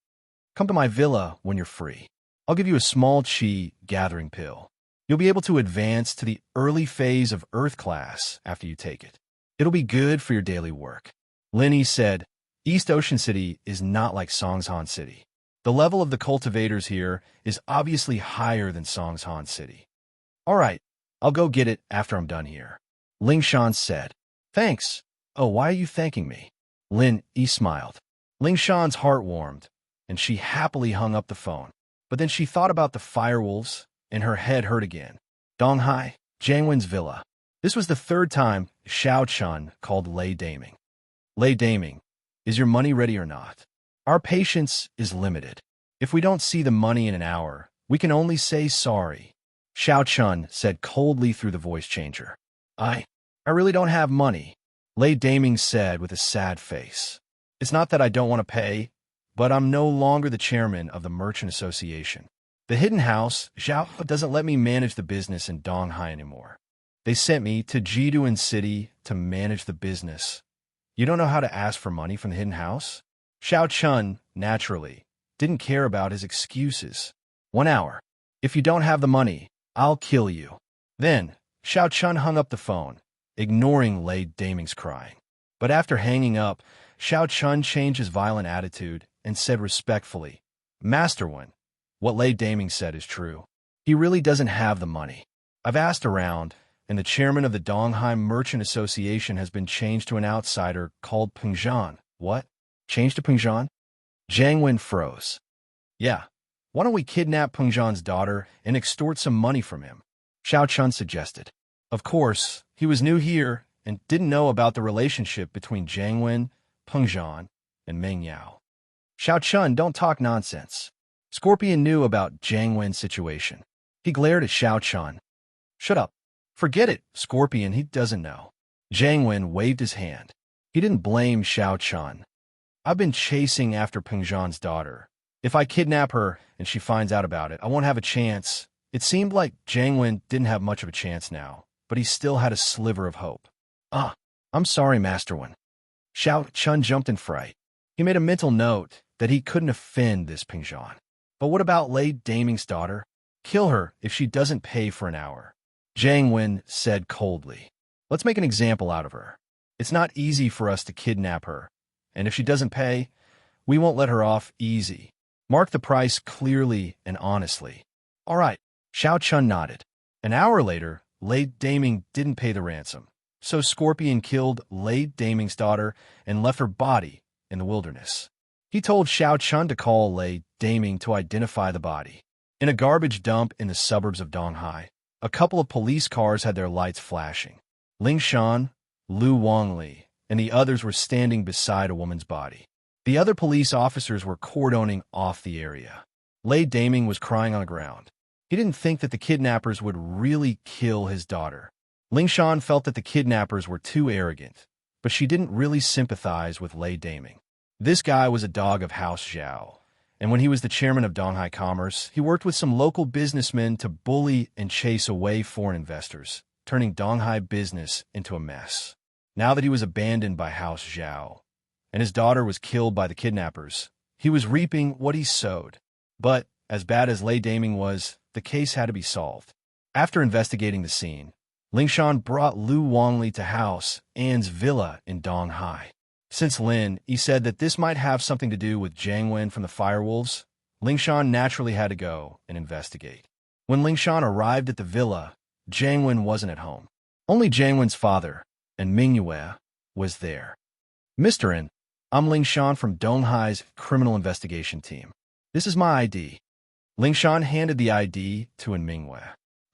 Come to my villa when you're free. I'll give you a small qi gathering pill. You'll be able to advance to the early phase of Earth class after you take it. It'll be good for your daily work. Lin Yi said, East Ocean City is not like Songshan City. The level of the cultivators here is obviously higher than Songshan City. All right, I'll go get it after I'm done here. Ling Shan said. Thanks. Oh, why are you thanking me? Lin Yi smiled. Ling Shan's heart warmed, and she happily hung up the phone. But then she thought about the Firewolves, and her head hurt again. Donghai, Jiang Wen's villa. This was the third time Xiao Chun called Lei Daming. Lei Daming, is your money ready or not? Our patience is limited. If we don't see the money in an hour, we can only say sorry. Xiao Chun said coldly through the voice changer. I really don't have money, Lei Daming said with a sad face. It's not that I don't want to pay, but I'm no longer the chairman of the Merchant Association. The Hidden House, Zhao, doesn't let me manage the business in Donghai anymore. They sent me to Jiduan City to manage the business. You don't know how to ask for money from the Hidden House? Xiao Chun, naturally, didn't care about his excuses. 1 hour. If you don't have the money, I'll kill you. Then, Xiao Chun hung up the phone, ignoring Lei Daming's crying. But after hanging up, Xiao Chun changed his violent attitude and said respectfully, Master Wen, what Lei Daming said is true. He really doesn't have the money. I've asked around, and the chairman of the Donghai Merchant Association has been changed to an outsider called Pengzhan. What? Changed to Pengzhan? Jiang Wen froze. Yeah. Why don't we kidnap Pengzhan's daughter and extort some money from him? Xiao Chun suggested. Of course, he was new here and didn't know about the relationship between Jiang Wen, Peng Zhan, and Meng Yao. Xiao Chun, don't talk nonsense. Scorpion knew about Jiang Wen's situation. He glared at Xiao Chun. Shut up. Forget it, Scorpion, he doesn't know. Jiang Wen waved his hand. He didn't blame Xiao Chun. I've been chasing after Peng Zhan's daughter. If I kidnap her and she finds out about it, I won't have a chance. It seemed like Jiang Wen didn't have much of a chance now, but he still had a sliver of hope. I'm sorry, Master Wen. Xiao Chun jumped in fright. He made a mental note that he couldn't offend this Peng Zhan. But what about Lei Daming's daughter? Kill her if she doesn't pay for an hour. Jiang Wen said coldly. Let's make an example out of her. It's not easy for us to kidnap her, and if she doesn't pay, we won't let her off easy. Mark the price clearly and honestly. All right, Xiao Chun nodded. An hour later, Lei Daming didn't pay the ransom, so Scorpion killed Lei Daming's daughter and left her body in the wilderness. He told Xiao Chun to call Lei Daming to identify the body. In a garbage dump in the suburbs of Donghai, a couple of police cars had their lights flashing. Ling Shan, Lu Wangli, and the others were standing beside a woman's body. The other police officers were cordoning off the area. Lei Daming was crying on the ground. He didn't think that the kidnappers would really kill his daughter. Ling Shan felt that the kidnappers were too arrogant, but she didn't really sympathize with Lei Daming. This guy was a dog of House Zhao, and when he was the chairman of Donghai Commerce, he worked with some local businessmen to bully and chase away foreign investors, turning Donghai business into a mess. Now that he was abandoned by House Zhao, and his daughter was killed by the kidnappers, he was reaping what he sowed. But, as bad as Lei Daming was, the case had to be solved. After investigating the scene, Ling Shan brought Lu Wangli to House An's villa in Donghai. Since Lin, he said that this might have something to do with Jiang Wen from the Firewolves, Ling Shan naturally had to go and investigate. When Ling Shan arrived at the villa, Jiang Wen wasn't at home. Only Jiang Wen's father, and Ming Yue, was there. Mr. N, I'm Ling Shan from Donghai's criminal investigation team. This is my ID. Ling Shan handed the ID to En Mingyue.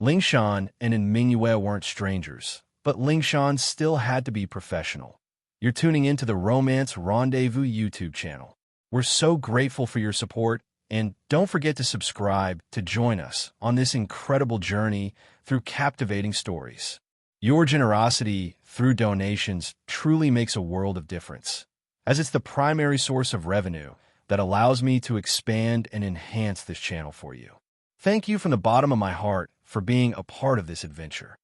Ling Shan and En Mingyue weren't strangers, but Ling Shan still had to be professional. You're tuning into the Romance Rendezvous YouTube channel. We're so grateful for your support, and don't forget to subscribe to join us on this incredible journey through captivating stories. Your generosity through donations truly makes a world of difference, as it's the primary source of revenue that allows me to expand and enhance this channel for you. Thank you from the bottom of my heart for being a part of this adventure.